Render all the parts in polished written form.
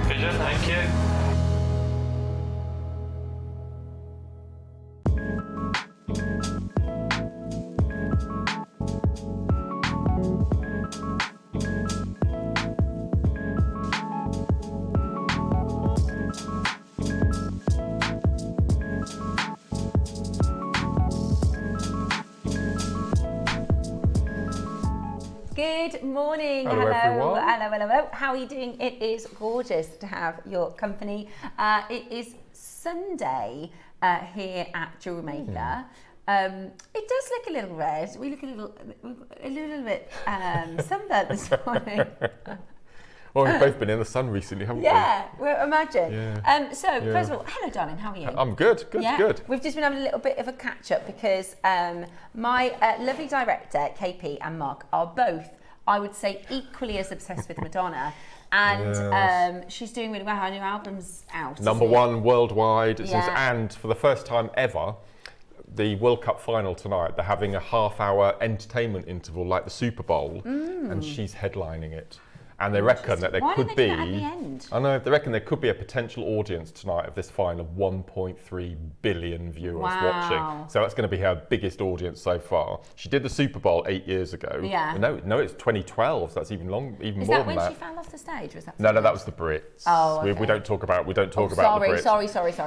Pleasure, thank you. Good morning. Hello, everyone. Hello. How are you doing? It is gorgeous to have your company. It is Sunday here at JewelleryMaker. It does look a little red. We look a little bit sunburnt this morning. Well, we've both been in the sun recently, haven't we? Yeah, well, imagine. Yeah. First of all, hello, darling. How are you? I'm good. Good. We've just been having a little bit of a catch up because my lovely director, KP, and Mark are both, I would say, equally as obsessed with Madonna. And she's doing really well. Her new album's out. Number one worldwide. It says, Yeah. and for the first time ever, the World Cup final tonight, they're having a half-hour entertainment interval like the Super Bowl, and she's headlining it. And they reckon that there could be, I know, they reckon there could be a potential audience tonight of this final of 1.3 billion viewers watching. So that's going to be her biggest audience so far. She did the Super Bowl 8 years ago. Yeah. No, it's 2012. So that's even more than that. Is that when she fell off the stage? Was that? No, that was the Brits. Oh, okay. We don't talk about the Brits.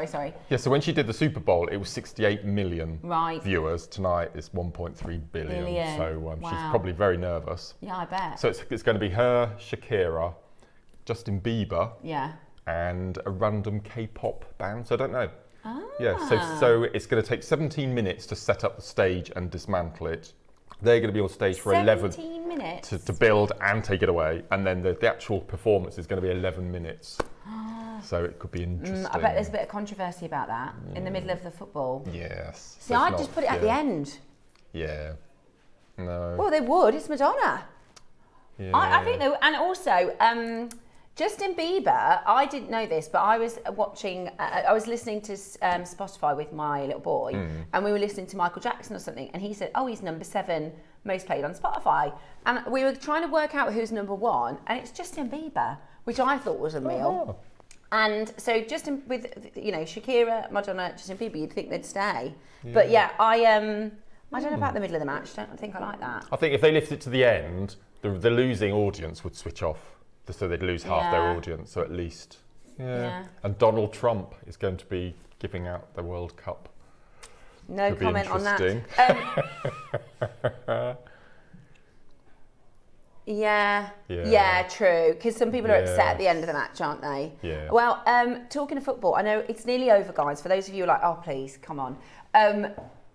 Sorry. Yeah, so when she did the Super Bowl, it was 68 million Right. viewers. Tonight it's 1.3 billion. So she's Wow. probably very nervous. Yeah, I bet. So it's going to be her, Shakira, Justin Bieber, Yeah. and a random K-pop band. So I don't know. Ah. Yeah. So it's going to take 17 minutes to set up the stage and dismantle it. They're going to be on stage for 17 minutes to build and take it away, and then the actual performance is going to be 11 minutes. So it could be interesting. I bet there's a bit of controversy about that in the middle of the football. Yes. See, I'd just put it at the end. Yeah. No. Well, they would. It's Madonna. Yeah. I think they would. And also, Justin Bieber, I didn't know this, but I was watching, I was listening to Spotify with my little boy, and we were listening to Michael Jackson or something, and he said, oh, he's number 7 most played on Spotify. And we were trying to work out who's number 1, and it's Justin Bieber, which I thought was unreal. And so Justin, with, Shakira, Madonna, Justin Bieber, you'd think they'd stay. Yeah. But yeah, I don't know about the middle of the match. Don't think I like that. I think if they lift it to the end, the losing audience would switch off. So they'd lose half their audience, so at least. Yeah. And Donald Trump is going to be giving out the World Cup. No Could comment on that. Yeah, true. Because some people are upset at the end of the match, aren't they? Yeah. Well, talking of football, I know it's nearly over, guys. For those of you who are like, oh, please, come on.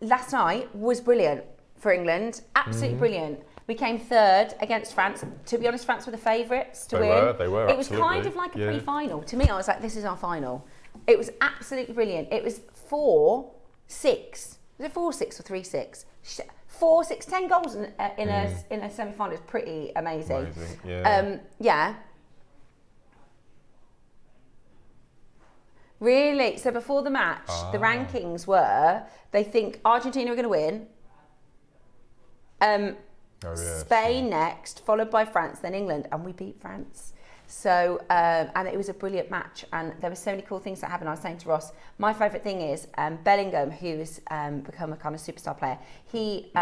Last night was brilliant for England. Absolutely brilliant. We came 3rd against France. To be honest, France were the favourites to win. They were. It was kind of like a pre-final. To me, I was like, this is our final. It was absolutely brilliant. It was 4-6. Was it 4-6 or 3-6? 4-6, 10 goals in a semi-final. It's pretty amazing. Yeah. Really? So before the match, the rankings were, they think Argentina are going to win. Spain next, followed by France, then England, and we beat France. So, and it was a brilliant match, and there were so many cool things that happened. I was saying to Ross, my favourite thing is Bellingham, who's become a kind of superstar player. He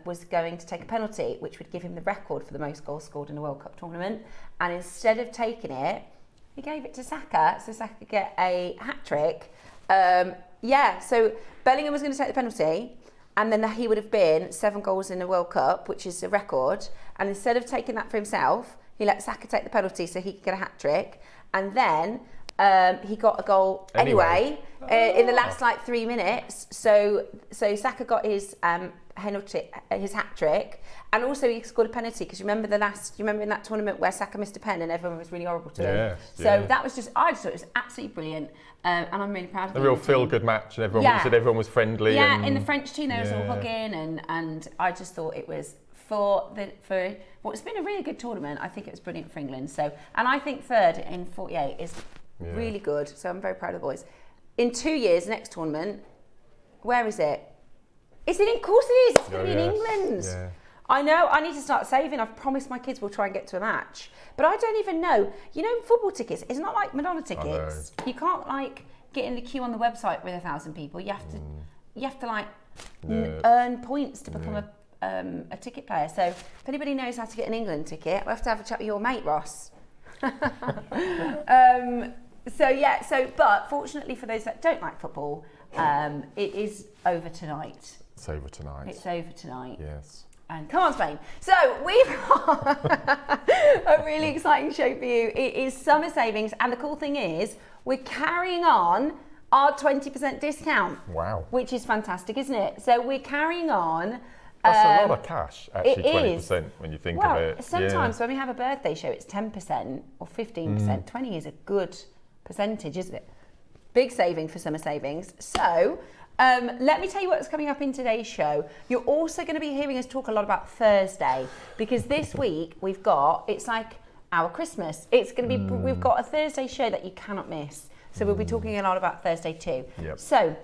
was going to take a penalty, which would give him the record for the most goals scored in a World Cup tournament, and instead of taking it, he gave it to Saka, so Saka could get a hat-trick. So Bellingham was going to take the penalty, and then he would have been 7 goals in a World Cup, which is a record. And instead of taking that for himself, he let Saka take the penalty so he could get a hat-trick. And then he got a goal anyway in the last 3 minutes. So Saka got his hat-trick. And also he scored a penalty, because you remember in that tournament where Saka missed a pen and everyone was really horrible to him. So that was I just thought it was absolutely brilliant. And I'm really proud of him. A real feel-good match, and everyone was friendly. Yeah, in the French team they was all hugging, and I just thought it was for what's been a really good tournament. I think it was brilliant for England. So, and I think 3rd in 48 is really good. So I'm very proud of the boys. In 2 years, next tournament, where is it? Of course it is. It's going to be in England. Yeah. I know, I need to start saving. I've promised my kids we'll try and get to a match. But I don't even know. You know, football tickets, it's not like Madonna tickets. You can't like get in the queue on the website with 1,000 people. You have to like earn points to become a ticket player. So if anybody knows how to get an England ticket, we'll have to have a chat with your mate, Ross. But fortunately for those that don't like football, it is over tonight. It's over tonight. It's over tonight. Yes. And come on, Spain. So we've got a really exciting show for you. It is summer savings, and the cool thing is we're carrying on our 20% discount. Wow. Which is fantastic, isn't it? So we're carrying on. That's a lot of cash, actually, 20% is. when you think of it. Sometimes when we have a birthday show, it's 10% or 15%. 20 is a good percentage, isn't it? Big saving for summer savings. So let me tell you what's coming up in today's show. You're also going to be hearing us talk a lot about Thursday, because this week it's like our Christmas. It's going to be, we've got a Thursday show that you cannot miss. So we'll be talking a lot about Thursday too. Yep. So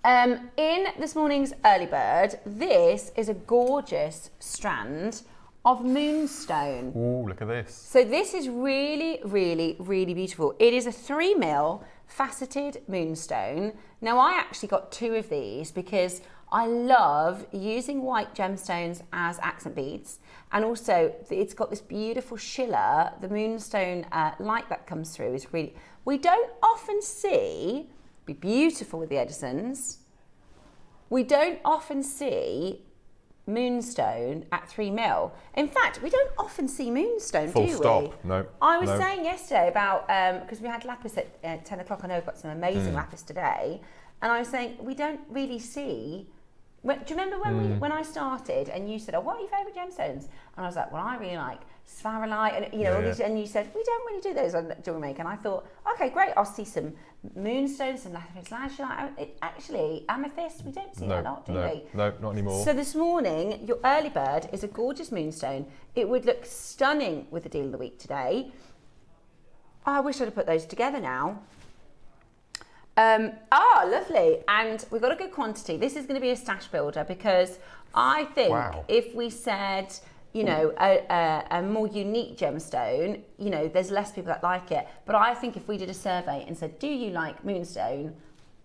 in this morning's early bird, this is a gorgeous strand of moonstone. Ooh, look at this. So this is really, really, really beautiful. It is a 3mm faceted moonstone. Now I actually got 2 of these because I love using white gemstones as accent beads, and also it's got this beautiful schiller. The moonstone light that comes through is really, we don't often see, be beautiful with the Edisons, we don't often see moonstone at 3mm. In fact, we don't often see moonstone, do we? Full stop. No. I was saying yesterday about, because we had Lapis at 10 o'clock. I know we've got some amazing Lapis today. And I was saying, we don't really see. Do you remember when I started and you said, oh, what are your favourite gemstones? And I was like, well, I really like sphalerite, and you know, all these, and you said, we don't really do those on JewelleryMaker. And I thought, okay, great, I'll see some moonstones, some lapis lazuli. Actually, amethyst, we don't see that a lot, do we? No, not anymore. So this morning, your early bird is a gorgeous moonstone. It would look stunning with the deal of the week today. Oh, I wish I'd have put those together now. Lovely. And we've got a good quantity. This is going to be a stash builder, because I think if we said, you know, a more unique gemstone, you know, there's less people that like it. But I think if we did a survey and said, do you like moonstone?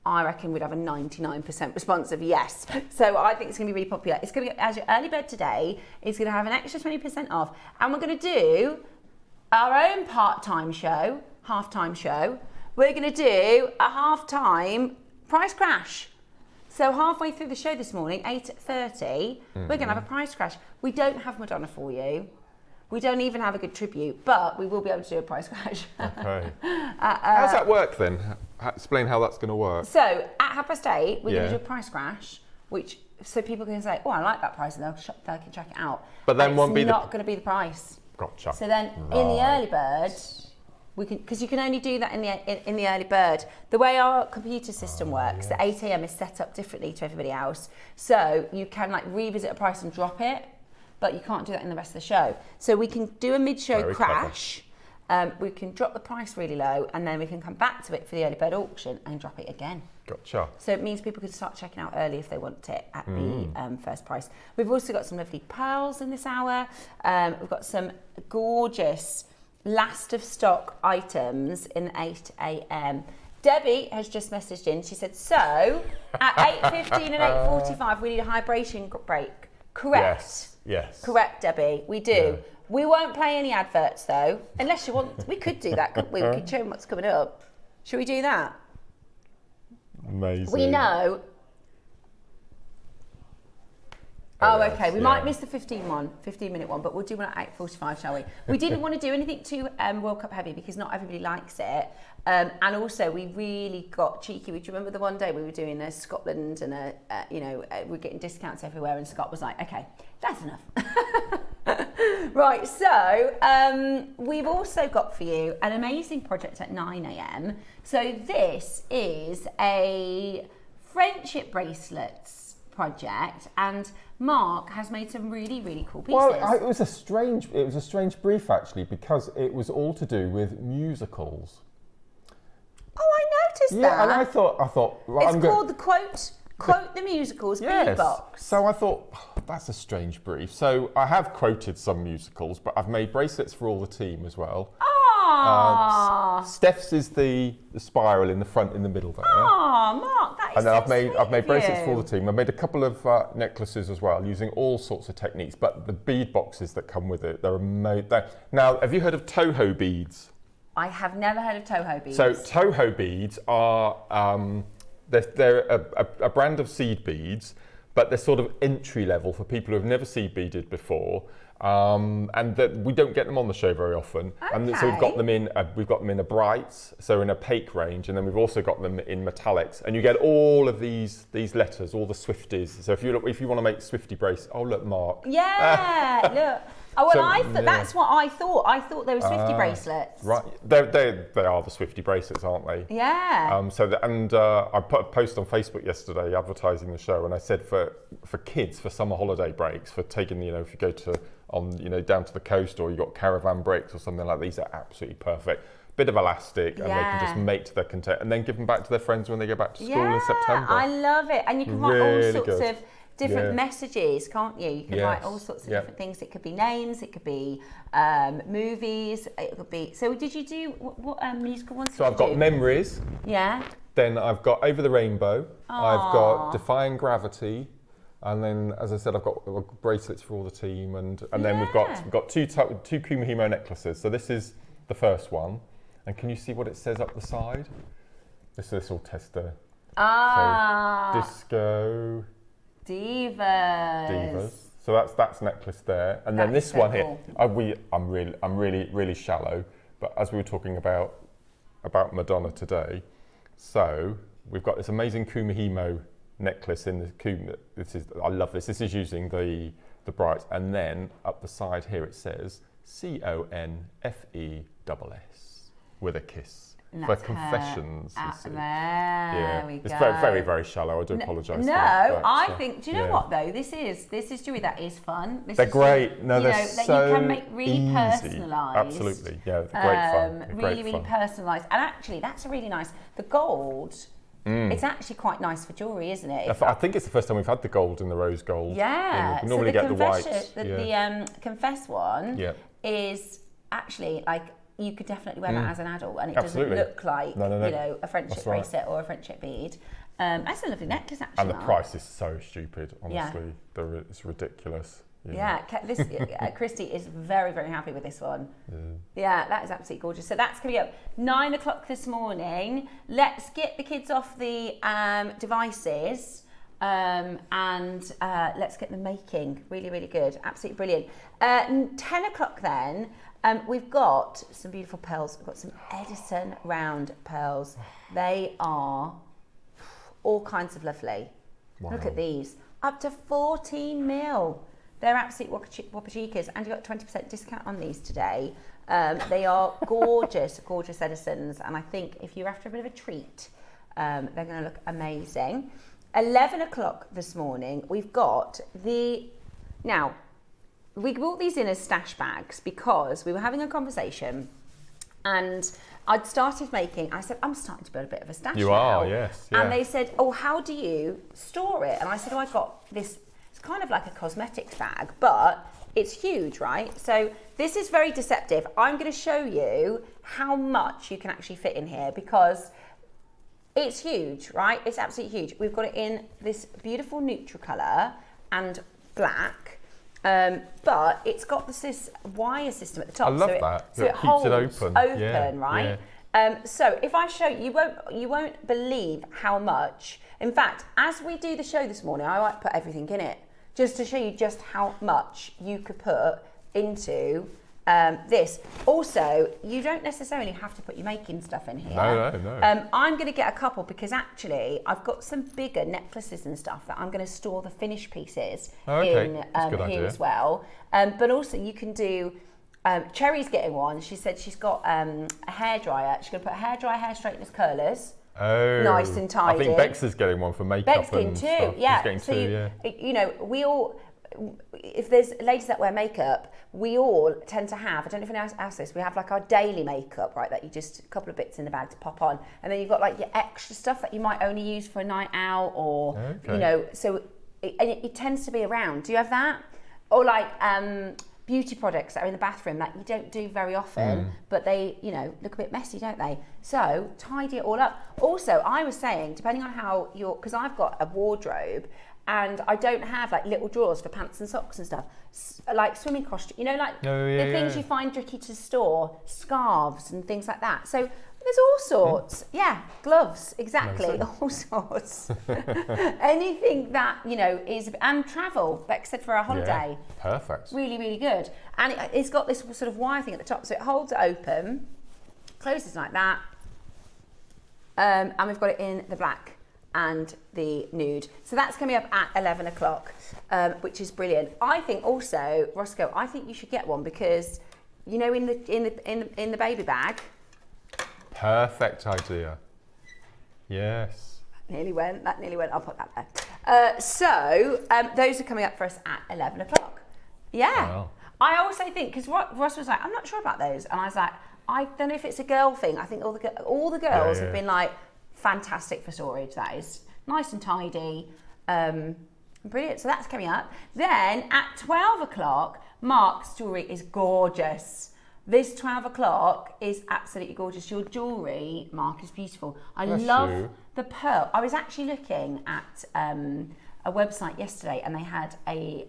I reckon we'd have a 99% response of yes. So I think it's going to be really popular. It's going to be, as your early bird today, it's going to have an extra 20% off. And we're going to do our own part-time show, half-time show. We're going to do a half-time price crash. So halfway through the show this morning, 8:30, we're going to have a price crash. We don't have Madonna for you. We don't even have a good tribute, but we will be able to do a price crash. Okay. How does that work then? Explain how that's going to work. So at 8:30, we're going to do a price crash, which so people can say, oh, I like that price, and they can check it out. But then won't be it's not going to be the price. Gotcha. So then in the early bird, we can, because you can only do that in the early bird. The way our computer system works, the 8 a.m. is set up differently to everybody else. So you can like revisit a price and drop it, but you can't do that in the rest of the show. So we can do a mid-show crash. We can drop the price really low, and then we can come back to it for the early bird auction and drop it again. Gotcha. So it means people can start checking out early if they want it at the first price. We've also got some lovely pearls in this hour. We've got some gorgeous last of stock items in 8 a.m. Debbie has just messaged in. She said, so at 8:15 and 8:45, we need a hydration break. Correct. Yes. Correct, Debbie. We do. Yeah. We won't play any adverts though, unless you want. We could do that, couldn't we? We could show them what's coming up. Should we do that? Amazing. We know. Oh, okay. We might miss the 15-minute one, but we'll do one at 8:45, shall we? We didn't want to do anything too World Cup heavy because not everybody likes it. And also, we really got cheeky. Do you remember the one day we were doing Scotland and we're getting discounts everywhere, and Scott was like, "Okay, that's enough." Right. So we've also got for you an amazing project at 9 a.m. So this is a friendship bracelets project, and Mark has made some really, really cool pieces. Well, it was a strange brief actually, because it was all to do with musicals. Oh, I noticed that. Yeah, and I thought. Well, it's called the quote the musicals beadbox. So I thought, that's a strange brief. So I have quoted some musicals, but I've made bracelets for all the team as well. Steph's is the spiral in the front, in the middle there. Oh, Mark, that is and then so I've made bracelets you. for all the team. I've made a couple of necklaces as well, using all sorts of techniques. But the bead boxes that come with it, they're amazing. Now, have you heard of Toho beads? I have never heard of Toho beads. So Toho beads are they're a brand of seed beads, but they're sort of entry level for people who have never seed beaded before. And that we don't get them on the show very often, and so we've got them in a brights, so in opaque range, and then we've also got them in metallics, and you get all of these letters, all the Swifties. So if you want to make Swiftie brace, oh look, Mark. Yeah, look. Oh, well, So, that's what I thought. I thought they were Swiftie bracelets. Right, they are the Swiftie bracelets, aren't they? Yeah. I put a post on Facebook yesterday advertising the show, and I said for kids for summer holiday breaks, for taking if you go to down to the coast, or you got caravan breaks or something like that, these are absolutely perfect. Bit of elastic, and they can just make to their content, and then give them back to their friends when they go back to school in September. I love it, and you can write all sorts of different Yeah. messages, can't you? You can write all sorts of different things. It could be names, it could be movies, it could be. So did you do what musical ones? So I've got Memories. Yeah. Then I've got Over the Rainbow. I've got Defying Gravity. And then, as I said, I've got bracelets for all the team, and then we've got two Kumihimo necklaces. So this is the first one, and can you see what it says up the side? This will test the so, disco divas. So that's necklace there, and then this one here. I'm really shallow, but as we were talking about Madonna today, so we've got this amazing Kumihimo necklace in the I love this. This is using the brights, and then up the side here it says CONFESS with a kiss for confessions. There we go. It's very very shallow. I do apologise. I think. Do you know what though? This is jewellery that is fun. They're great. No, they're so that you can make really personalised. Absolutely, yeah, they're great fun. Really personalised, and actually that's a really nice. The gold. It's actually quite nice for jewellery, isn't it? I think it's the first time we've had the gold and the rose gold. Yeah. We normally get the white. The Confess one is actually like you could definitely wear that as an adult, and it doesn't look like a friendship bracelet or a friendship bead. That's a lovely necklace, actually. And the price is so stupid, honestly. It's ridiculous. Yeah, Christy is very, very happy with this one. Yeah, that is absolutely gorgeous. So that's going to be up 9 o'clock this morning. Let's get the kids off the devices and let's get them making. Really, really good. Absolutely brilliant. 10 o'clock then, we've got some beautiful pearls. We've got some Edison round pearls. They are all kinds of lovely. Wow. Look at these. Up to 14 mil. They're absolute wapachicas, and you've got 20% discount on these today. They are gorgeous, gorgeous Edisons, and I think if you're after a bit of a treat, they're going to look amazing. 11 o'clock this morning, we've got now, we brought these in as stash bags because we were having a conversation, and I'd started making, I said, I'm starting to build a bit of a stash now. You are, yes. Yeah. And they said, oh, how do you store it? And I said, oh, I've got this. It's kind of like a cosmetics bag, but it's huge, right? So this is very deceptive. I'm going to show you how much you can actually fit in here because it's huge, right? It's absolutely huge. We've got it in this beautiful neutral colour and black, but it's got this wire system at the top. I love that. So it keeps holds it open, right? Yeah. So if I show you, you won't believe how much. In fact, as we do the show this morning, I might put everything in it just to show you just how much you could put into this. Also, you don't necessarily have to put your making stuff in here. No. I'm going to get a couple because actually I've got some bigger necklaces and stuff that I'm going to store the finished pieces in here as well. But also you can do. Cherry's getting one. She said she's got a hairdryer. She's going to put hair dryer, hair straighteners, curlers. Oh, nice and tidy. I think Bex is getting one for makeup. Bex getting two, stuff. yeah. She's getting so two, you know, we all, if there's ladies that wear makeup, we all tend to have, I don't know if anyone else has this, we have like our daily makeup, right, that you just, a couple of bits in the bag to pop on. And then you've got like your extra stuff that you might only use for a night out or, you know, so it tends to be around. Do you have that? Or like beauty products that are in the bathroom that you don't do very often, but they, you know, look a bit messy, don't they? So tidy it all up. Also, I was saying, depending on how because I've got a wardrobe and I don't have like little drawers for pants and socks and stuff, like swimming costume, you know, like the things you find tricky to store, scarves and things like that. So there's all sorts. Yeah, gloves, exactly, all sorts. Anything that, you know, and travel, like I said, for a holiday. Yeah, perfect. Really, really good. And it's got this sort of wire thing at the top, so it holds it open, closes like that, and we've got it in the black and the nude. So that's coming up at 11 o'clock, which is brilliant. I think also, Roscoe, I think you should get one because, you know, in the baby bag. Perfect idea. Yes. That nearly went. I'll put that there. So those are coming up for us at 11 o'clock. Yeah. Wow. I also think, because Ross was like, I'm not sure about those. And I was like, I don't know if it's a girl thing. I think all the girls have been like, fantastic for storage. That is nice and tidy. Brilliant. So that's coming up. Then at 12 o'clock, Mark's jewellery is gorgeous. This 12 o'clock is absolutely gorgeous. Your jewellery, Mark, is beautiful. I love the pearl. I was actually looking at a website yesterday and they had a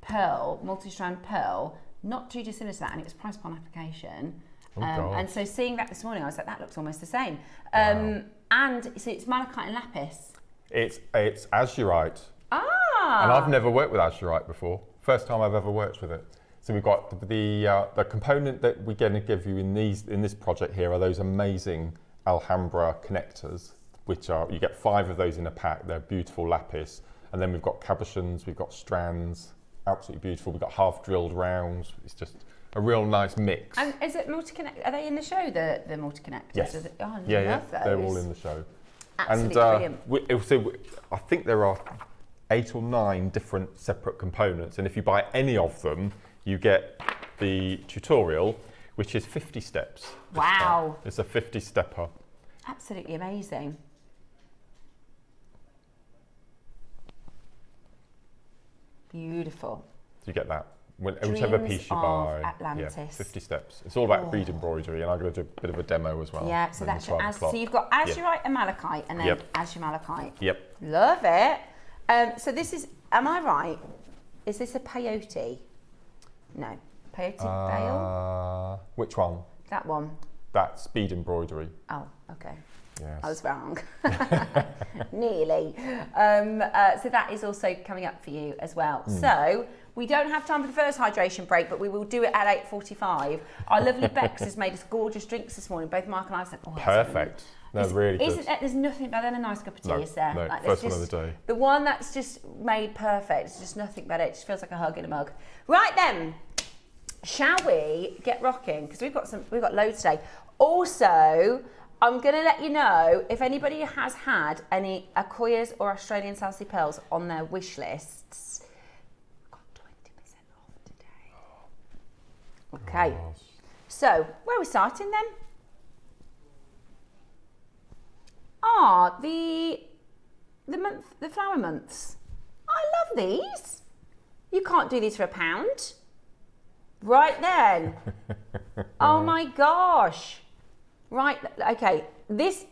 pearl, multi-strand pearl, not too dissimilar to that, and it was priced upon application. And so seeing that this morning, I was like, that looks almost the same. Wow. And so it's malachite and lapis. It's Azurite. Ah! And I've never worked with Azurite before. First time I've ever worked with it. So we've got the component that we're going to give you in this project here are those amazing Alhambra connectors, which are, you get 5 of those in a pack. They're beautiful lapis. And then we've got cabochons, we've got strands, absolutely beautiful. We've got half drilled rounds. It's just a real nice mix. And is it multi-connect? Are they in the show, the multi-connectors? Yes. I love those. They're all in the show. Absolutely brilliant. I think there are 8 or 9 different separate components, and if you buy any of them, you get the tutorial, which is 50 steps. Wow. It's a 50-stepper. Absolutely amazing. Beautiful. So you get that. Whichever piece you buy. Atlantis. Yeah, 50 steps. It's all about bead embroidery, and I'm going to do a bit of a demo as well. Yeah, so that's so you've got Azurite and malachite, and then Azure malachite. Yep. Love it. So this is, am I right? Is this a peyote? No. Peyote veil? Which one? That one. That's bead embroidery. Oh, okay. Yes. I was wrong. Nearly. So that is also coming up for you as well. So we don't have time for the first hydration break, but we will do it at 8:45. Our lovely Bex has made us gorgeous drinks this morning. Both Mark and I said, oh, perfect. No, really good. Isn't it? There's nothing better than a nice cup of tea, is there? No, like, first one of the day. The one that's just made perfect. It's just nothing better. It just feels like a hug in a mug. Right then, shall we get rocking? Because we've got loads today. Also, I'm going to let you know if anybody has had any Akoya's or Australian South Sea pearls on their wish lists. We've got 20% off today. Okay. Gosh. So, where are we starting then? The flower months. I love these. You can't do these for £1. Right then. Oh my gosh. Right, okay. This,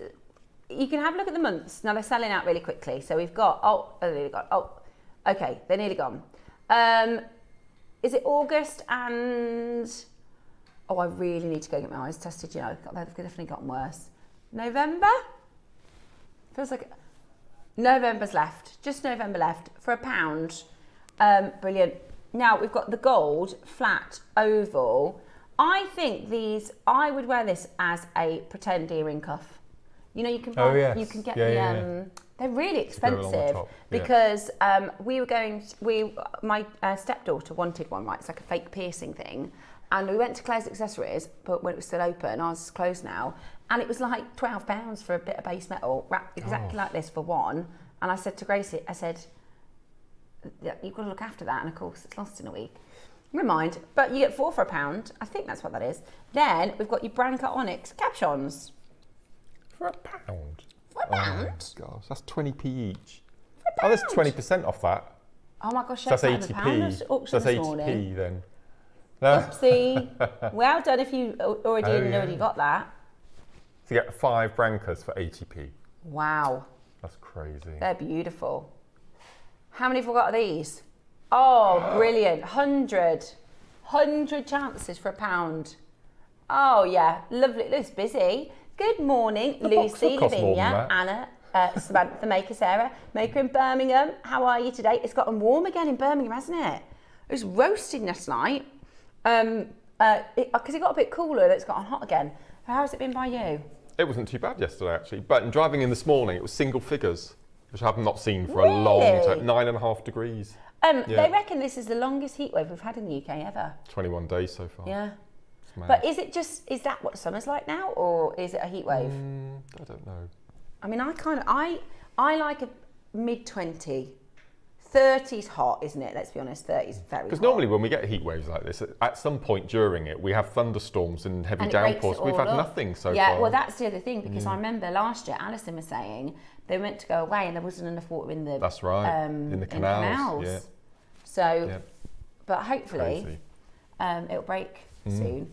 you can have a look at the months. Now they're selling out really quickly. So we've got, okay, they're nearly gone. Is it August and, I really need to go get my eyes tested. You know, they've definitely gotten worse. November? Feels like November's left, just November left for £1. Brilliant. Now we've got the gold, flat, oval. I think I would wear this as a pretend earring cuff. You know, you can buy, you can get they're really expensive because my stepdaughter wanted one, right? It's like a fake piercing thing. And we went to Claire's Accessories, but when it was still open, ours is closed now, and it was like £12 for a bit of base metal, wrapped exactly like this for one. And I said to Gracie, I said, you've got to look after that, and of course it's lost in a week. Never mind, but you get 4 for £1. I think that's what that is. Then we've got your Branca Onyx cabochons. For £1? For £1? Oh gosh, that's 20p each. For Oh, there's 20% off that. Oh my gosh, So that's £8 ATP. auction So that's this morning. ATP then. No. Oopsie. Well done if you already got that. So you get 5 brancas for ATP. Wow. That's crazy. They're beautiful. How many have we got of these? Oh, brilliant. 100 chances for £1. Oh, yeah. Lovely. It looks busy. Good morning, Lucy, Lavinia, Anna, Samantha, Maker, Sarah, Maker in Birmingham. How are you today? It's gotten warm again in Birmingham, hasn't it? It was roasting last night. Because it got a bit cooler, it's gotten hot again. How has it been by you? It wasn't too bad yesterday, actually. But in driving in this morning, it was single figures, which I have not seen for a long time. 9.5 degrees. They reckon this is the longest heat wave we've had in the UK ever. 21 days so far. Yeah. But is that what summer's like now, or is it a heat wave? I don't know. I mean, I like a mid-20. 30's hot, isn't it? Let's be honest, 30's very hot. Because normally when we get heat waves like this, at some point during it, we have thunderstorms and heavy downpours. We've had nothing so far. Yeah, well, that's the other thing, because I remember last year, Alison was saying they went to go away and there wasn't enough water in the... That's right, in the canals. Yeah. So, but hopefully, it'll break soon.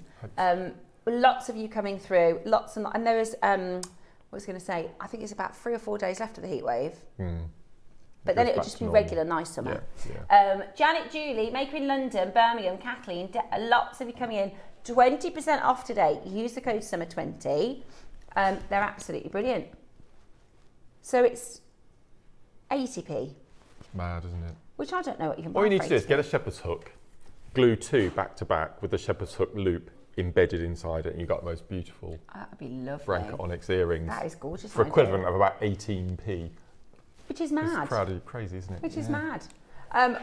Lots of you coming through, and there is, what was I going to say, I think it's about 3 or 4 days left of the heat wave. But then it'll just be regular, nice summer. Yeah. Janet, Julie, Maker in London, Birmingham, Kathleen, lots of you coming in. 20% off today. Use the code SUMMER20. They're absolutely brilliant. So it's ATP. It's mad, isn't it? Which I don't know what you can buy. All you need to do is get a shepherd's hook, glue 2 back to back with the shepherd's hook loop embedded inside it, and you've got the most beautiful that would be lovely. Branca onyx earrings. That is gorgeous. For equivalent of about 18p. Which is mad. It's crazy, isn't it? Which is mad.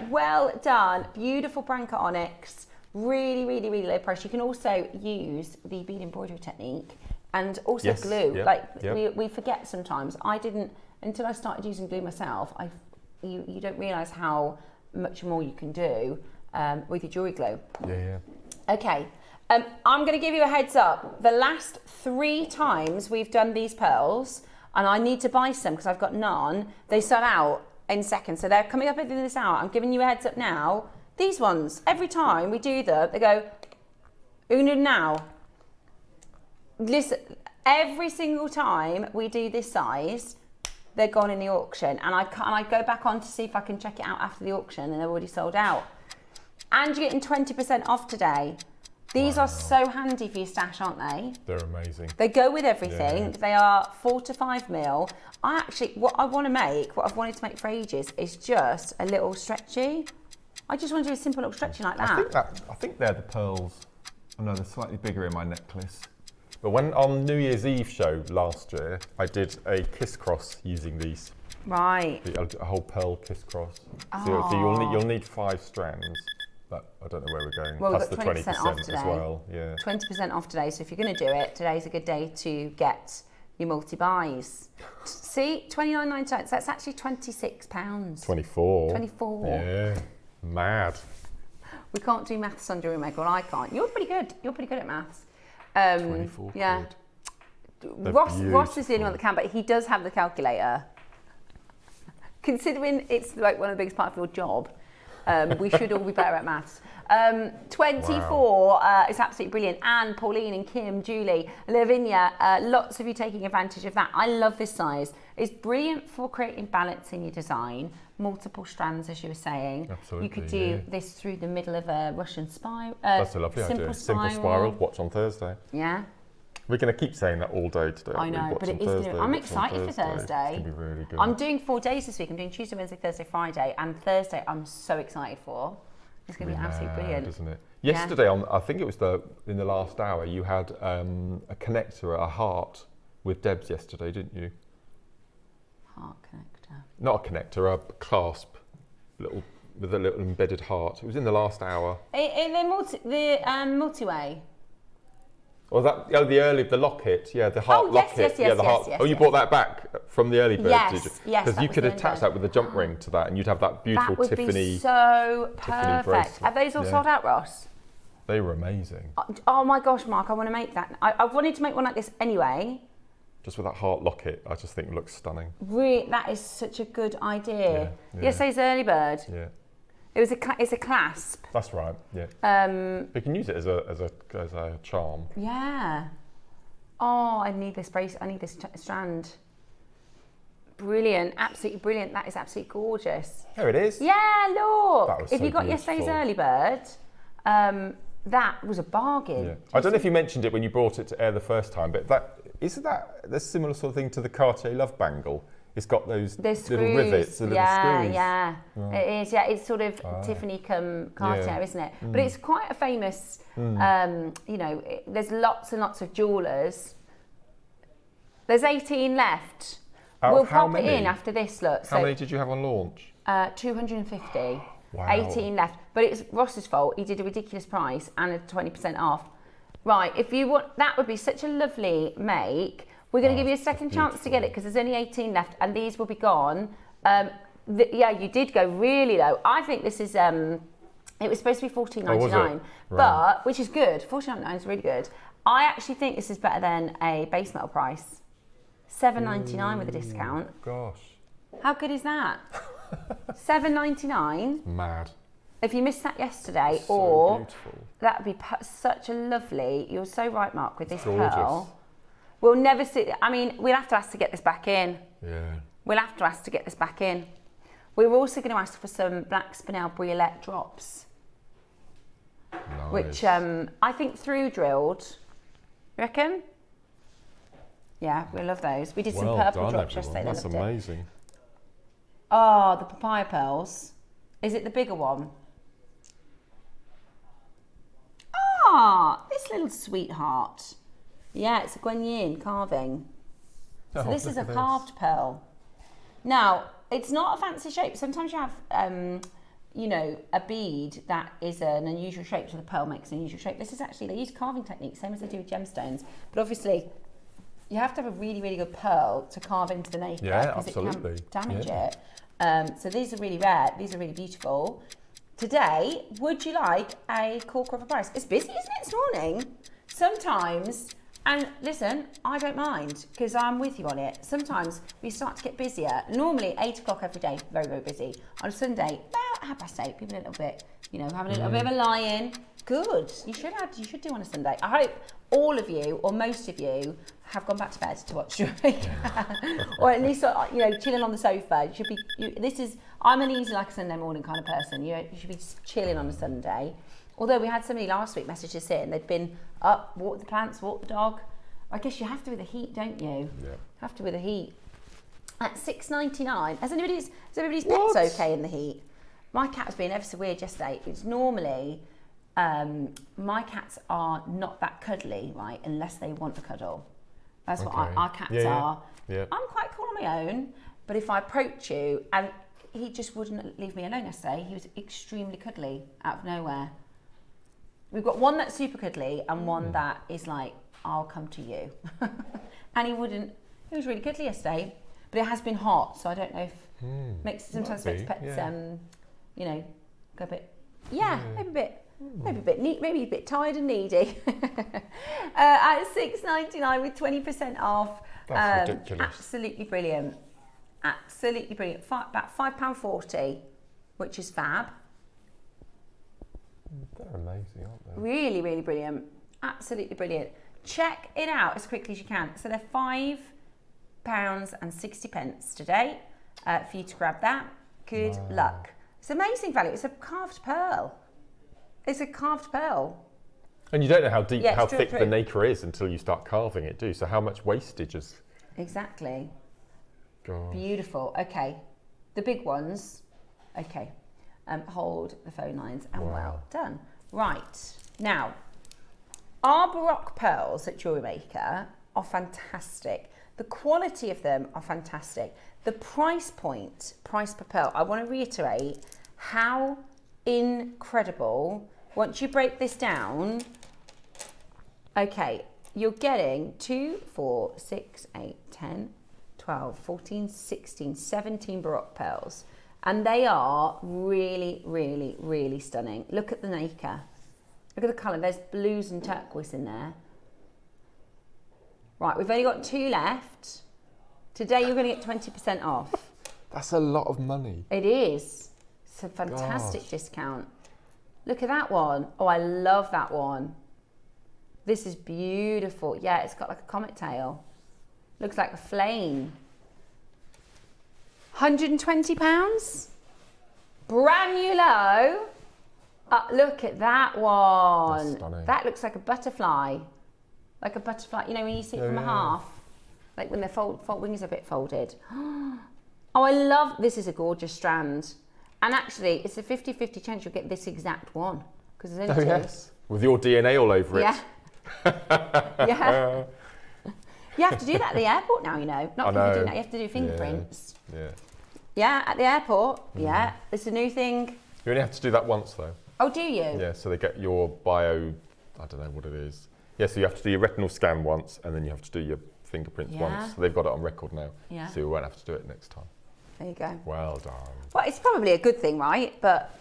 Well done. Beautiful Branca onyx. Really, really, really low price. You can also use the bead embroidery technique and also glue. We forget sometimes. I didn't, until I started using glue myself, you don't realise how much more you can do with your jewellery glue. Yeah. Okay. I'm going to give you a heads up. The last 3 times we've done these pearls, and I need to buy some because I've got none, they sell out in seconds. So they're coming up at the end of this hour. I'm giving you a heads up now. These ones, every time we do them, they go, Una now. Listen, every single time we do this size, they're gone in the auction. And I go back on to see if I can check it out after the auction, and they're already sold out. And you're getting 20% off today. These are so handy for your stash, aren't they? They're amazing. They go with everything. Yeah. They are 4 to 5 mil. What I've wanted to make for ages is just a little stretchy. I just want to do a simple little stretchy like that. I think they're the pearls. Oh no, they're slightly bigger in my necklace. But when on New Year's Eve show last year, I did a kiss cross using these. Right. A whole pearl kiss cross. Oh. So you'll need 5 strands. But I don't know where we're going. Well, plus we've the got 20% off today. as well. Yeah. 20% off today. So if you're going to do it, today's a good day to get your multi-buys. See, $29.99. That's actually £26. 24. 24. Yeah. Mad. We can't do maths on JewelleryMaker. Well, I can't. You're pretty good. You're pretty good at maths. 24 yeah. quid. Ross is the only one that can, but he does have the calculator. Considering it's like one of the biggest parts of your job, we should all be better at maths. 24 is absolutely brilliant. Anne, Pauline and Kim, Julie, Lavinia, lots of you taking advantage of that. I love this size. It's brilliant for creating balance in your design. Multiple strands, as you were saying. Absolutely, you could do this through the middle of a Russian spiral. That's a lovely idea. Simple spiral, watch on Thursday. Yeah. We're going to keep saying that all day today. I know, but it is going to... I'm excited for Thursday. It's going to be really good. I'm doing 4 days this week. I'm doing Tuesday, Wednesday, Thursday, Friday. And Thursday, I'm so excited for. It's going to be absolutely brilliant. Isn't it? Yesterday, I think it was in the last hour, you had a connector, a heart with Debs yesterday, didn't you? Heart connector. Not a connector, a clasp, with a little embedded heart. It was in the last hour. The multi-way. Or the locket, the heart locket. Yes, you brought that back from the early bird, did you? Yes, because you could attach that with a jump ring to that, and you'd have that beautiful Tiffany. That would be so perfect. Bracelet. Have those all sold out, Ross? They were amazing. Oh my gosh, Mark, I want to make that. I wanted to make one like this anyway. just with that heart locket, I just think looks stunning. Really, that is such a good idea. Yeah. Yesterday's early bird. Yeah. It's a clasp. That's right. Yeah. We can use it as a charm. Yeah. Oh, I need this bracelet. I need this strand. Brilliant, absolutely brilliant. That is absolutely gorgeous. There it is. Yeah, look. If so you got beautiful. yesterday's early bird, that was a bargain. Yeah. I don't know if you mentioned it when you brought it to air the first time, but isn't that a similar sort of thing to the Cartier Love Bangle? It's got those little rivets, the little screws. Yeah, it is. Yeah, it's sort of Tiffany cum Cartier, isn't it? But it's quite a famous. You know, there's lots and lots of jewellers. There's 18 left. We'll pop it in after this. Look. How many did you have on launch? 250. Wow. 18 left. But it's Ross's fault. He did a ridiculous price and a 20% off. Right. If you want, that would be such a lovely make. We're going to give you a second chance to get it because there's only 18 left and these will be gone. Yeah, you did go really low. I think this is, it was supposed to be $14.99, but which is good. $14.99 is really good. I actually think this is better than a base metal price. $7.99 with a discount. Gosh. How good is that? $7.99. Mad. If you missed that yesterday, So or beautiful. that would be such a lovely. You're so right, Mark, with this Gorgeous. pearl. We'll never see. I mean, we'll have to ask to get this back in. Yeah. We'll have to ask to get this back in. We were also going to ask for some black spinel briolette drops, Nice. which I think through drilled. You reckon? Yeah, we love those. We did some well purple done, drops everyone. yesterday. That's They loved it. amazing. Oh, the papaya pearls. Is it the bigger one? Ah, this little sweetheart. Yeah, it's a Guanyin carving. So Oh, this is a look at carved pearl. Now, it's not a fancy shape. Sometimes you have, you know, a bead that is an unusual shape, so the pearl makes an unusual shape. This is actually, they use carving techniques, same as they do with gemstones. But obviously, you have to have a really, really good pearl to carve into the nacre Yeah, because it absolutely. can damage Yeah. it. So these are really rare. These are really beautiful. Today, would you like a corker of a price? It's busy, isn't it, this morning? Sometimes, and listen, I don't mind because I'm with you on it. Sometimes we start to get busier. Normally, 8 o'clock every day, very, very busy. On a Sunday, about 8:30, people a little bit, you know, having a little bit of a lie-in. Good. You should do on a Sunday. I hope all of you, or most of you, have gone back to bed to watch JewelleryMaker, or at least you know, chilling on the sofa. You should be. I'm an easy like a Sunday morning kind of person. You should be just chilling on a Sunday. Although we had somebody last week message us in, they'd been up, walked the plants, walked the dog. I guess you have to with the heat, don't you? Yeah. Have to with the heat. At $6.99. Is everybody's pets okay in the heat? My cat was being ever so weird yesterday. It's normally. My cats are not that cuddly, right, unless they want a cuddle. That's what our cats are. Yeah. I'm quite cool on my own, but if I approach you, and he just wouldn't leave me alone yesterday, he was extremely cuddly out of nowhere. We've got one that's super cuddly and one that is like, I'll come to you. And he was really cuddly yesterday, but it has been hot, so I don't know if, sometimes makes pets, you know, go a bit, maybe a bit neat, maybe a bit tired and needy. At $6.99 with 20% off. That's ridiculous. Absolutely brilliant. Absolutely brilliant. About £5.40, which is fab. They're amazing, aren't they? Really, really brilliant. Absolutely brilliant. Check it out as quickly as you can. So they're £5.60 today for you to grab that. Good luck. It's amazing value. It's a carved pearl. It's a carved pearl. And you don't know how deep, Yeah, how it's thick true. the nacre is until you start carving it, do you? So how much wastage is... Exactly. God. Beautiful. Okay. The big ones. Okay. Hold the phone lines and well done. Right. Now, our Baroque pearls at JewelleryMaker are fantastic. The quality of them are fantastic. The price point, price per pearl, I want to reiterate how incredible. Once you break this down, okay, you're getting 2, 4, 6, 8, 10, 12, 14, 16, 17 Baroque pearls. And they are really, really, really stunning. Look at the nacre. Look at the colour. There's blues and turquoise in there. Right, we've only got 2 left. Today you're going to get 20% off. That's a lot of money. It is. It's a fantastic discount. Look at that one. Oh, I love that one. This is beautiful. Yeah, it's got like a comet tail. Looks like a flame. £120. Brand new low. Look at that one. That's stunning. That looks like a butterfly. Like a butterfly, you know, when you see it from a half. Like when their wings are a bit folded. Oh, I love, this is a gorgeous strand. And actually, it's a 50-50 chance you'll get this exact one. Because there's only 2. Yes. With your DNA all over it. Yeah. Yeah. You have to do that at the airport now, you know. Not people doing that, you have to do fingerprints. Yeah. Yeah, at the airport. Yeah, it's a new thing. You only have to do that once though. Oh, do you? Yeah, so they get your bio, I don't know what it is. Yeah, so you have to do your retinal scan once and then you have to do your fingerprints once. So they've got it on record now. Yeah. So you won't have to do it next time. There you go. Well done. Well, it's probably a good thing, right? But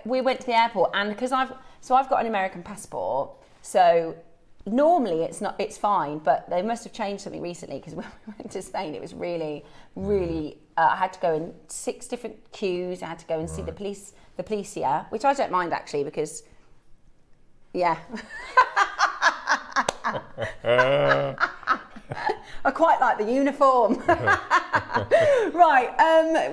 we went to the airport and because I've got an American passport, so normally it's fine, but they must have changed something recently because when we went to Spain, it was really, I had to go in 6 different queues. I had to go and see the police here, which I don't mind actually because, yeah. I quite like the uniform. Right,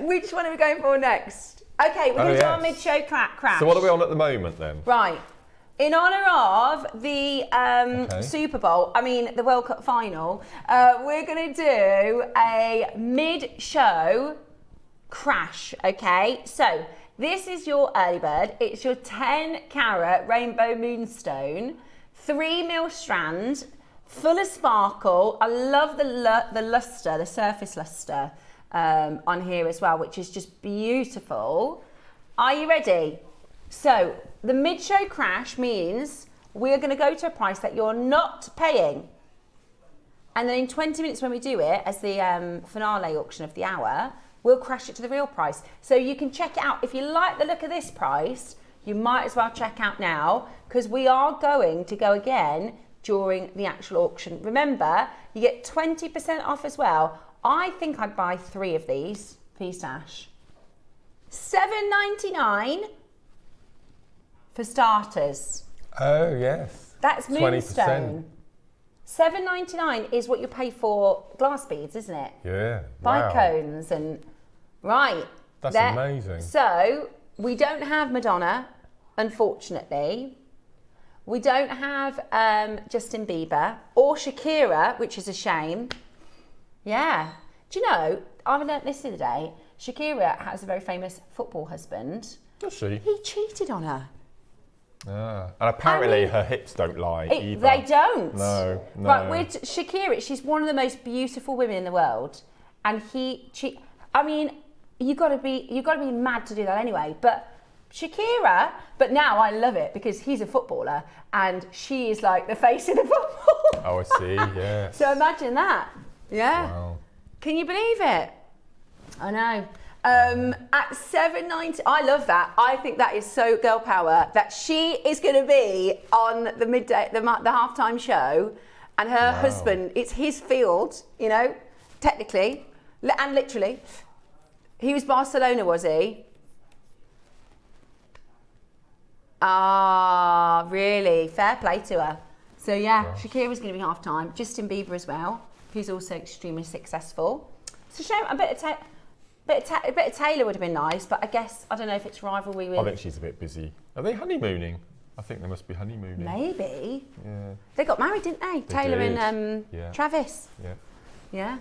which one are we going for next? Okay, we're going to do our mid-show crash. So what are we on at the moment then? Right. In honour of the Super Bowl, I mean the World Cup final, we're going to do a mid-show crash, okay? So this is your early bird. It's your 10-carat Rainbow Moonstone, 3 mil strand, full of sparkle. I love the lustre, the surface lustre on here as well, which is just beautiful. Are you ready? So the mid-show crash means we're going to go to a price that you're not paying. And then in 20 minutes when we do it, as the finale auction of the hour, we'll crash it to the real price. So you can check it out. If you like the look of this price, you might as well check out now because we are going to go again during the actual auction. Remember, you get 20% off as well. I think I'd buy 3 of these, please Dash. $7.99 for starters. Oh, yes. That's Moonstone. $7.99 is what you pay for glass beads, isn't it? Yeah. Bicones and... Right. That's amazing. So, we don't have Madonna, unfortunately. We don't have Justin Bieber or Shakira, which is a shame. Yeah. Do you know, I learnt this the other day. Shakira has a very famous football husband. Does she? He cheated on her. Ah. And apparently her hips don't lie either. They don't. No. Right, with Shakira, she's one of the most beautiful women in the world. And I mean, you gotta be mad to do that anyway. But Shakira, but now I love it because he's a footballer and she is like the face of the football. Oh, I see, yeah. So imagine that. Yeah. Wow. Can you believe it? I know. At $7.90, I love that. I think that is so girl power that she is going to be on the midday, the halftime show, and her husband, it's his field, you know, technically and literally. He was Barcelona, was he? Ah, really? Fair play to her. So yeah, Shakira's going to be halftime. Justin Bieber as well, who's also extremely successful. It's a shame. A bit of Taylor would have been nice, but I guess, I don't know if it's rivalry with... I think she's a bit busy. Are they honeymooning? I think they must be honeymooning. Maybe. Yeah. They got married, didn't they? Taylor did. And Travis. Yeah. Yeah.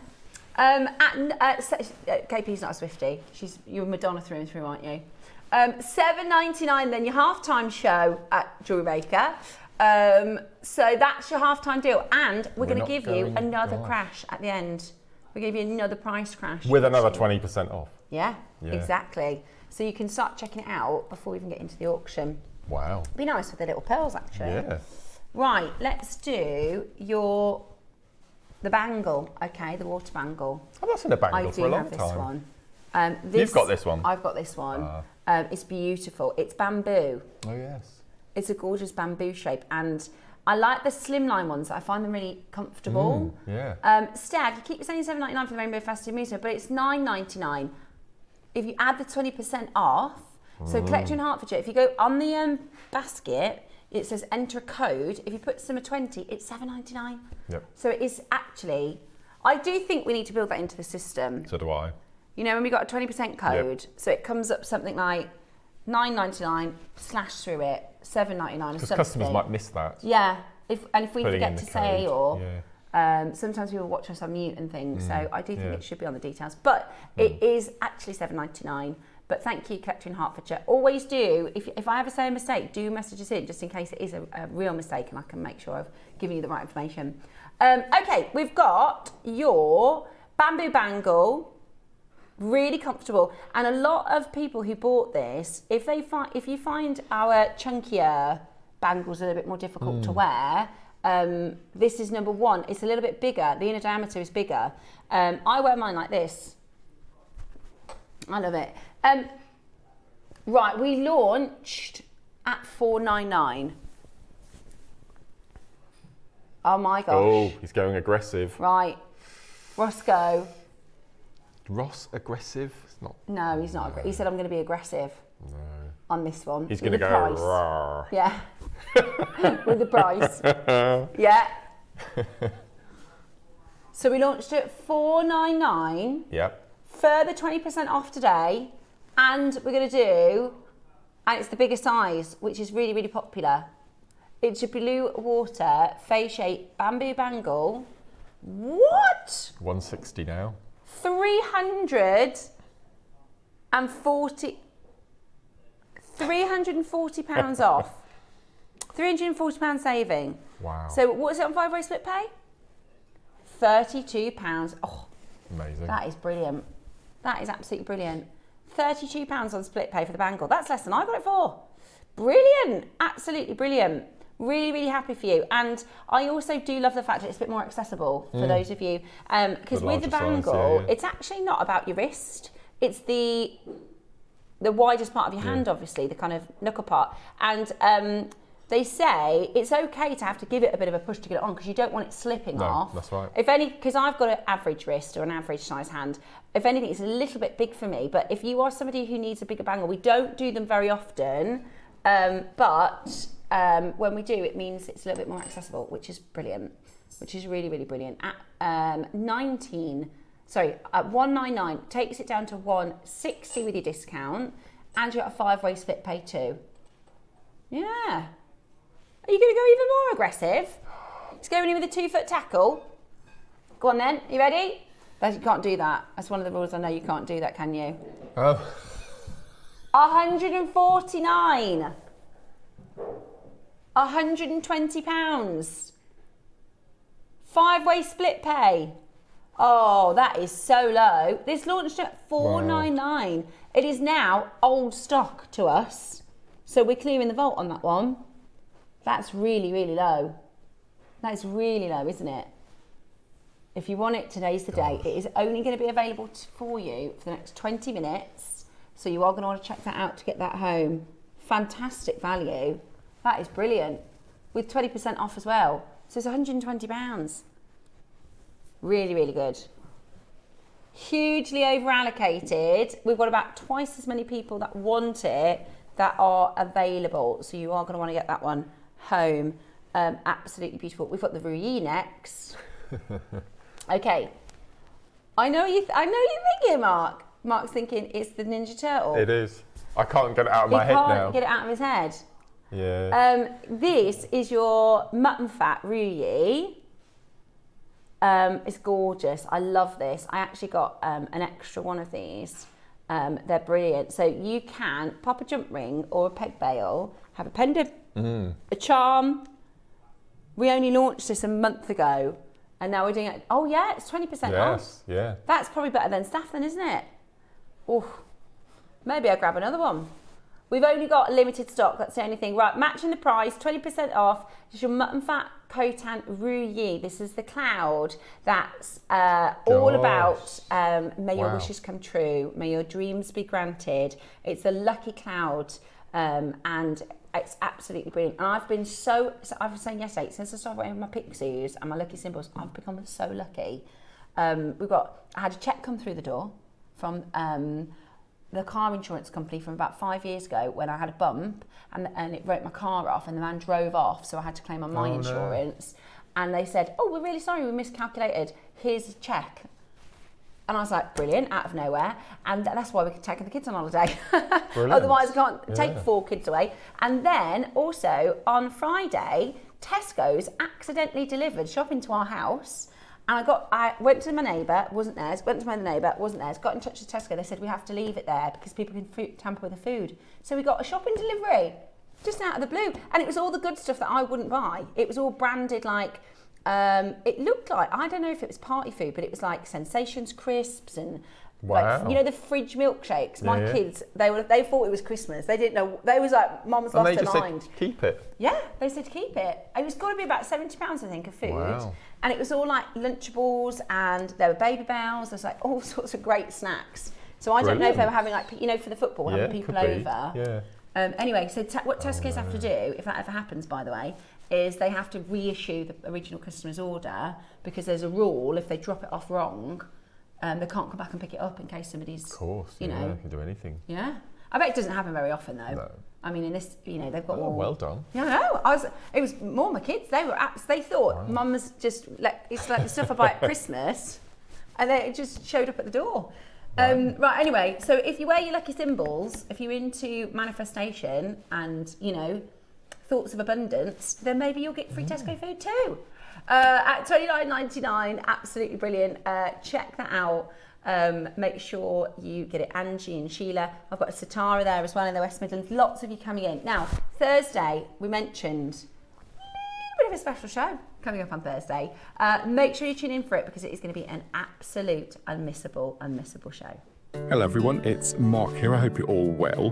KP's not a Swiftie. You're Madonna through and through, aren't you? $7.99 then your halftime show at JewelleryMaker. So that's your halftime deal. And we're going to give you another crash at the end. We give you another price crash. With another 20% off. Yeah, exactly. So you can start checking it out before we even get into the auction. Wow. Be nice with the little pearls, actually. Yeah. Right, let's do the bangle, okay, the water bangle. I've not seen a bangle for a long time. I do have this one. You've got this one? I've got this one. It's beautiful. It's bamboo. Oh, yes. It's a gorgeous bamboo shape, and I like the slimline ones. I find them really comfortable. Stag, you keep saying $7.99 for the Rainbow Faceted Moonstone, but it's $9.99. If you add the 20% off, so Collector in Hertfordshire, if you go on the basket, it says enter a code. If you put summer 20, it's $7.99. Yep. So it is actually, I do think we need to build that into the system. So do I. You know, when we got a 20% code, so it comes up something like $9.99, slash through it, $7.99 or something. Because customers might miss that. Yeah, if we Putting forget in to the say, code, or sometimes people watch us on mute and things, so I do think it should be on the details. But it is actually $7.99. But thank you, Collector in Hertfordshire. Always do, if I ever say a mistake, do message us in, just in case it is a real mistake, and I can make sure I've given you the right information. Okay, we've got your bamboo bangle. Really comfortable, and a lot of people who bought this, if you find our chunkier bangles a little bit more difficult to wear, this is number one. It's a little bit bigger. The inner diameter is bigger. I wear mine like this. I love it. Right, we launched at $4.99. Oh my gosh! Oh, he's going aggressive. Right, Roscoe. Ross aggressive? It's not. No, he's not. He said I'm going to be aggressive. No. On this one. He's going to go. Rawr. Yeah. With the price. Yeah. So we launched it at $4.99. Yep. Further 20% off today, and we're going to do, and it's the bigger size, which is really, really popular. It's a blue water face shape bamboo bangle. What? $160 now. 340 off. £340 saving. Wow. So what's it on 5-way split pay? £32. Oh, amazing. that is brilliant. That is absolutely brilliant. £32 on split pay for the bangle. That's less than I got it for. Brilliant. Absolutely brilliant. Really, really happy for you. And I also do love the fact that it's a bit more accessible for those of you. Because with the bangle, it's actually not about your wrist. It's the widest part of your hand, obviously, the kind of knuckle part. And they say it's okay to have to give it a bit of a push to get it on because you don't want it slipping off. That's right. If any, because I've got an average wrist or an average size hand, if anything, it's a little bit big for me. But if you are somebody who needs a bigger bangle, we don't do them very often. But when we do, it means it's a little bit more accessible, which is brilliant, which is really, really brilliant. At $199 takes it down to $160 with your discount, and you're at a 5-way split pay too. Yeah. Are you going to go even more aggressive? It's going in with a 2-foot tackle. Go on then. You ready? But you can't do that. That's one of the rules. I know you can't do that, can you? Oh. $149. £120. 5-way split pay. Oh, that is so low. This launched at $499. Wow. It is now old stock to us. So we're clearing the vault on that one. That's really, really low. That is really low, isn't it? If you want it, today's the day. It is only going to be available for you for the next 20 minutes. So you are going to want to check that out to get that home. Fantastic value. That is brilliant. With 20% off as well. So it's £120. Really, really good. Hugely over allocated. We've got about twice as many people that want it that are available. So you are going to want to get that one home. Absolutely beautiful. We've got the Ruyi next. Okay. I know you're thinking, Mark. Mark's thinking it's the Ninja Turtle. It is. I can't get it out of my head now. He can't get it out of his head. Yeah. This is your mutton fat Ruyi. It's gorgeous. I love this. I actually got an extra one of these. They're brilliant. So you can pop a jump ring or a peg bail, have a pendant, a charm. We only launched this a month ago, and now we're doing it. Oh yeah, it's 20% off. Yes, yeah. That's probably better than staff then, isn't it? Oh, maybe I'll grab another one. We've only got limited stock, that's the only thing. Right, matching the price, 20% off. It's your mutton fat Khotan Ruyi. This is the cloud that's all about may your wishes come true, may your dreams be granted. It's a lucky cloud, and It's absolutely brilliant. And I've been I was saying yesterday, since I started wearing my pixies and my lucky symbols, I've become so lucky. I had a check come through the door from the car insurance company from about 5 years ago when I had a bump and it wrote my car off and the man drove off, so I had to claim on my insurance. No. And they said, oh, we're really sorry, we miscalculated. Here's a check. And I was like, brilliant, out of nowhere. And that's why we're taking the kids on holiday. Otherwise, I can't take 4 kids away. And then also on Friday, Tesco's accidentally delivered shopping to our house. And I went to my neighbour, wasn't theirs, went to my neighbour, wasn't theirs, got in touch with Tesco. They said we have to leave it there because people can tamper with the food. So we got a shopping delivery just out of the blue. And it was all the good stuff that I wouldn't buy. It was all branded like, it looked like, I don't know if it was party food, but it was like Sensations crisps and like, you know, the fridge milkshakes. My kids, they thought it was Christmas. They didn't know. They was like, Mum's lost her mind. Said, keep it. Yeah, they said keep it. It was got to be about £70, I think, of food. Wow. And it was all like Lunchables, and there were baby bells. There's like all sorts of great snacks. So I don't know if they were having like, you know, for the football, having people over. Yeah. Anyway, so what Tesco's have to do, if that ever happens, by the way, is they have to reissue the original customer's order, because there's a rule, if they drop it off wrong, they can't come back and pick it up in case somebody's, of course, you know, they can do anything. Yeah. I bet it doesn't happen very often though. No. I mean, in this, you know, they've got all... well done. Yeah, I know. It was more my kids. They thought Mum's just it's like the stuff I buy at Christmas, and it just showed up at the door. Right. Anyway, so if you wear your lucky symbols, if you're into manifestation and, you know, thoughts of abundance, then maybe you'll get free Tesco food too. At $29.99, absolutely brilliant. Check that out. Make sure you get it. Angie and Sheila. I've got a Satara there as well in the West Midlands. Lots of you coming in. Now, Thursday, we mentioned a bit of a special show coming up on Thursday. Make sure you tune in for it, because it is going to be an absolute unmissable show. Hello everyone, it's Mark here. I hope you're all well.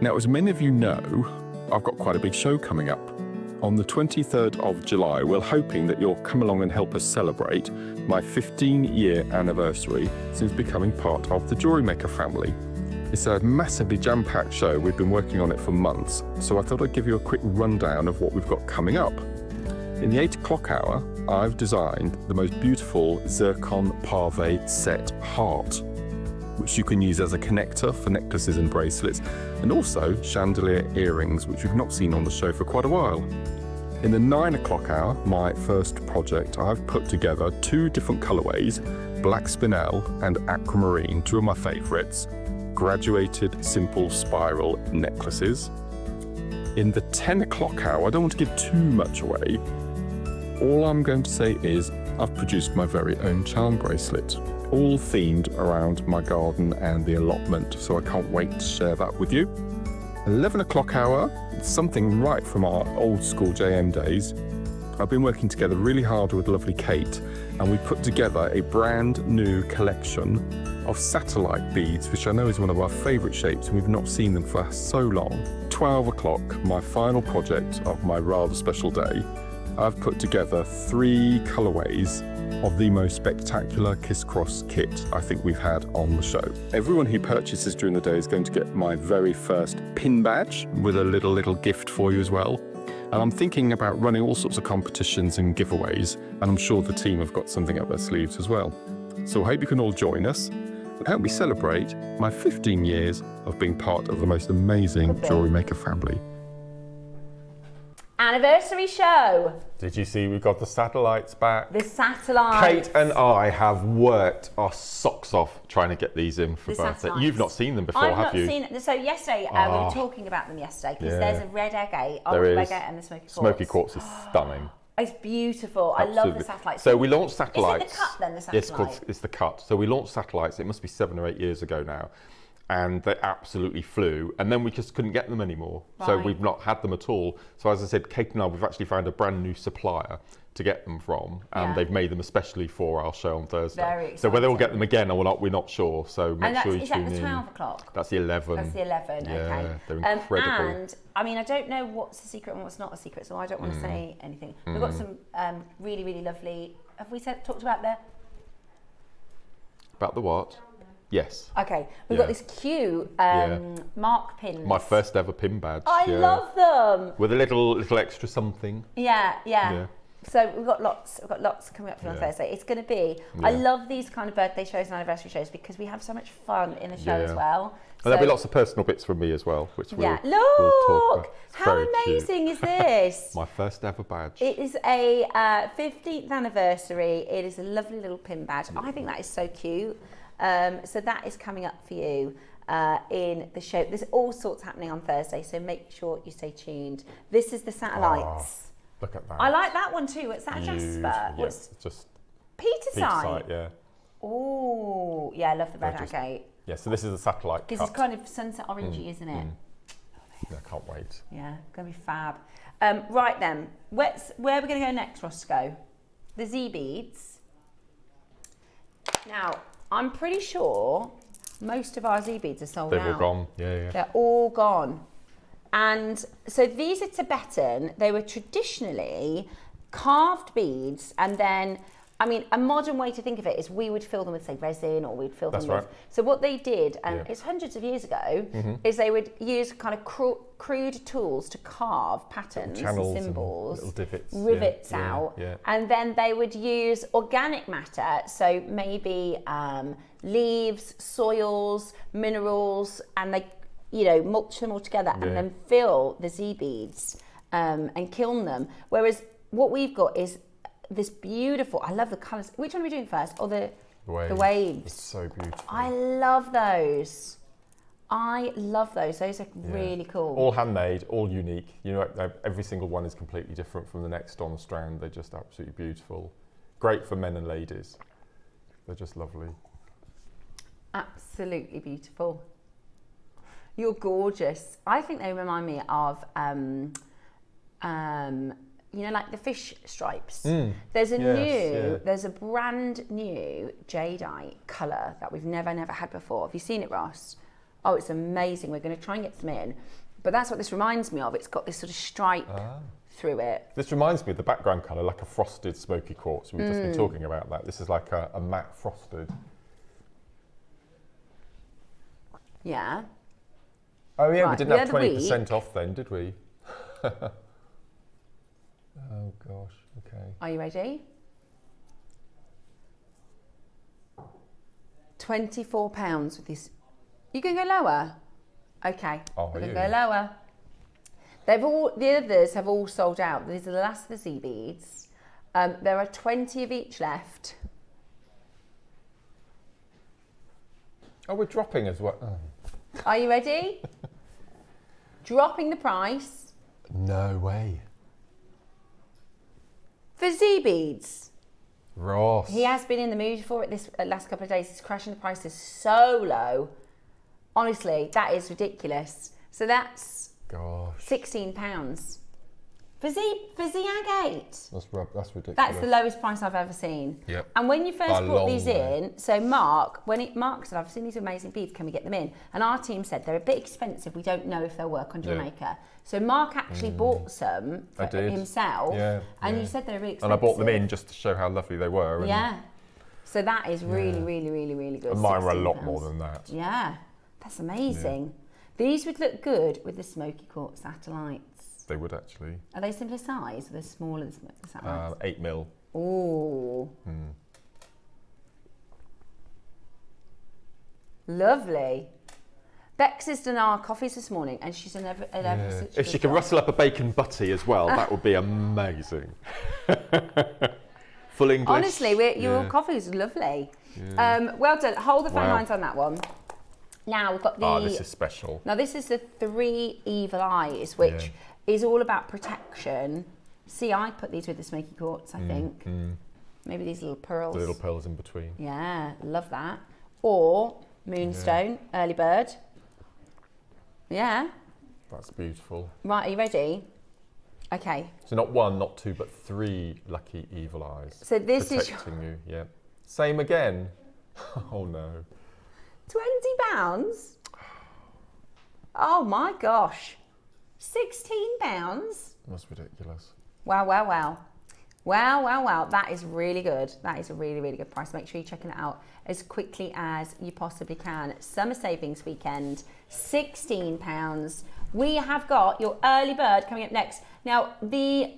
Now, as many of you know, I've got quite a big show coming up. On the 23rd of July, we're hoping that you'll come along and help us celebrate my 15-year anniversary since becoming part of the JewelleryMaker family. It's a massively jam-packed show. We've been working on it for months, so I thought I'd give you a quick rundown of what we've got coming up. In the 8 o'clock hour, I've designed the most beautiful zircon pave set heart, which you can use as a connector for necklaces and bracelets, and also chandelier earrings, which we've not seen on the show for quite a while. In the 9 o'clock hour, my first project, I've put together 2 different colourways, black spinel and aquamarine, 2 of my favourites, graduated simple spiral necklaces. In the 10 o'clock hour, I don't want to give too much away. All I'm going to say is I've produced my very own charm bracelet, all themed around my garden and the allotment, so I can't wait to share that with you. 11 o'clock hour, something right from our old school JM days. I've been working together really hard with lovely Kate, and we put together a brand new collection of satellite beads, which I know is one of our favourite shapes, and we've not seen them for so long. 12 o'clock, my final project of my rather special day, I've put together 3 colourways of the most spectacular Kiss Cross kit I think we've had on the show. Everyone who purchases during the day is going to get my very first pin badge with a little gift for you as well. And I'm thinking about running all sorts of competitions and giveaways, and I'm sure the team have got something up their sleeves as well. So I hope you can all join us and help me celebrate my 15 years of being part of the most amazing JewelleryMaker family. Anniversary show. Did you see we got the satellites back? The satellites. Kate and I have worked our socks off trying to get these in for birthday. You've not seen them before, have you? I've not seen it. So yesterday, we were talking about them yesterday, because there's a red agate, old agate, and the smoky quartz. Smoky quartz is stunning. It's beautiful. Absolutely. I love the satellites. So we launched satellites. Is it the cut then, the satellite? Yes, it's the cut. So we launched satellites, it must be 7 or 8 years ago now. And they absolutely flew, and then we just couldn't get them anymore. Right. So we've not had them at all. So as I said, Kate and I, we've actually found a brand new supplier to get them from, and they've made them especially for our show on Thursday. Very exciting. So whether we'll get them again or not, we're not sure. So make sure you tune in. Is that the 12 o'clock? That's the 11. That's the 11, okay. Yeah, they're incredible. And I mean, I don't know what's the secret and what's not a secret, so I don't want to say anything. We've got some really lovely. Have we talked about About the what? Yes. Okay, we've Yeah. got this cute mark pins. My first ever pin badge. I love them. With a little extra something. Yeah. So we've got lots coming up for on Thursday. It's going to be. I love these kind of birthday shows and anniversary shows because we have so much fun in the show as well. And there'll be lots of personal bits from me as well, which we'll Look, talk about. It's how very amazing cute. is this? My first ever badge. It is a 15th anniversary. It is a lovely little pin badge. I think that is so cute. So that is coming up for you in the show. There's all sorts happening on Thursday, so make sure you stay tuned. This is the satellites. Look at that. I like that one too. What's that, Jasper? Yes, just Petersite. yeah. Oh, yeah, I love the red agate. Yeah, so this is the satellite Because cut. it's kind of sunset orangey, isn't it? Yeah, I can't wait. Yeah, gonna be fab. Right then, where are we gonna go next, Roscoe? The Z beads. Now, I'm pretty sure most of our Z beads are sold out. They've all gone. Yeah. They're all gone. And so these are Tibetan. They were traditionally carved beads, and then, I mean, a modern way to think of it is we would fill them with, say, resin, or we'd fill them with. Right. So what they did, and it's hundreds of years ago, is they would use kind of crude tools to carve patterns and symbols, and little divots, rivets out, and then they would use organic matter, so maybe leaves, soils, minerals, and they, mulch them all together and then fill the Z beads and kiln them. Whereas what we've got is this beautiful, I love the colours. Which one are we doing first? Or the waves? It's so beautiful. I love those. Those are really cool. All handmade, all unique. Every single one is completely different from the next on the strand. They're just absolutely beautiful. Great for men and ladies. They're just lovely. Absolutely beautiful. You're gorgeous. I think they remind me of like the fish stripes. There's a brand new jadeite colour that we've never had before. Have you seen it, Ross? Oh, it's amazing. We're going to try and get some in. But that's what this reminds me of. It's got this sort of stripe through it. This reminds me of the background colour, like a frosted smoky quartz. We've just been talking about that. This is like a matte frosted. Yeah. Oh yeah, Right, we didn't have 20% off then, did we? Oh gosh, okay. Are you ready? £24 with this. You can go lower? Okay. Oh, we're are going you? to go lower. The others have all sold out. These are the last of the Z beads. There are 20 of each left. Oh, we're dropping as well. Oh. Are you ready? Dropping the price. No way. For Z beads. Ross. He has been in the mood for it this last couple of days. He's crashing the prices so low. Honestly, that is ridiculous. So that's £16 for Z agate. That's ridiculous. That's the lowest price I've ever seen. Yep. And when you first By a brought long these way. in, so Mark said, I've seen these amazing beads, can we get them in? And our team said they're a bit expensive. We don't know if they'll work on JewelleryMaker. So Mark actually bought some for himself. And you said they're really expensive. And I bought them in just to show how lovely they were. And So that is really, really, really, really good. And mine were a lot £16. more than that. Yeah. That's amazing. These would look good with the smoky quartz satellites. They would actually. Are they similar size? Or they're smaller than the satellites? 8mm. Ooh. Lovely. Bex has done our coffees this morning and she's an ever such If she can rustle up a bacon butty as well, that would be amazing. Full English. Honestly, your coffee is lovely. Well done. Hold the phone lines on that one. Now we've got the. Oh, this is special. Now this is the 3 evil eyes, which is all about protection. See, I put these with the smoky quartz, I think. Maybe these little pearls. The little pearls in between. Yeah, love that. Or Moonstone, early bird. Yeah. That's beautiful. Right, are you ready? Okay. So not 1, not 2, but 3 lucky evil eyes. So this is protecting you. Yeah. Same again. Oh no. £20? Oh my gosh. £16? That's ridiculous. Wow. Wow. That is really good. That is a really, really good price. Make sure you're checking it out as quickly as you possibly can. Summer savings weekend, £16. We have got your early bird coming up next. Now, the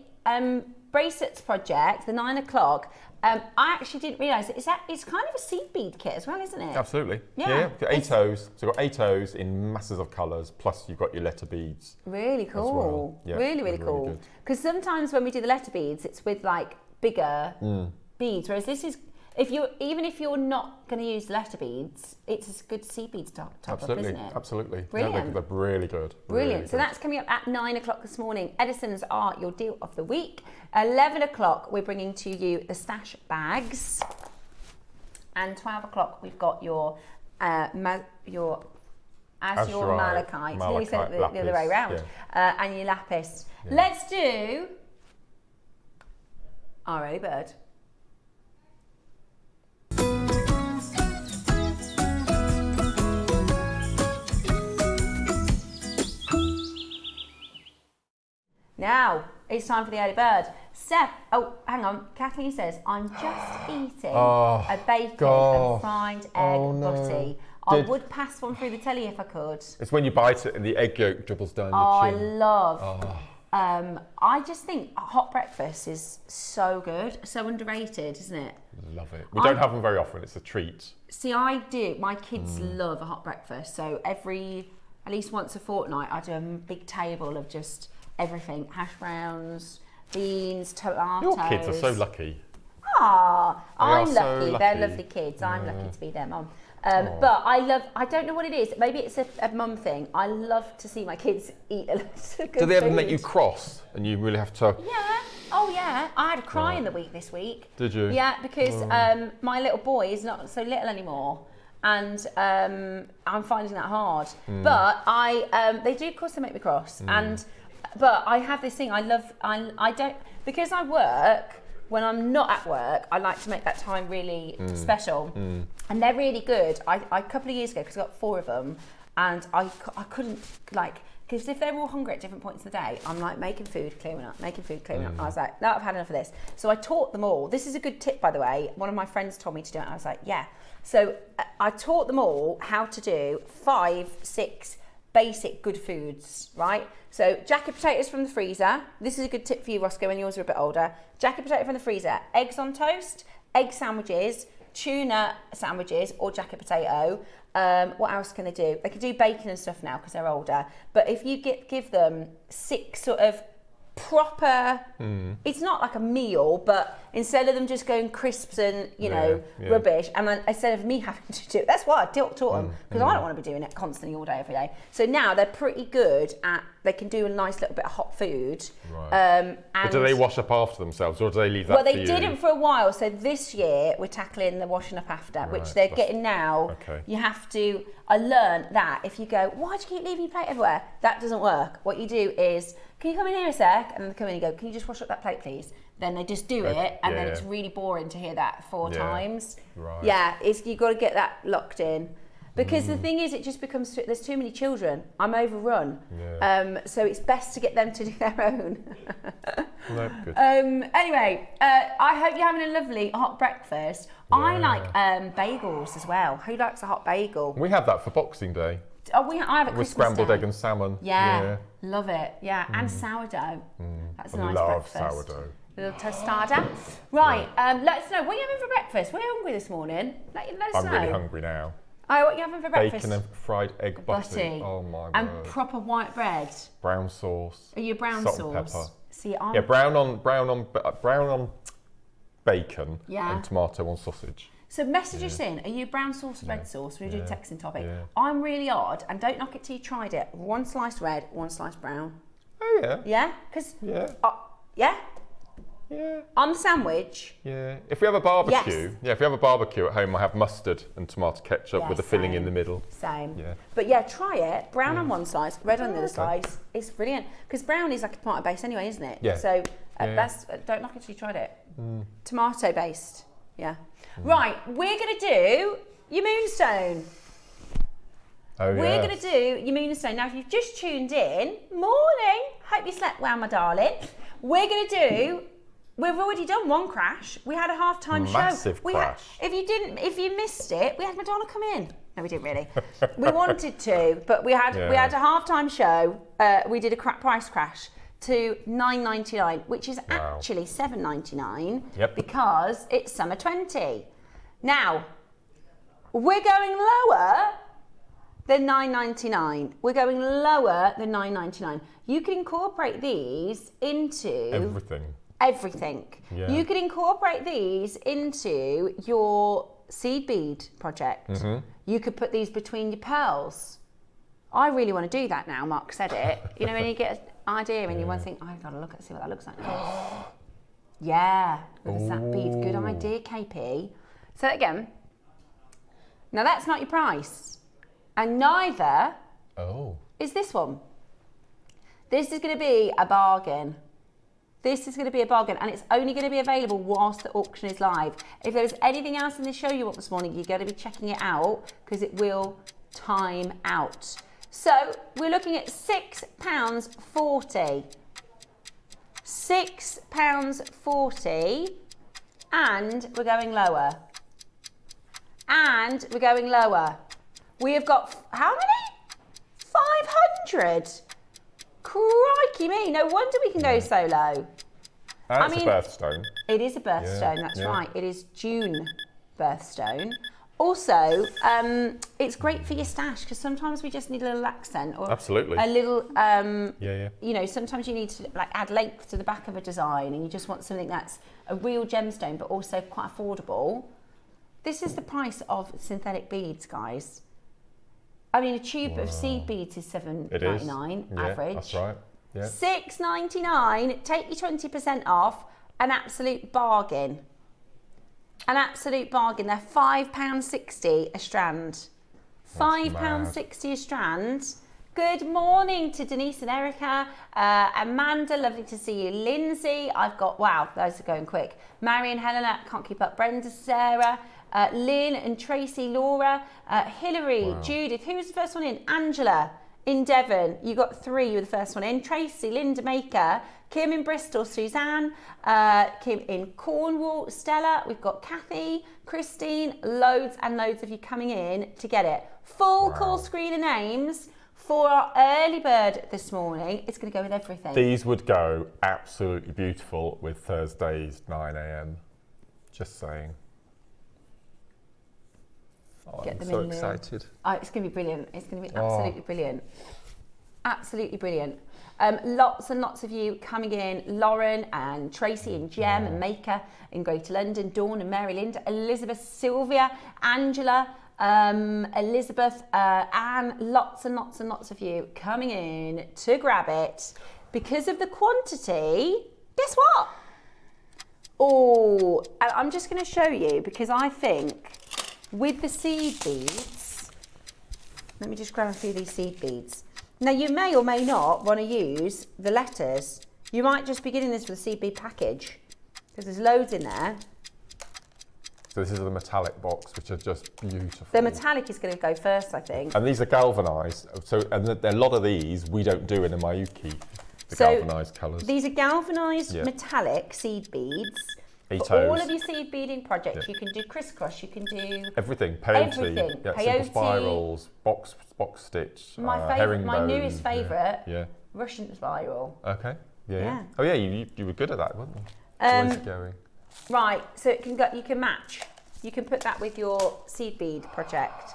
bracelets project, the 9 o'clock, I actually didn't realise it's kind of a seed bead kit as well, isn't it? Absolutely. Yeah. Got 8 O's. So you've got 8 O's in masses of colours, plus you've got your letter beads. Really cool. Well. Yeah, really cool. Because sometimes when we do the letter beads, it's with like bigger beads, whereas this is, even if you're not going to use letter beads, it's a good seed beads top up, isn't it? Absolutely. Brilliant. Yeah, they're really good. Brilliant. Really so good. that's coming up at 9 o'clock this morning. Edison's are your deal of the week. 11 o'clock, we're bringing to you the stash bags. And 12 o'clock, we've got your Azure Malachite. Nearly said it the other way around. Yeah. And your Lapis. Yeah. Let's do our early bird. Now, it's time for the early bird. Steph, oh, hang on. Kathleen says, I'm just eating a bacon and fried egg butty. I would pass one through the telly if I could. It's when you bite it and the egg yolk dribbles down your chin. I love. I just think hot breakfast is so good, so underrated, isn't it? Love it. We don't have them very often. It's a treat. See, I do. My kids love a hot breakfast. So at least once a fortnight, I do a big table of just everything. Hash browns, beans, tomatoes. Your kids are so lucky. Ah, I'm lucky. So They're lucky. lovely kids. I'm lucky to be their mum. But I don't know what it is. Maybe it's a mum thing. I love to see my kids eat a lot of good Do they ever food. make you cross and you really have to... Yeah. Oh, yeah. I had a cry in the week this week. Did you? Yeah, because my little boy is not so little anymore. And I'm finding that hard. But they do, of course, they make me cross. But I have this thing. I don't, because I work. When I'm not at work, I like to make that time really special. And they're really good. A couple of years ago, because I got 4 of them, and I couldn't, because if they're all hungry at different points of the day, I'm like making food, clearing up. I was like, no, I've had enough of this. So I taught them all. This is a good tip, by the way. One of my friends told me to do it, and I was like, yeah. So I taught them all how to do 5, 6 basic good foods, right? So jacket potatoes from the freezer. This is a good tip for you, Roscoe, when yours are a bit older. Jacket potato from the freezer, eggs on toast, egg sandwiches, tuna sandwiches, or jacket potato. What else can they do? They can do bacon and stuff now because they're older. But if you give them 6 sort of proper, it's not like a meal, but instead of them just going crisps and rubbish, and then instead of me having to do it, that's why I taught them, because I don't want to be doing it constantly all day every day. So now they're pretty good at, they can do a nice little bit of hot food. Right. But do they wash up after themselves, or do they leave that Well, they for you? didn't for a while, so this year we're tackling the washing up after, which they're getting now. Okay. You have to, I learned that if you go, why do you keep leaving your plate everywhere? That doesn't work. What you do is, can you come in here a sec? And then they come in and go, can you just wash up that plate, please? Then they just do it, and then it's really boring to hear that 4 times. Right. Yeah, you've got to get that locked in. Because the thing is, it just becomes, there's too many children. I'm overrun. Yeah. So it's best to get them to do their own. No, good. Anyway, I hope you're having a lovely hot breakfast. I like bagels as well. Who likes a hot bagel? We have that for Boxing Day. Oh, I have it With scrambled egg and salmon. Yeah, love it. Yeah, and sourdough. That's a nice breakfast. I love sourdough. A little tostada. Right, let us know. What are you having for breakfast? We're hungry this morning. Let us know. I'm really hungry now. Oh, what are you having for breakfast? Bacon and fried egg butty. Oh my god. And proper white bread. Brown sauce. Are you brown salt sauce? and pepper. See, I'm... Yeah, brown on bacon and tomato on sausage. So message us in. Are you brown sauce, red sauce? We do texting topic. I'm really odd, and don't knock it till you tried it. 1 slice red, 1 slice brown. Oh yeah. Yeah, because Yeah. on the sandwich. Yeah. If we have a barbecue, Yes. if we have a barbecue at home, I have mustard and tomato ketchup with the filling in the middle. Same. Yeah. But yeah, try it. Brown on one slice, red on the other slice. It's brilliant because brown is like a tomato base anyway, isn't it? Yeah. So that's don't knock it till you tried it. Tomato based. Yeah. Right, we're gonna do your moonstone. Oh, We're going to do your moonstone. Now, if you've just tuned in, morning, hope you slept well, my darling. We're going to do We've already done one crash. We had a half-time show. Massive crash. If you missed it, we had Madonna come in. No, we didn't really. We wanted to, but we had a half-time show. We did a price crash to $9.99, which is actually $7.99 because it's summer 20. Now, we're going lower than $9.99. We're going lower than $9.99. You can incorporate these into everything. Yeah. You can incorporate these into your seed bead project. You could put these between your pearls. I really want to do that now. Mark said it. You know, when you get an idea and you want to think, I've got to look at see what that looks like. Yeah, with that bead. Good idea, KP. So again. Now that's not your price, and neither is this one. This is going to be a bargain. This is going to be a bargain, and it's only going to be available whilst the auction is live. If there's anything else in the show you want this morning, you're going to be checking it out because it will time out. So we're looking at £6.40. £6.40, and we're going lower. And we're going lower. We have got, how many? 500. Crikey me, no wonder we can go so low. And it's a birthstone. It is a birthstone, that's right. It is June birthstone. Also, it's great for your stash because sometimes we just need a little accent or a little, you know, sometimes you need to like add length to the back of a design and you just want something that's a real gemstone but also quite affordable. This is the price of synthetic beads, guys. I mean, a tube of seed beads is $7.99 average. That's right. Yeah. $6.99. Take your 20% off. An absolute bargain. An absolute bargain. They're £5.60 a strand. £5.60 a strand. Good morning to Denise and Erica. Amanda, lovely to see you. Lindsay, I've got, wow, those are going quick. Marion, Helena, can't keep up. Brenda, Sarah, Lynn and Tracy, Laura, Hillary, Judith. Who was the first one in? Angela in Devon. You got 3, you were the first one in. Tracy, Linda Maker, Kim in Bristol, Suzanne, Kim in Cornwall, Stella. We've got Kathy, Christine, loads and loads of you coming in to get it. Full call screen of names. For our early bird this morning, it's going to go with everything. These would go absolutely beautiful with Thursday's 9 a.m. Just saying. Oh, I'm so excited. Oh, it's going to be brilliant. It's going to be absolutely brilliant. Absolutely brilliant. Lots and lots of you coming in. Lauren and Tracy and Jem and Maker in Greater London. Dawn and Mary Linda. Elizabeth, Sylvia, Angela. Elizabeth, Anne, lots and lots and lots of you coming in to grab it because of the quantity. Guess what? Oh, I'm just going to show you because I think with the seed beads, let me just grab a few of these seed beads. Now you may or may not want to use the letters. You might just be getting this with a seed bead package because there's loads in there. So this is the metallic box, which are just beautiful. The metallic is going to go first, I think. And these are galvanised. So, and a lot of these we don't do in a Mayuki, the galvanised colours. These are galvanised metallic seed beads. For all of your seed beading projects, you can do crisscross, you can do everything. Peyote, simple spirals, box stitch, herringbone. My newest favourite, Russian spiral. Okay. Yeah. Oh yeah, you were good at that, weren't you? Where's it going? Right, so it can go. You can match. You can put that with your seed bead project.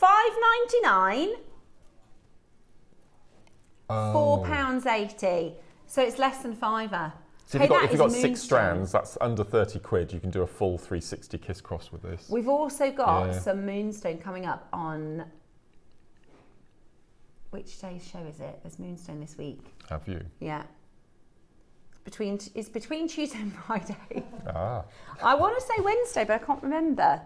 $5.99. £4.80. So it's less than £5. So if you've got 6 strands, that's under 30 quid. You can do a full 360 kiss cross with this. We've also got some Moonstone coming up on. Which day's show is it? There's Moonstone this week. Have you? Yeah. It's between Tuesday and Friday. Ah. I want to say Wednesday, but I can't remember.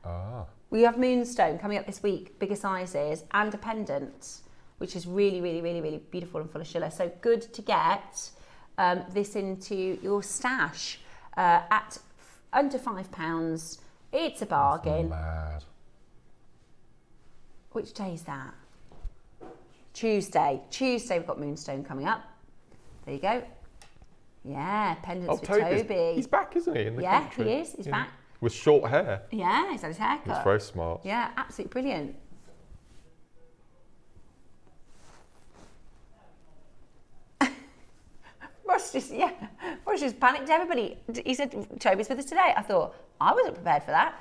Ah. We have Moonstone coming up this week, bigger sizes, and a pendant, which is really, really, really, really beautiful and full of shiller. So good to get this into your stash at under £5. It's a bargain. That's mad. Which day is that? Tuesday. Tuesday we've got Moonstone coming up. There you go. Yeah, pendants for Toby's- Toby. He's back, isn't he, in the country? He is. He's back. With short hair. Yeah, he's had his hair cut. He's very smart. Yeah, absolutely brilliant. Ross just panicked everybody. He said, Toby's with us today. I thought, I wasn't prepared for that.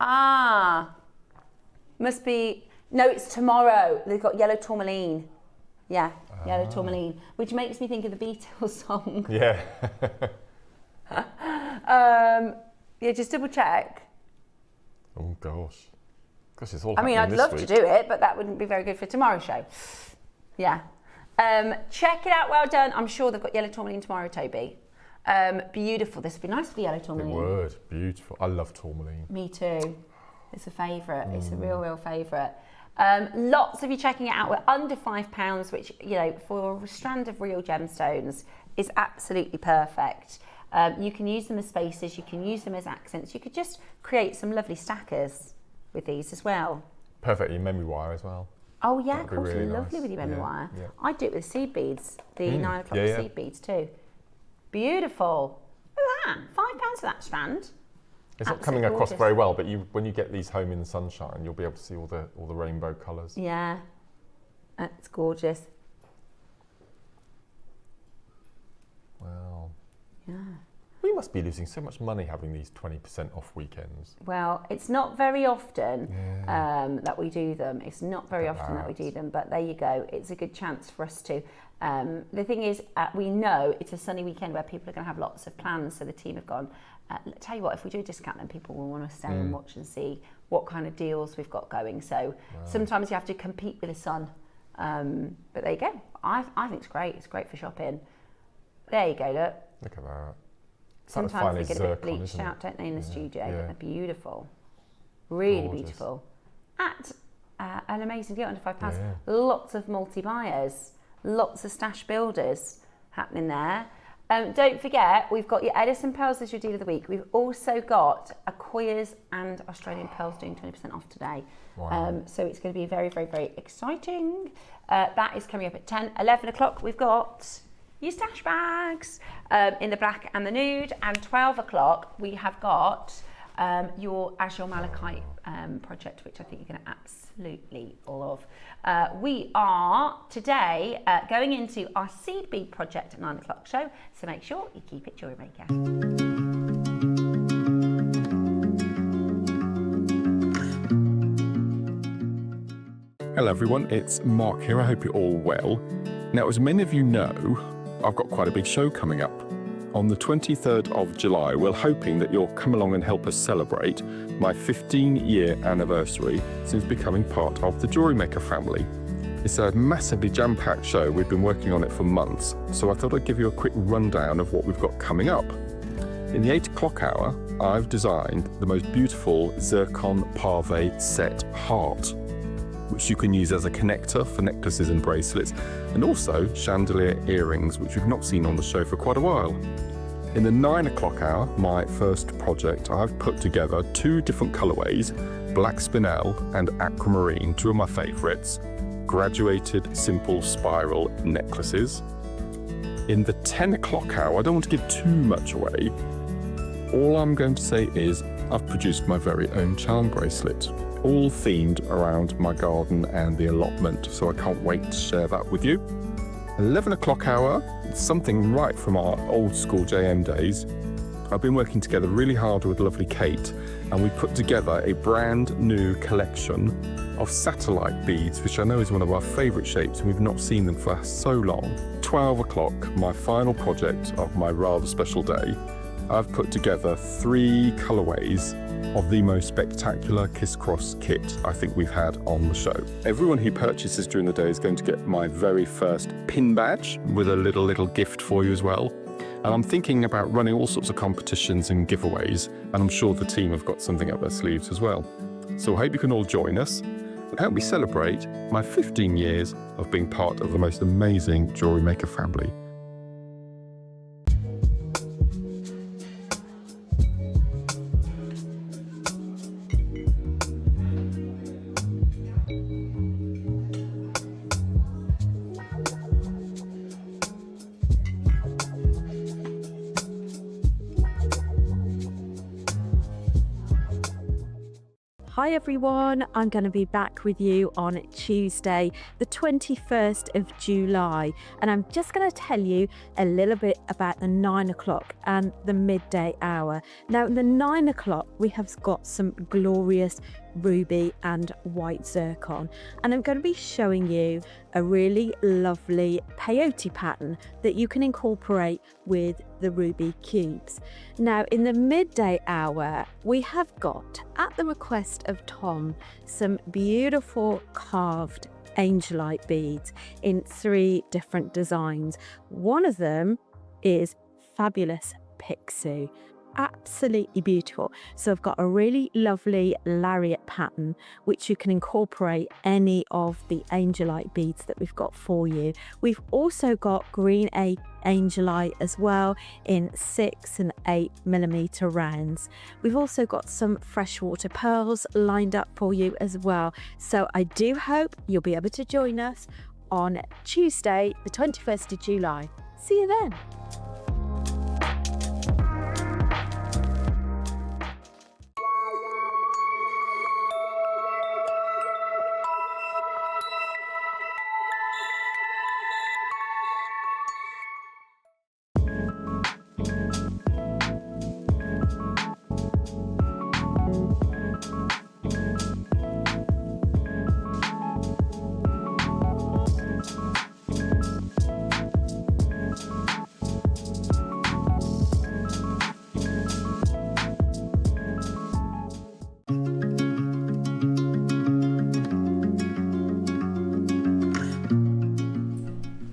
No. Must be, no, it's tomorrow. They've got yellow tourmaline. Yeah, yellow tourmaline, which makes me think of the Beatles song. Yeah. Yeah, just double check. Oh, gosh. Gosh, it's all I mean, I'd happening love this to do it, but that wouldn't be very good for tomorrow's show. Yeah. Check it out, well done. I'm sure they've got yellow tourmaline tomorrow, Toby. Beautiful. This would be nice for the yellow tourmaline. It would. Beautiful. I love tourmaline. Me too. It's a favourite. It's a real favourite. Lots of you checking it out. We're under £5, which, you know, for a strand of real gemstones is absolutely perfect. You can use them as spaces. You can use them as accents. You could just create some lovely stackers with these as well. Perfectly memory wire as well. Oh yeah, That'd of be course, really lovely nice. with your memory Yeah, wire. yeah. I do it with seed beads, the 9 o'clock yeah. seed beads too. Beautiful. Look at that, £5 for that strand. It's not Absolutely coming across gorgeous. very well, but when you get these home in the sunshine, you'll be able to see all the rainbow colours. Yeah, it's gorgeous. Wow. Yeah. We must be losing so much money having these 20% off weekends. Well, it's not very often that we do them. It's not very often that we do Perhaps. them, but there you go. It's a good chance for us to. The thing is, we know it's a sunny weekend where people are going to have lots of plans, so the team have gone, tell you what, if we do a discount, then people will want to stay and watch and see what kind of deals we've got going. So sometimes you have to compete with the sun. But there you go. I think it's great. It's great for shopping. There you go, look. Look at that. Sometimes they get a bit zircon, bleached isn't it? out, don't they, in the studio? yeah. They're beautiful. Really Gorgeous. beautiful. At an amazing deal, under £5. Yeah. Lots of multi-buyers, lots of stash builders happening there. Don't forget, we've got your Edison Pearls as your deal of the week. We've also got Akoya's and Australian Pearls doing 20% off today. Wow. So it's going to be very, very, very exciting. That is coming up at 10, 11 o'clock. We've got your stash bags in the black and the nude, and 12 o'clock we have got your Azure Malachite project, which I think you're going to absolutely love. We are today going into our seed bead project at 9 o'clock show, so make sure you keep it JewelleryMaker. Hello everyone, it's Mark here. I hope you're all well. Now, as many of you know, I've got quite a big show coming up. On the 23rd of July, we're hoping that you'll come along and help us celebrate my 15-year anniversary since becoming part of the JewelleryMaker family. It's a massively jam-packed show. We've been working on it for months, so I thought I'd give you a quick rundown of what we've got coming up. In the 8 o'clock hour, I've designed the most beautiful zircon pave set heart, which you can use as a connector for necklaces and bracelets, and also chandelier earrings, which we've not seen on the show for quite a while. In the 9 o'clock hour, my first project, I've put together 2 different colourways, black spinel and aquamarine, 2 of my favourites, graduated simple spiral necklaces. In the 10 o'clock hour, I don't want to give too much away. All I'm going to say is I've produced my very own charm bracelet, all themed around my garden and the allotment, so I can't wait to share that with you. 11 o'clock hour, something right from our old school JM days. I've been working together really hard with lovely Kate, and we put together a brand new collection of satellite beads, which I know is one of our favourite shapes, and we've not seen them for so long. 12 o'clock, my final project of my rather special day, I've put together 3 colourways of the most spectacular Kiss Cross kit I think we've had on the show. Everyone who purchases during the day is going to get my very first pin badge with a little gift for you as well. And I'm thinking about running all sorts of competitions and giveaways, and I'm sure the team have got something up their sleeves as well. So I hope you can all join us and help me celebrate my 15 years of being part of the most amazing JewelleryMaker family. Hi everyone, I'm going to be back with you on Tuesday, the 21st of July, and I'm just going to tell you a little bit about the 9 o'clock and the midday hour. Now, the 9 o'clock, we have got some glorious ruby and white zircon, and I'm going to be showing you a really lovely peyote pattern that you can incorporate with the ruby cubes. Now, in the midday hour, we have got, at the request of Tom, some beautiful carved angelite beads in 3 different designs. One of them is Fabulous Pixie. Absolutely beautiful. So I've got a really lovely lariat pattern which you can incorporate any of the angelite beads that we've got for you. We've also got green angelite as well in 6 and 8 millimeter rounds. We've also got some freshwater pearls lined up for you as well. So I do hope you'll be able to join us on Tuesday, the 21st of July. See you then.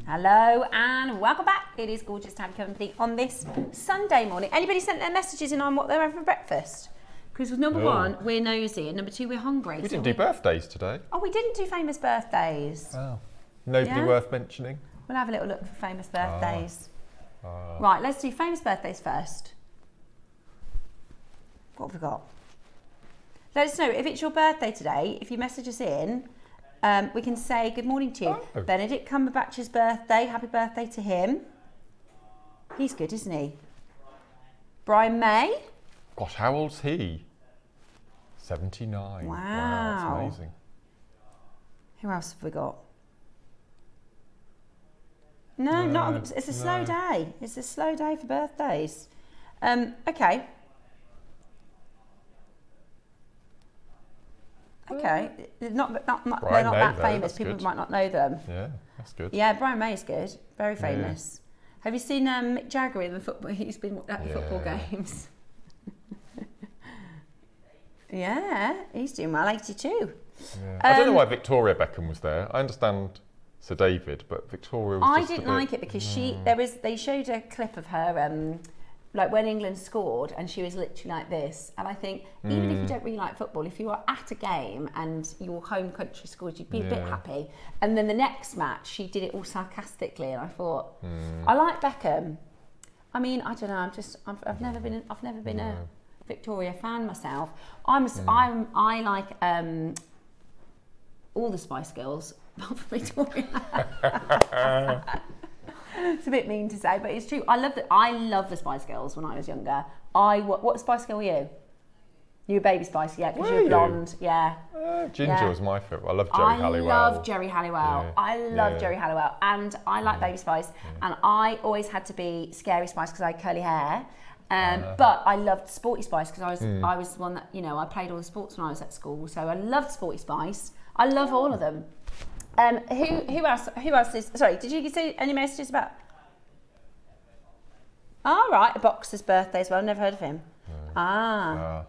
Hello and welcome back. It is gorgeous to have you company on this Sunday morning. Anybody sent their messages in on what they're having for breakfast? Because number one, we're nosy, and number two, we're hungry. We didn't do birthdays today. Oh, we didn't do famous birthdays. Oh, nobody worth mentioning. We'll have a little look for famous birthdays. Right, let's do famous birthdays first. What have we got? Let us know if it's your birthday today. If you message us in, we can say good morning to you. Oh. Benedict Cumberbatch's birthday. Happy birthday to him. He's good, isn't he? Brian May. Gosh, how old's he? 79. Wow. That's amazing. Who else have we got? No, not. It's a slow day. It's a slow day for birthdays. Okay. Okay, they're not that famous. People might not know them. Yeah, that's good. Yeah, Brian May is good. Very famous. Yeah. Have you seen Mick Jagger in the football? He's been at the football games. Yeah, he's doing well. 82. Yeah. I don't know why Victoria Beckham was there. I understand Sir David, but Victoria was just didn't like it because they showed a clip of her like when England scored and she was literally like this, and I think even if you don't really like football, if you are at a game and your home country scored, you'd be a bit happy. And then the next match she did it all sarcastically, and I thought I like Beckham. I mean, I don't know, I've never been a Victoria fan myself. I like all the Spice Girls apart from Victoria. It's a bit mean to say, but it's true. I love the Spice Girls when I was younger. What Spice Girl were you? You were Baby Spice, yeah, because you were blonde, yeah. Ginger was my favourite. I love Jerry Halliwell. I love Jerry Halliwell, and I like Baby Spice, and I always had to be Scary Spice because I had curly hair. But I loved Sporty Spice because I was the one that, I played all the sports when I was at school, so I loved Sporty Spice. I love all of them. Who else is, sorry, did you say any messages about? All right, a boxer's birthday as well, never heard of him. Yeah,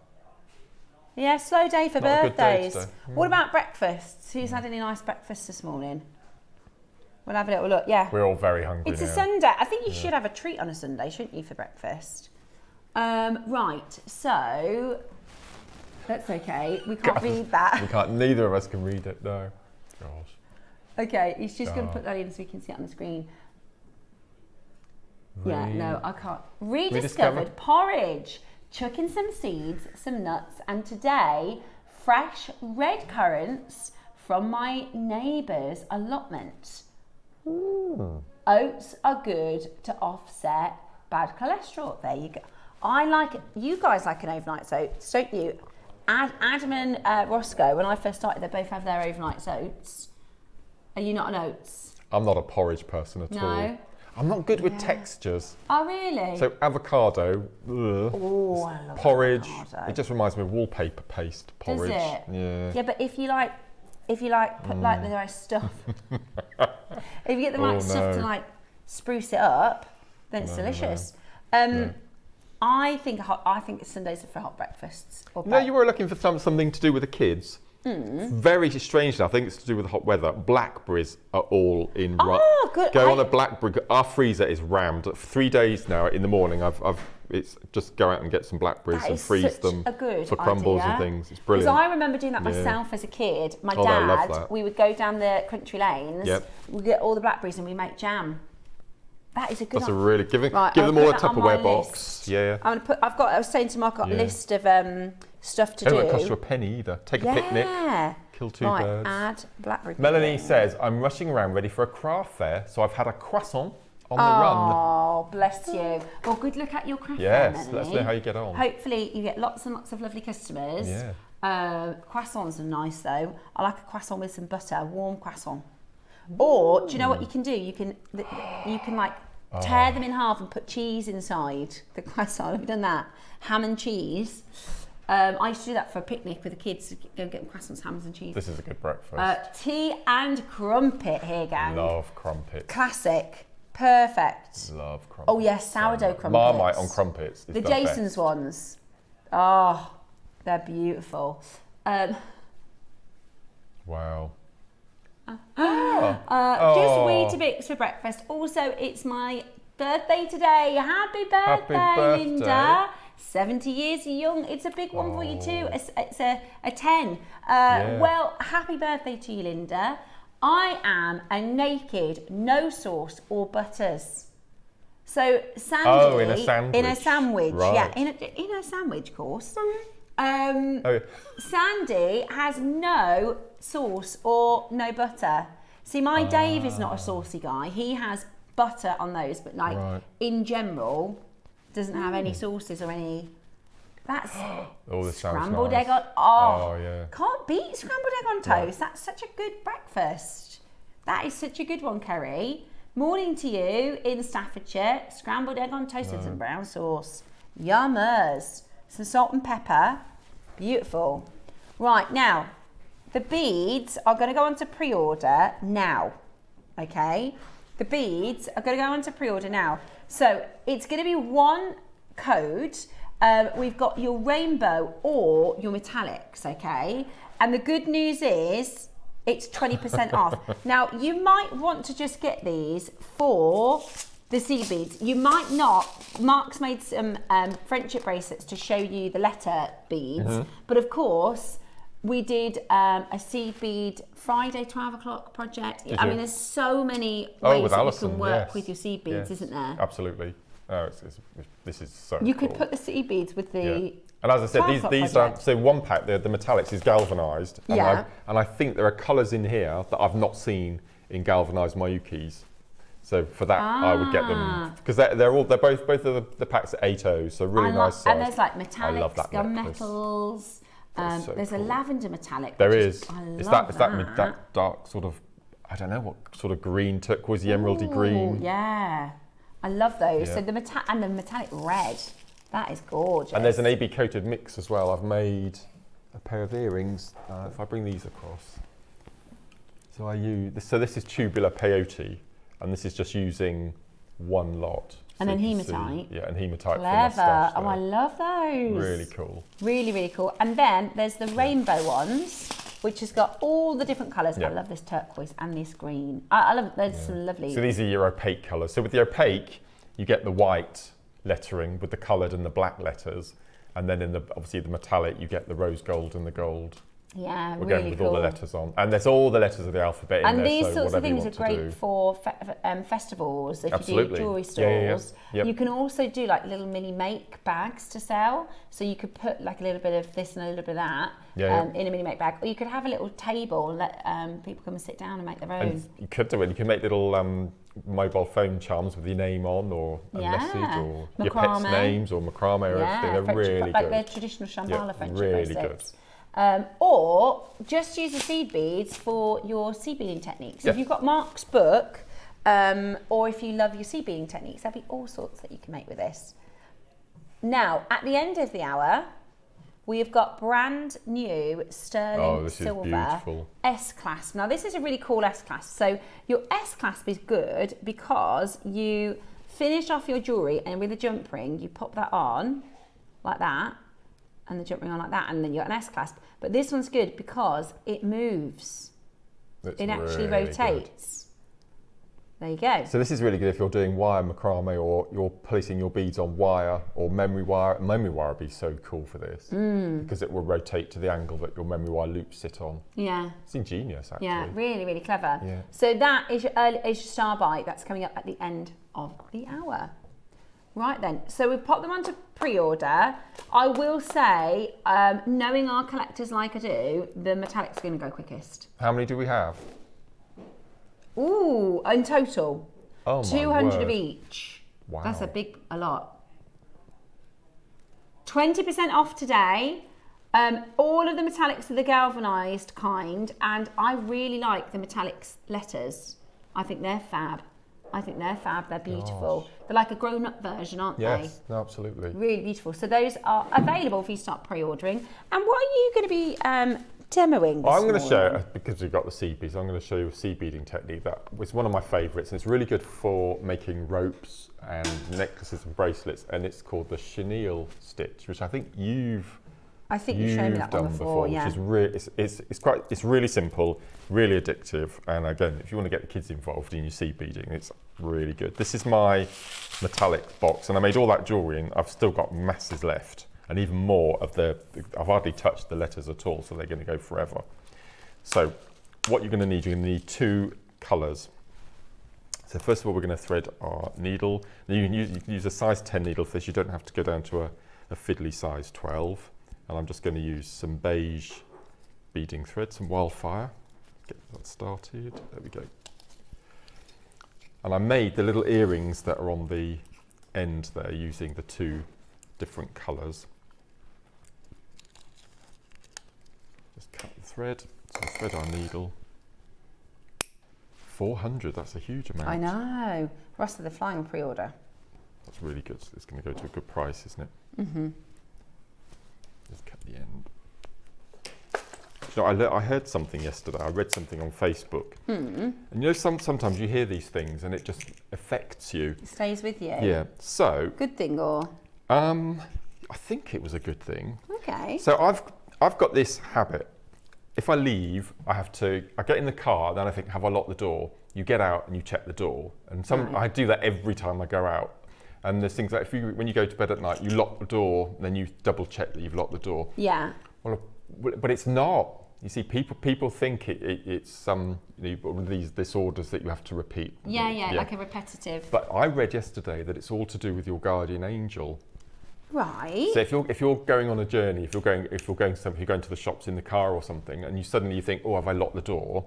slow day for birthdays. What about breakfasts? Who's had any nice breakfasts this morning? We'll have a little look, yeah. We're all very hungry It's a Sunday. I think you should have a treat on a Sunday, shouldn't you, for breakfast? Right, so, that's okay. We can't read that. We can't, neither of us can read it, no. Gosh. Okay, he's just going to put that in so we can see it on the screen. Yeah, no, I can't. Rediscovered porridge. Chuck in some seeds, some nuts, and today, fresh red currants from my neighbour's allotment. Ooh. Oats are good to offset bad cholesterol. There you go. You guys like an overnight oats, don't you? Adam and Roscoe, when I first started, they both have their overnight oats. Are you not an oats? I'm not a porridge person at all. No. I'm not good with textures. Oh, really? So avocado, oh, I love porridge. avocado. It just reminds me of wallpaper paste porridge. Does it? Yeah. Yeah, but if you like put like the right stuff, if you get the right stuff to like spruce it up, then it's delicious. I think Sundays are for hot breakfasts. No, you were looking for something to do with the kids. Very strangely, I think it's to do with the hot weather. Blackberries are all in. Oh, good. Go on a blackberry. Our freezer is rammed. For 3 days now in the morning. It's just go out and get some blackberries and freeze them for crumbles and things. It's brilliant. Because I remember doing that myself as a kid. My dad, we would go down the country lanes. We'd get all the blackberries and we make jam. That is a good. That's a really give them all a Tupperware box. Yeah. I was saying to Mark, I've got a list of stuff to do. It won't cost you a penny either. Take a picnic. Kill two birds. Add blackberry. Melanie says, I'm rushing around ready for a craft fair, so I've had a croissant on the run. Oh, bless you. Well, good luck at your craft fair, Yes, Melanie. let's know how you get on. Hopefully you get lots and lots of lovely customers. Yeah. Croissants are nice though. I like a croissant with some butter, a warm croissant. Or, do you know what you can do? You can like tear them in half and put cheese inside the croissant. Have you done that? Ham and cheese. I used to do that for a picnic with the kids. Go and get them croissants, hams and cheese. This is a good breakfast. Tea and crumpet here, gang. Love crumpets. Classic. Perfect. Love crumpets. Oh yes, sourdough crumpets. Marmite on crumpets. The Jason's ones. Oh, they're beautiful. Wow. Just Weetabix for breakfast. Also, it's my birthday today. Happy birthday, Linda. 70 years young. It's a big one for you too. It's a 10. Well, happy birthday to you, Linda. I am a naked, no sauce or butters. So Sandy, in a sandwich. In a sandwich, right. yeah, in a sandwich course. Sandy has no sauce or no butter. See, my Dave is not a saucy guy. He has butter on those, but like in general, doesn't have any sauces or any. That's scrambled egg on. Oh yeah. Can't beat scrambled egg on toast. That's such a good breakfast. That is such a good one, Kerry. Morning to you in Staffordshire. Scrambled egg on toast with some brown sauce. Yummers. Some salt and pepper. Beautiful. Right, now, the beads are going to go on to pre-order now. Okay? The beads are going to go on to pre-order now. So, it's going to be one code. We've got your rainbow or your metallics, okay? And the good news is it's 20% off. Now, you might want to just get these for the seed beads. You might not. Mark's made some friendship bracelets to show you the letter beads. But of course, we did a seed bead Friday 12 o'clock project. I mean, there's so many ways that you can work with your seed beads, isn't there? Absolutely. This is so You cool. could put the seed beads with the... Yeah. And as I said, these are, so one pack, the metallics is galvanised. And I think there are colours in here that I've not seen in galvanised Mayukis. So for that, I would get them because they're both of the packs are 8.0, so really nice size. And there's like metallics, gunmetals. There's a lavender metallic. There is. Is that dark sort of, I don't know what sort of green, turquoisey, emeraldy green. Yeah, I love those. So the metallic red, that is gorgeous. And there's an AB coated mix as well. I've made a pair of earrings. If I bring these across, so this is tubular peyote. And this is just using one lot. And then hematite. Yeah, and hematite. Clever. Oh, I love those. Really cool. Really, really cool. And then there's the rainbow ones, which has got all the different colours. I love this turquoise and this green. I love it. There's some lovely. So these are your opaque colours. So with the opaque, you get the white lettering with the coloured and the black letters. And then obviously the metallic, you get the rose gold and the gold. Yeah, We're really going with cool. all the letters on. And there's all the letters of the alphabet in And there. these so sorts of whatever you things are want to great do. for festivals. If Absolutely. you do jewellery Yeah. stores, Yep. you can also do like little mini make bags to sell. So you could put like a little bit of this and a little bit of that in a mini make bag. Or you could have a little table and let people come and sit down and make their own. And you could do it. You can make little mobile phone charms with your name on, or a message, or your pet's names, or macrame, or everything. They're really like good. the traditional Shambhala friendship really bracelets. good. Or just use the seed beads for your seed beading techniques. So if you've got Mark's book, or if you love your seed beading techniques, there'll be all sorts that you can make with this. Now, at the end of the hour, we have got brand new sterling silver S-clasp. Now, this is a really cool S-clasp. So your S-clasp is good because you finish off your jewellery, and with a jump ring, you pop that on like that, and the jump ring on like that, and then you've got an S-clasp. But this one's good because it moves. It actually rotates. There you go. So this is really good if you're doing wire macrame, or you're placing your beads on wire or memory wire. Memory wire would be so cool for this because it will rotate to the angle that your memory wire loops sit on. Yeah. It's ingenious, actually. Yeah, really, really clever. Yeah. So that is your star bite. That's coming up at the end of the hour. Right then, so we've popped them onto pre-order. I will say, knowing our collectors like I do, the metallic's going to go quickest. How many do we have? Ooh, in total, Oh, 200 of each. Wow. That's a lot. 20% off today. All of the metallics are the galvanised kind, and I really like the metallics letters. I think they're fab. They're beautiful. They're like a grown-up version, aren't they? Yes, no, absolutely. Really beautiful. So those are available if you start pre-ordering. And what are you going to be demoing this I'm going to morning? show, because we've got the seed beads, I'm going to show you a seed beading technique that was one of my favourites, and it's really good for making ropes and necklaces and bracelets, and it's called the chenille stitch, which I think you've shown me that one done before, yeah. which is really, it's really simple, really addictive, and again, if you want to get the kids involved in your seed beading, it's really good. This is my metallic box, and I made all that jewellery, and I've still got masses left, and even more of I've hardly touched the letters at all, so they're going to go forever. So what you're going to need 2 colours. So first of all, we're going to thread our needle. Now you can use a size 10 needle for this. You don't have to go down to a fiddly size 12. And I'm just going to use some beige beading thread, some wildfire. Get that started. There we go. And I made the little earrings that are on the end there using the 2 different colours. Just cut the thread. So thread our needle. 400, that's a huge amount. I know. Russ, they're flying on pre-order. That's really good. So it's going to go to a good price, isn't it? Mm-hmm. Just cut the end. You know, I heard something yesterday. I read something on Facebook. And you know, sometimes you hear these things and it just affects you. It stays with you. Yeah. So. Good thing, or? I think it was a good thing. Okay. So I've got this habit. If I leave, I get in the car, then I think, have I locked the door? You get out and you check the door. And I do that every time I go out. And there's things like when you go to bed at night, you lock the door, then you double check that you've locked the door. Yeah. Well, but it's not. You see, people think it's these disorders that you have to repeat. Yeah, like a repetitive. But I read yesterday that it's all to do with your guardian angel. Right. So if you're going on a journey, if you're going to the shops in the car or something, and you suddenly think, oh, have I locked the door?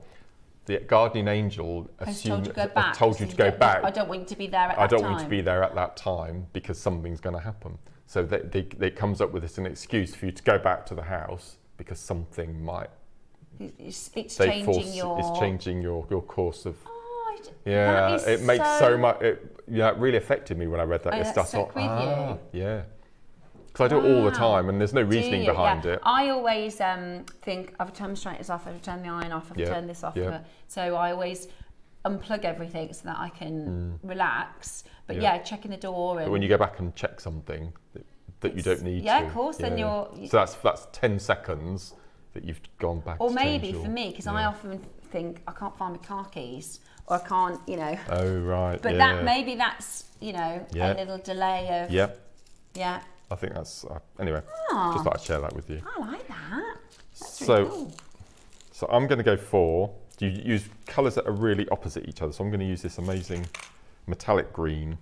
The guardian angel has told you to go back. I don't want you to be there at that time. I don't want you to be there at that time because something's going to happen. So it comes up with this an excuse for you to go back to the house because something might. It's changing your course of. Oh, yeah, it makes so much. It really affected me when I read that. That stuck with you. Yeah. Because I do it all the time, and there's no reasoning behind it. I always think I've turned the straighteners off, I've turned the iron off, I've turned this off. Yeah. So I always unplug everything so that I can relax. But checking the door. And but when you go back and check something that you don't need to. Yeah, of course. Then So that's 10 seconds that you've gone back. Or maybe for me, because I often think I can't find my car keys, or I can't, Oh right. But maybe that's a little delay of. Yeah. I think that's anyway. Just thought I'd share that with you. I like that. That's So I'm going to go for, you use colours that are really opposite each other. So I'm going to use this amazing metallic green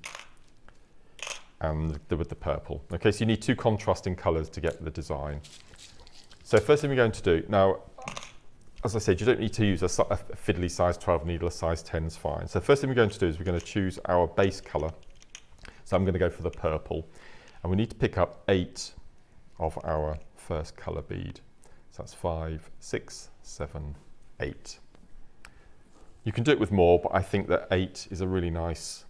and with the purple. Okay, so you need 2 contrasting colours to get the design. So first thing we're going to do, now, as I said, you don't need to use a fiddly size 12 needle, a size 10 is fine. So first thing we're going to do is we're going to choose our base colour. So I'm going to go for the purple. And we need to pick up 8 of our first colour bead. So that's 5, 6, 7, 8. You can do it with more, but I think that 8 is a really nice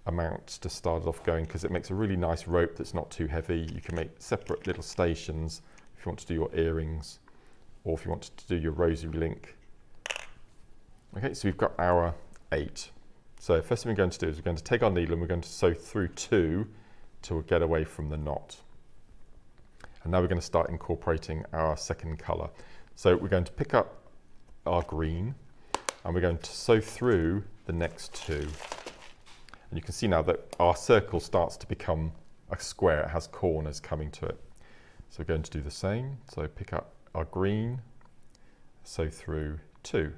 amount to start off going, because it makes a really nice rope that's not too heavy. You can make separate little stations if you want to do your earrings, or if you want to do your rosary link. Okay, so we've got our 8. So first thing we're going to do is we're going to take our needle and we're going to sew through 2 to get away from the knot. And now we're going to start incorporating our second colour. So we're going to pick up our green and we're going to sew through the next 2. And you can see now that our circle starts to become a square. It has corners coming to it. So we're going to do the same. So pick up our green, sew through 2.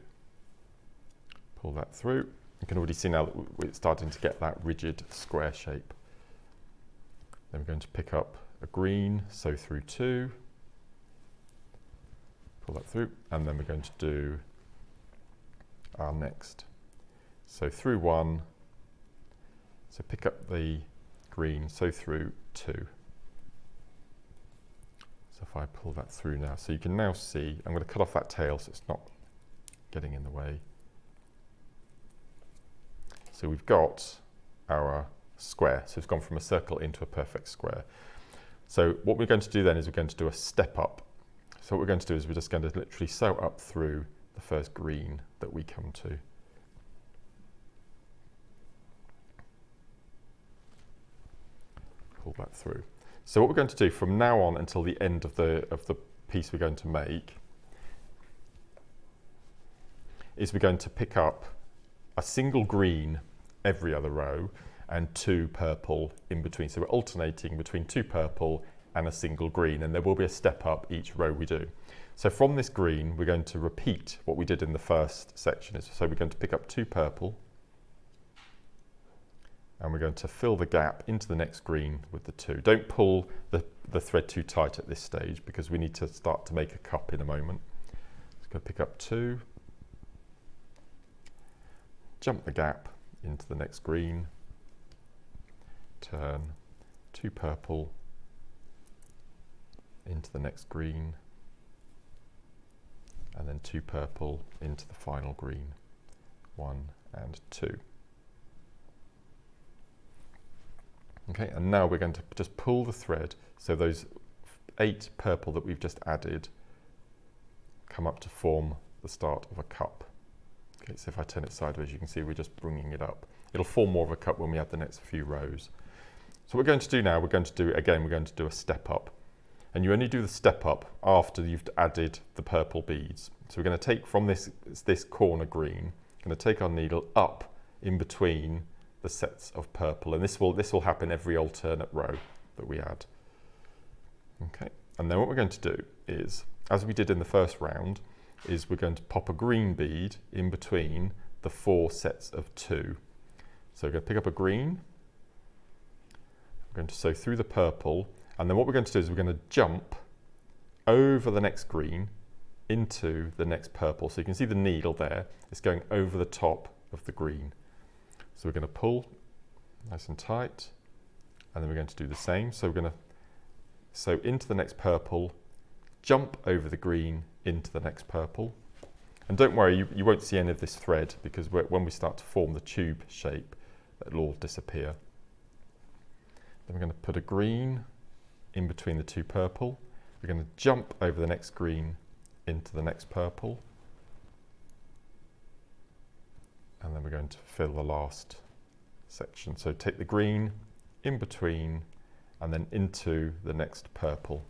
Pull that through. You can already see now that we're starting to get that rigid square shape. Then we're going to pick up a green, sew through 2, pull that through, and then we're going to do our next. So through 1, so pick up the green, sew through 2. So if I pull that through now, so you can now see, I'm going to cut off that tail so it's not getting in the way. So we've got our square, so it's gone from a circle into a perfect square. So what we're going to do then is we're going to do a step up. So what we're going to do is we're just going to literally sew up through the first green that we come to. Pull that through. So what we're going to do from now on until the end of the piece we're going to make is we're going to pick up a single green every other row and 2 purple in between. So we're alternating between 2 purple and a single green, and there will be a step up each row we do. So from this green, we're going to repeat what we did in the first section. So we're going to pick up 2 purple, and we're going to fill the gap into the next green with the 2. Don't pull the thread too tight at this stage, because we need to start to make a cup in a moment. Just going to pick up 2, jump the gap into the next green, turn 2 purple into the next green, and then 2 purple into the final green, 1 and 2. Okay, and now we're going to just pull the thread so those 8 purple that we've just added come up to form the start of a cup. Okay, so if I turn it sideways, you can see we're just bringing it up. It'll form more of a cup when we add the next few rows. So what we're going to do now, we're going to do a step up. And you only do the step up after you've added the purple beads. So we're going to take from this corner green, going to take our needle up in between the sets of purple, and this will happen every alternate row that we add. Okay, and then what we're going to do is, as we did in the first round, is we're going to pop a green bead in between the 4 sets of 2. So we're going to pick up a green, we're going to sew through the purple, and then what we're going to do is we're going to jump over the next green into the next purple. So you can see the needle there, it's going over the top of the green. So we're going to pull nice and tight, and then we're going to do the same. So we're going to sew into the next purple, jump over the green into the next purple. And don't worry, you won't see any of this thread, because when we start to form the tube shape, it'll all disappear. Then we're going to put a green in between the 2 purple. We're going to jump over the next green into the next purple. And then we're going to fill the last section. So take the green in between and then into the next purple.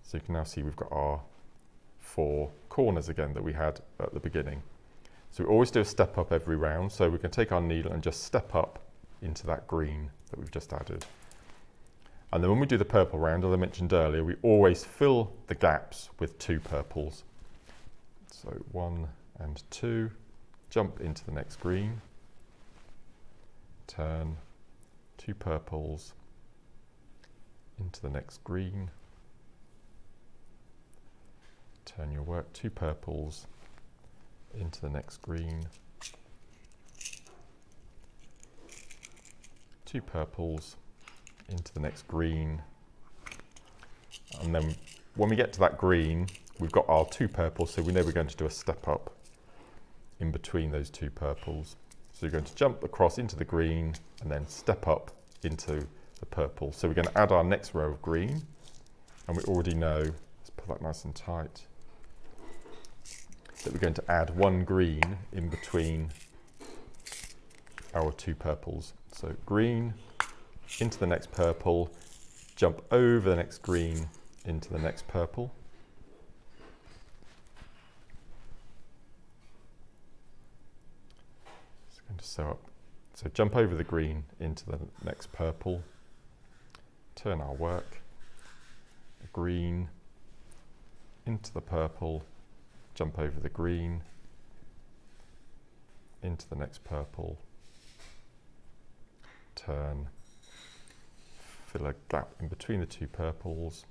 So you can now see we've got our 4 corners again that we had at the beginning. So we always do a step up every round. So we can take our needle and just step up into that green that we've just added. And then when we do the purple round, as I mentioned earlier, we always fill the gaps with 2 purples. So 1 and 2, jump into the next green, turn, 2 purples into the next green, turn your work, 2 purples into the next green, 2 purples into the next green, and then when we get to that green, we've got our 2 purples, so we know we're going to do a step up in between those 2 purples. So you're going to jump across into the green and then step up into the purple. So we're going to add our next row of green, and we already know, let's put that nice and tight, that we're going to add 1 green in between our 2 purples. So green into the next purple, jump over the next green into the next purple. So going to sew up. So jump over the green into the next purple, turn our work, green into the purple, jump over the green into the next purple, turn, fill a gap in between the 2 purples,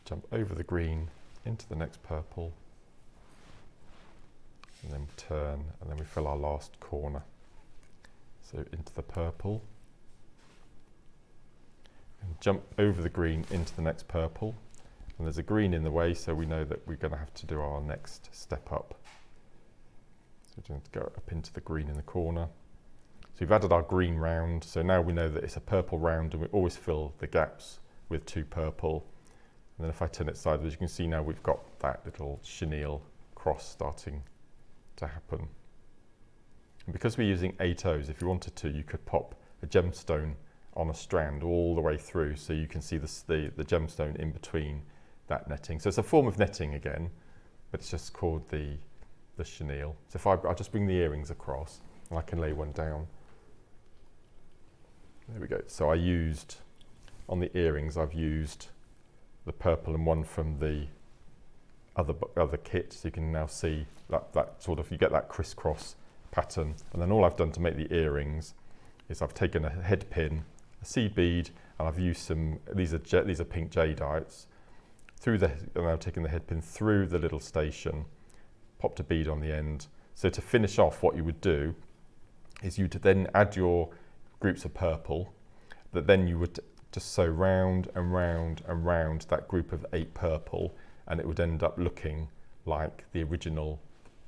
jump over the green into the next purple, and then turn, and then we fill our last corner. So into the purple, and jump over the green into the next purple, and there's a green in the way, so we know that we're going to have to do our next step up. So we're going to go up into the green in the corner. So we've added our green round, so now we know that it's a purple round, and we always fill the gaps with 2 purple. And then if I turn it sideways, you can see now we've got that little chenille cross starting to happen. And because we're using 8 O's, if you wanted to, you could pop a gemstone on a strand all the way through, so you can see the gemstone in between that netting. So it's a form of netting again, but it's just called the chenille. So if I'll just bring the earrings across, and I can lay one down. There we go. So I used, on the earrings, I've used the purple and one from the other kit, so you can now see that sort of, you get that crisscross pattern. And then all I've done to make the earrings is I've taken a head pin, a seed bead, and I've used some, these are pink jadeites, and I've taken the head pin through the little station, popped a bead on the end. So to finish off, what you would do is you'd then add your groups of purple, that then you would just sew round and round and round that group of 8 purple, and it would end up looking like the original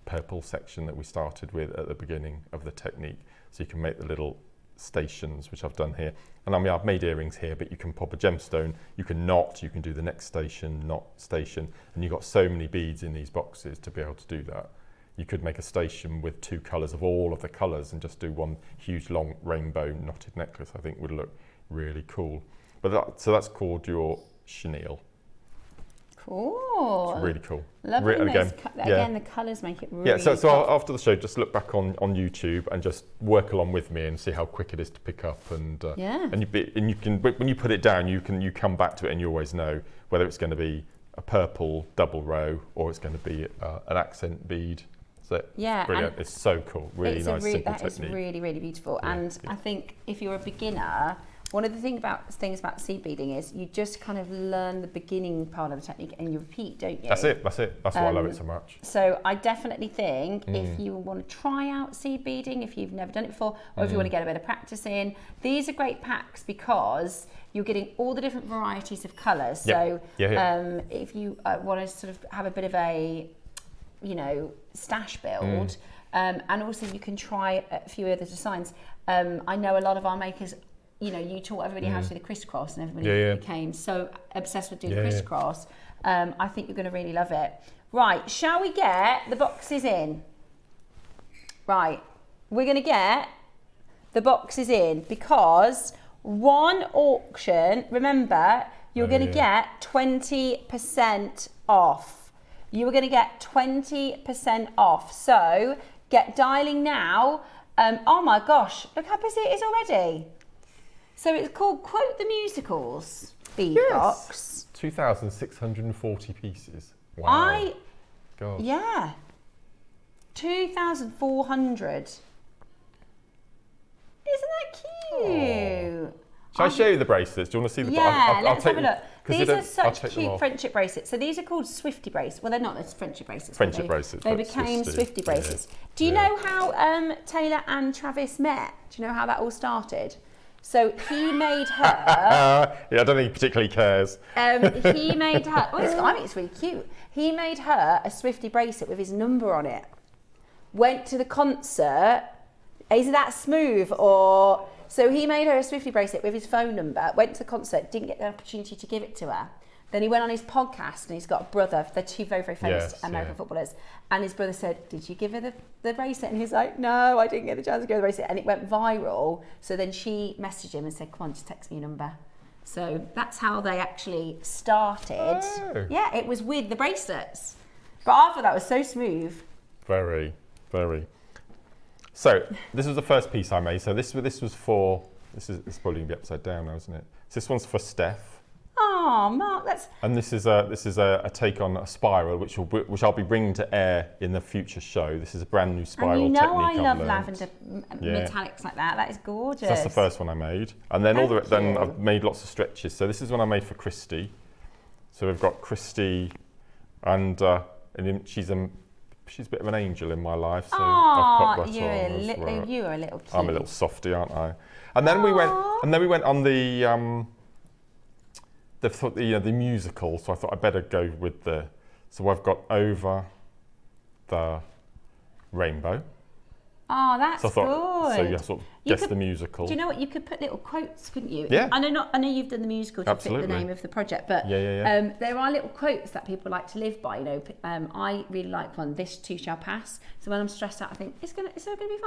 purple section that we started with at the beginning of the technique. So you can make the little stations, which I've done here. And I mean, I've made earrings here, but you can pop a gemstone, you can knot, you can do the next station, knot, station, and you've got so many beads in these boxes to be able to do that. You could make a station with 2 colours of all of the colours and just do one huge long rainbow knotted necklace. I think would look really cool. But so that's called your chenille. Cool. It's really cool. Lovely. Again, the colours make it really Yeah, so after the show, just look back on YouTube and just work along with me and see how quick it is to pick up. And you can, when you put it down, you come back to it and you always know whether it's going to be a purple double row or it's going to be an accent bead. So yeah, brilliant. It's so cool. Really nice, simple technique. That is really, really beautiful. Yeah, and I think if you're a beginner, one of the things about seed beading is you just kind of learn the beginning part of the technique and you repeat, don't you? That's it. That's why I love it so much. So I definitely think if you want to try out seed beading, if you've never done it before, or if you want to get a bit of practice in, these are great packs because you're getting all the different varieties of colours. So if you want to sort of have a bit of a, stash build, and also you can try a few other designs. I know a lot of our makers, you taught everybody how to do the crisscross, and everybody became so obsessed with doing the crisscross. I think you're going to really love it. Right, shall we get the boxes in? Right, we're going to get the boxes in because one auction, remember, you're going to get 20% off. You are going to get 20% off. So get dialing now. Oh my gosh, look how busy it is already. So it's called Quote the Musicals bead box. 2,640 pieces. Wow. God. Yeah. 2,400. Isn't that cute? Oh. Shall I show you the bracelets? Do you want to see the? Yeah, let's have a look. These are such cute friendship bracelets. So these are called Swifty bracelets. Well, they're not. They're friendship bracelets. Friendship bracelets. They became Swifty bracelets. Do you know how Taylor and Travis met? Do you know how that all started? So he made her. Yeah, I don't think he particularly cares. He made her. Oh, I think it's really cute. He made her a Swifty bracelet with his number on it. Went to the concert. Is it that smooth or? So he made her a Swifty bracelet with his phone number, went to the concert, didn't get the opportunity to give it to her. Then he went on his podcast and he's got a brother, they're two very, very famous American footballers. And his brother said, did you give her the bracelet? And he was like, no, I didn't get the chance to give her the bracelet. And it went viral. So then she messaged him and said, come on, just text me your number. So that's how they actually started. Oh. Yeah, it was with the bracelets. But I thought that was so smooth. Very, very. So this was the first piece I made. So this was for, it's probably gonna be upside down now, isn't it? So this one's for Steph. Oh, Mark, that's. And this is a take on a spiral, which I'll be bringing to air in the future show. This is a brand new spiral and technique. I love learned. lavender metallics like that. That is gorgeous. So that's the first one I made, and then then I've made lots of stretches. So this is one I made for Christy. So we've got Christy, and she's a bit of an angel in my life, so I've put that on. You are a little cute. I'm a little softy, aren't I? And then we went on the musical. So I thought I'd better go with the. So I've got Over the Rainbow. Oh, that's good. So yeah, sort of guess the musical. Do you know what? You could put little quotes, couldn't you? Yeah. I know you've done the musical to fit the name of the project, but there are little quotes that people like to live by. You know, I really like one. This too shall pass. So when I'm stressed out, I think it's gonna be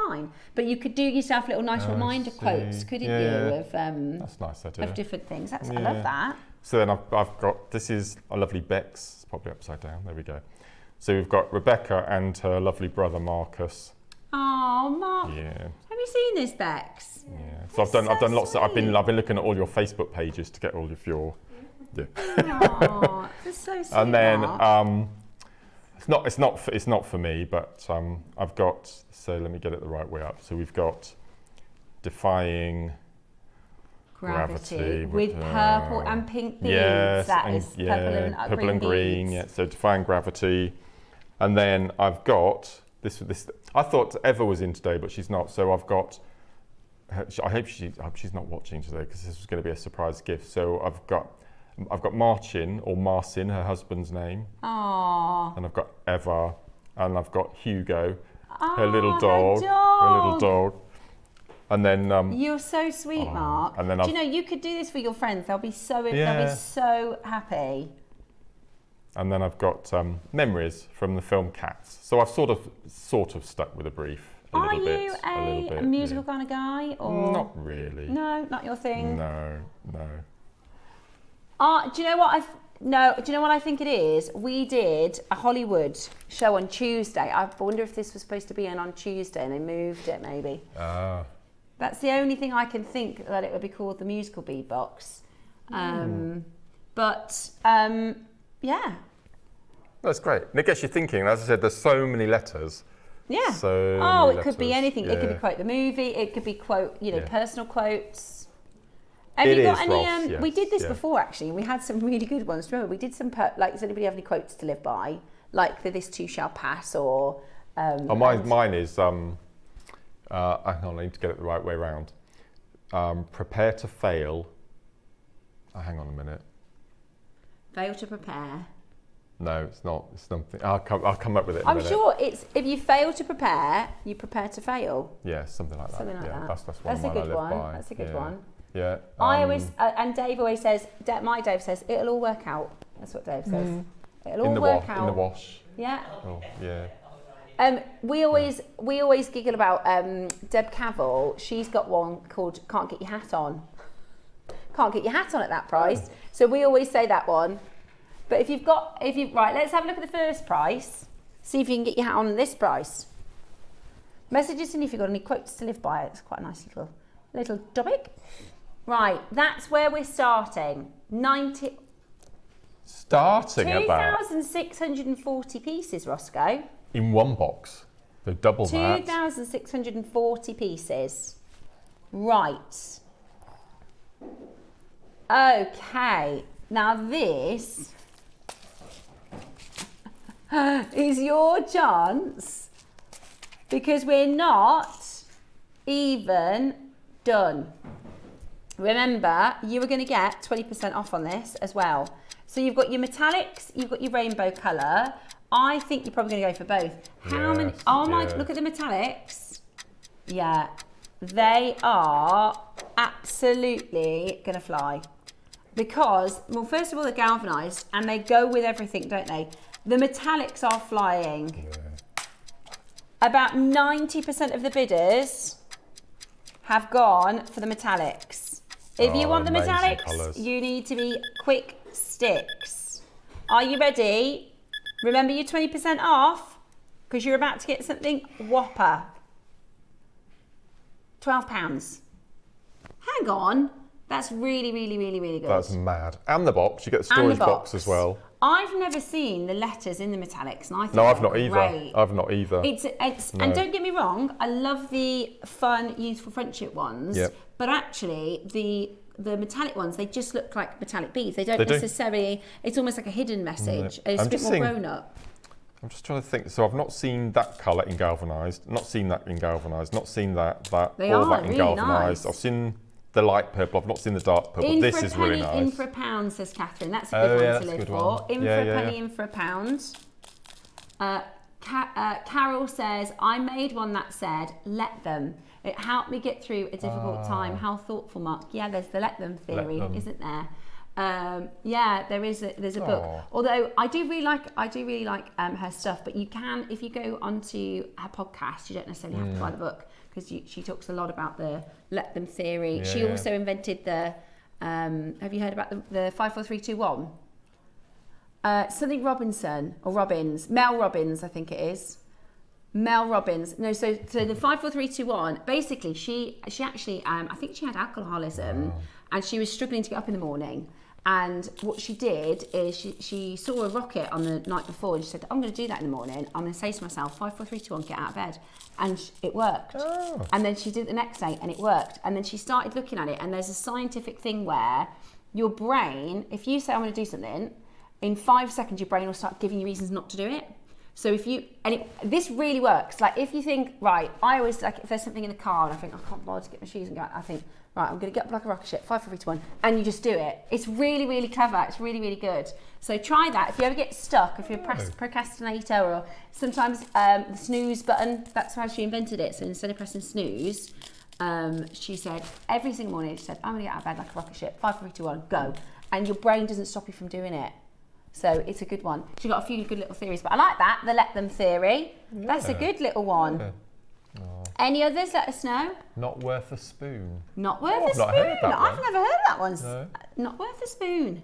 fine. But you could do yourself little nice reminder quotes, couldn't you? Of that's a nice idea. Of different things. I love that. So then I've got, this is a lovely Bex. It's probably upside down. There we go. So we've got Rebecca and her lovely brother Marcus. Oh, Mark. Yeah. Have you seen this, Bex? Yeah. So I've done lots. I've been looking at all your Facebook pages to get all of your. Yeah. Oh, that's so sweet. And then it's not for me, but I've got. So let me get it the right way up. So we've got Defying Gravity with purple and pink beads. Yes, That is purple and green. Beads. Yeah. So Defying Gravity, and then I've got. This I thought Eva was in today, but she's not. So I've got. I hope she's not watching today because this was going to be a surprise gift. So I've got Marcin or Marcin, her husband's name. Aww. And I've got Eva, and I've got Hugo, her Her little dog. And then you're so sweet, Mark. And then do you know you could do this for your friends? They'll be so happy. And then I've got memories from the film Cats. So I've sort of stuck with a brief a little bit. Are you a musical kind of guy, or not really? No, not your thing. No. Do you know what do you know what I think it is? We did a Hollywood show on Tuesday. I wonder if this was supposed to be on Tuesday and they moved it maybe. Ah. That's the only thing I can think that it would be called the musical bead box. Yeah. That's great. And it gets you thinking. As I said, there's so many letters. Yeah. It could be anything. Yeah. It could be quote the movie. It could be quote, personal quotes. Have you got any? Ross, we did this before actually. We had some really good ones. Remember, we did some. Does anybody have any quotes to live by? Like the "This too shall pass" or. Mine is. Hang on, I need to get it the right way around. Prepare to fail. Hang on a minute. Fail to prepare. No, it's not. It's something. I'll come up with it in a minute. I'm sure it's if you fail to prepare, you prepare to fail. Yeah, something like that. Something like that. That's one That's a good one. by. That's a good one. Yeah. I always and Dave always says. My Dave says it'll all work out. That's what Dave says. It'll all work out. In the wash. Yeah. Oh, yeah. We always giggle about Deb Cavell. She's got one called "Can't Get Your Hat On." Can't get your hat on at that price. So we always say that one. But right, let's have a look at the first price. See if you can get your hat on at this price. Message us in if you've got any quotes to live by. It's quite a nice little topic. Right, that's where we're starting. 2,640 pieces, Roscoe. In one box. So double that. 2,640 pieces. Right. Okay. Now this is your chance because we're not even done. Remember, you were going to get 20% off on this as well. So you've got your metallics, you've got your rainbow colour. I think you're probably going to go for both. How many? Oh my, look at the metallics. Yeah, they are absolutely going to fly. Because, well, first of all, they're galvanised and they go with everything, don't they? The metallics are flying. Yeah. About 90% of the bidders have gone for the metallics. If you want the metallics, colours. You need to be quick sticks. Are you ready? Remember your 20% off because you're about to get something whopper. £12. Hang on. That's really, really, really, really good. That's mad. And the box. You get the storage box as well. I've never seen the letters in the metallics, and I think no, I've not great. either. I've not either. And don't get me wrong, I love the fun, youthful friendship ones. Yep. But actually, the metallic ones, they just look like metallic beads. They don't necessarily. It's almost like a hidden message. It's a bit more grown up. I'm just trying to think. So I've not seen that colour in galvanised. Not seen that in galvanised. Not seen that. They or are that in really galvanised. nice. I've seen the light purple. I've not seen the dark purple. This is really nice. In for a pound, says Catherine. That's a good one to live for. In for a penny, in for a pound. Carol says, I made one that said, let them. It helped me get through a difficult time. How thoughtful, Mark. Yeah, there's the let them theory, isn't there? Yeah, there's a book. Although I do really like her stuff, but you can, if you go onto her podcast, you don't necessarily have to buy the book because she talks a lot about the let them theory. She also invented the have you heard about the 5, 4, 3, 2, 1? Something Robinson or Robbins, Mel Robbins, I think it is. Mel Robbins. No, so the 5, 4, 3, 2, 1. Basically, she actually I think she had alcoholism and she was struggling to get up in the morning. And what she did is she saw a rocket on the night before and she said, I'm going to do that in the morning. I'm going to say to myself, 5, 4, 3, 2, 1, get out of bed. And it worked. And then she did it the next day and it worked. And then she started looking at it. And there's a scientific thing where your brain, if you say, I'm going to do something, in 5 seconds, your brain will start giving you reasons not to do it. So if you, this really works. Like if you think, right, I always, like if there's something in the car and I think, I can't bother to get my shoes and go out, I think, right, I'm going to get up like a rocket ship, 5, 4, 3, 2, 1, and you just do it. It's really, really clever. It's really, really good. So try that. If you ever get stuck, if you're a procrastinator or sometimes the snooze button, that's how she invented it. So instead of pressing snooze, she said, every single morning, she said, I'm going to get out of bed like a rocket ship, 5, 4, 3, 2, 1, go. And your brain doesn't stop you from doing it. So it's a good one. She got a few good little theories, but I like that, the let them theory. Yeah. That's a good little one. Yeah. Oh. Any others? Let us know. Not worth a spoon. Not worth a spoon. I've never heard that one. No. Not worth a spoon.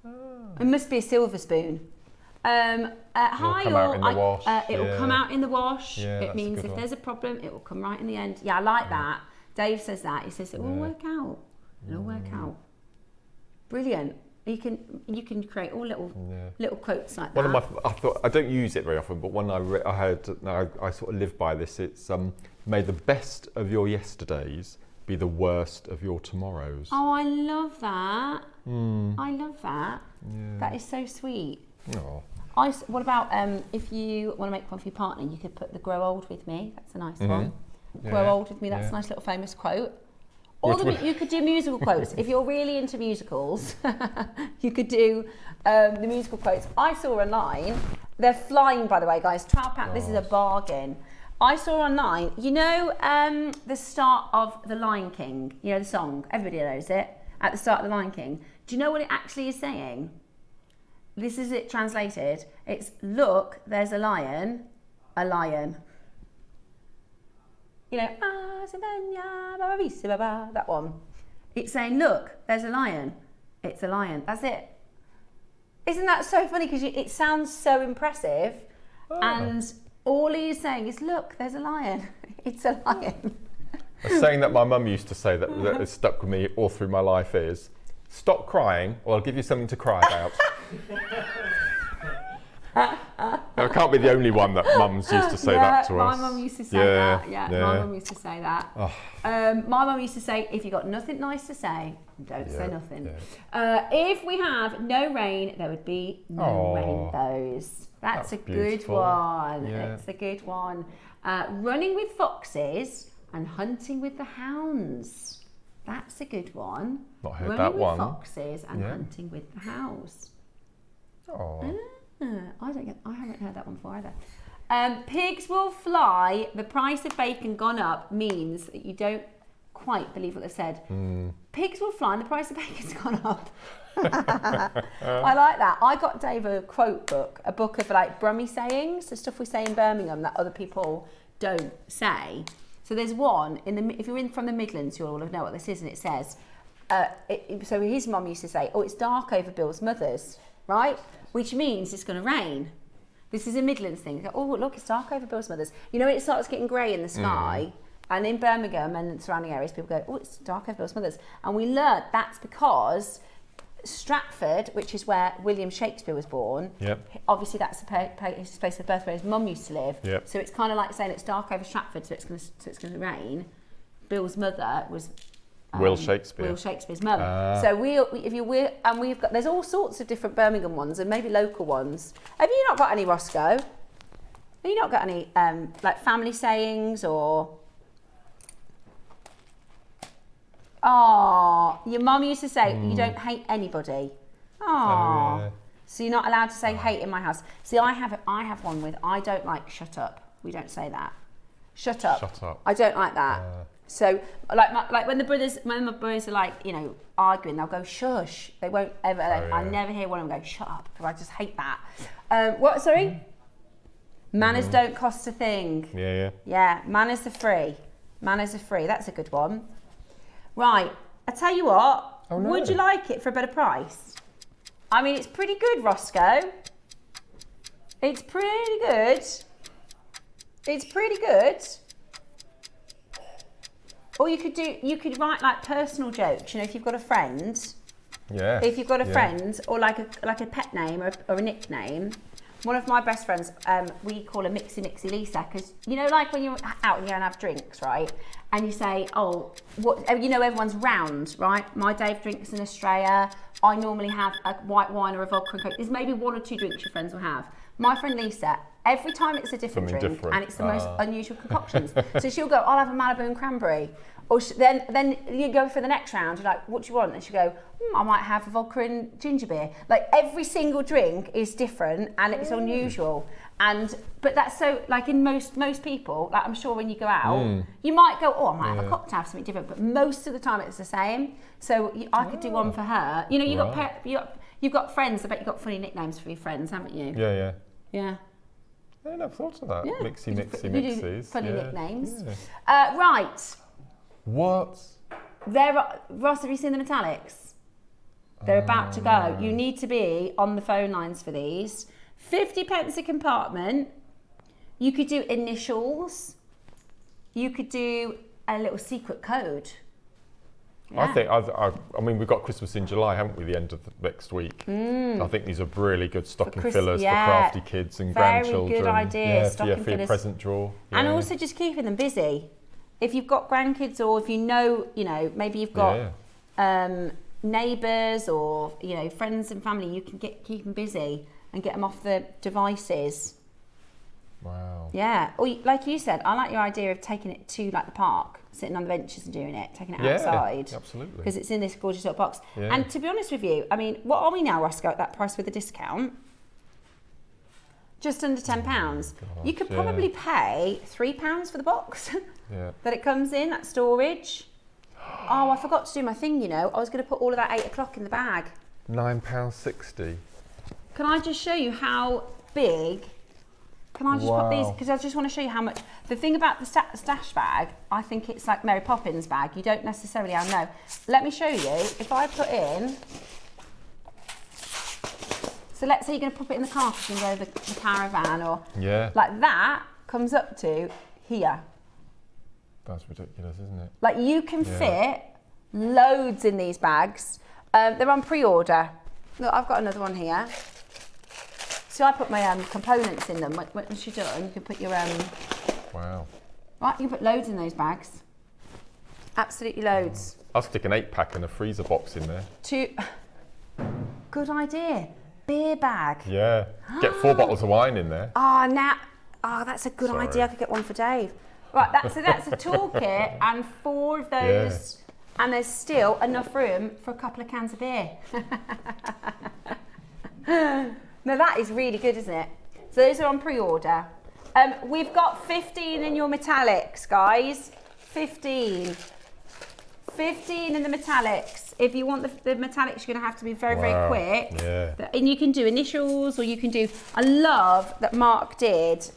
Oh. It must be a silver spoon. It'll come out in the wash. It will come out in the wash. Yeah, it means if there's a problem, it will come right in the end. Yeah, I like that. Dave says that. He says it will work out. It'll work out. Brilliant. You can create all little quotes like that. One of my, I don't use it very often, but one I heard, I sort of live by this. It's may the best of your yesterdays be the worst of your tomorrows. Oh, I love that. I love that. Yeah. That is so sweet. Oh. What about if you want to make one for your partner, you could put the grow old with me. That's a nice one. Yeah. Grow old with me. That's a nice little famous quote. You could do musical quotes. If you're really into musicals, you could do the musical quotes. I saw online, they're flying, by the way, guys, £12, this is a bargain. I saw online, you know the start of The Lion King, you know the song, everybody knows it, at the start of The Lion King. Do you know what it actually is saying? This is it translated. It's, look, there's a lion. You know, that one. It's saying, look, there's a lion. It's a lion. That's it. Isn't that so funny? Because it sounds so impressive. And All he's saying is, look, there's a lion. It's a lion. A saying that my mum used to say that has stuck with me all through my life is, stop crying or I'll give you something to cry about. I can't be the only one that mums used to say that to us. My mum used to say that. Yeah, my mum used to say that. Oh. My mum used to say, if you've got nothing nice to say, don't say nothing. If we have no rain, there would be no rainbows. That's a beautiful. good one. Yeah. It's a good one. Running with foxes and hunting with the hounds. That's a good one. Not heard Running that with one. Foxes and hunting with the hounds. Oh. I haven't heard that one before either. Pigs will fly. The price of bacon gone up means that you don't quite believe what they've said. Pigs will fly and the price of bacon's gone up. I like that. I got Dave a quote book, a book of like Brummie sayings, the stuff we say in Birmingham that other people don't say. So there's one if you're from the Midlands, you'll all know what this is, and it says. So his mum used to say, "Oh, it's dark over Bill's mother's," right? Which means it's going to rain. This is a Midlands thing. Oh, look, it's dark over Bill's mother's. You know, it starts getting grey in the sky. And in Birmingham and surrounding areas, people go, oh, it's dark over Bill's mother's. And we learnt that's because Stratford, which is where William Shakespeare was born, obviously that's the place of birth where his mum used to live. So it's kind of like saying it's dark over Stratford, so it's going to rain. Bill's mother was Will Shakespeare. Will Shakespeare's mum. So we've got, there's all sorts of different Birmingham ones and maybe local ones. Have you not got any, Roscoe? Have you not got any like family sayings or? Oh, your mum used to say you don't hate anybody. Oh, so you're not allowed to say hate in my house. See, I have one with I don't like shut up. We don't say that. Shut up. Shut up. I don't like that. So, like when my brothers are like, you know, arguing, they'll go shush. They won't ever. I never hear one of them go shut up because I just hate that. What? Sorry. Manners don't cost a thing. Yeah. Manners are free. Manners are free. That's a good one. Right. I tell you what. Oh, no. Would you like it for a better price? I mean, it's pretty good, Roscoe. It's pretty good. It's pretty good. Or you could write like personal jokes, you know, if you've got a friend. Yeah. If you've got a friend or like a pet name or a nickname. One of my best friends, we call her Mixy Lisa, because you know, like when you're out and you go and have drinks, right? And you say, oh, what? You know, everyone's round, right? My Dave drinks in Australia. I normally have a white wine or a vodka and coke. There's maybe one or two drinks your friends will have. My friend Lisa, every time it's a different drink, and it's the most unusual concoctions. So she'll go, I'll have a Malibu and cranberry. Or then you go for the next round, you're like, what do you want? And she'll go, I might have a vodka and ginger beer. Like every single drink is different and it's unusual. But that's so, like in most people, like I'm sure when you go out, you might go, I might have a cocktail, something different, but most of the time it's the same. So I could do one for her. You know, you've got friends, I bet you've got funny nicknames for your friends, haven't you? Yeah. Yeah. I never thought of that. Yeah. Mixies. Funny nicknames. Yeah. Right. What? Ross, have you seen the metallics? They're about to go. You need to be on the phone lines for these. 50p a compartment. You could do initials. You could do a little secret code. Yeah. I mean, we've got Christmas in July, haven't we? The end of next week. I think these are really good stocking fillers for crafty kids and grandchildren. Very good idea. For your present drawer. And also just keeping them busy. If you've got grandkids, or if you know, maybe you've got neighbours or friends and family, you can keep them busy and get them off the devices. Wow. Yeah. Or like you said, I like your idea of taking it to like the park, sitting on the benches and doing it, taking it outside. Absolutely. Because it's in this gorgeous little box. Yeah. And to be honest with you, I mean, what are we now, Roscoe, at that price with a discount? Just under £10. You could probably pay £3 for the box that it comes in, that storage. Oh, I forgot to do my thing, I was going to put all of that 8 o'clock in the bag. £9.60. Can I just show you how big? Can I just put these? Because I just want to show you how much. The thing about the stash bag, I think it's like Mary Poppins bag. You don't necessarily know. Let me show you. If I put in. So let's say you're going to pop it in the car because you can go the caravan or like that. comes up to here. That's ridiculous, isn't it? Like you can fit loads in these bags. They're on pre-order. Look, I've got another one here. So I put my components in them. Once you're done, you can put your Wow. right. You can put loads in those bags. Absolutely loads. I'll stick an 8-pack and a freezer box in there. Good idea. Beer bag. Yeah. Get 4 bottles of wine in there. That's a good idea. I could get one for Dave. Right, that's a toolkit and 4 of those, and there's still enough room for a couple of cans of beer. No, that is really good, isn't it? So those are on pre-order. We've got 15 in your metallics, guys. 15 in the metallics. If you want the metallics, you're going to have to be very, very quick. Yeah. And you can do initials, or you can do. I love that Mark did.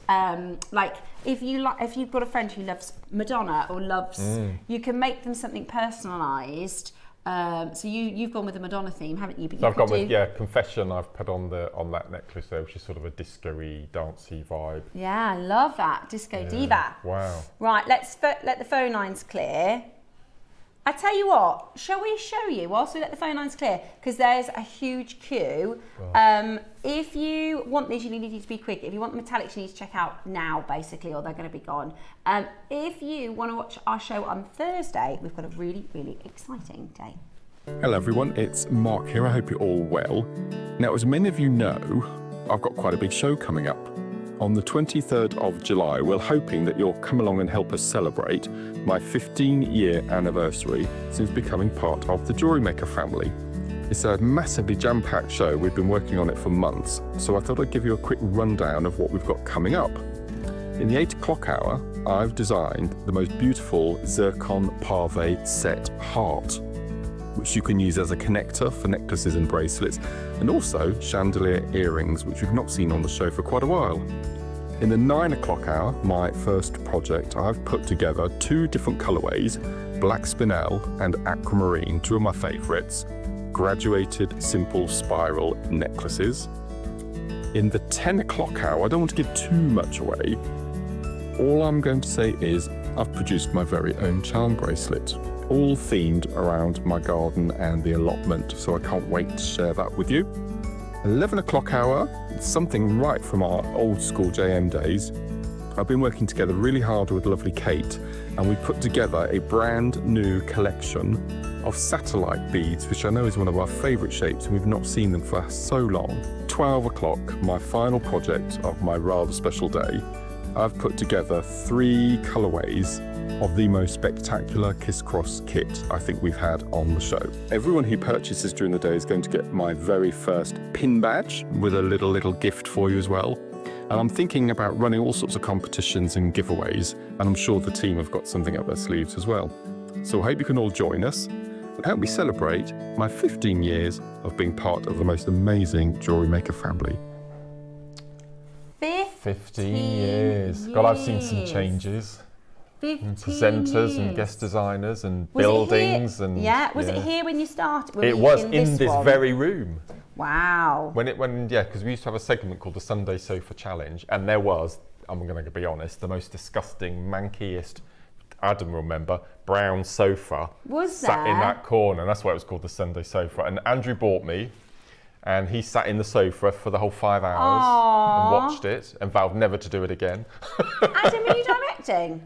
Like if you've got a friend who loves Madonna or loves, you can make them something personalised. So you've gone with the Madonna theme, haven't you? But So I've gone with Confession. I've put on that necklace there, which is sort of a disco-y, dancey vibe. Yeah, I love that disco diva. Wow. Right, let the phone lines clear. I tell you what, shall we show you whilst we let the phone lines clear? Because there's a huge queue. Oh. If you want these, you need to be quick. If you want the metallics, you need to check out now, basically, or they're going to be gone. If you want to watch our show on Thursday, we've got a really, really exciting day. Hello everyone, it's Mark here. I hope you're all well. Now, as many of you know, I've got quite a big show coming up. On the 23rd of July, we're hoping that you'll come along and help us celebrate my 15-year anniversary since becoming part of the JewelleryMaker family. It's a massively jam-packed show. We've been working on it for months, so I thought I'd give you a quick rundown of what we've got coming up. In the 8 o'clock hour, I've designed the most beautiful zircon pave set heart, which you can use as a connector for necklaces and bracelets, and also chandelier earrings, which we've not seen on the show for quite a while. In the 9 o'clock hour, my first project, I've put together 2 different colourways, black spinel and aquamarine, 2 of my favourites, graduated simple spiral necklaces. In the 10 o'clock hour, I don't want to give too much away. All I'm going to say is I've produced my very own charm bracelet, all themed around my garden and the allotment, so I can't wait to share that with you. 11 o'clock hour, something right from our old school JM days. I've been working together really hard with lovely Kate, and we put together a brand new collection of satellite beads, which I know is one of our favourite shapes, and we've not seen them for so long. 12 o'clock, my final project of my rather special day, I've put together 3 colourways of the most spectacular kiss-cross kit I think we've had on the show. Everyone who purchases during the day is going to get my very first pin badge with a little gift for you as well. And I'm thinking about running all sorts of competitions and giveaways, and I'm sure the team have got something up their sleeves as well. So I hope you can all join us and help me celebrate my 15 years of being part of the most amazing JewelleryMaker family. 15 years. God, I've seen some changes. 15 presenters and guest designers and buildings it was it here when you started? It was in this very room. Wow. Because we used to have a segment called the Sunday Sofa Challenge, and there was, I'm going to be honest, the most disgusting, mankiest, Adam will remember, brown sofa sat in that corner. That's why it was called the Sunday Sofa. And Andrew bought me, and he sat in the sofa for the whole 5 hours and watched it, and vowed never to do it again. Adam, are you directing?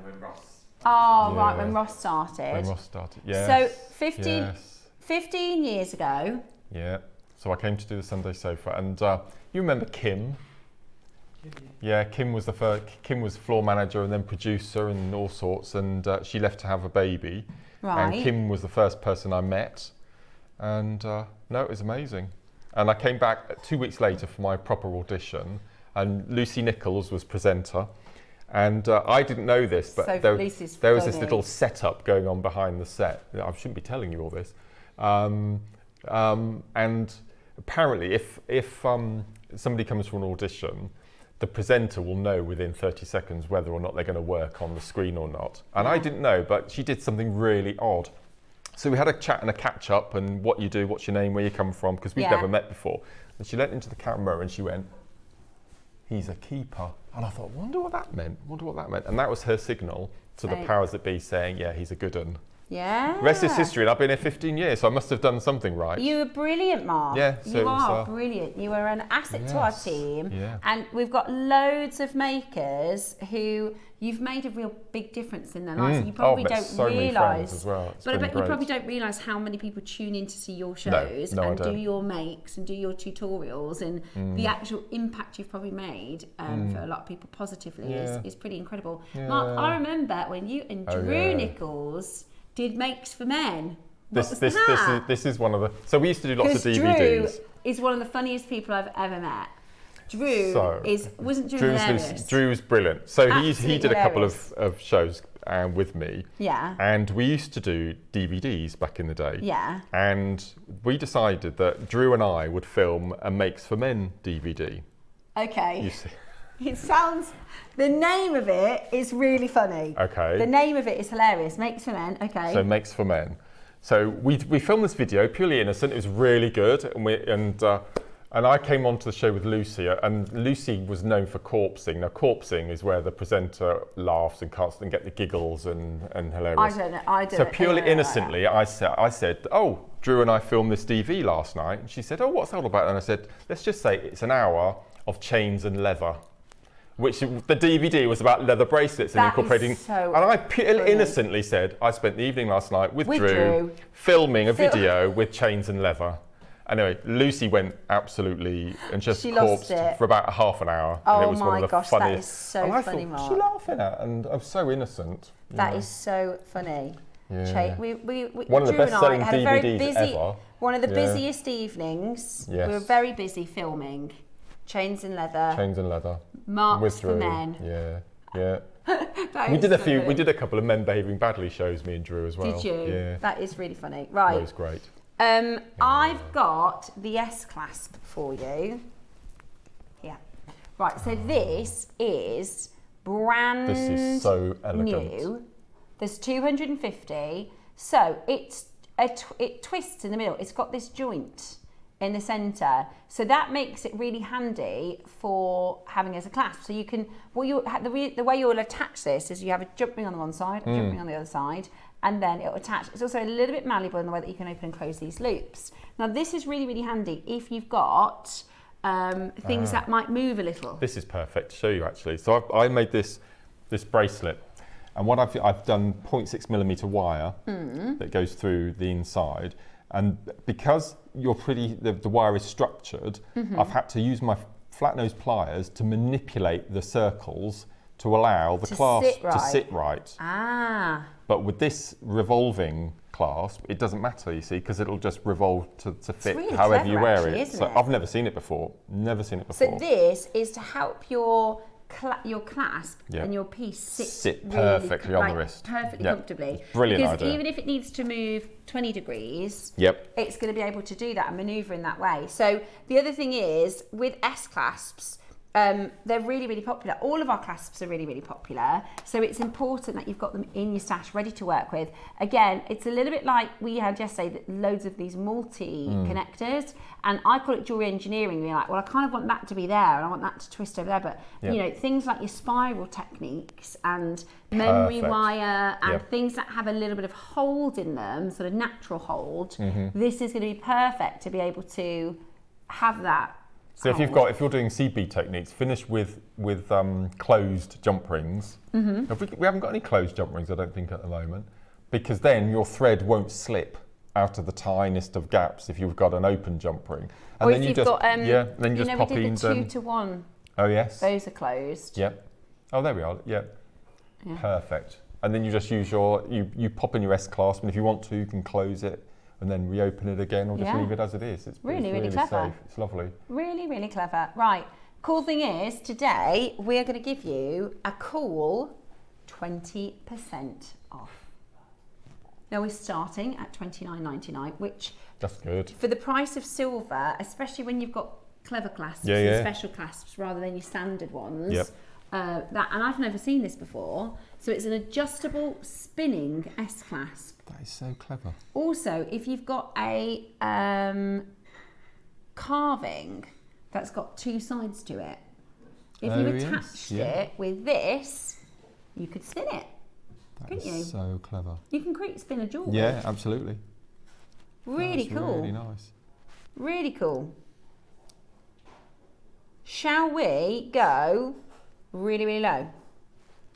When Ross. Oh, right, when Ross started. When Ross started, yes. So 15 years ago. Yeah, so I came to do the Sunday Sofa, and you remember Kim? Yeah, Kim was floor manager and then producer and all sorts, and she left to have a baby. Right. And Kim was the first person I met, and it was amazing. And I came back 2 weeks later for my proper audition, and Lucy Nichols was presenter. And I didn't know this, but there was this little setup going on behind the set. I shouldn't be telling you all this. And apparently, if somebody comes for an audition, the presenter will know within 30 seconds whether or not they're going to work on the screen or not. And I didn't know, but she did something really odd. So we had a chat and a catch up, and what you do, what's your name, where you come from, because we'd never met before. And she leant into the camera and she went, he's a keeper. And I thought, wonder what that meant. And that was her signal to the So- powers that be saying, yeah, he's a good un. Yeah. The rest is history, and I've been here 15 years, so I must have done something right. You were brilliant, Mark. Yeah, so you it was, are brilliant. You are an asset to our Yes, team. yeah. And we've got loads of makers who you've made a real big difference in their lives. And you probably met don't so many friends realise. as well. It's But I been bet you great. probably don't realise how many people tune in to see your shows no, I and do don't. your makes and do your tutorials, and the actual impact you've probably made for a lot of people positively is pretty incredible. Mark, I remember when you and Drew Nichols did makes for men. This is one of the. So we used to do lots of DVDs. Drew is one of the funniest people I've ever met. Drew wasn't Drew hilarious? Drew was brilliant. So he did a couple hilarious. of shows with me. Yeah. And we used to do DVDs back in the day. Yeah. And we decided that Drew and I would film a Makes for Men DVD. Okay. You see. It sounds. The name of it is really funny. Okay. The name of it is hilarious. Makes for Men. Okay. So Makes for Men. So we filmed this video purely innocent. It was really good, and I came onto the show with Lucy, and Lucy was known for corpsing. Now, corpsing is where the presenter laughs and can't get the giggles and hilarious. I don't So know. purely innocently, I said, oh, Drew and I filmed this DV last night. And she said, oh, what's that all about? And I said, let's just say it's an hour of chains and leather. Which the DVD was about leather bracelets and incorporating. So and I purely innocently said, I spent the evening last night with Drew Drew filming a video with chains and leather. Anyway, Lucy went absolutely and just She lost corpsed it. for about half an hour. Oh and it was my one of the gosh, that funniest. is so and I funny, thought, Mark. what's she laughing at? And I'm so innocent. That is so funny. Yeah. We One of the Drew and best-selling I had a very DVDs busy, ever. one of the Yeah. busiest evenings. Yes. We were very busy filming Chains and Leather. Chains and leather. Marks with for Drew. Men. Yeah. That We is did a so few. funny. We did a couple of men behaving badly shows, me and Drew as well. Did you? Yeah. That is really funny. That Right. was great. I've got the S-clasp for you. Yeah. Right, so this is brand This is so elegant. new. There's 250. So it twists in the middle. It's got this joint in the centre. So that makes it really handy for having as a clasp. So you can, the way you'll attach this is you have a jump ring on the one side, a jump ring on the other side, and then it'll attach. It's also a little bit malleable in the way that you can open and close these loops. Now this is really, really handy if you've got things that might move a little. This is perfect to show you actually. So I made this bracelet, and what I've done 0.6mm wire that goes through the inside, and because the wire is structured, I've had to use my flat nose pliers to manipulate the circles to allow the clasp to sit right. Ah. But with this revolving clasp, it doesn't matter, you see, because it'll just revolve to fit really however you clever, wear actually, it. isn't So it? I've never seen it before. Never seen it before. So this is to help your clasp Yeah. and your piece sit really perfectly on the wrist. perfectly Yeah. comfortably. Brilliant because idea. even if it needs to move 20 degrees, Yep. it's going to be able to do that and manoeuvre in that way. So the other thing is with S clasps, they're really, really popular. All of our clasps are really, really popular. So it's important that you've got them in your stash ready to work with. Again, it's a little bit like we had yesterday, loads of these multi-connectors. And I call it jewelry engineering. You're like, well, I kind of want that to be there and I want that to twist over there. But, you know, things like your spiral techniques and memory Perfect. wire and Yep. things that have a little bit of hold in them, sort of natural hold, this is going to be perfect to be able to have that. So if you're doing seed bead techniques, finish with closed jump rings. We haven't got any closed jump rings, I don't think, at the moment, because then your thread won't slip out of the tiniest of gaps if you've got an open jump ring. And Or then if you you've just got, then you just pop we did in the 2-to-1. Oh yes. Those are closed. Yep. Oh, there we are. Yep. Yeah. Perfect. And then you just use you pop in your S clasp, and if you want to, you can close it and then reopen it again, or just leave it as it is. It's really clever. safe. It's lovely. Really, really clever. Right. Cool thing is, today we're going to give you a cool 20% off. Now we're starting at $29.99, which That's good. for the price of silver, especially when you've got clever clasps Yeah, and yeah. special clasps rather than your standard ones. Yep. And I've never seen this before. So it's an adjustable spinning S clasp. That is so clever. Also, if you've got a carving that's got two sides to it, if you attached it with this, you could spin it, couldn't you? So clever. You can spin a jewel. Yeah, absolutely. Really cool. Really nice. Really cool. Shall we go really, really low?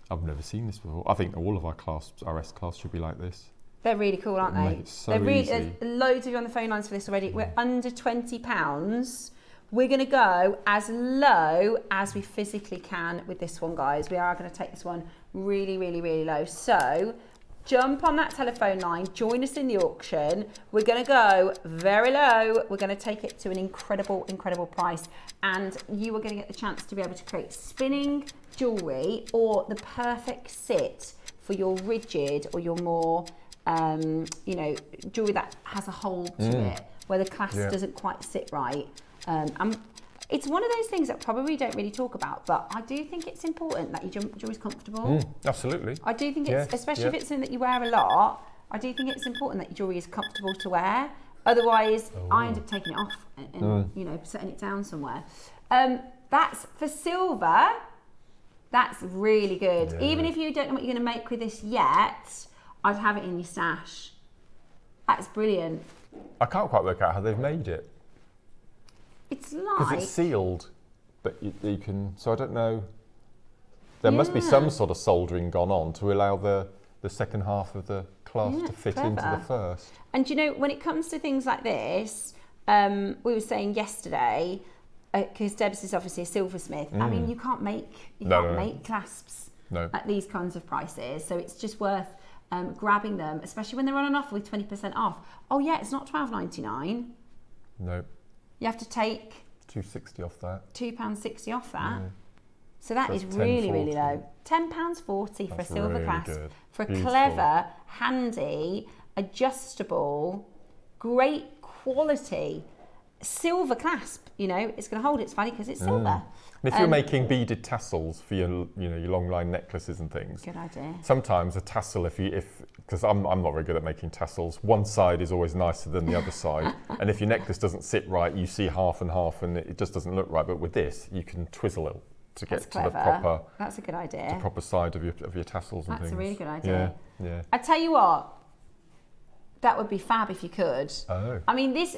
I've never seen this before. I think all of our clasps, our S class, should be like this. They're really cool, aren't they? Make it so easy. There's loads of you on the phone lines for this already. We're under £20. We're going to go as low as we physically can with this one, guys. We are going to take this one really, really, really low. So jump on that telephone line, join us in the auction. We're going to go very low. We're going to take it to an incredible, incredible price. And you are going to get the chance to be able to create spinning jewellery or the perfect sit for your rigid or your more, you know, jewellery that has a hold to it, where the clasp doesn't quite sit right. It's one of those things that probably don't really talk about, but I do think it's important that your jewellery's comfortable. Absolutely. I do think it's, especially if it's something that you wear a lot, I do think it's important that your jewellery is comfortable to wear. Otherwise, I end up taking it off and you know, setting it down somewhere. That's for silver. That's really good. Yeah. Even if you don't know what you're going to make with this yet, I'd have it in your stash. That's brilliant. I can't quite work out how they've made it. It's Because like... it's sealed, but you can, so I don't know. There must be some sort of soldering gone on to allow the second half of the clasp to fit into the first. And you know, when it comes to things like this, we were saying yesterday, because Debs is obviously a silversmith, I mean, you can't make make clasps at these kinds of prices, so it's just worth grabbing them, especially when they're on an offer with 20% off. Oh yeah, it's not £12.99. No. You have to take £2.60 off that. £2.60 off that. So that is That's really, really £10.40. low. £10.40 for a silver really clasp. good. For a Beautiful. clever, handy, adjustable, great quality silver clasp. You know, it's going to hold its value because it's silver. And if you're making beaded tassels for your, you know, your long line necklaces and things, Good idea. sometimes a tassel, because I'm not very good at making tassels, one side is always nicer than the other side, and if your necklace doesn't sit right, you see half and half, and it just doesn't look right. But with this, you can twizzle it to get to the proper. That's a good idea. The proper side of your tassels and things. That's a really good idea. Yeah. I tell you what, that would be fab if you could. Oh. I mean, this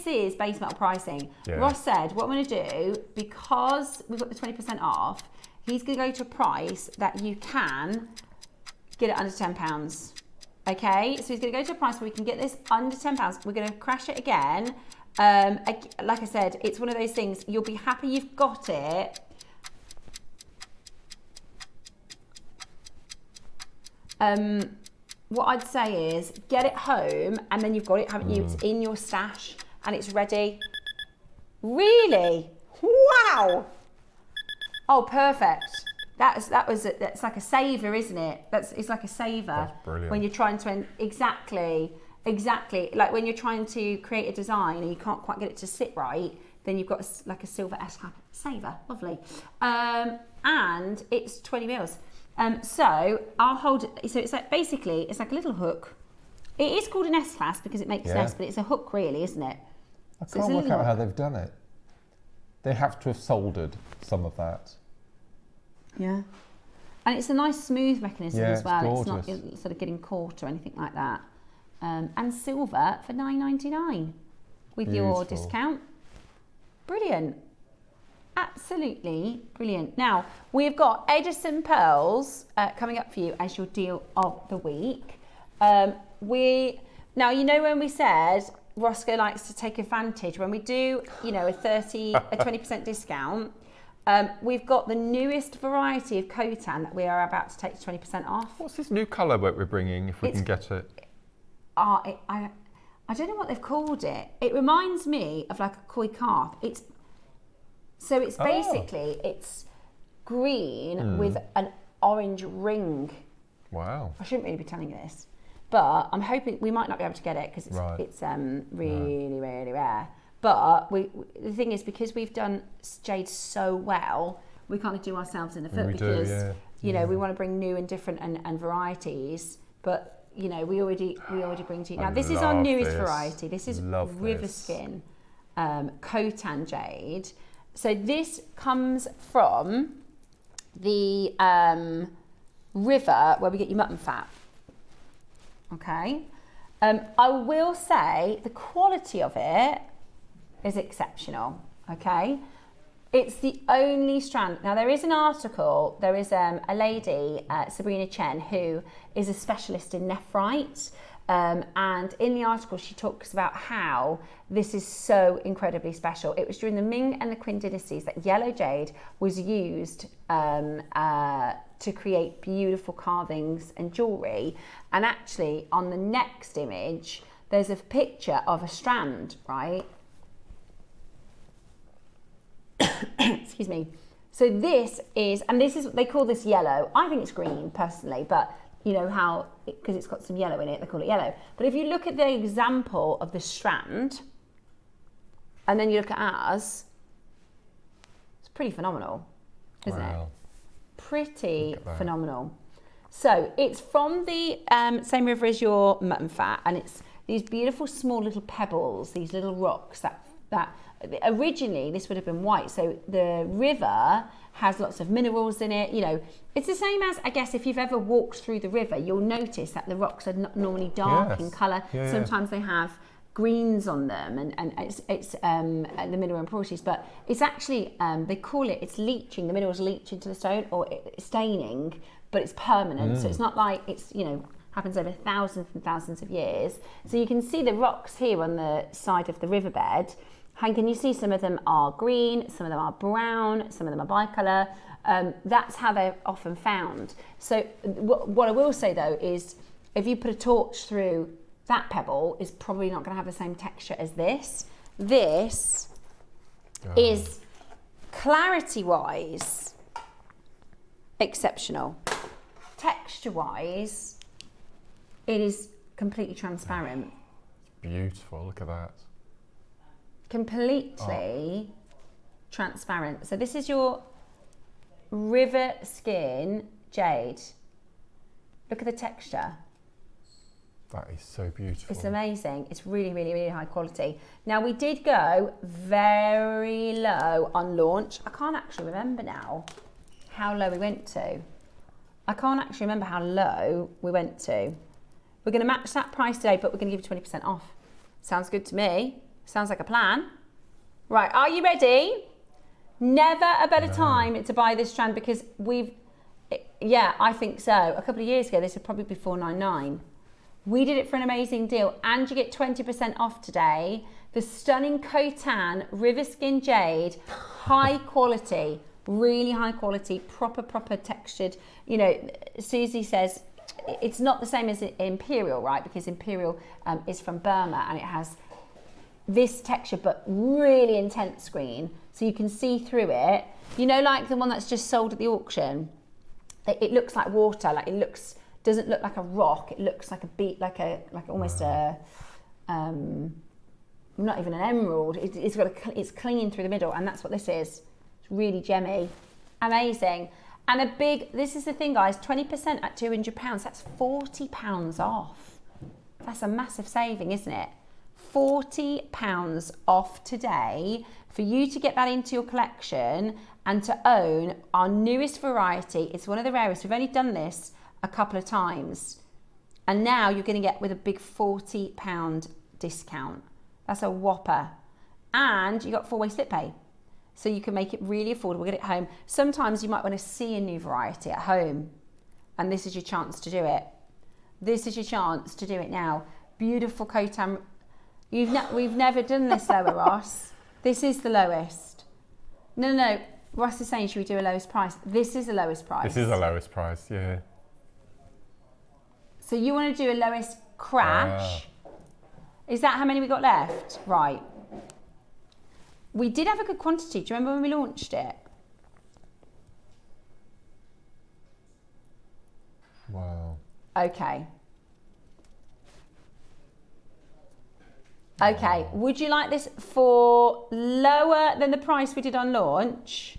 is base metal pricing. Yeah. Ross said, what I'm going to do, because we've got the 20% off, he's going to go to a price that you can get it under £10. Okay, so he's going to go to a price where we can get this under £10. We're going to crash it again. Like I said, it's one of those things, you'll be happy you've got it. What I'd say is get it home and then you've got it, haven't you? It's in your stash and it's ready. Really? Wow. Oh, perfect. That's like a saver, isn't it? It's like a saver. That's brilliant. When you're trying to, exactly. Like when you're trying to create a design and you can't quite get it to sit right, then you've got like a silver S-cap saver. Lovely. And it's 20 mils. So I'll hold it. So it's like basically it's like a little hook. It is called an S clasp because it makes an S, but it's a hook really, isn't it? I can't work out how they've done it. They have to have soldered some of that. Yeah. And it's a nice smooth mechanism as well. Gorgeous. It's not sort of getting caught or anything like that. And silver for $9.99 with your discount. Brilliant. Absolutely brilliant. Now, we've got Edison Pearls coming up for you as your deal of the week. Now, you know when we said Roscoe likes to take advantage, when we do, you know, a 20% discount, we've got the newest variety of Khotan that we are about to take 20% off. What's this new colour that we're bringing, if we can get it? I don't know what they've called it. It reminds me of like a koi carp. It's basically, it's green with an orange ring. Wow. I shouldn't really be telling you this, but I'm hoping we might not be able to get it because it's really, really rare. But the thing is, because we've done jade so well, we kind of do ourselves in the foot because you know we want to bring new and different and varieties. But you know we already bring to you now. This is our newest variety. This is River Skin Khotan jade. So this comes from the river where we get your mutton fat. Okay. I will say the quality of it is exceptional. Okay. It's the only strand. Now there is an article, there is a lady, Sabrina Chen, who is a specialist in nephrite. And in the article, she talks about how this is so incredibly special. It was during the Ming and the Qing dynasties that yellow jade was used to create beautiful carvings and jewellery. And actually, on the next image, there's a picture of a strand, right? Excuse me. So this is, they call this yellow. I think it's green, personally, but you know how, because it's got some yellow in it, they call it yellow. But if you look at the example of the strand, and then you look at ours, it's pretty phenomenal, isn't it? Pretty phenomenal. So it's from the same river as your mutton fat, and it's these beautiful small little pebbles, these little rocks that originally this would have been white. So the river has lots of minerals in it. You know, it's the same as, I guess, if you've ever walked through the river, you'll notice that the rocks are not normally dark in colour. Sometimes they have greens on them, and it's the mineral impurities, but it's actually they call it, it's leaching, the minerals leach into the stone, or it's staining, but it's permanent. So it's not like it's, you know, happens over thousands and thousands of years. So you can see the rocks here on the side of the riverbed. And can you see some of them are green, some of them are brown, some of them are bicolour. That's how they're often found. So what I will say though is, if you put a torch through that pebble, is probably not going to have the same texture as this. This is clarity-wise exceptional. Texture-wise, it is completely transparent. Beautiful, look at that. Completely transparent. So this is your river skin jade. Look at the texture. That is so beautiful. It's amazing. It's really, really, really high quality. Now, we did go very low on launch. I can't actually remember now how low we went to. I can't actually remember how low we went to. We're going to match that price today, but we're going to give you 20% off. Sounds good to me. Sounds like a plan. Right, are you ready? Never a better time to buy this strand, because I think so. A couple of years ago, this would probably be $499. We did it for an amazing deal, and you get 20% off today. The stunning Khotan River Skin Jade, high quality, really high quality, proper textured. You know, Susie says it's not the same as Imperial, right? Because Imperial is from Burma, and it has this texture, but really intense green, so you can see through it. You know, like the one that's just sold at the auction, it looks like water. Like, it doesn't look like a rock. It looks like a bead, like almost a not even an emerald. It's clinging through the middle, and that's what this is. It's really gemmy, amazing. And this is the thing, guys, 20% at £200. That's £40 off. That's a massive saving, isn't it? £40 off today for you to get that into your collection and to own our newest variety. It's one of the rarest. We've only done this a couple of times, and now you're going to get with a big £40 discount. That's a whopper. And you got 4-way slip pay, so you can make it really affordable, get it home. Sometimes you might want to see a new variety at home, and this is your chance to do it. This is your chance to do it now. Beautiful Khotan. We've never done this lower, Ross. This is the lowest. No. Ross is saying, should we do a lowest price? This is the lowest price. This is the lowest price, yeah. So you want to do a lowest crash? Is that how many we got left? Right. We did have a good quantity. Do you remember when we launched it? Wow. Okay, would you like this for lower than the price we did on launch?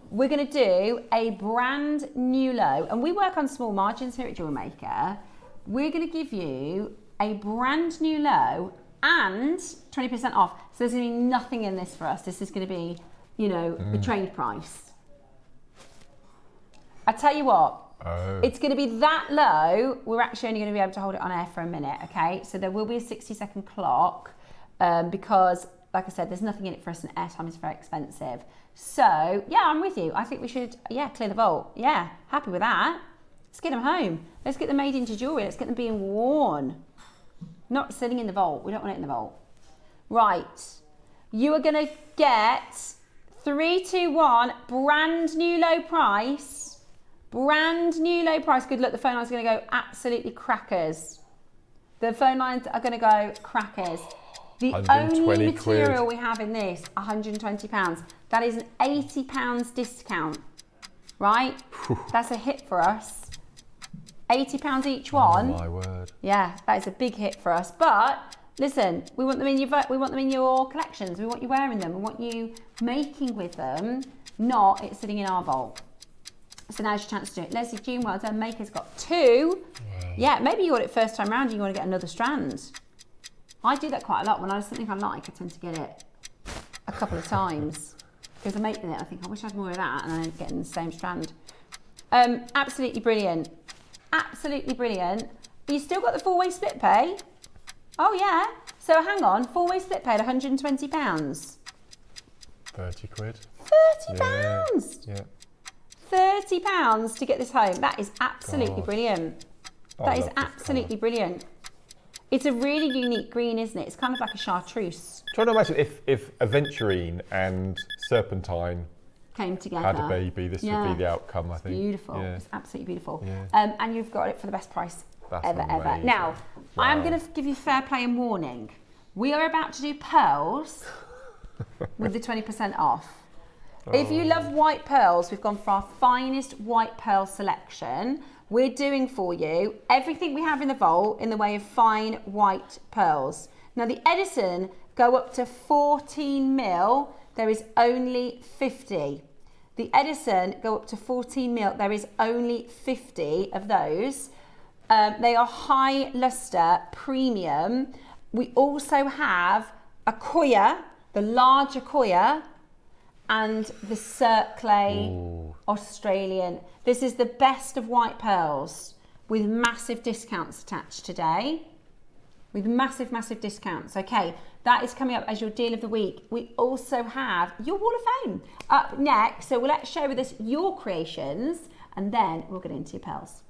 We're going to do a brand new low, and we work on small margins here at JewelleryMaker. We're going to give you a brand new low and 20% off. So there's going to be nothing in this for us. This is going to be, you know, the trade price. I tell you what, it's going to be that low. We're actually only going to be able to hold it on air for a minute, okay? So there will be a 60-second clock because, like I said, there's nothing in it for us and airtime is very expensive. So, yeah, I'm with you. I think we should, clear the vault. Yeah, happy with that. Let's get them home. Let's get them made into jewellery. Let's get them being worn. Not sitting in the vault. We don't want it in the vault. Right. You are going to get 3, 2, 1, brand new low price. Brand new low price. Good luck. The phone line's going to go absolutely crackers. The phone lines are going to go crackers. The only material we have in this, £120. That is an £80 discount, right? That's a hit for us. £80 each one. Oh my word. Yeah, that is a big hit for us. But listen, we want them in your collections. We want you wearing them. We want you making with them, not it sitting in our vault. So now's your chance to do it. Leslie, June, well done. Maker's got 2. Wow. Yeah, maybe you got it first time round and you want to get another strand. I do that quite a lot. When I something I like, I tend to get it a couple of times. Because I make it, I think, I wish I had more of that, and I'm getting the same strand. Absolutely brilliant. Absolutely brilliant. But you still got the 4-way split pay. Oh yeah. So hang on, 4-way split pay at £120. 30 quid. £30. Yeah. £30 to get this home. That is absolutely brilliant. That is absolutely brilliant. It's a really unique green, isn't it? It's kind of like a chartreuse. Trying to imagine if Aventurine and Serpentine came together, had a baby, this would be the outcome, I think. Beautiful. Yeah. It's absolutely beautiful. Yeah. And you've got it for the best price ever. Amazing. Now, Wow. I'm going to give you fair play and warning. We are about to do pearls with the 20% off. If you love white pearls, we've gone for our finest white pearl selection. We're doing for you everything we have in the vault in the way of fine white pearls. Now the Edison go up to 14 mil, there is only 50. The Edison go up to 14 mil, there is only 50 of those. They are high luster, premium. We also have a Koya, the larger Koya, and the Circle Australian. This is the best of white pearls with massive discounts attached today. With massive, massive discounts. Okay, that is coming up as your deal of the week. We also have your Wall of Fame up next. So let's share with us your creations and then we'll get into your pearls.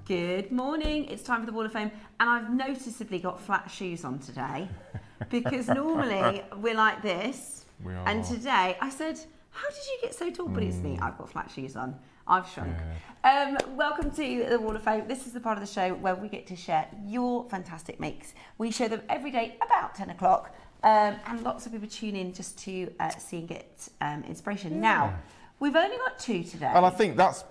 Good morning, it's time for the Wall of Fame, and I've noticeably got flat shoes on today because normally we're like this, and today I said, how did you get so tall? But it's me, I've got flat shoes on, I've shrunk. Yeah. Welcome to the Wall of Fame. This is the part of the show where we get to share your fantastic makes. We show them every day about 10 o'clock, and lots of people tune in just to see and get inspiration. Yeah. Now, we've only got 2 today. And I think that's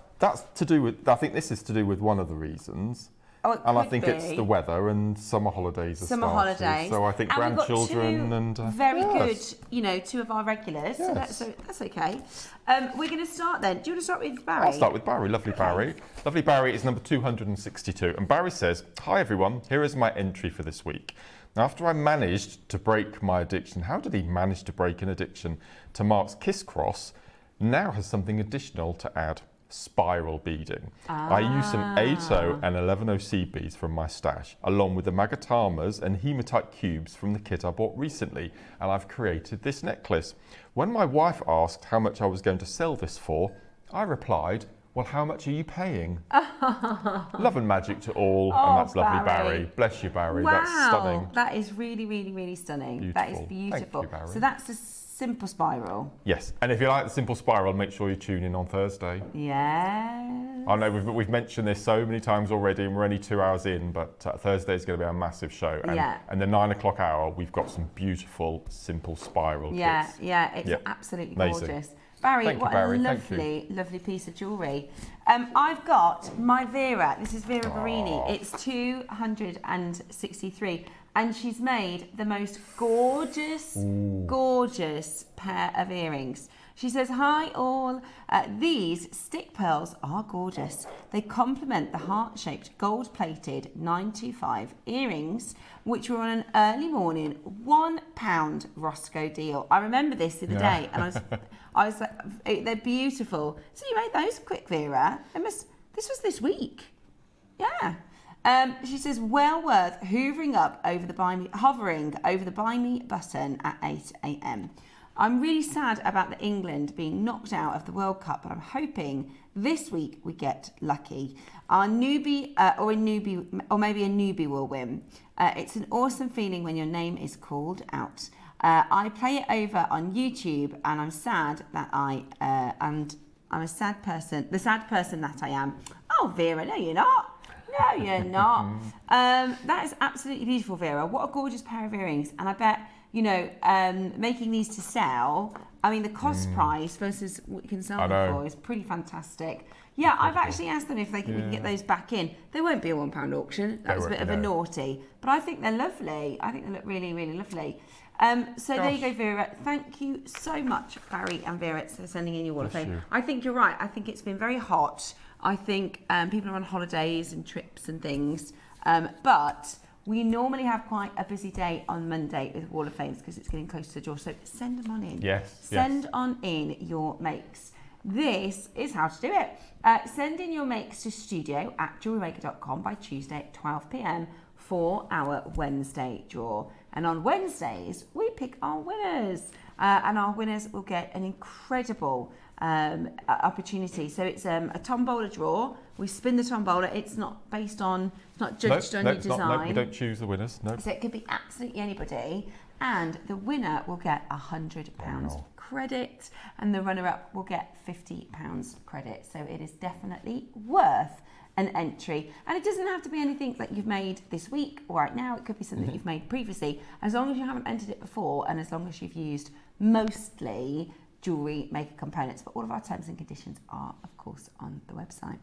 to do with, I think this is to do with one of the reasons. Oh, and I think it's the weather and summer holidays are Summer holidays. So I think and grandchildren and... very good, you know, 2 of our regulars. Yes. So that's okay. We're going to start then. Do you want to start with Barry? I'll start with Barry. Lovely Barry. Lovely Barry is number 262. And Barry says, hi everyone, here is my entry for this week. Now, after I managed to break my addiction, how did he manage to break an addiction to Mark's Kiss Cross, now has something additional to add. Spiral beading. I use some 80 and 11C beads from my stash, along with the Magatamas and hematite cubes from the kit I bought recently, and I've created this necklace. When my wife asked how much I was going to sell this for, I replied, well, how much are you paying? Love and magic to all, and that's lovely, Barry. Bless you, Barry. Wow, that's stunning. That is really, really, really stunning. Beautiful. That is beautiful. Thank you, Barry. So that's a simple spiral. Yes, and if you like the simple spiral, make sure you tune in on Thursday. Yes. I know we've mentioned this so many times already, and we're only 2 hours in, but Thursday is going to be a massive show. And the 9 o'clock hour, we've got some beautiful simple spiral kits. Yeah, it's absolutely gorgeous. Barry, Thank you, what Barry. a Thank you. lovely, lovely piece of jewellery. I've got my Vera. This is Vera Barini. It's 263. And she's made the most gorgeous, gorgeous pair of earrings. She says, hi all, these stick pearls are gorgeous. They complement the heart-shaped gold-plated 925 earrings, which were on an early morning £1 Roscoe deal. I remember this the other day, and I was like, they're beautiful. So you made those quick, Vera. This was this week. Yeah. She says, well worth hovering over the buy me button at 8 a.m. I'm really sad about the England being knocked out of the World Cup, but I'm hoping this week we get lucky. Our newbie, or maybe a newbie will win. It's an awesome feeling when your name is called out. I play it over on YouTube, and I'm sad that I'm a sad person. The sad person that I am. Oh, Vera, no, you're not. No, you're not. That is absolutely beautiful, Vera. What a gorgeous pair of earrings. And I bet, you know, making these to sell, I mean, the cost price versus what you can sell them for is pretty fantastic. Yeah, I've actually asked them if we can get those back in. They won't be a £1 auction. That was a bit of a naughty. But I think they're lovely. I think they look really, really lovely. So there you go, Vera. Thank you so much, Barry and Vera, for sending in your Wall of Fame. I think you're right. I think it's been very hot. I think people are on holidays and trips and things. But we normally have quite a busy day on Monday with Wall of Fames because it's getting close to the draw. So send them on in. Send on in your makes. This is how to do it. Send in your makes to studio@jewellerymaker.com by Tuesday at 12 p.m. for our Wednesday draw. And on Wednesdays, we pick our winners. And our winners will get an incredible opportunity. So it's a tombola draw. We spin the tombola. It's not based on, it's not judged on your design. We don't choose the winners. No. So it could be absolutely anybody. And the winner will get £100 credit, and the runner-up will get £50 credit. So it is definitely worth an entry. And it doesn't have to be anything that you've made this week or right now. It could be something that you've made previously, as long as you haven't entered it before, and as long as you've used mostly jewellery maker components. But all of our terms and conditions are, of course, on the website.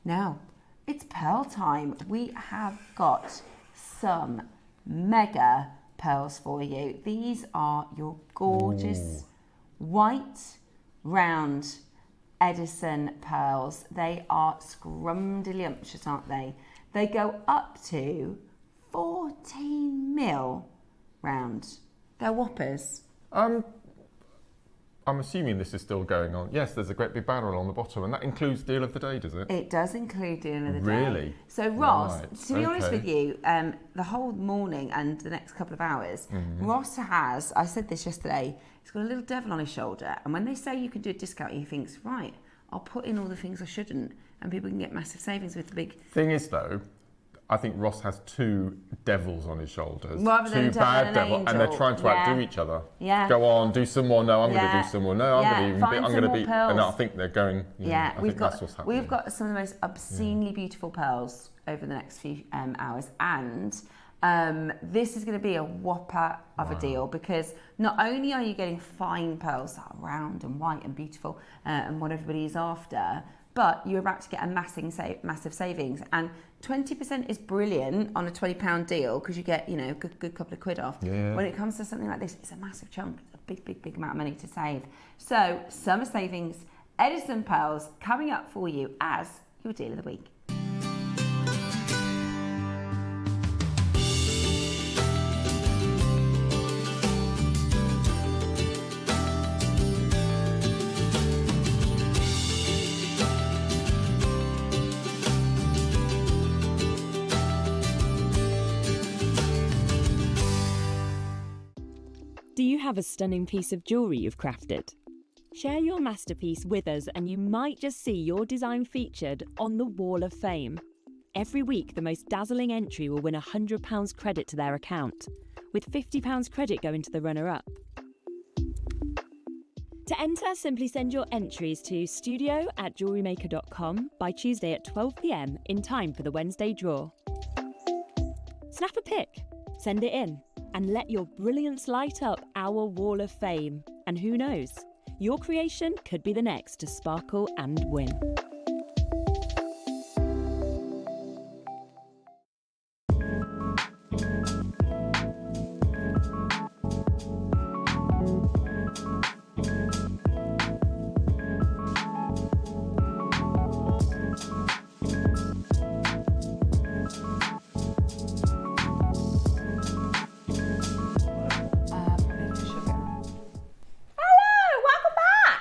Now, it's pearl time. We have got some mega pearls for you. These are your gorgeous white, round Edison pearls. They are scrumdiddlyumptious, aren't they? They go up to 14 mil round. They're whoppers. I'm assuming this is still going on. Yes, there's a great big banner on the bottom, and that includes deal of the day, does it? It does include deal of the day. Really? So Ross, to be honest with you, the whole morning and the next couple of hours, Ross has, I said this yesterday, he's got a little devil on his shoulder, and when they say you can do a discount, he thinks, right, I'll put in all the things I shouldn't, and people can get massive savings with the big... Thing is, though, I think Ross has two devils on his shoulders. Rather than two bad devils, and they're trying to outdo each other. Yeah. Go on, do some more. No, I'm going to do some more. No, I'm going to be. Pearls. And I think they're going. Yeah, that's what's happening. We've got some of the most obscenely beautiful pearls over the next few hours, and this is going to be a whopper of a deal, because not only are you getting fine pearls that are round and white and beautiful and what everybody is after, but you're about to get a massive savings. And 20% is brilliant on a £20 deal, because you get, a good couple of quid off. Yeah. When it comes to something like this, it's a massive chunk. It's a big amount of money to save. So summer savings, Edison pearls coming up for you as your deal of the week. Do you have a stunning piece of jewellery you've crafted? Share your masterpiece with us and you might just see your design featured on the Wall of Fame. Every week, the most dazzling entry will win £100 credit to their account, with £50 credit going to the runner-up. To enter, simply send your entries to studio@jewellerymaker.com by Tuesday at 12 p.m. in time for the Wednesday draw. Snap a pic, send it in, and let your brilliance light up our Wall of Fame. And who knows, Your creation could be the next to sparkle and win.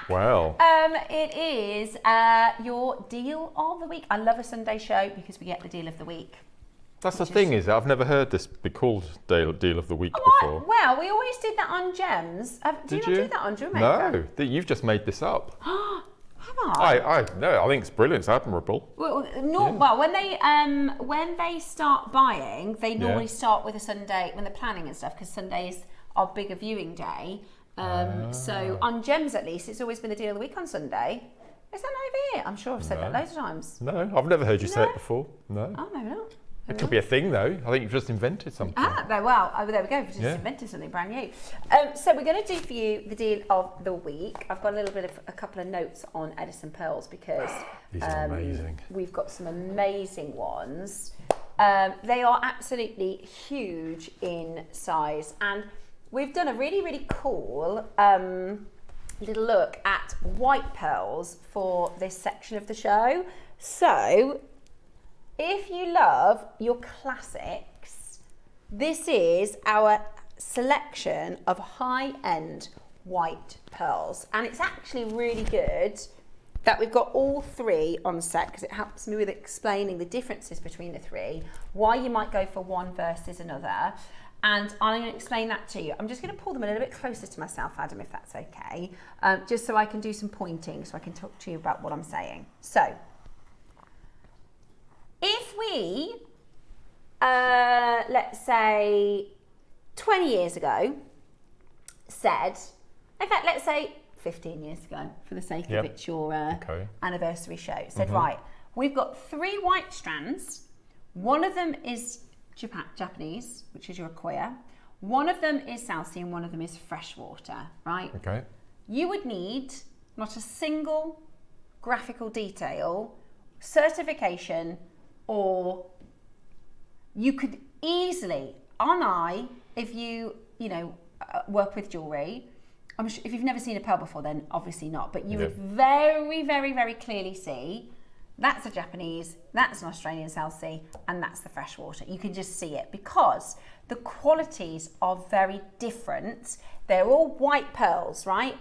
Wow. It is your deal of the week. I love a Sunday show because we get the deal of the week. That's the thing, is I've never heard this be called deal of the week before. Well, we always did that on gems. Did you not do that on JewelleryMaker? No, you've just made this up. Have I? No, I think it's brilliant. It's admirable. Well, when they start buying, they normally start with a Sunday when they're planning and stuff, because Sunday is our bigger viewing day. So on gems, at least, it's always been the deal of the week on Sunday. Is that not over here? I'm sure I've said that loads of times. No, I've never heard you say it before. No. Oh, maybe not. It could be a thing, though. I think you've just invented something. There we go. We've just invented something brand new. So we're going to do for you the deal of the week. I've got a couple of notes on Edison Pearls because these are amazing. We've got some amazing ones. They are absolutely huge in size, and we've done a really, really cool little look at white pearls for this section of the show. So, if you love your classics, this is our selection of high-end white pearls. And it's actually really good that we've got all three on set, because it helps me with explaining the differences between the three, why you might go for one versus another. And I'm going to explain that to you. I'm just going to pull them a little bit closer to myself, Adam, if that's okay, just so I can do some pointing, so I can talk to you about what I'm saying. So, if we, let's say, 20 years ago, said, in fact, let's say 15 years ago, for the sake of it's your anniversary show, said, right, we've got 3 white strands. One of them is Japanese, which is your Acquia. One of them is South Sea and one of them is freshwater, right? Okay. You would need not a single graphical detail, certification, or you could easily, if you work with jewellery, I'm sure if you've never seen a pearl before, then obviously not, but you would very, very, very clearly see that's a Japanese, that's an Australian South Sea, and that's the freshwater. You can just see it because the qualities are very different. They're all white pearls, right?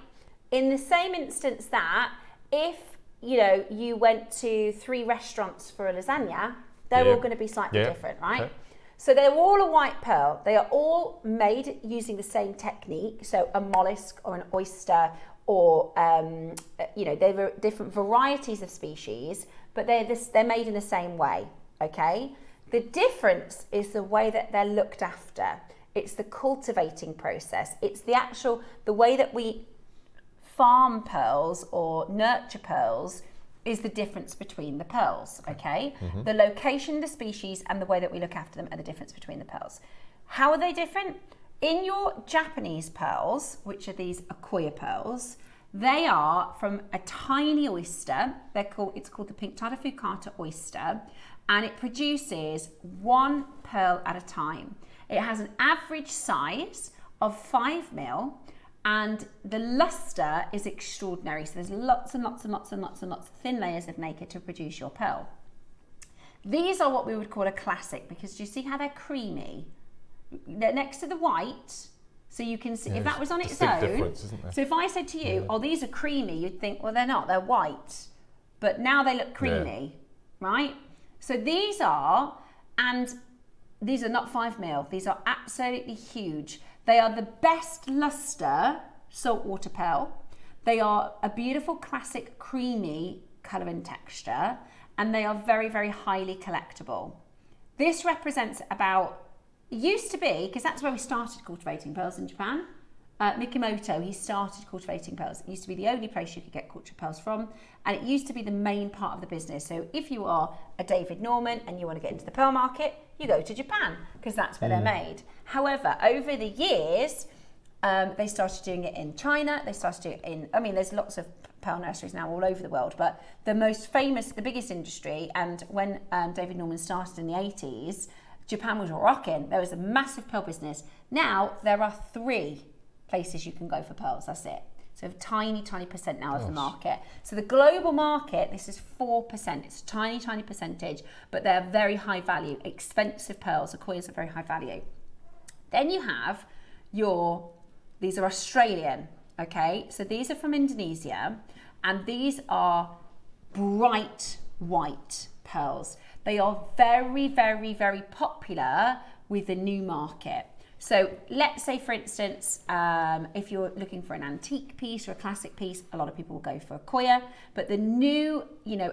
In the same instance that if you went to 3 restaurants for a lasagna, they're all going to be slightly different, right? Okay. So they're all a white pearl. They are all made using the same technique. So a mollusk or an oyster, or they're different varieties of species, but they're made in the same way, okay? The difference is the way that they're looked after. It's the cultivating process. It's the way that we farm pearls or nurture pearls is the difference between the pearls, okay? Mm-hmm. The location, the species, and the way that we look after them are the difference between the pearls. How are they different? In your Japanese pearls, which are these Acquia pearls, they are from a tiny oyster. It's called the pink Tadafukata oyster, and it produces 1 pearl at a time. It has an average size of 5 mil, and the luster is extraordinary. So there's lots and lots and lots and lots and lots of thin layers of nacre to produce your pearl. These are what we would call a classic, because do you see how they're creamy? They're next to the white, so you can see if that was on its own. So if I said to you, oh, these are creamy, you'd think, well, they're not, they're white. But now they look creamy, right? So these are not 5 mil, these are absolutely huge. They are the best luster saltwater pearl. They are a beautiful, classic, creamy colour and texture, and they are very, very highly collectible. This represents used to be, because that's where we started cultivating pearls in Japan. Mikimoto, he started cultivating pearls. It used to be the only place you could get cultured pearls from, and it used to be the main part of the business. So if you are a David Norman and you want to get into the pearl market, you go to Japan, because that's where they're made. However, over the years, They started doing it in China. They started doing it in, I mean, there's lots of pearl nurseries now all over the world, but the most famous, the biggest industry, and when David Norman started in the 80s, Japan was rocking. There was a massive pearl business. Now there are 3 places you can go for pearls, that's it. So a tiny percent now of the market. So the global market, this is 4%. It's a tiny percentage, but they're very high value, expensive pearls. Akoyas are very high value. Then you have these are Australian, okay? So these are from Indonesia, and these are bright white pearls. They are very popular with the new market. So let's say, for instance, if you're looking for an antique piece or a classic piece, a lot of people will go for Akoya. But the new,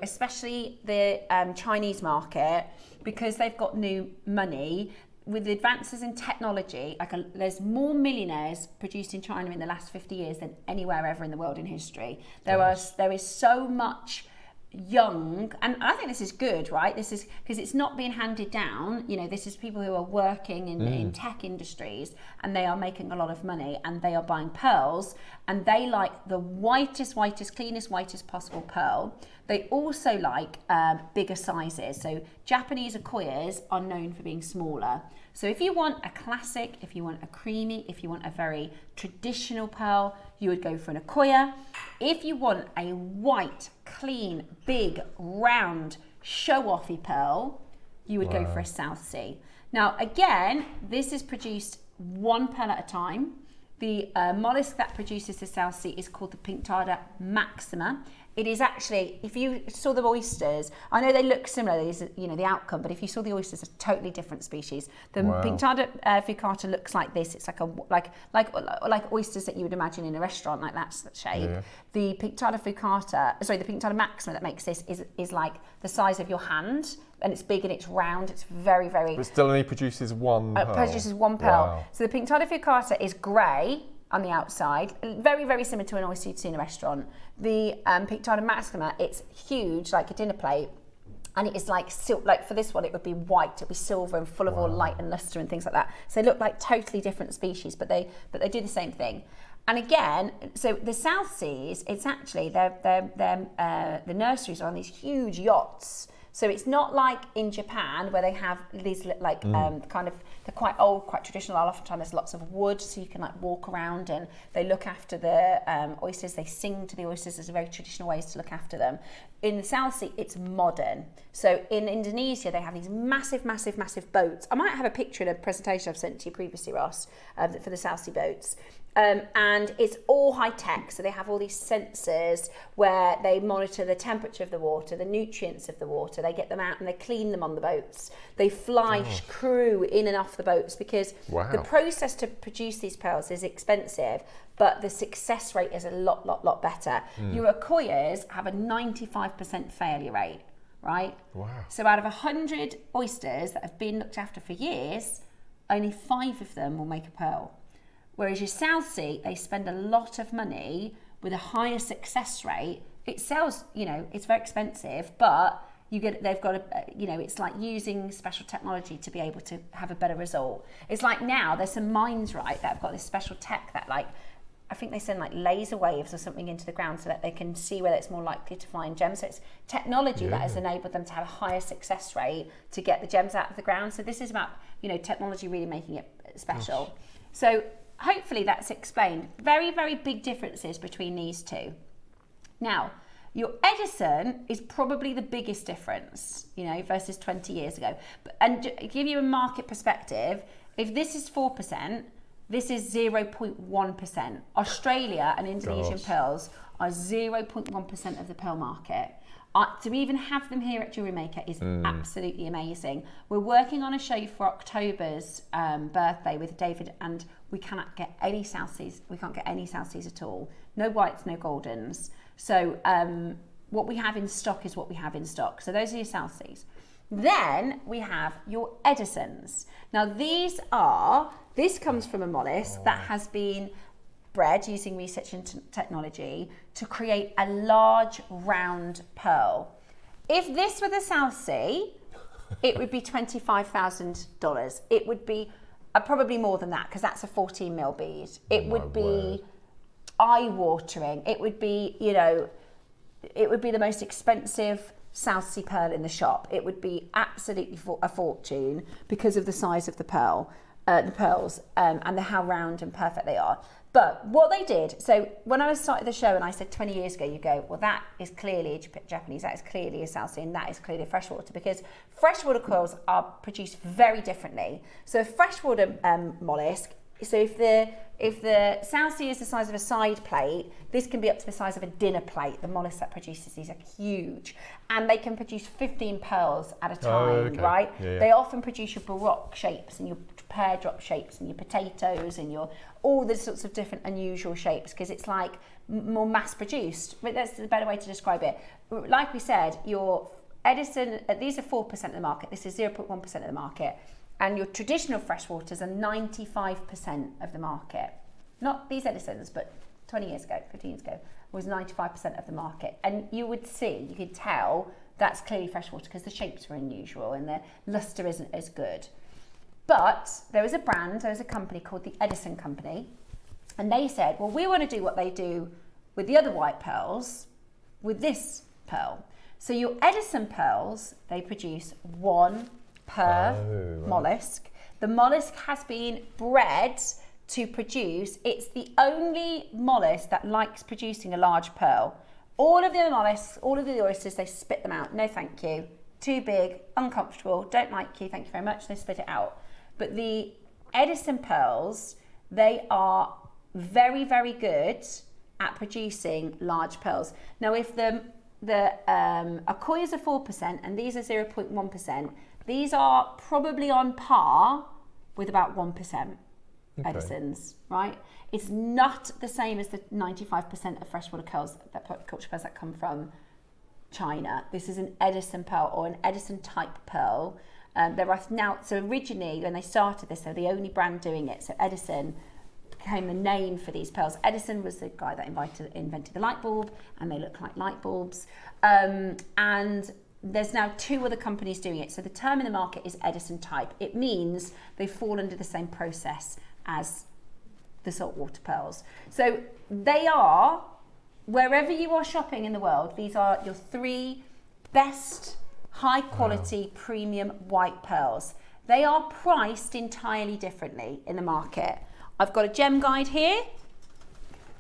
especially the Chinese market, because they've got new money, with the advances in technology, there's more millionaires produced in China in the last 50 years than anywhere ever in the world in history. There is so much young, and I think this is good, right? This is because it's not being handed down. This is people who are working in tech industries, and they are making a lot of money, and they are buying pearls, and they like the whitest, cleanest, whitest possible pearl. They also like bigger sizes. So Japanese Akoyas are known for being smaller. So if you want a classic, if you want a creamy, if you want a very traditional pearl, you would go for an Akoya. If you want a white, clean, big, round, show-offy pearl, you would go for a South Sea. Now, again, this is produced 1 pearl at a time. The mollusk that produces the South Sea is called the Pinctada maxima. It is actually, if you saw the oysters, I know they look similar, the outcome, but if you saw the oysters, a totally different species. The Pinctada fucata looks like this. It's like oysters that you would imagine in a restaurant, like that's the shape. Yeah. The Pinctada the Pinctada maxima that makes this is like the size of your hand, and it's big and it's round. It's very. But still only produces 1 pearl. Produces 1 pearl. Wow. So the Pinctada fucata is grey on the outside, very similar to an oyster you'd see in a restaurant. The Pinctada maxima, it's huge, like a dinner plate, and it is like silk. Like for this one, it would be white, it'd be silver and full of all light and luster and things like that. So they look like totally different species, but they do the same thing. And again, so the South Seas, it's actually the nurseries are on these huge yachts. So it's not like in Japan where they have these they're quite old, quite traditional. Oftentimes there's lots of wood, so you can walk around and they look after the oysters. They sing to the oysters. There's very traditional ways to look after them. In the South Sea, it's modern. So in Indonesia, they have these massive boats. I might have a picture in a presentation I've sent to you previously, Ross, for the South Sea boats. And it's all high tech. So they have all these sensors where they monitor the temperature of the water, the nutrients of the water. They get them out and they clean them on the boats. They fly crew in and off the boats because the process to produce these pearls is expensive, but the success rate is a lot better. Your Akoyas have a 95% failure rate, right? Wow. So out of 100 oysters that have been looked after for years, only 5 of them will make a pearl. Whereas your South Sea, they spend a lot of money with a higher success rate. It sells, it's very expensive, but it's like using special technology to be able to have a better result. It's like now there's some mines, right, that have got this special tech that I think they send laser waves or something into the ground so that they can see whether it's more likely to find gems. So it's technology that has enabled them to have a higher success rate to get the gems out of the ground. So this is about, technology really making it special. Gosh. So hopefully that's explained. Very big differences between these two. Now, your Edison is probably the biggest difference, versus 20 years ago. And to give you a market perspective, if this is 4%, this is 0.1%. Australia and Indonesian pearls are 0.1% of the pearl market. To even have them here at JewelleryMaker is absolutely amazing. We're working on a show for October's birthday with David, and we cannot get any South Seas. We can't get any South Seas at all. No whites, no goldens. So what we have in stock is what we have in stock. So those are your South Seas. Then we have your Edisons. Now this comes from a mollusk that has been bred using research and technology to create a large round pearl. If this were the South Sea, it would be $25,000. It would be probably more than that, because that's a 14 mil bead. It would be eye-watering. It would be, you know, it would be the most expensive South Sea pearl in the shop. It would be absolutely a fortune because of the size of the pearl, the pearls, and how round and perfect they are. But what they did, so when I started the show and I said 20 years ago, you go, well, that is clearly Japanese, that is clearly a South Sea, and that is clearly a freshwater, because freshwater coils are produced very differently. So a freshwater mollusk, so if the South Sea is the size of a side plate, this can be up to the size of a dinner plate. The mollusk that produces these are huge, and they can produce 15 pearls at a time, right? Yeah. They often produce your baroque shapes and your pear drop shapes and your potatoes and your all the sorts of different unusual shapes, because it's like more mass produced. But that's the better way to describe it. Like we said, your Edison, these are 4% of the market. This is 0.1% of the market. And your traditional freshwaters are 95% of the market. Not these Edisons, but 20 years ago, 15 years ago, was 95% of the market. And you could tell that's clearly freshwater because the shapes were unusual and the luster isn't as good. But there was a company called the Edison Company, and they said, well, we want to do what they do with the other white pearls with this pearl. So your Edison pearls, they produce one per mollusk. The mollusk has been bred to produce, it's the only mollusk that likes producing a large pearl. All of the other mollusks, all of the oysters, they spit them out. No, thank you. Too big, uncomfortable, don't like you, thank you very much. They spit it out. But the Edison pearls, they are very, very good at producing large pearls. Now, if the Akoyas are 4% and these are 0.1%, these are probably on par with about 1% Edisons, right? It's not the same as the 95% of freshwater culture pearls that come from China. This is an Edison pearl or an Edison type pearl. There are now, so originally when they started this, they were the only brand doing it. So Edison became the name for these pearls. Edison was the guy that invented the light bulb, and they look like light bulbs. And there's now 2 other companies doing it. So the term in the market is Edison type. It means they fall under the same process as the saltwater pearls. So they are, wherever you are shopping in the world, these are your 3 best high quality premium white pearls. They are priced entirely differently in the market. I've got a gem guide here.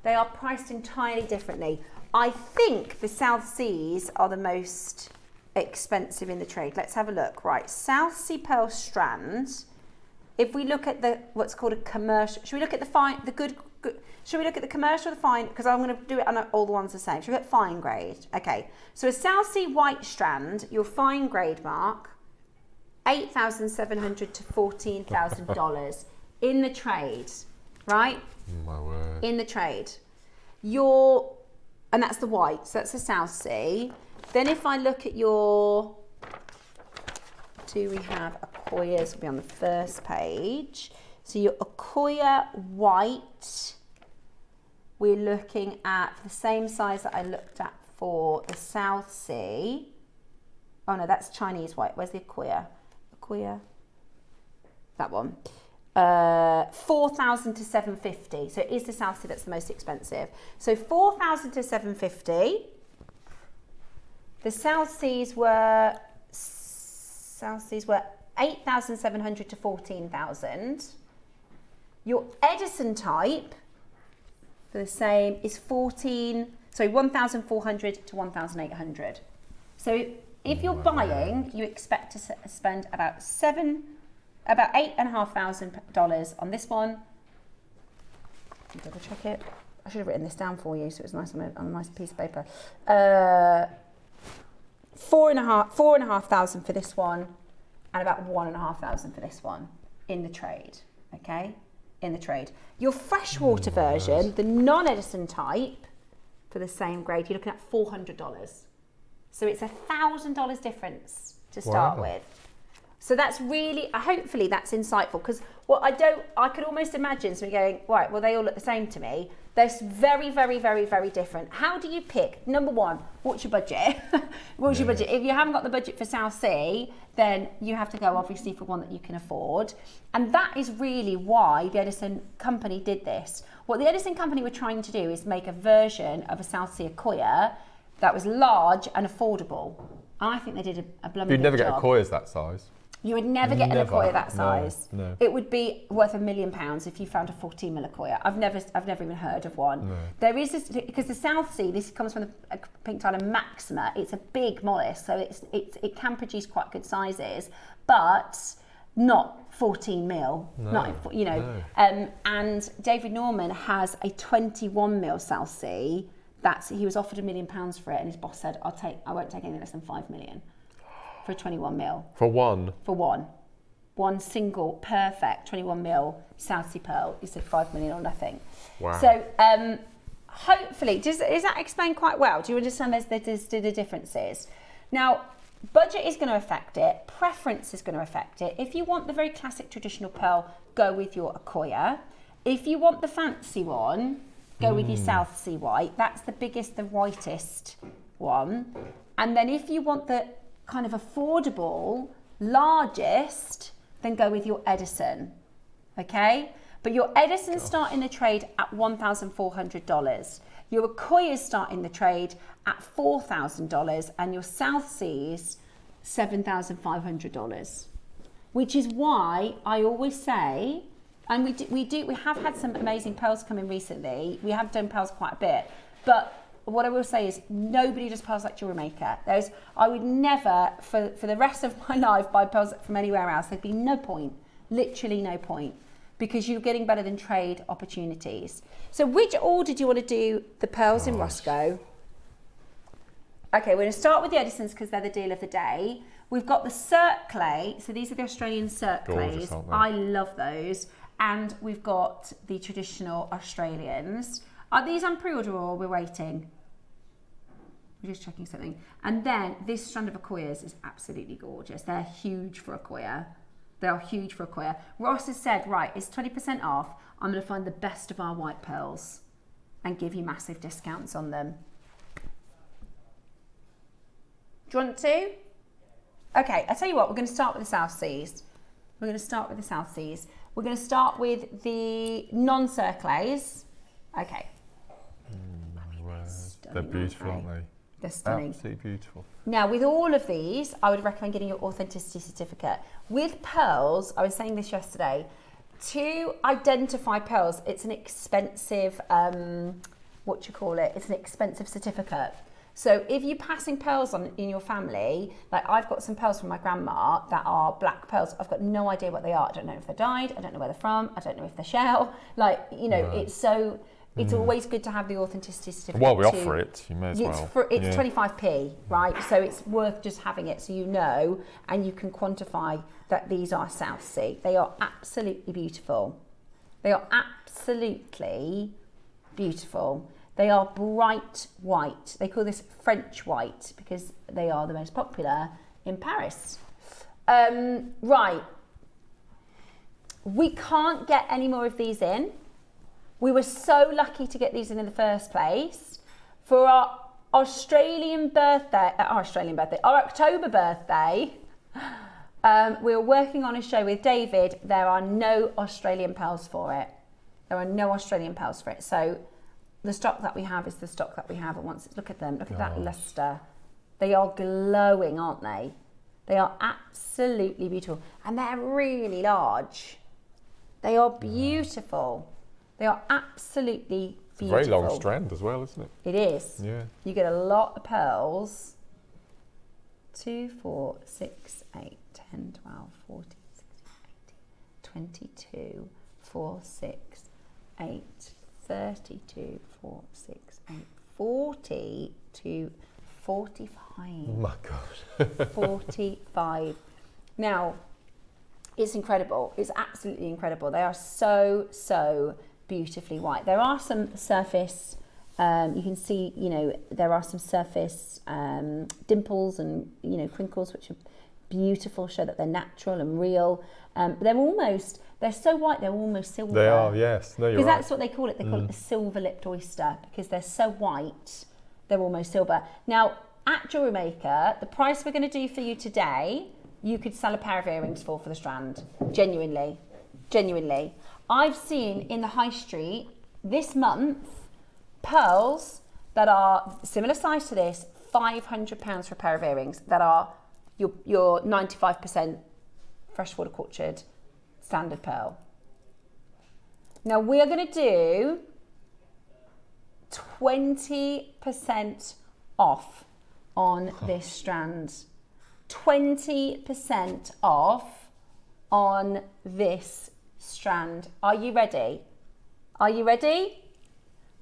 They are priced entirely differently. I think the South Seas are the most expensive in the trade. Let's have a look. Right, South Sea pearl strand. If we look at what's called a commercial, should we look at should we look at the commercial or the fine? Because I'm going to do it on all the ones the same. Should we look at fine grade? Okay, so a South Sea white strand, your fine grade mark, $8,700 to $14,000 in the trade, right? My word. In the trade. And that's the white, so that's the South Sea. Then if I look at do we have Akoyas? Will be on the first page. So your Akoya white, we're looking at the same size that I looked at for the South Sea. Oh no, that's Chinese white. Where's the Akoya? Akoya, that one. 4,000 to 750. So it is the South Sea that's the most expensive. So 4,000 to 750. The South Seas were 8,700 to 14,000. Your Edison type for the same is 1,400 to 1,800. So if you're buying, you expect to spend about $8,500 on this one. Double check it. I should have written this down for you so it's nice on a nice piece of paper. 4,500 for this one, and about 1,500 for this one in the trade. Okay, in the trade. Your freshwater version, the non-Edison type, for the same grade, you're looking at $400. So it's $1,000 difference to start with. So that's really, hopefully that's insightful, because what I could almost imagine somebody going, right, well, they all look the same to me. They're very, very, very, very different. How do you pick? Number one, what's your budget? What's your budget? If you haven't got the budget for South Sea, then you have to go obviously for one that you can afford. And that is really why the Edison company did this. What the Edison company were trying to do is make a version of a South Sea Accoya that was large and affordable. And I think they did a blooming You'd never good get job. Accoyas that size. You would never get an Accoya that size. No. It would be worth £1 million if you found a 14mm Accoya. I've never even heard of one. No. There is this, because the South Sea, this comes from the pink tile Maxima. It's a big mollusk, so it can produce quite good sizes, but not 14mm. No, not, you know. No. And David Norman has a 21mm South Sea. He was offered £1 million for it, and his boss said, I won't take anything less than 5 million. For 21mm. For one? For one. One single, perfect 21mm South Sea pearl. He said 5 million or nothing. Wow. So hopefully, does that explain quite well? Do you understand the differences? Now, budget is going to affect it. Preference is going to affect it. If you want the very classic traditional pearl, go with your Accoya. If you want the fancy one, go with your South Sea white. That's the biggest, the whitest one. And then if you want the kind of affordable, largest, then go with your Edison, okay? But your Edison's starting the trade at $1,400. Your Accoya's starting the trade at $4,000, and your South Seas $7,500. Which is why I always say, and we have had some amazing pearls come in recently. We have done pearls quite a bit, but what I will say is nobody does pearls like JewelleryMaker. I would never, for the rest of my life, buy pearls from anywhere else. There'd be no point, literally no point, because you're getting better than trade opportunities. So which order do you want to do the pearls in, Roscoe? Okay, we're going to start with the Edisons because they're the deal of the day. We've got the Cirque clay. So these are the Australian Cirque clays. I love those. And we've got the traditional Australians. Are these on pre-order or we're waiting? We're just checking something. And then this strand of Accoyas is absolutely gorgeous. They're huge for Accoya. They are huge for Accoya. Ross has said, right, it's 20% off. I'm going to find the best of our white pearls and give you massive discounts on them. Do you want to? Okay, I'll tell you what, we're going to start with the South Seas. We're going to start with the South Seas. We're going to start with the non-circlays. Okay. They're beautiful, aren't they? They're stunning. Absolutely beautiful. Now, with all of these, I would recommend getting your authenticity certificate. With pearls, I was saying this yesterday, to identify pearls, it's an expensive, it's an expensive certificate. So if you're passing pearls on in your family, like I've got some pearls from my grandma that are black pearls. I've got no idea what they are. I don't know if they're dyed. I don't know where they're from. I don't know if they're shell. Like, you know, right. It's always good to have the authenticity certificate. Well, we offer it, you may as well. It's 25p, right? So it's worth just having it so you know, and you can quantify that these are South Sea. They are absolutely beautiful. They are absolutely beautiful. They are bright white. They call this French white because they are the most popular in Paris. Right. We can't get any more of these in. We were so lucky to get these in the first place. For our October birthday, we were working on a show with David. There are no Australian pearls for it. So the stock that we have is the stock that we have. And once, look at them, look at that luster. They are glowing, aren't they? They are absolutely beautiful. And they're really large. They are beautiful. They are absolutely beautiful. It's a very long strand as well, isn't it? It is. Yeah. You get a lot of pearls. 2, 4, 6, 8, 10, 12, 14, 16, 18, 22, 4, 6, 8, 32, 4, 6, 8, 40 to 45. Oh my God. 45. Now, it's incredible. It's absolutely incredible. They are so beautifully white. There are some surface, you can see, you know, there are some surface dimples and, you know, crinkles, which are beautiful, show that they're natural and real. They're so white, they're almost silver. They are, yes. No, you're Because right. that's what they call it. They call it the silver-lipped oyster, because they're so white, they're almost silver. Now, at JewelleryMaker, the price we're going to do for you today, you could sell a pair of earrings for the strand. Genuinely. I've seen in the high street this month pearls that are similar size to this, £500 for a pair of earrings that are your 95% freshwater cultured standard pearl. Now we are going to do 20% off on this strand. 20% off on this strand. Are you ready? Are you ready?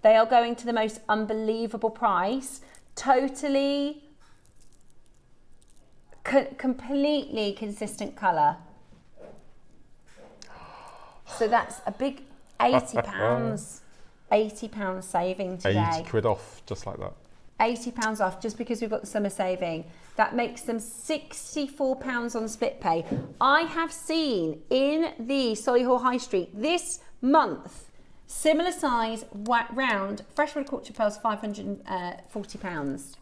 They are going to the most unbelievable price. Totally, completely consistent colour. So that's a big £80. £80 saving today. 80 quid off, just like that. £80 off, just because we've got the summer saving. That makes them £64 on split pay. I have seen in the Solihull High Street this month, similar size, round, freshwater culture pearls, £540.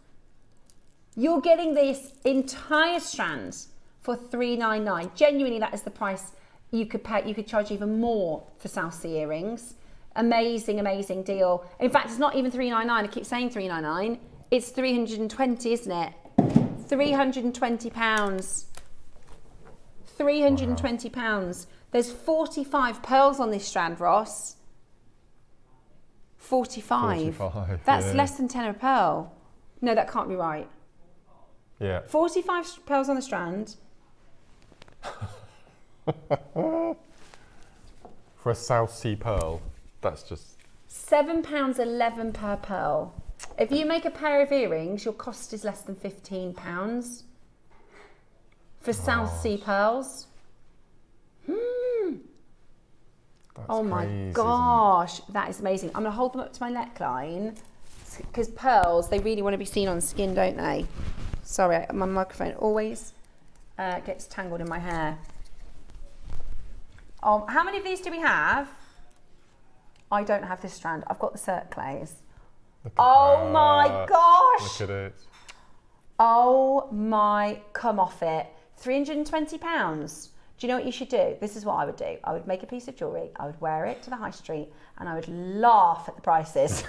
You're getting this entire strand for $399. Genuinely, that is the price you could pay. You could charge even more for South Sea earrings. Amazing, amazing deal. In fact, it's not even $399. I keep saying $399. It's $320, isn't it? £320. £320. There's 45 pearls on this strand, Ross. 45. That's less than 10 a pearl. No, that can't be right. Yeah. 45 pearls on the strand. For a South Sea pearl, that's just... £7.11 per pearl. If you make a pair of earrings, your cost is less than £15. For South Sea pearls. Oh my gosh, that is amazing. I'm going to hold them up to my neckline, because pearls, they really want to be seen on skin, don't they? Sorry, my microphone always gets tangled in my hair. How many of these do we have? I don't have this strand. I've got the Circlays. Oh my gosh! Look at it. Oh my, come off it. £320. Do you know what you should do? This is what I would do. I would make a piece of jewellery, I would wear it to the high street, and I would laugh at the prices.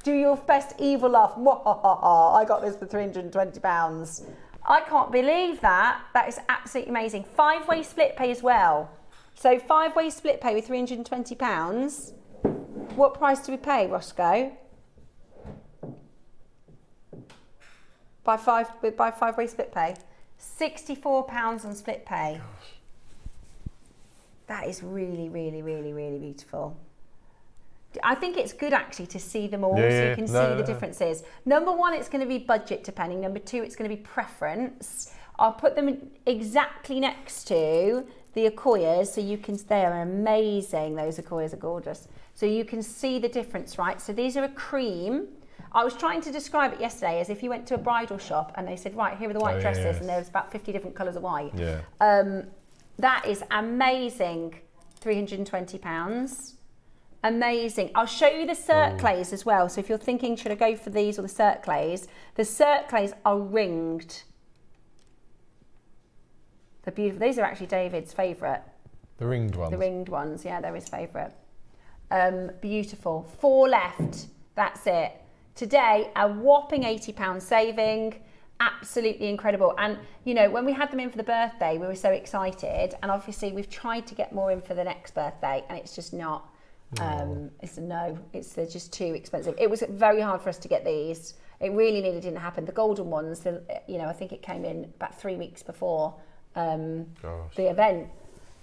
Do your best evil laugh. I got this for £320. I can't believe that. That is absolutely amazing. 5-way split pay as well. So 5-way split pay with £320. What price do we pay, Roscoe? By 5-way split pay? £64 on split pay. Gosh. That is really, really, really, really beautiful. I think it's good actually to see them all, so you can see the differences. Number one, it's going to be budget depending. Number two, it's going to be preference. I'll put them exactly next to the Akoyas, so you can, they are amazing. Those Akoyas are gorgeous. So you can see the difference, right? So these are a cream. I was trying to describe it yesterday as if you went to a bridal shop and they said, right, here are the white dresses, and there was about 50 different colours of white. Yeah. That is amazing, £320. Amazing. I'll show you the Circlays as well. So if you're thinking, should I go for these or the Circlays are ringed. They're beautiful. These are actually David's favourite. The ringed ones? The ringed ones, yeah, they're his favourite. Beautiful. 4 left. That's it. Today, a whopping £80 saving. Absolutely incredible. And, you know, when we had them in for the birthday, we were so excited. And obviously, we've tried to get more in for the next birthday, and it's just not. It's a no. They're just too expensive. It was very hard for us to get these. It really nearly didn't happen. The golden ones, you know, I think it came in about 3 weeks before the event.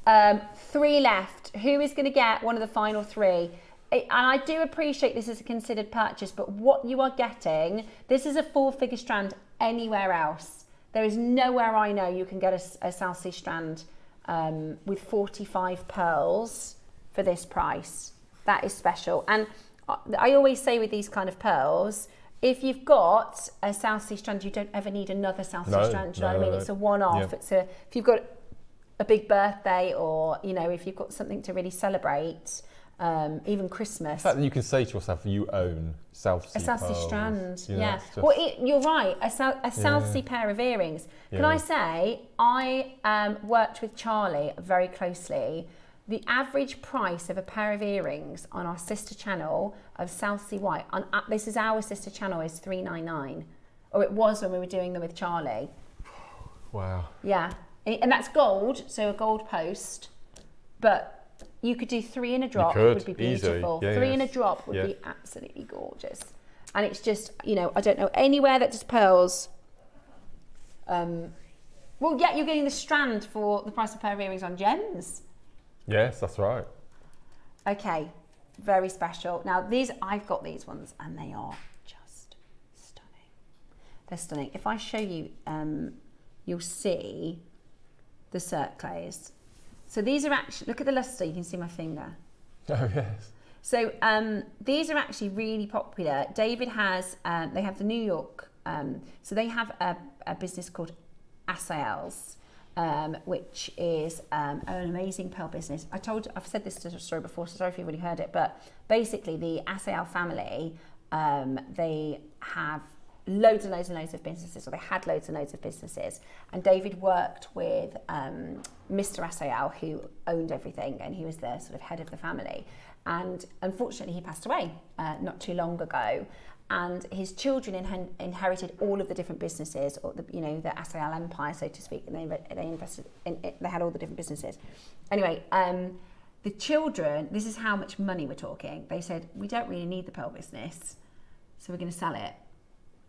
3 left. Who is going to get one of the final 3? And I do appreciate this is a considered purchase, but what you are getting, this is a 4-figure strand anywhere else. There is nowhere I know you can get a South Sea strand with 45 pearls for this price. That is special. And I always say with these kind of pearls, if you've got a South Sea strand, you don't ever need another South Sea strand. Do you know what I mean? It's a one-off. Yeah. If you've got a big birthday, or if you've got something to really celebrate, even Christmas. The fact that you can say to yourself, you own South Sea a South Sea pearls, strand, you know, yeah. it's just- Well, you're right. A South Sea pair of earrings. Can I say, I worked with Charlie very closely. The average price of a pair of earrings on our sister channel of South Sea White, this is our sister channel, is $399, or it was when we were doing them with Charlie. Wow. Yeah, and that's gold, so a gold post, but you could do 3 in a drop. You could, would be beautiful. easy. Yeah, 3 in a drop would be absolutely gorgeous. And it's just, I don't know anywhere that does pearls. Well, yeah, you're getting the strand for the price of a pair of earrings on Gems. Yes, that's right. Okay, very special. Now I've got these ones, and they are just stunning. They're stunning. If I show you, you'll see the cerclays. So these are actually, look at the lustre, you can see my finger. Oh, yes. So these are actually really popular. David has, they have the New York, so they have a business called ASALs, which is an amazing pearl business. I've said this story before, so sorry if you've already heard it, but basically the ASAL family, they have loads and loads and loads of businesses, or they had loads and loads of businesses, and David worked with Mr. Asayal, who owned everything, and he was the sort of head of the family, and unfortunately he passed away not too long ago, and his children inherited all of the different businesses, or the Asayal empire, so to speak, and they invested in it, they had all the different businesses. Anyway, the children, this is how much money we're talking. They said, we don't really need the pearl business, so we're going to sell it.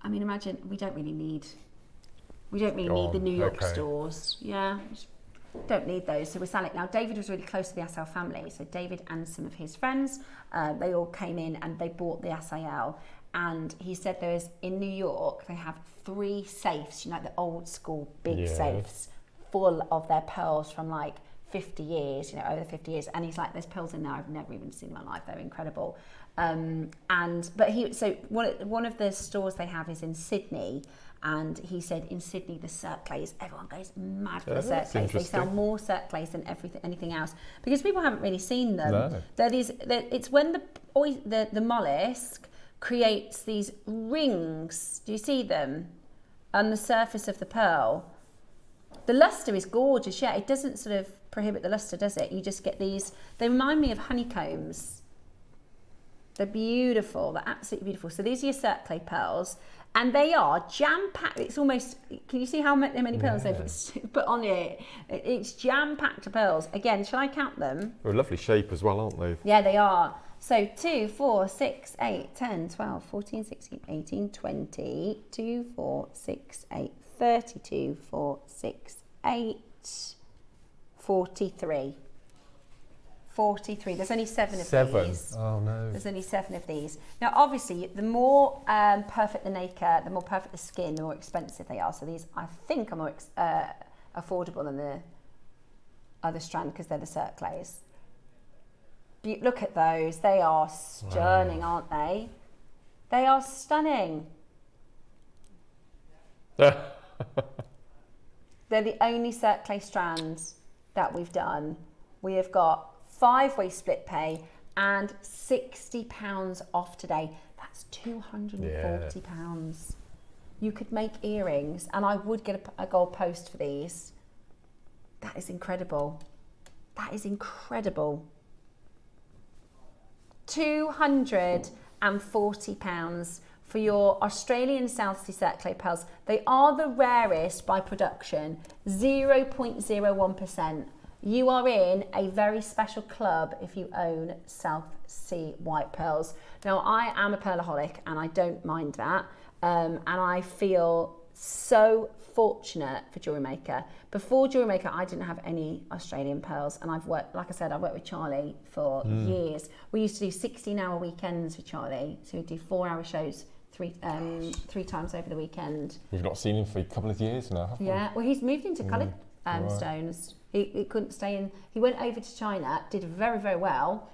I mean, imagine, we don't really need the New York stores. Yeah, don't need those, so we're selling it. Now, David was really close to the Asayal family, so David and some of his friends, they all came in and they bought the Asayal, and he said in New York, they have 3 safes, like the old school big safes, full of their pearls from like 50 years, over 50 years, and he's like, there's pearls in there I've never even seen in my life, they're incredible. One of the stores they have is in Sydney, and he said in Sydney the cerclays, everyone goes mad for the cerclays. They sell more cerclays than anything else because people haven't really seen them. No. It's when the mollusk creates these rings. Do you see them on the surface of the pearl? The lustre is gorgeous. Yeah, it doesn't sort of prohibit the lustre, does it? You just get these. They remind me of honeycombs. They're beautiful. They're absolutely beautiful. So these are your cerclay pearls, and they are jam-packed. It's almost, can you see how many pearls they've put on it? It's jam-packed of pearls. Again, shall I count them? They're a lovely shape as well, aren't they? Yeah, they are. So 2, 4, 6, 8, 10, 12, 14, 16, 18, 20, 2, 4, 6, 8, 32, 4, 6, 8, 43. 43. There's only 7 of these. Oh no. There's only 7 of these. Now, obviously, the more perfect the nacre, the more perfect the skin, the more expensive they are. So these, I think, are more affordable than the other strand because they're the cerclays. Look at those. They are stunning, aren't they? They are stunning. They're the only cerclay strands that we've done. We have got 5-way split pay and £60 off today. That's £240. You could make earrings, and I would get a gold post for these. That is incredible. That is incredible. £240 for your Australian South Sea cerclay pearls. They are the rarest by production, 0.01%. You are in a very special club if you own South Sea white pearls. Now, I am a pearlaholic and I don't mind that. And I feel so fortunate for JewelleryMaker. Before JewelleryMaker, I didn't have any Australian pearls, and I've worked, like I said, I've worked with Charlie for years. We used to do 16-hour weekends with Charlie, so we'd do 4-hour shows three times over the weekend. We've not seen him for a couple of years now, have we? Yeah, well, he's moved into coloured stones. He couldn't stay in. He went over to China, did very, very well,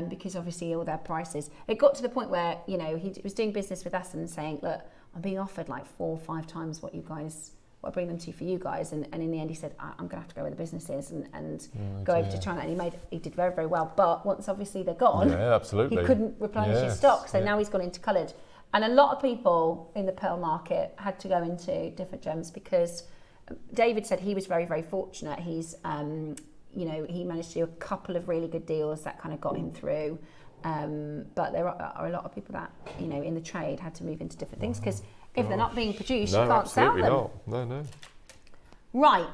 because obviously all their prices. It got to the point where, you know, he was doing business with us and saying, look, I'm being offered like 4 or 5 times what I bring them to for you guys. And in the end, he said, I'm going to have to go where the business is and go over to China. And he did very, very well. But once obviously they're gone, absolutely, he couldn't replenish his stock. So now he's gone into coloured. And a lot of people in the pearl market had to go into different gems because David said he was very, very fortunate. He's, you know, he managed to do a couple of really good deals that kind of got him through. But there are a lot of people that, you know, in the trade had to move into different things because if they're not being produced, you can't sell them. No. Right.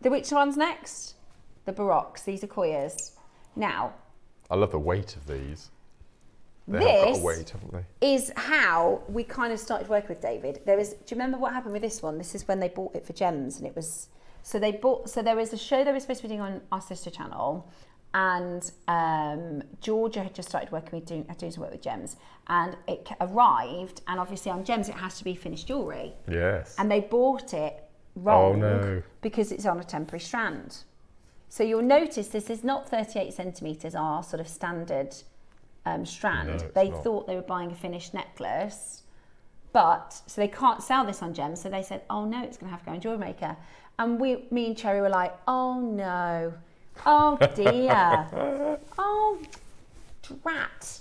Which one's next? The Baroques. These are Koyas. Now, I love the weight of these. This have got a weight, haven't they? Is how we kind of started working with David. Do you remember what happened with this one? This is when they bought it for gems, and it was so there was a show they were supposed to be doing on our sister channel, and Georgia had just started working with doing some work with gems, and it arrived, and obviously on gems it has to be finished jewellery. Yes. And they bought it wrong because it's on a temporary strand. So you'll notice this is not 38 centimetres, our sort of standard strand. No, they not. thought they were buying a finished necklace, but so they can't sell this on gems. So they said, "Oh no, it's going to have to go on JewelleryMaker." And me and Cherry were like, "Oh no, oh dear, oh drat.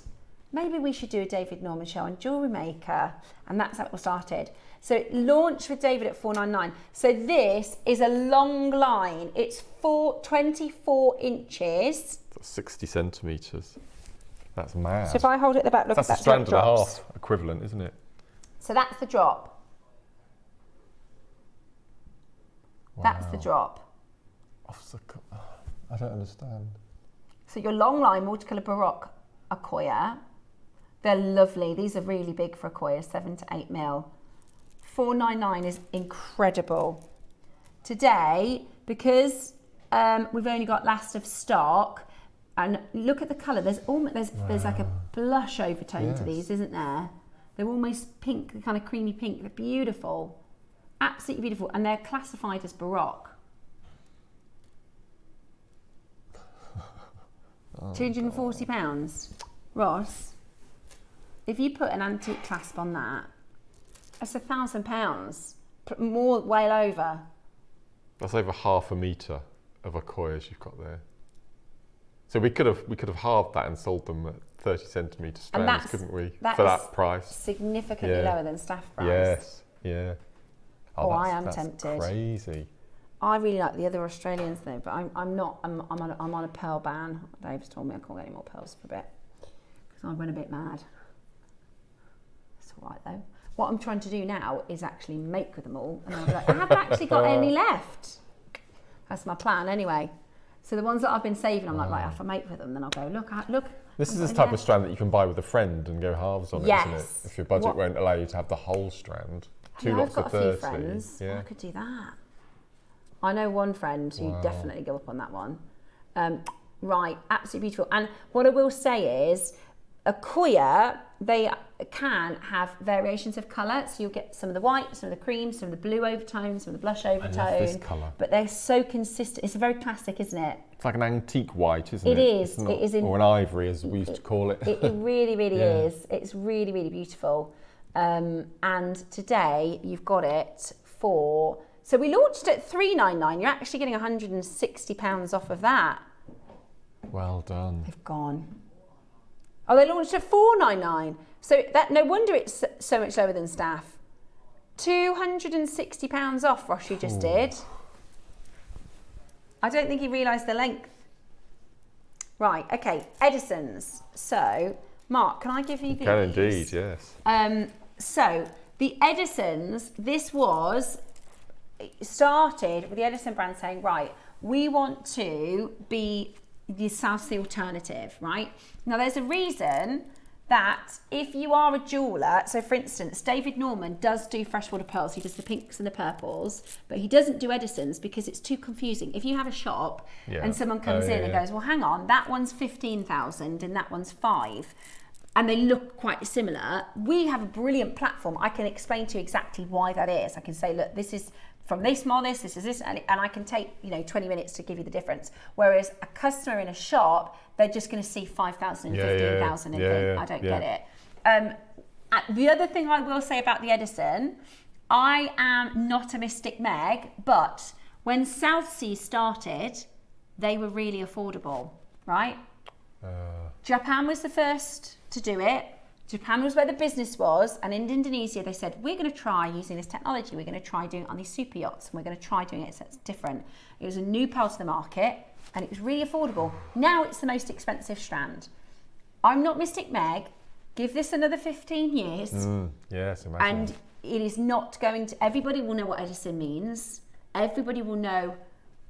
Maybe we should do a David Norman show on JewelleryMaker." And that's how it all started. So it launched with David at $4.99. So this is a long line. It's 24 inches. That's 60 centimetres. That's mad. So if I hold it at the back, look, that's at a strand and a drops. half equivalent, isn't it? So that's the drop. Wow. That's the drop. I don't understand. So your long line multicolour Baroque Akoya, they're lovely. These are really big for Akoya, 7 to 8 mil. $4.99 is incredible. Today, because we've only got last of stock, and look at the colour. There's like a blush overtone to these, isn't there? They're almost pink, kind of creamy pink. They're beautiful, absolutely beautiful, and they're classified as Baroque. £240, Ross. If you put an antique clasp on that, that's £1,000, more, well over. That's over half a metre of Akoyas you've got there. So we could have halved that and sold them at 30 centimetre strands, couldn't we? For that price. Significantly lower than staff price. Yes, yeah. I am that's tempted. Crazy. I really like the other Australians though, but I'm not. I'm on a pearl ban. Dave's told me I can't get any more pearls for a bit because I went a bit mad. It's all right though. What I'm trying to do now is actually make with them all, and I'll be like, I haven't actually got any left. That's my plan anyway. So the ones that I've been saving, I'm like, right, if I make with them, then I'll go, look. This is this type of strand that you can buy with a friend and go halves on it, isn't it? If your budget won't allow you to have the whole strand. Two lots of 30. I've got a few friends. Yeah. I could do that. I know one friend who definitely go up on that one. Right, absolutely beautiful. And what I will say is, Akoya, they can have variations of colour. So you'll get some of the white, some of the cream, some of the blue overtone, some of the blush overtone. I love this colour. But they're so consistent. It's a very classic, isn't it? It's like an antique white, isn't it? It is. It is or an ivory, as we used to call it. It really, really is. It's really, really beautiful. And today you've got it for... So we launched at $3.99. You're actually getting £160 off of that. Well done. They've gone. Oh, they launched at $4.99. So that no wonder it's so much lower than staff. £260 off, Ross, you just did. I don't think he realised the length. Right, okay, Edison's. So, Mark, can I give you these? Can indeed, yes. So, the Edison's, this started with the Edison brand saying, right, we want to be the South Sea alternative, right? Now, there's a reason that if you are a jeweller, so for instance, David Norman does do freshwater pearls, he does the pinks and the purples, but he doesn't do Edison's because it's too confusing. If you have a shop and someone comes in and goes, well, hang on, that one's 15,000 and that one's 5, and they look quite similar, we have a brilliant platform. I can explain to you exactly why that is. I can say, look, this is from this model, this is this, and I can take 20 minutes to give you the difference. Whereas a customer in a shop, they're just going to see 5,000 and 15,000 and think, I don't get it. The other thing I will say about the Edison, I am not a Mystic Meg, but when South Sea started, they were really affordable, right? Japan was the first to do it. Japan was where the business was, and in Indonesia they said, we're going to try using this technology, we're going to try doing it on these super yachts, and we're going to try doing it so it's different. It was a new pearl to the market, and it was really affordable. Now it's the most expensive strand. I'm not Mystic Meg. Give this another 15 years. Yes, imagine. And it is not going to, everybody will know what Edison means. Everybody will know,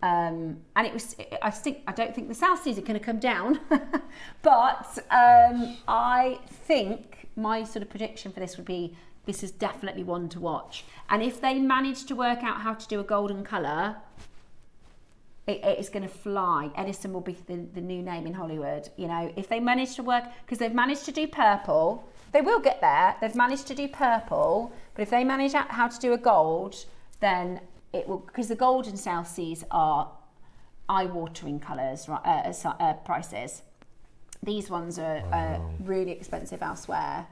and it was, I don't think the South Seas are going to come down, but I think my sort of prediction for this would be, this is definitely one to watch. And if they manage to work out how to do a golden colour, it is going to fly. Edison will be the new name in Hollywood. If they manage to work, because they've managed to do purple, they will get there. They've managed to do purple, but if they manage how to do a gold, then it will, because the gold and South Seas are eye-watering colours, prices. These ones are really expensive elsewhere.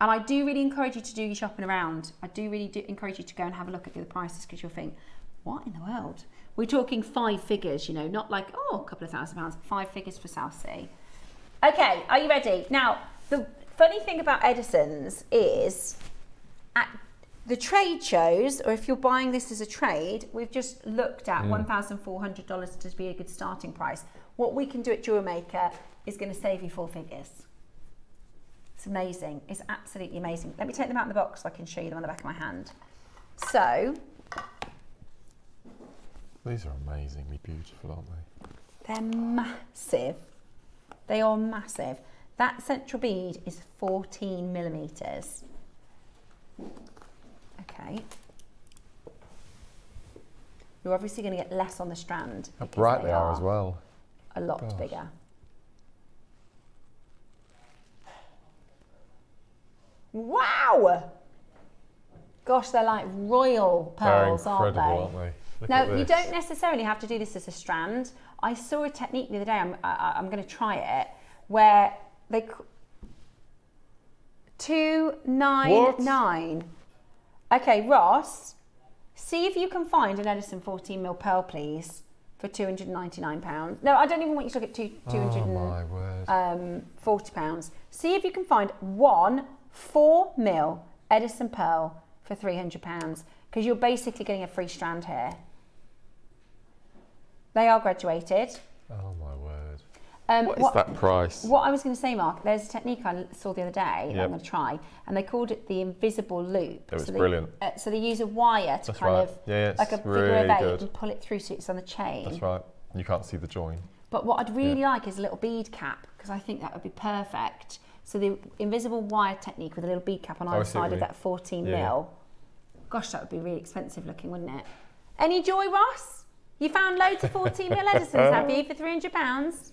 And I do really encourage you to do your shopping around. I do really encourage you to go and have a look at the other prices, because you'll think, what in the world? We're talking 5 figures, not like, a couple of £1,000, 5 figures for South Sea. Okay, are you ready? Now, the funny thing about Edison's is, at the trade shows, or if you're buying this as a trade, we've just looked at $1,400 to be a good starting price. What we can do at JewelleryMaker is going to save you 4 figures. It's amazing. It's absolutely amazing. Let me take them out of the box so I can show you them on the back of my hand. So, these are amazingly beautiful, aren't they? they're massive. They are massive. That central bead is 14 millimeters. Okay. You're obviously going to get less on the strand. How bright they are as well. A lot bigger. Wow! Gosh, they're like royal pearls, aren't they? Aren't they? Look Now, you don't necessarily have to do this as a strand. I saw a technique the other day, I'm going to try it, where they... 299. Okay, Ross, see if you can find an Edison 14mm pearl, please, for £299. No, I don't even want you to look at £240. See if you can find one 4mm Edison pearl for £300, because you're basically getting a free strand here. They are graduated. Oh my word. What is that price? What I was going to say, Mark, there's a technique I saw the other day that I'm going to try, and they called it the invisible loop. It was brilliant. So they use a wire to like a figure of 8 and pull it through so it's on the chain. That's right. You can't see the join. But what I'd really like is a little bead cap, because I think that would be perfect. So the invisible wire technique with a little bead cap on either side of that 14 mil. Gosh, that would be really expensive looking, wouldn't it? Any joy, Ross? You found loads of 14 mil Edisons, have you, for £300?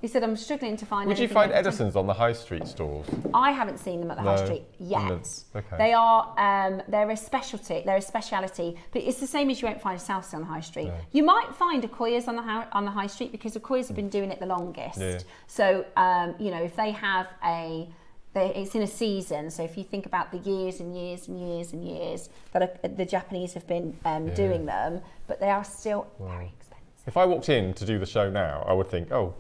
He said, I'm struggling to find. Would you find Edisons on the high street stores? I haven't seen them at the high street yet. Okay. They are, they're a specialty, they're a speciality, but it's the same as you won't find a South Sea on the high street. No. You might find Okoyas on the high street, because Okoyas have been doing it the longest. Yeah. So, if they have it's in a season, so if you think about the years and years and years and years that the Japanese have been doing them, but they are still very expensive. If I walked in to do the show now, I would think, oh,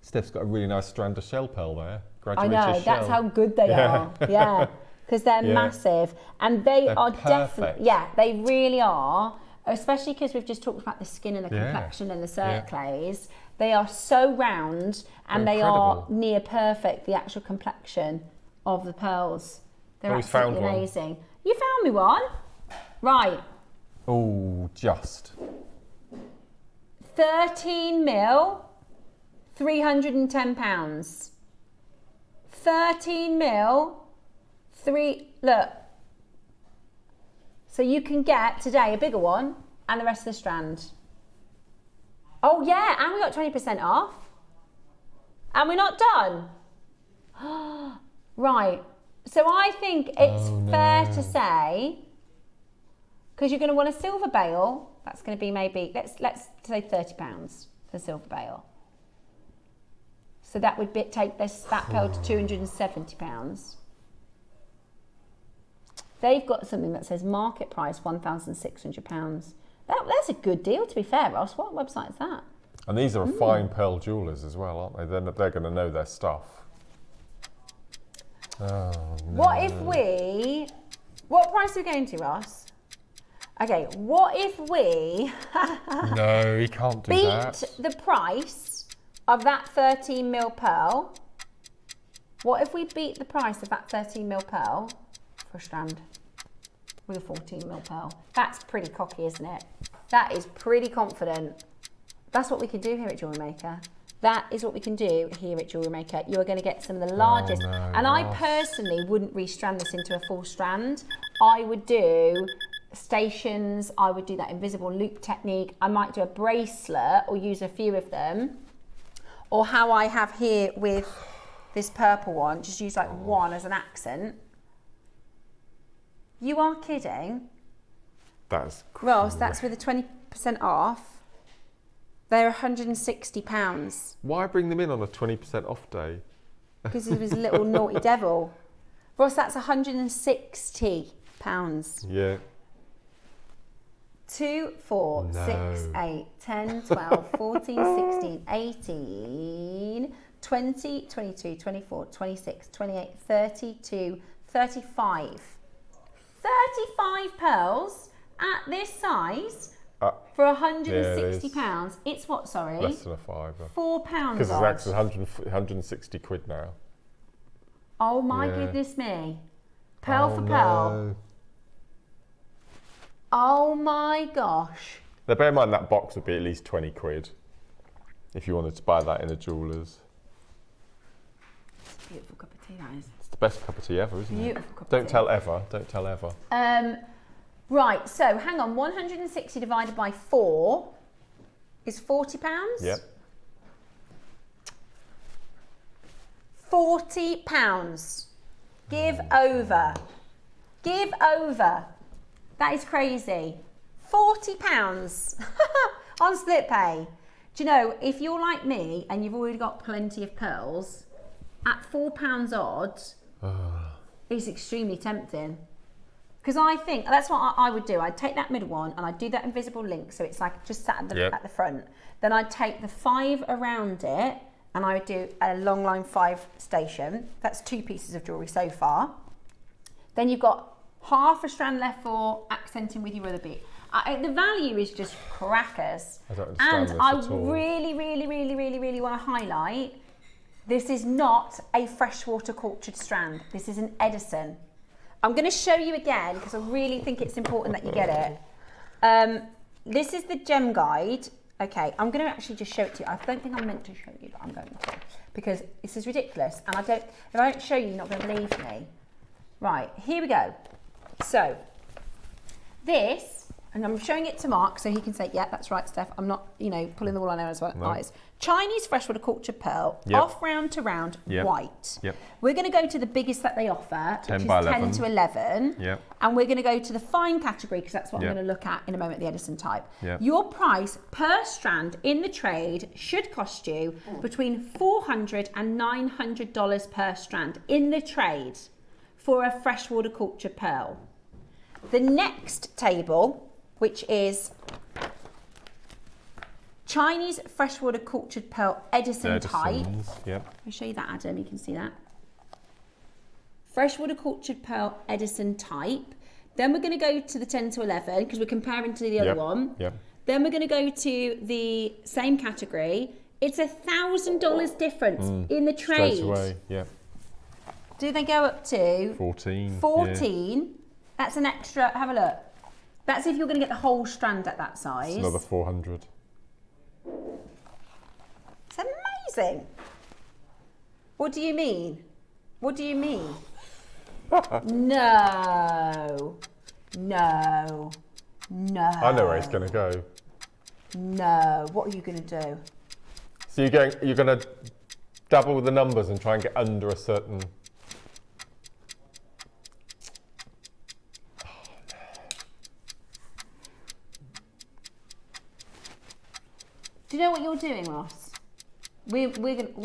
Steph's got a really nice strand of shell pearl there. I know, that's how good they are. Yeah, because they're massive, and they're definitely, they really are. Especially because we've just talked about the skin and the complexion and the circlays. They are so round, and they are near perfect, the actual complexion of the pearls. They're absolutely amazing. You found me one? Right. Oh, just. 13 mil, £310. 13 mil, look. So you can get today a bigger one and the rest of the strand. Oh yeah, and we got 20% off. And we're not done. Right, so I think it's fair to say Because you're going to want a silver bail. That's going to be maybe, let's say £30 for silver bail. So that would take that pearl to £270. They've got something that says market price £1,600. That's a good deal, to be fair, Ross. What website is that? And these are fine pearl jewellers as well, aren't they? They're going to know their stuff. Oh, no. What price are we going to, Ross? Okay, what if we No, you can't do that. beat the price of that 13mm pearl? What if we beat the price of that 13mm pearl for a strand with a 14mm pearl? That's pretty cocky, isn't it? That is pretty confident. That's what we can do here at JewelleryMaker. That is what we can do here at JewelleryMaker. You are going to get some of the largest. Oh, no, and I Ross. personally wouldn't restrand this into a full strand. I would do stations. I would do that invisible loop technique. I might do a bracelet or use a few of them. Or how I have here with this purple one, just use like one as an accent. You are kidding. That's Ross, that's with a 20% off. They're £160. Why bring them in on a 20% off day? Because he was a little naughty devil. Ross, that's £160. Yeah. 2, 4, No. 6, 8, 10, 12, 14, 16, 18, 20, 22, 24, 26, 28, 32, 35. 35 pearls at this size for £160. It's what, sorry? Less than a fiver. £4. Because it's actually 160 quid now. Oh my goodness me. Pearl for pearl. No. Oh my gosh. Now bear in mind that box would be at least 20 quid if you wanted to buy that in a jeweller's. It's a beautiful cup of tea, that is. It's the best cup of tea ever, isn't Beautiful it? cup of Don't tea. tell ever. Don't tell ever. Right, so hang on, 160 divided by 4 is £40? Yep. £40. Give over. Give over. That is crazy. £40 on split pay. Do you know, if you're like me and you've already got plenty of pearls, at £4 odd, it's extremely tempting. Because I think, that's what I would do. I'd take that middle one and I'd do that invisible link, so it's like just sat at the front. Then I'd take the 5 around it and I would do a long line 5 station. That's 2 pieces of jewellery so far. Then you've got half a strand left for accenting with your other bead. The value is just crackers. I don't understand and this I at all. really want to highlight, this is not a freshwater cultured strand. This is an Edison. I'm going to show you again because I really think it's important that you get it. This is the gem guide. Okay, I'm going to actually just show it to you. I don't think I'm meant to show you, but I'm going to because this is ridiculous. And if I don't show you, you're not going to believe me. Right, here we go. So this, and I'm showing it to Mark so he can say, yeah, that's right, Steph. I'm not, pulling the wool on his eyes. Chinese freshwater cultured pearl, off round to round, white. Yep. We're going to go to the biggest that they offer, 10 which by is 10 to 11. Yep. And we're going to go to the fine category because that's what Yep. I'm going to look at in a moment, the Edison type. Yep. Your price per strand in the trade should cost you between $400 and $900 per strand in the trade for a freshwater cultured pearl. The next table, which is Chinese freshwater cultured pearl Edison type. Yep. I'll show you that, Adam, you can see that. Freshwater cultured pearl Edison type. Then we're going to go to the 10 to 11 because we're comparing to the other one. Yep. Then we're going to go to the same category. It's $1,000 difference in the trade. Straight away. Yep. Do they go up to 14? 14? Yeah. That's an extra, have a look. That's if you're going to get the whole strand at that size. It's another 400. It's amazing. What do you mean? What do you mean? No. No. No. I know where it's going to go. No. What are you going to do? So you're going to double the numbers and try and get under a certain. you know what you're doing, Ross? We're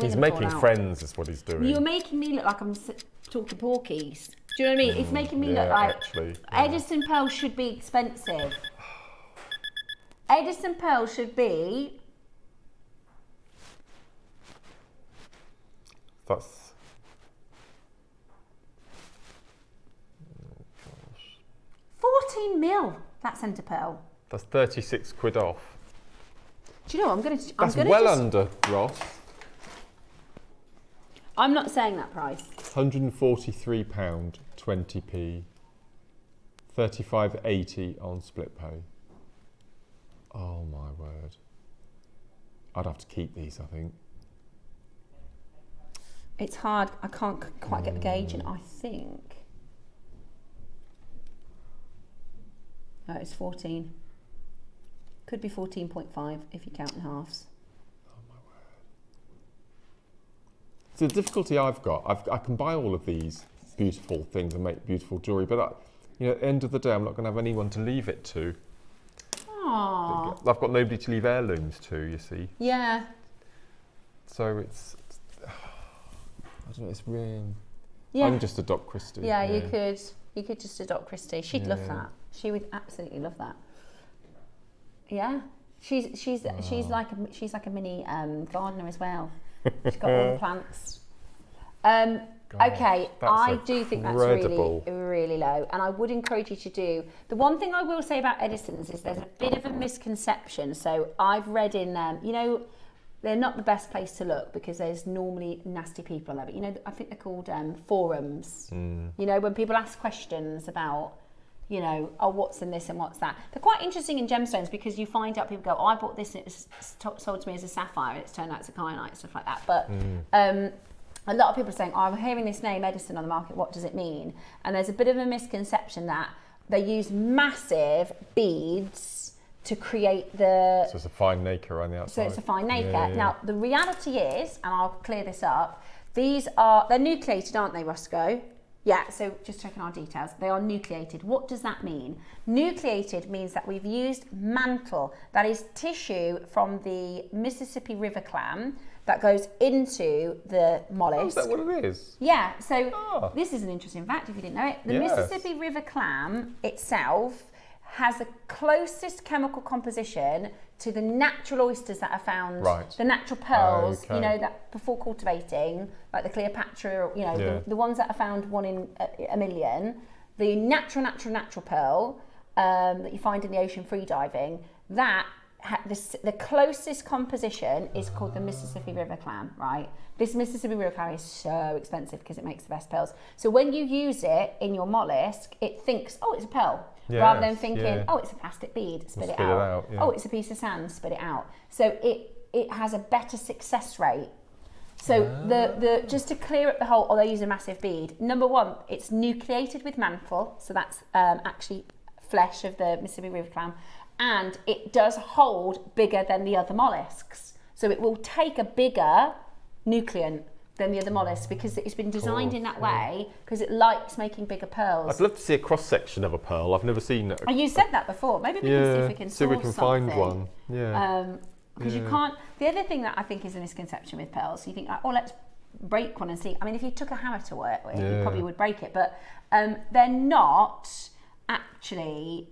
He's making friends, is what he's doing. You're making me look like I'm talking porkies. Do you know what I mean? It's making me look like Edison Pearls should be expensive. Edison Pearls should be. That's. Oh, gosh. 14 mil. That centre pearl. That's 36 quid off. Do you know what I'm going to? That's well under, Ross. I'm not saying that price. £143, 20p. 35.80 on split pay. Oh my word. I'd have to keep these, I think. It's hard. I can't quite get the gauge in. I think. No, it's 14. Could be 14.5 if you count in halves. Oh my word. So the difficulty I've got, I can buy all of these beautiful things and make beautiful jewellery, but at the end of the day, I'm not going to have anyone to leave it to. Aww. I've got nobody to leave heirlooms to, you see. Yeah. So it's I don't know, it's real. Yeah. I'm just adopt Christy. Yeah, you could just adopt Christy. She'd love that. She would absolutely love that. Yeah. She's like a mini gardener as well. She's got all the plants. Okay, I do think that's really, really low, and I would encourage you to do. The one thing I will say about Edison's is there's a bit of a misconception. So I've read in them, they're not the best place to look because there's normally nasty people there. But I think they're called forums. When people ask questions about, oh, what's in this and what's that. They're quite interesting in gemstones because you find out people go, oh, I bought this and it was sold to me as a sapphire and it's turned out it's a kyanite, stuff like that. But a lot of people are saying, oh, I'm hearing this name Edison on the market, what does it mean? And there's a bit of a misconception that they use massive beads to create the... So it's a fine nacre on the outside. So it's a fine nacre. Yeah. Now, the reality is, and I'll clear this up, they're nucleated, aren't they, Roscoe? Yeah, so just checking our details. They are nucleated. What does that mean? Nucleated means that we've used mantle, that is tissue from the Mississippi River clam that goes into the mollusk. Oh, is that what it is? Yeah, so this is an interesting fact if you didn't know it. The Mississippi River clam itself has the closest chemical composition to the natural oysters that are found, the natural pearls, that before cultivating, like the Cleopatra, the ones that are found 1 in a million, the natural pearl that you find in the ocean free diving, the closest composition is called the Mississippi River clam, right? This Mississippi River clam is so expensive because it makes the best pearls. So when you use it in your mollusk, it thinks, oh, it's a pearl. Rather than thinking, oh, it's a plastic bead, spit it out. Oh, it's a piece of sand, spit it out. So it has a better success rate. So the just to clear up the whole, they use a massive bead. Number one, it's nucleated with mantle, so that's actually flesh of the Mississippi River clam, and it does hold bigger than the other mollusks. So it will take a bigger nucleant than the other mollusks because it's been designed in that way because it likes making bigger pearls. I'd love to see a cross section of a pearl. I've never seen it. Oh, you said that before. Maybe we can see if we can see if we can find one. Because you can't. The other thing that I think is a misconception with pearls, you think, oh, let's break one and see. I mean, if you took a hammer to work with, you probably would break it, but they're not actually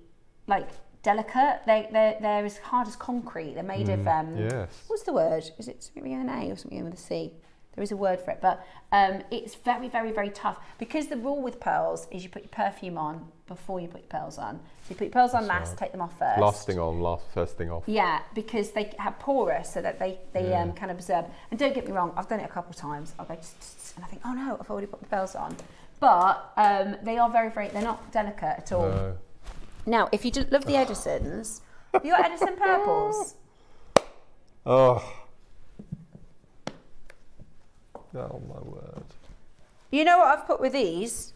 like delicate. They're as hard as concrete. They're made of what's the word? Is it something with an A or something with a C? There is a word for it, but it's very, very, very tough because the rule with pearls is you put your perfume on before you put your pearls on. So you put your pearls on last, take them off first. First thing off. Yeah, because they have porous so that they can absorb. And don't get me wrong, I've done it a couple of times. I'll go and I think, oh no, I've already put the pearls on. But they are very, very, they're not delicate at all. No. Now, if you love the Edisons, have you got Edison Purples? Oh. Oh my word. You know what I've put with these?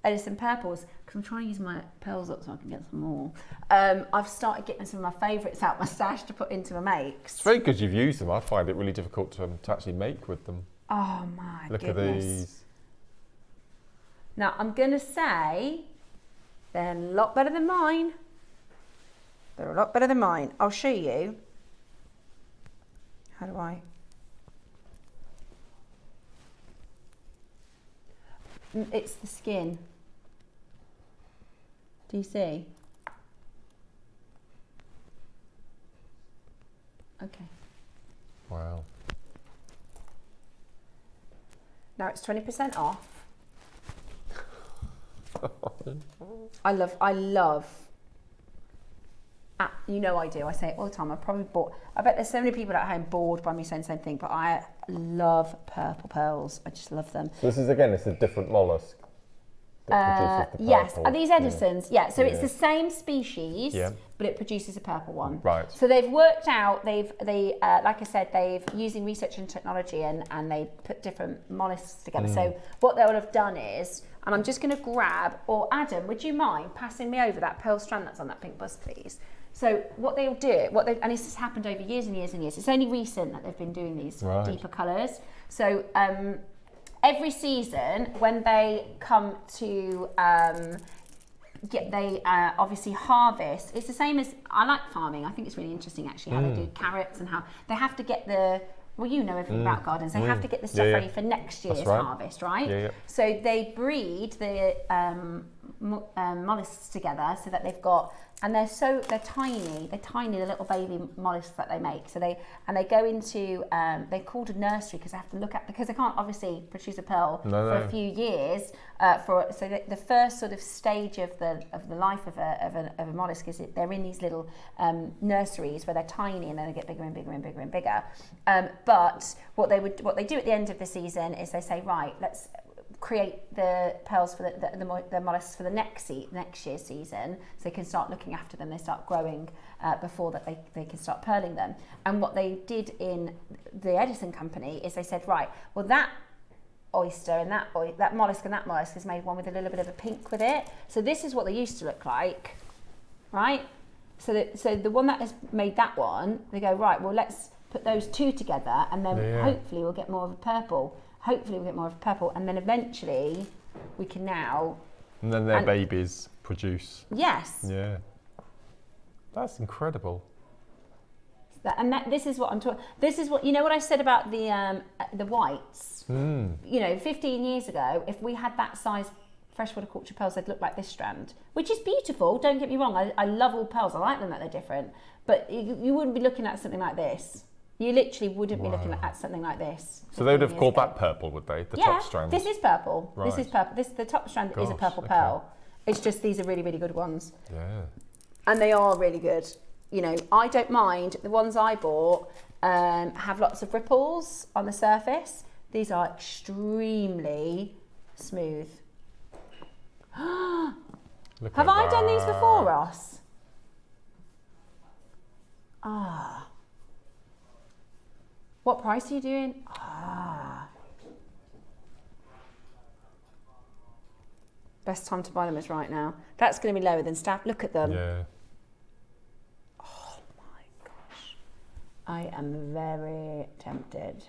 Edison Purples, because I'm trying to use my pearls up so I can get some more. I've started getting some of my favourites out my stash to put into my makes. It's very good you've used them. I find it really difficult to actually make with them. Oh my goodness. Look at these. Now I'm going to say they're a lot better than mine. They're a lot better than mine. I'll show you. How do I? It's the skin. Do you see? Okay. Wow. Now it's 20% off. I love. You know I do. I say it all the time. I bet there's so many people at home bored by me saying the same thing, but I love purple pearls. I just love them. So this is, again, it's a different mollusk that produces the yes, purple. are these Edisons? Yeah, so Yeah. it's the same species, Yeah. but it produces a purple one. Right. So they've worked out, like I said, they've using research and technology and they put different mollusks together. So what they would have done is, and I'm just going to grab, or Adam, would you mind passing me over that pearl strand that's on that pink bust, please? So what they'll do, and this has happened over years and years and years. It's only recent that they've been doing these deeper colours. So every season, when they come to obviously harvest, it's the same as, I like farming. I think it's really interesting actually how they do carrots and how they have to get you know everything about gardens. They have to get the stuff ready for next year's harvest, right? Yeah. So they breed the mollusks together so that they've got, and they're tiny, the little baby mollusks that they make. So they go into, they're called a nursery because they can't obviously produce a pearl for a few years. So the first sort of stage of the life of a mollusk is they're in these little nurseries where they're tiny and then they get bigger and bigger and bigger and bigger. But what they do at the end of the season is they say, right, let's create the pearls for the mollusks for the next year's season, so they can start looking after them. They start growing before that they can start pearling them. And what they did in the Edison company is they said, right, well that oyster and that mollusk and that mollusk is made one with a little bit of a pink with it. So this is what they used to look like, right? So the one that has made that one, they go, right, well let's put those two together and then hopefully we'll get more of a purple. And then eventually we can now... And then their babies produce. Yes. Yeah. That's incredible. This is what I'm talking... This is what... You know what I said about the whites? You know, 15 years ago, if we had that size freshwater culture pearls, they'd look like this strand, which is beautiful, don't get me wrong. I love all pearls. I like them that they're different. But you wouldn't be looking at something like this. You literally wouldn't be looking at something like this. So they would have called that purple, would they? The top strand? This is purple. Right. This is purple. The top strand is a purple pearl. It's just these are really, really good ones. Yeah. And they are really good. You know, I don't mind. The ones I bought have lots of ripples on the surface. These are extremely smooth. Have I done these before, Ross? What price are you doing? Best time to buy them is right now. That's going to be lower than staff. Look at them. Yeah. Oh my gosh. I am very tempted.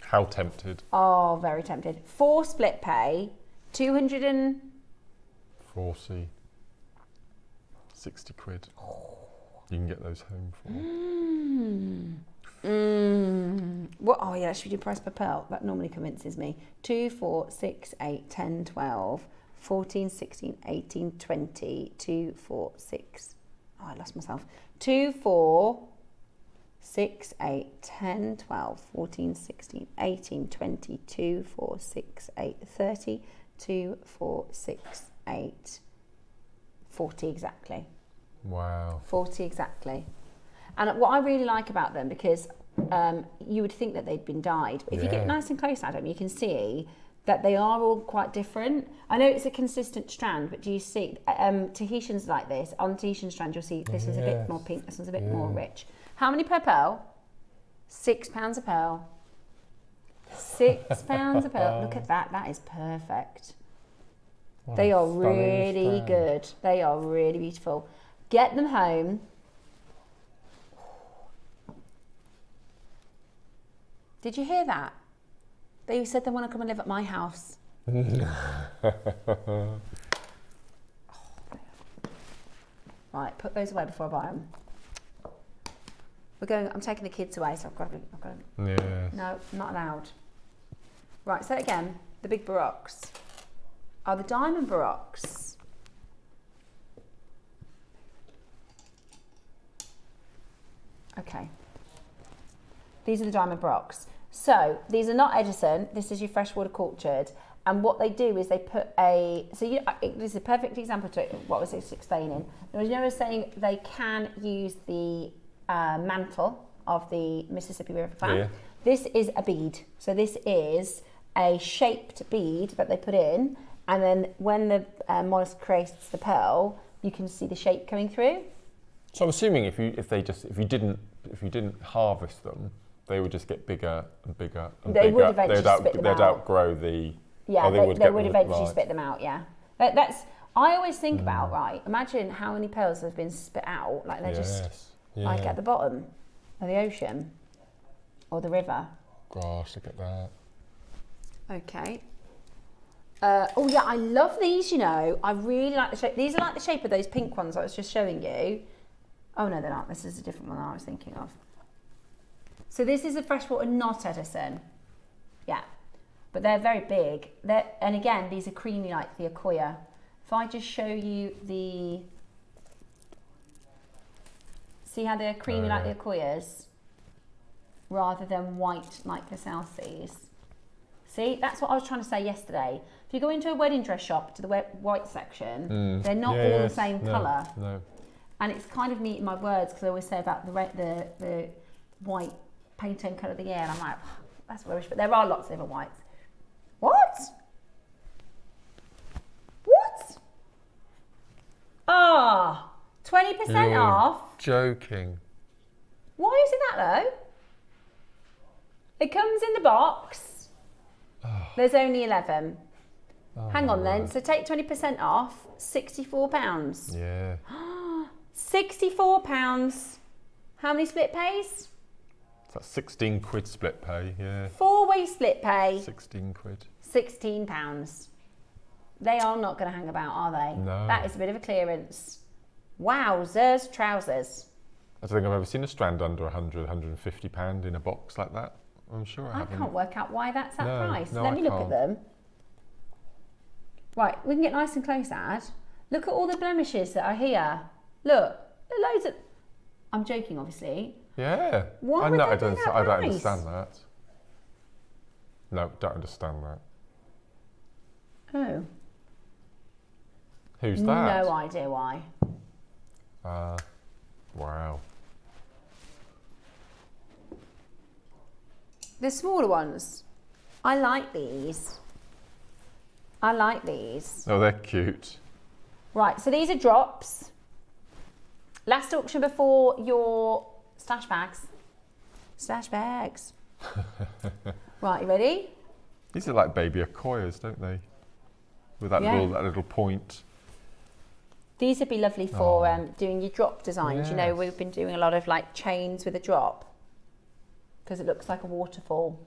How tempted? Oh, very tempted. 4 split pay, 40. 60 quid. You can get those home for. What? Oh yeah, should we do price per pearl? That normally convinces me. 2, 4, 6, 8, 10, 12, 14, 16, 18, 20, 2, 4, 6. Oh, I lost myself. 2, 4, 6, 8, 10, 12, 14, 16, 18, 20, 2, 4, 6, 8, 30, 2, 4, 6, 8, 40 exactly. Wow. 40 exactly. And what I really like about them, because you would think that they'd been dyed, but if you get nice and close at them, you can see that they are all quite different. I know it's a consistent strand, but do you see Tahitians like this? On Tahitian strand, you'll see this is a bit more pink, this one's a bit more rich. How many per pearl? £6 a pearl. £6 a pearl. Look at that. That is perfect. They are really good. They are really beautiful. Get them home. Did you hear that? They said they want to come and live at my house. Right, put those away before I buy them. I'm taking the kids away, so I've got to. Yeah. No, not allowed. Right, so again, the big baroques are the diamond baroques. Okay. These are the diamond baroques. So these are not Edison. This is your freshwater cultured. And what they do is they put this is a perfect example to what I was just explaining. There was no one saying they can use the mantle of the Mississippi River plant. Yeah. This is a bead. So this is a shaped bead that they put in, and then when the mollusk creates the pearl, you can see the shape coming through. So I'm assuming if you didn't harvest them, they would just get bigger and bigger and They bigger. would eventually spit them out. They'd outgrow the. Yeah, they would eventually spit them out. Yeah, that's. I always think about, right. Imagine how many pearls have been spit out, like they're just like at the bottom of the ocean or the river. Gosh, look at that. Okay. Oh yeah, I love these. You know, I really like the shape. These are like the shape of those pink ones I was just showing you. Oh no, they're not. This is a different one I was thinking of. So this is a freshwater, not Edison. Yeah. But they're very big. And again, these are creamy like the Akoya. If I just show you see how they're creamy like the Akoyas, rather than white like the South Seas. See, that's what I was trying to say yesterday. If you go into a wedding dress shop to the white section, they're not all the same colour. No. And it's kind of neat in my words because I always say about the white Pantone colour of the year, and I'm like, that's rubbish. But there are lots of different whites. What? What? Ah, 20% off. Joking. Why is it that though? It comes in the box. There's only 11. Hang on then. So take 20% off. £64. Yeah. £64. How many split pays? That's 16 quid split pay. Yeah. 4-way split pay. 16 quid. £16. They are not going to hang about, are they? No. That is a bit of a clearance. Wowzers, trousers. I don't think I've ever seen a strand under £100, £150 in a box like that. I'm sure I haven't. I can't work out why that's that price. No, Let me look can't. at them. Right, we can get nice and close, Ad. Look at all the blemishes that are here. Look, there are loads of... I'm joking, obviously. Yeah. Why would I they do that don't price? understand that. No, don't understand that. Oh. Who's that? No idea why. Wow. The smaller ones. I like these. I like these. Oh, they're cute. Right, so these are drops. Last auction before your stash bags. Stash bags. Right, you ready? These are like baby Akoyas, don't they? With that little point. These would be lovely for doing your drop designs. You know, Yes. we've been doing a lot of like chains with a drop because it looks like a waterfall.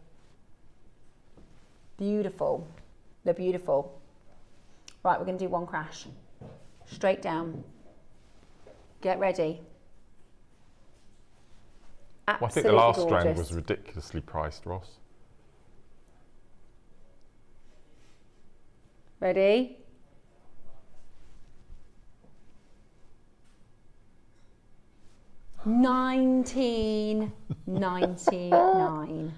Beautiful. They're beautiful. Right, we're going to do one crash. Straight down. Get ready. Well, I Absolutely think the last gorgeous. strand was ridiculously priced, Ross. Ready? £19.99.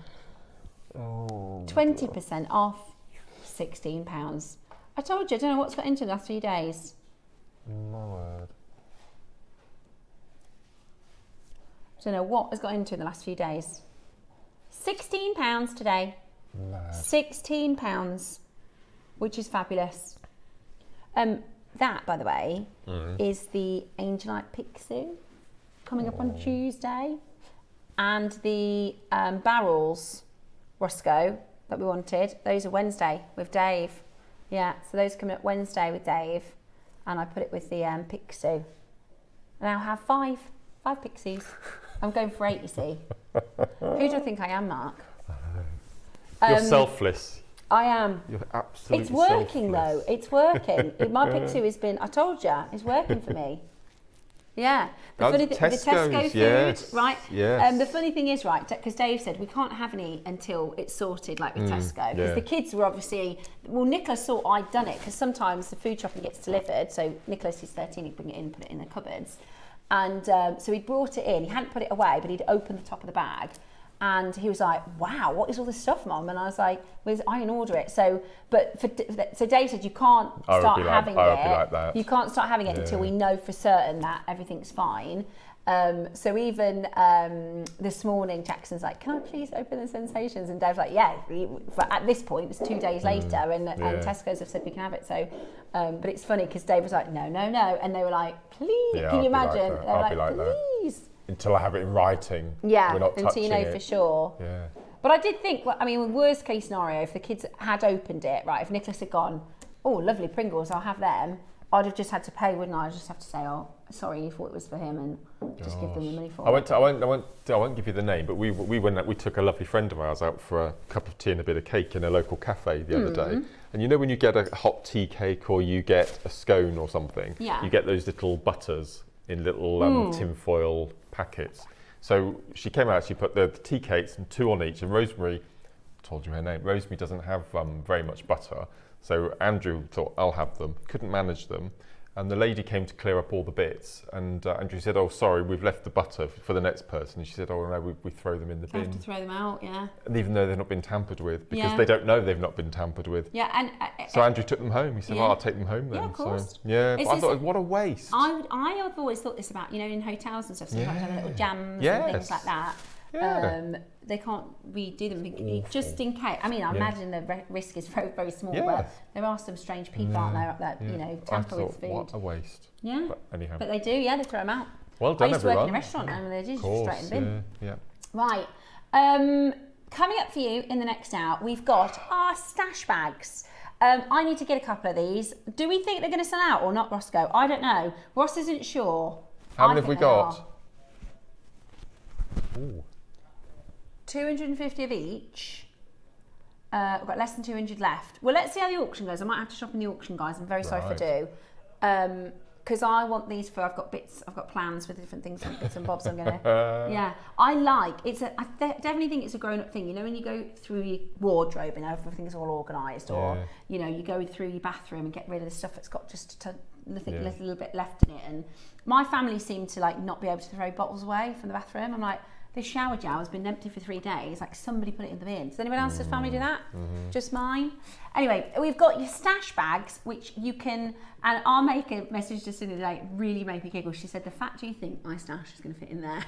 20% off, £16. I told you, I don't know what's got into the last few days. My word. I don't know what has got into in the last few days. £16 today. Mad. £16, which is fabulous. That, by the way, is the Angelite Pixie coming up on Tuesday, and the barrels Roscoe that we wanted. Those are Wednesday with Dave. Yeah, so those are coming up Wednesday with Dave, and I put it with the Pixie. And I'll have five pixies. I'm going for 8, you see. Who do I think I am, Mark? You're selfless. I am. You're absolutely It's working selfless. though. It's working. My pixie has been, I told you, it's working for me. Yeah. The Tesco food, yes, right? Yes. The funny thing is, right, because Dave said we can't have any until it's sorted, like with Tesco. Because the kids were obviously, well, Nicholas thought I'd done it, because sometimes the food shopping gets delivered. So Nicholas is 13, he'd bring it in, put it in the cupboards. And so he brought it in, he hadn't put it away, but he'd opened the top of the bag. And he was like, wow, what is all this stuff, Mum? And I was like, well, I can order it. So Dave said you can't start having it. I would be like that. You can't start having it until we know for certain that everything's fine. So even this morning, Jackson's like, can I please open the Sensations? And Dave's like, yeah. But at this point, it's 2 days later, and Tesco's have said we can have it. So, but it's funny because Dave was like, no. And they were like, please, can you imagine? Like They're I'll be like please. That. Until I have it in writing. Yeah, we're not until you know it. for sure. Yeah. But I did think, well, I mean, worst case scenario, if the kids had opened it, right, if Nicholas had gone, oh, lovely Pringles, I'll have them, I'd have just had to pay, wouldn't I? I'd just have to say, oh, sorry, you thought it was for him, and just give them the money for it. I won't give you the name, but we took a lovely friend of ours out for a cup of tea and a bit of cake in a local cafe the other day. And you know when you get a hot tea cake or you get a scone or something, you get those little butters in little tinfoil packets. So she came out, she put the tea cakes and 2 on each, and Rosemary, told you her name, Rosemary doesn't have very much butter. So Andrew thought, I'll have them, couldn't manage them. And the lady came to clear up all the bits, and Andrew said, oh, sorry, we've left the butter for the next person. And she said, oh, no, we throw them in the bin. You have to throw them out, yeah. And even though they've not been tampered with, because they don't know they've not been tampered with. Yeah, and... so Andrew took them home. He said, well, I'll take them home then. Yeah, of course. So, yeah, but I thought, what a waste. I've always thought this about, you know, in hotels and stuff, sometimes have little jams and things like that. Yeah. They can't redo them just in case. I mean, I imagine the risk is very, very small, but there are some strange people, aren't there, that you know, tamper with food. What a waste. Yeah. But anyhow. But they do, they throw them out. Well done, I used to work in a everyone. restaurant and they do just straight in the bin. Yeah. Right. Coming up for you in the next hour, we've got our stash bags. I need to get a couple of these. Do we think they're going to sell out or not, Roscoe? I don't know. Ross isn't sure. How many have we got? 250 of each. We've got less than 200 left. Well, let's see how the auction goes. I might have to shop in the auction, guys. I'm very sorry if I do. Because I want these for, I've got plans with different things, bits and bobs I'm going to, I definitely think it's a grown-up thing. You know, when you go through your wardrobe and everything's all organised, or, you know, you go through your bathroom and get rid of the stuff that's got just a little bit left in it. And my family seem to, like, not be able to throw bottles away from the bathroom. I'm like, this shower gel has been empty for 3 days. Like, somebody put it in the bin. Does anyone else's family do that? Just mine? Anyway, we've got your stash bags, which you can, and our maker messaged us in the day, really made me giggle. She said, the fact do you think my stash is going to fit in there?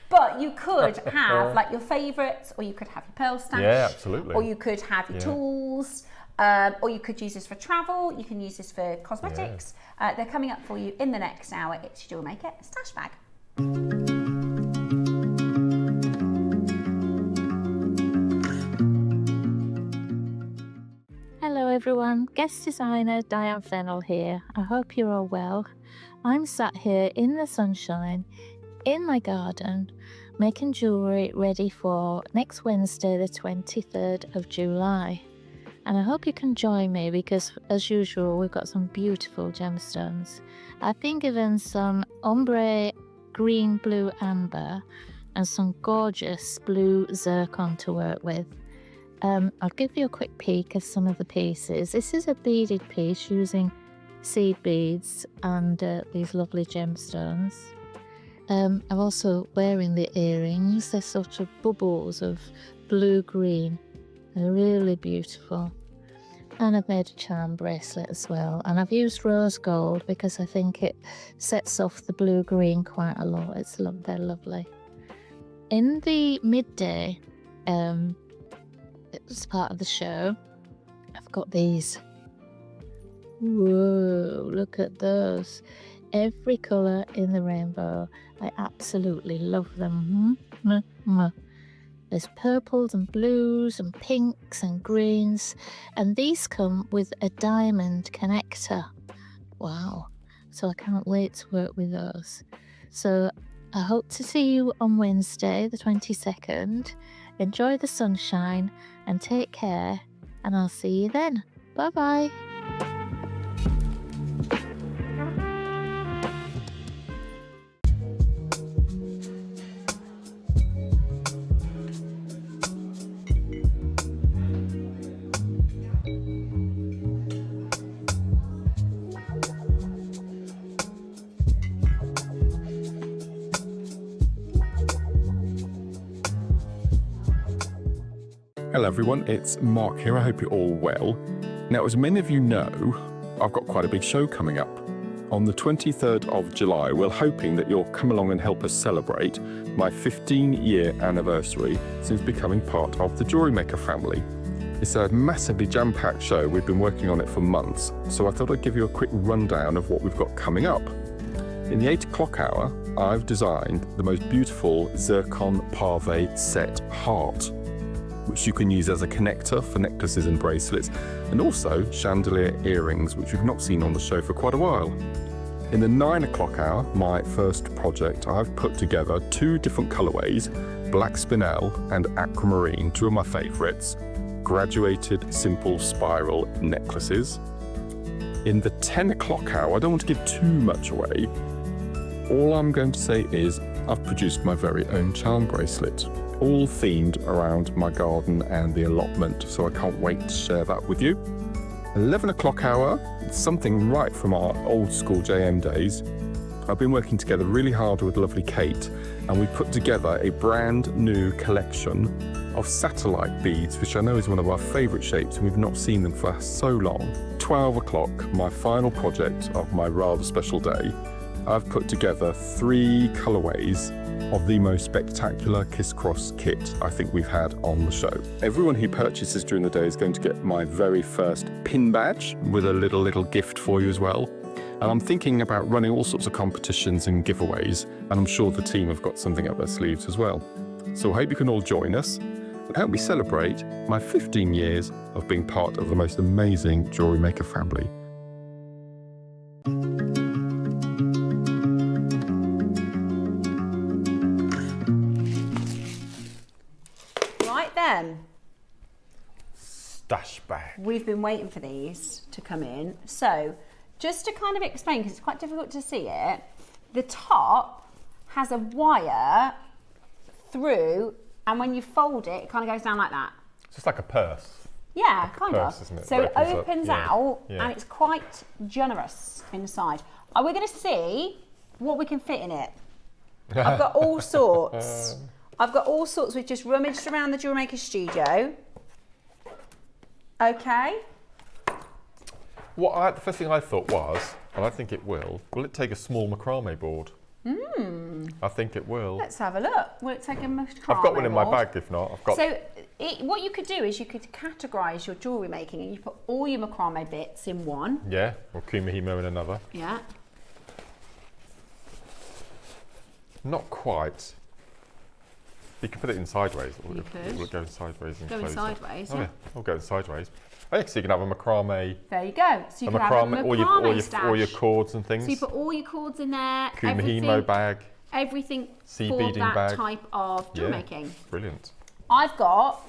But you could have, like, your favourites, or you could have your pearl stash. Yeah, absolutely. Or you could have your tools, or you could use this for travel. You can use this for cosmetics. They're coming up for you in the next hour. It's JewelleryMaker stash bag. Hello everyone, guest designer Diane Fennell here. I hope you're all well. I'm sat here in the sunshine, in my garden, making jewellery ready for next Wednesday, the 23rd of July. And I hope you can join me because, as usual, we've got some beautiful gemstones. I've been given some ombre green, blue, amber and some gorgeous blue zircon to work with. I'll give you a quick peek at some of the pieces. This is a beaded piece using seed beads and these lovely gemstones. I'm also wearing the earrings. They're sort of bubbles of blue-green. They're really beautiful. And I've made a charm bracelet as well. And I've used rose gold because I think it sets off the blue-green quite a lot. They're lovely. In the midday, it's part of the show, I've got these. Whoa, look at those. Every colour in the rainbow. I absolutely love them. There's purples and blues and pinks and greens, and these come with a diamond connector. Wow, so I can't wait to work with those. So I hope to see you on Wednesday the 22nd. Enjoy the sunshine and take care, and I'll see you then. Bye bye. Hello everyone, it's Mark here. I hope you're all well. Now, as many of you know, I've got quite a big show coming up. On the 23rd of July, we're hoping that you'll come along and help us celebrate my 15-year anniversary since becoming part of the JewelleryMaker family. It's a massively jam-packed show. We've been working on it for months, so I thought I'd give you a quick rundown of what we've got coming up. In the 8 o'clock hour, I've designed the most beautiful zircon pave set heart, which you can use as a connector for necklaces and bracelets, and also chandelier earrings, which we've not seen on the show for quite a while. In the 9 o'clock hour, my first project, I've put together 2 different colourways, black spinel and aquamarine, 2 of my favourites, graduated simple spiral necklaces. In the 10 o'clock hour, I don't want to give too much away. All I'm going to say is I've produced my very own charm bracelet, all themed around my garden and the allotment, so I can't wait to share that with you. 11 o'clock hour, something right from our old school JM days. I've been working together really hard with lovely Kate, and we put together a brand new collection of satellite beads, which I know is one of our favourite shapes, and we've not seen them for so long. 12 o'clock, my final project of my rather special day, I've put together 3 colourways of the most spectacular Kiss Cross kit I think we've had on the show. Everyone who purchases during the day is going to get my very first pin badge with a little gift for you as well. And I'm thinking about running all sorts of competitions and giveaways, and I'm sure the team have got something up their sleeves as well. So I hope you can all join us and help me celebrate my 15 years of being part of the most amazing JewelleryMaker family. Stash bag. We've been waiting for these to come in. So just to kind of explain, because it's quite difficult to see it, the top has a wire through, and when you fold it, it kind of goes down like that. It's just like a purse. Yeah, kind purse, of. isn't it? So it opens out, Yeah. and it's quite generous inside. We're going to see what we can fit in it. I've got all sorts. I've got all sorts. We've just rummaged around the JewelleryMaker studio. Okay. The first thing I thought was, and I think it will it take a small macrame board? I think it will. Let's have a look. Will it take a macrame I've got one in my board? bag, if not. I've got. So what you could do is you could categorise your jewellery making, and you put all your macrame bits in one. Yeah, or kumihimo in another. Yeah. Not quite. You can put it in sideways. You could. Will it go sideways and Going close sideways, it? Oh yeah. yeah, it'll go sideways. Oh, yeah, so you can have a macrame. There you go. So you can have a macrame stash. all your cords and things. So you put all your cords in there. Kumihimo bag. Everything Seed for beading that bag. type of jewellery making. Brilliant. I've got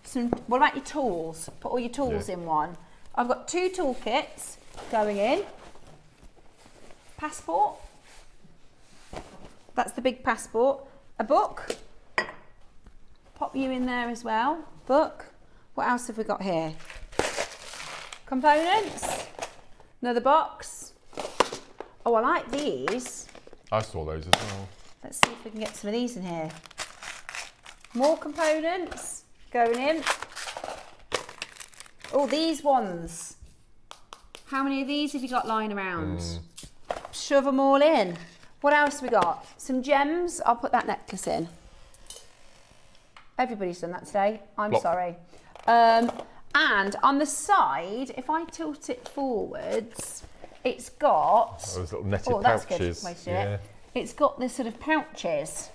some. What about your tools? Put all your tools Yeah. in one. I've got 2 toolkits going in. Passport. That's the big passport. A book. Pop you in there as well. Book. What else have we got here? Components. Another box. Oh, I like these. I saw those as well. Let's see if we can get some of these in here. More components going in. Oh, these ones. How many of these have you got lying around? Shove them all in. What else have we got? Some gems. I'll put that necklace in. Everybody's done that today. I'm Plop. sorry. And on the side, if I tilt it forwards, it's got... Those little netted that's pouches. good way to do it. It's got this sort of pouches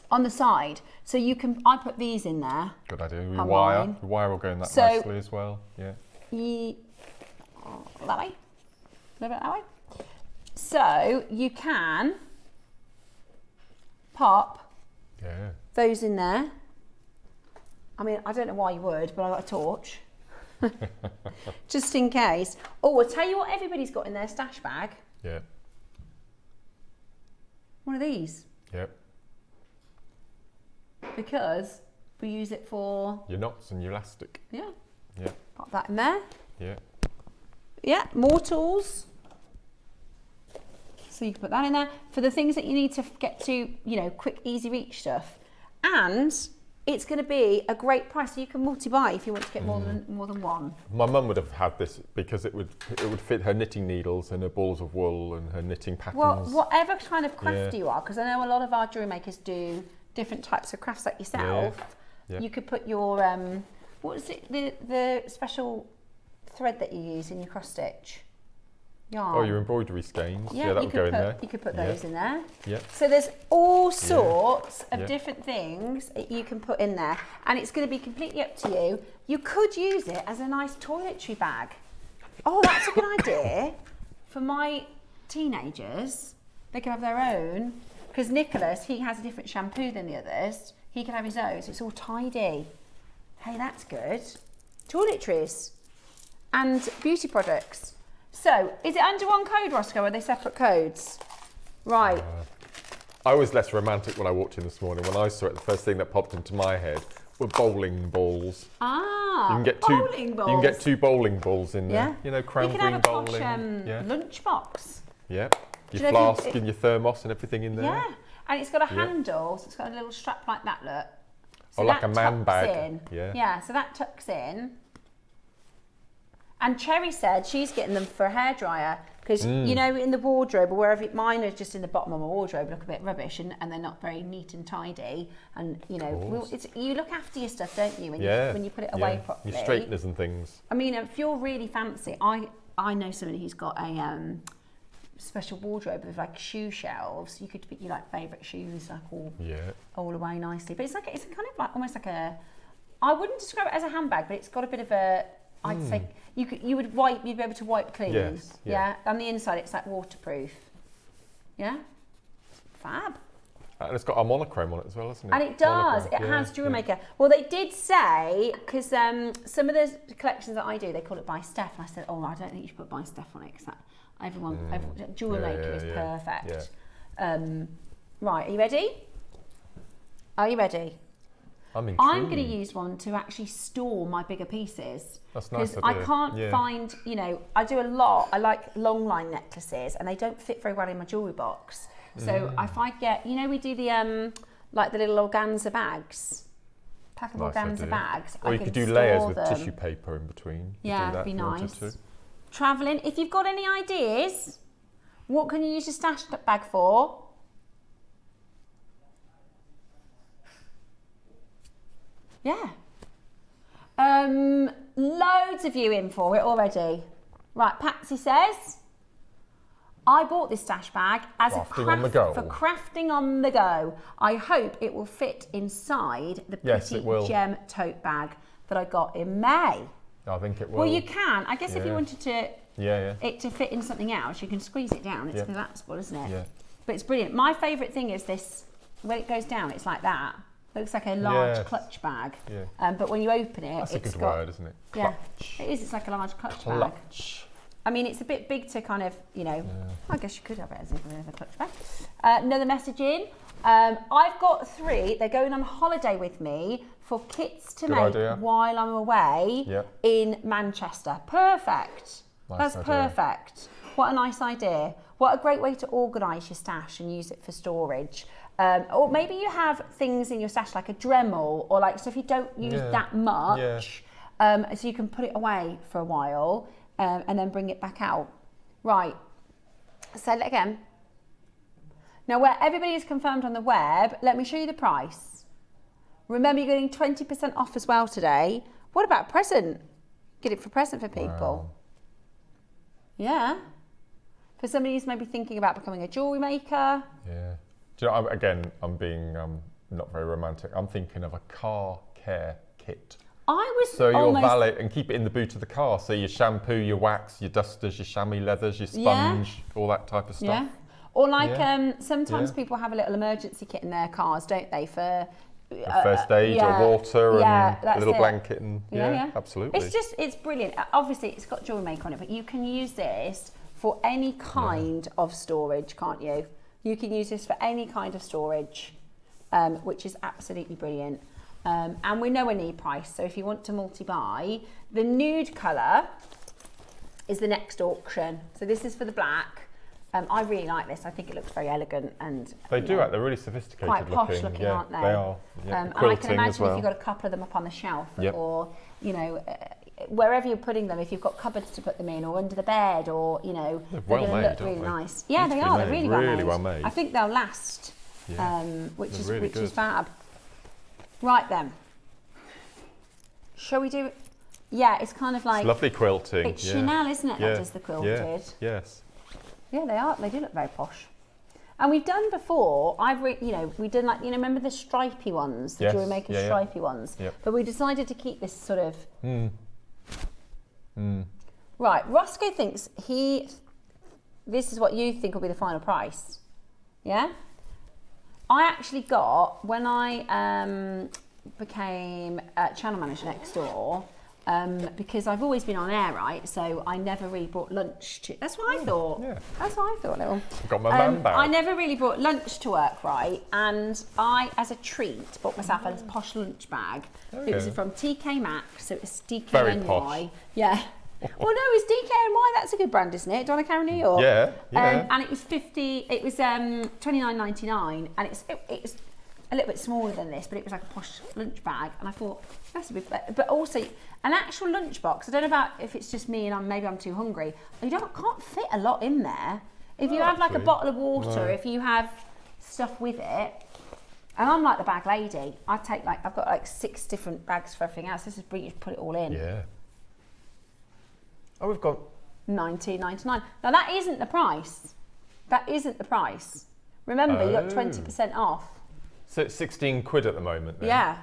on the side. So you can... I put these in there. Good idea. On The wire. mine. The wire will go in that So- nicely as well. Yeah. That way. A little bit that way. So you can pop Yeah. those in there. I mean, I don't know why you would, but I've got a torch. Just in case. Oh, I'll tell you what everybody's got in their stash bag. Yeah. One of these. Yep. Because we use it for... Your knots and your elastic. Yeah. Yeah. Pop that in there. Yeah. Yeah, more tools. So you can put that in there for the things that you need to get to, you know, quick, easy reach stuff. And it's going to be a great price. So you can multi-buy if you want to get more than one. My mum would have had this because it would fit her knitting needles and her balls of wool and her knitting patterns. Well, whatever kind of craft you are, because I know a lot of our jewellery makers do different types of crafts like yourself. Yeah. You could put your what is it, the special thread that you use in your cross stitch? Yarn. Oh, your embroidery skeins. Yeah, that would go in there. You could put those in there. Yeah. So there's all sorts of different things that you can put in there, and it's going to be completely up to you. You could use it as a nice toiletry bag. Oh, that's a good idea for my teenagers. They can have their own, because Nicholas, he has a different shampoo than the others. He can have his own, so it's all tidy. Hey, that's good. Toiletries and beauty products. So, is it under one code, Roscoe, or are they separate codes? Right. I was less romantic when I walked in this morning. When I saw it, the first thing that popped into my head were bowling balls. Ah, you can get bowling balls. You can get 2 bowling balls in there. Yeah. You know, crown you green can bowling. have a posh lunchbox. Yeah. Do Your you know if flask and your thermos and everything in there. Yeah, and it's got a handle, so it's got a little strap like that, look. So like that a man tucks bag. in. Yeah. So that tucks in. And Cherry said she's getting them for a hairdryer because, you know, in the wardrobe or wherever, mine are just in the bottom of my wardrobe, look a bit rubbish and they're not very neat and tidy. And, you know, you look after your stuff, don't you, when you put it away properly. Your straighteners and things. I mean, if you're really fancy, I know somebody who's got a special wardrobe with like shoe shelves. You could put your like favourite shoes like all away nicely. But it's kind of like almost like I wouldn't describe it as a handbag, but it's got a bit of a, I'd say you'd be able to wipe clean. Yes, yeah. On the inside it's like waterproof. Yeah. Fab. And it's got a monochrome on it as well, hasn't it? And it does. It has JewelleryMaker. Well, they did say, because some of the collections that I do, they call it by Steph. And I said, I don't think you should put by Steph on it because everyone JewelleryMaker is perfect. Right, are you ready? Are you ready? I'm going to use one to actually store my bigger pieces. That's nice. Because I can't find, I do a lot. I like long line necklaces and they don't fit very well in my jewellery box. So if I get, we do the like the little organza bags, pack of organza bags. Or you could do layers with tissue paper in between. Yeah, it'd be nice. Travelling. If you've got any ideas, what can you use your stash bag for? Yeah. Loads of you in for it already. Right, Patsy says, I bought this stash bag as for crafting on the go. I hope it will fit inside the pretty gem tote bag that I got in May. I think it will. Well, you can. I guess if you wanted to it to fit in something else, you can squeeze it down. It's collapsible, isn't it? Yeah. But it's brilliant. My favourite thing is this, when it goes down, it's like that. Looks like a large clutch bag. Yeah. But when you open it, it's a good word, isn't it? Clutch. Yeah, it is. It's like a large clutch bag. I mean, it's a bit big to kind of, I guess you could have it as a clutch bag. Another message in. I've got 3. They're going on holiday with me for kits to make while I'm away in Manchester. Perfect. That's perfect. What a nice idea. What a great way to organise your stash and use it for storage. Or maybe you have things in your stash like a Dremel or like stuff you don't use that much. So you can put it away for a while. And then bring it back out. Right, say that again. Now, where everybody is confirmed on the web, let me show you the price. Remember, you're getting 20% off as well today. What about a present? Get it for a present for people. Wow. Yeah. For somebody who's maybe thinking about becoming a jewellery maker. Yeah. Do you know, I'm being not very romantic. I'm thinking of a car care kit. So you'll valet and keep it in the boot of the car. So your shampoo, your wax, your dusters, your chamois leathers, your sponge, all that type of stuff. Yeah. Or like sometimes people have a little emergency kit in their cars, don't they? For first aid or water and a little blanket and absolutely. It's brilliant. Obviously, it's got JewelleryMaker on it, but you can use this for any kind of storage, can't you? You can use this for any kind of storage, which is absolutely brilliant. And we know a knee price, so if you want to multi-buy, the nude colour is the next auction. So this is for the black. I really like this. I think it looks very elegant and They do. They're really sophisticated quite posh looking, yeah, aren't they? They are. Yeah. And I can imagine as well. if you've got a couple of them up on the shelf, Yep. or wherever you're putting them, if you've got cupboards to put them in, or under the bed, or they're well going to made, look really aren't they? nice. Yeah, they Beautifully are. They're made, really, really well well made. I think they'll last, Yeah. which They're really is good. fab. Right then, shall we do? Yeah, it's kind of like It's lovely quilting. it's yeah. Chanel, isn't it? Yeah. That does the quilted. Yeah. Yes. Yeah, they are. They do look very posh. And we've done before. We did remember the stripy ones, the Yes, JewelleryMaker yeah, yeah. stripy ones. Yep. But we decided to keep this sort of. Right, Roscoe thinks this is what you think will be the final price. Yeah. I actually got, when I became channel manager next door. Because I've always been on air, right? So I never really brought lunch to. That's what I thought. Yeah. That's what I thought, little. Got my man bag. I never really brought lunch to work, right? And I, as a treat, bought myself a posh lunch bag. It was Okay. from TK Maxx, so it's DKNY. Very posh. Yeah. Well, no, it's DKNY. That's a good brand, isn't it? Donna Karen, New York. Yeah, yeah. And it was $29.99, and it's a little bit smaller than this, but it was like a posh lunch bag, and I thought that's a bit. But also an actual lunchbox. I don't know about if it's just me and maybe I'm too hungry. You can't fit a lot in there. If you have like a actually, bottle of water, no. if you have stuff with it, and I'm like the bag lady. I've got like 6 different bags for everything else. This is brilliant. Put it all in. Yeah. Oh, we've got. $19.99. Now that isn't the price. That isn't the price. Remember, you got 20% off. So it's 16 quid at the moment. Then. Yeah.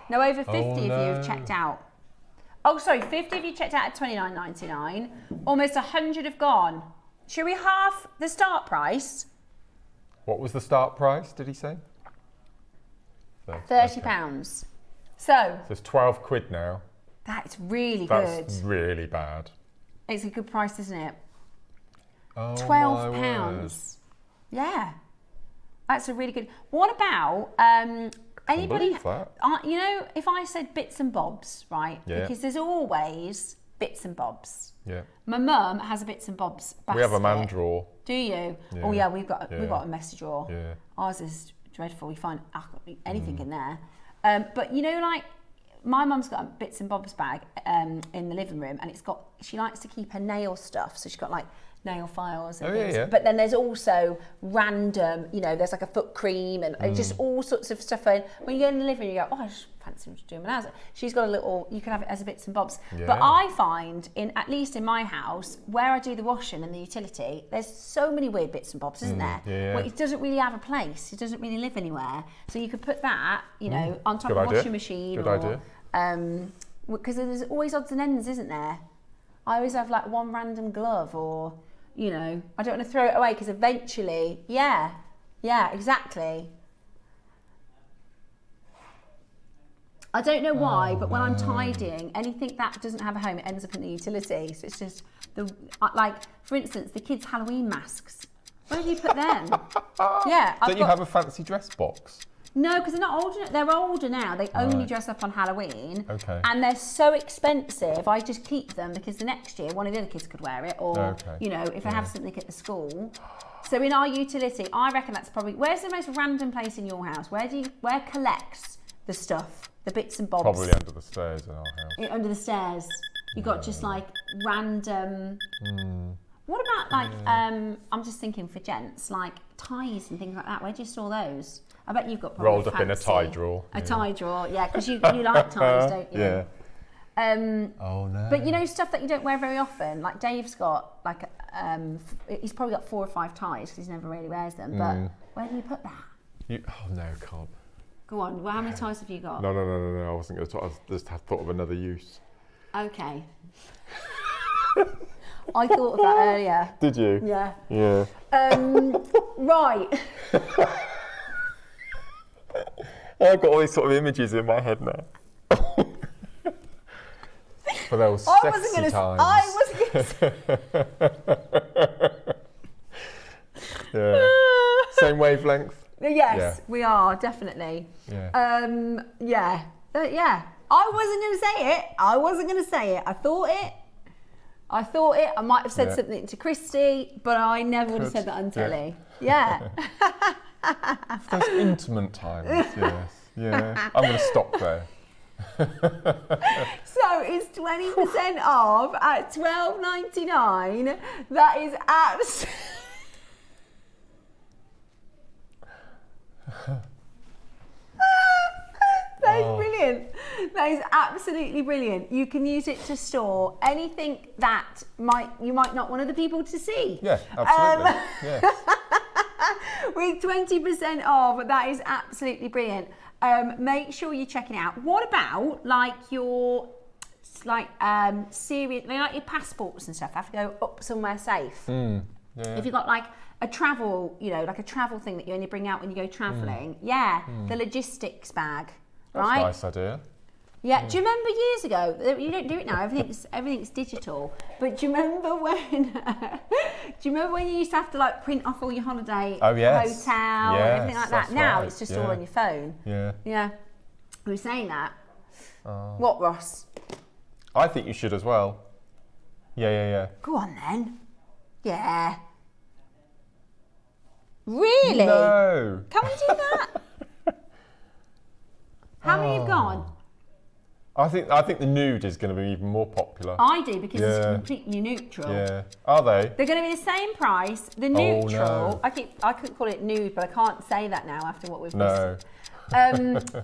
Now over 50 of you have checked out. Oh, sorry, 50 of you checked out at $29.99. Almost 100 have gone. Should we half the start price? What was the start price? Did he say? £30. So it's 12 quid now. that's really That's good. really bad. It's a good price, isn't it? Oh, £12. my word. Yeah. That's a really good. What about anybody? believe that. If I said bits and bobs, right? Yeah. Because there's always bits and bobs. Yeah. My mum has a bits and bobs basket. We have a man drawer. Do you? Yeah. Oh yeah, we've got Yeah. a messy drawer. Yeah. Ours is dreadful. We find anything in there. But like my mum's got a bits and bobs bag in the living room, and she likes to keep her nail stuff. So she's got like nail files and things. Yeah. But then there's also random, there's like a foot cream and just all sorts of stuff. And when you go in the living room, you go, oh, I just fancy doing my nails. She's got a little, you can have it as a bits and bobs. Yeah. But I find, at least in my house, where I do the washing and the utility, there's so many weird bits and bobs, isn't there? yeah. Well, it doesn't really have a place. It doesn't really live anywhere. So you could put that, on top Good of a idea. washing machine. Good or, idea. Because there's always odds and ends, isn't there? I always have like one random glove or, I don't want to throw it away because eventually, yeah, exactly. I don't know why, but when I'm tidying, anything that doesn't have a home, it ends up in the utility. So it's just, for instance, the kids' Halloween masks. Where do you put them? Yeah. Don't you have a fancy dress box? No, because they're not older. They're older now. They only dress up on Halloween. Okay. And they're so expensive. I just keep them because the next year one of the other kids could wear it, or if I have something at the school. So in our utility, I reckon that's probably. Where's the most random place in your house? Where collects the stuff, the bits and bobs? Probably under the stairs in our house. Under the stairs. You got just like random. What about like? I'm just thinking for gents, like ties and things like that. Where do you store those? I bet you've got probably Rolled up in a tie drawer. A tie drawer, yeah, because you like ties, don't you? Yeah. Oh no. But stuff that you don't wear very often. Like Dave's got like he's probably got 4 or 5 ties because he never really wears them. But where do you put that? Oh no, can't. Go on. Well, how many ties have you got? No. I wasn't going to talk. I just had thought of another use. Okay. I thought of that earlier. Did you? Yeah. Yeah. Right. I've got all these sort of images in my head now. For those sexy times. I wasn't gonna Yeah. Same wavelength. Yes, we are definitely. Yeah. Yeah. I wasn't gonna say it. I thought it. I thought it. I might have said something to Christy, but I never would have said that on telly. Yeah. Those intimate times, yes. Yeah. I'm going to stop there. So it's 20% off at $12.99. That is absolutely... That is brilliant. That is absolutely brilliant. You can use it to store anything that you might not want other people to see. Yeah, absolutely. Yes. With 20% off, that is absolutely brilliant. Make sure you're checking it out. What about like your serious, like your passports and stuff have to go up somewhere safe? Yeah. If you've got like a travel, like a travel thing that you only bring out when you go travelling, the logistics bag, That's right? a nice idea. Yeah. Do you remember years ago? You don't do it now. Everything's digital. But do you remember when? You used to have to like print off all your holiday hotel and everything like that? Now it's just all on your phone. Yeah. Yeah. We were saying that. What, Ross? I think you should as well. Yeah. Go on then. Yeah. Really? No. Can we do that? How many have gone? I think the nude is going to be even more popular. I do, because it's completely neutral. Yeah. Are they? They're going to be the same price. The neutral, I could call it nude, but I can't say that now after what we've listened.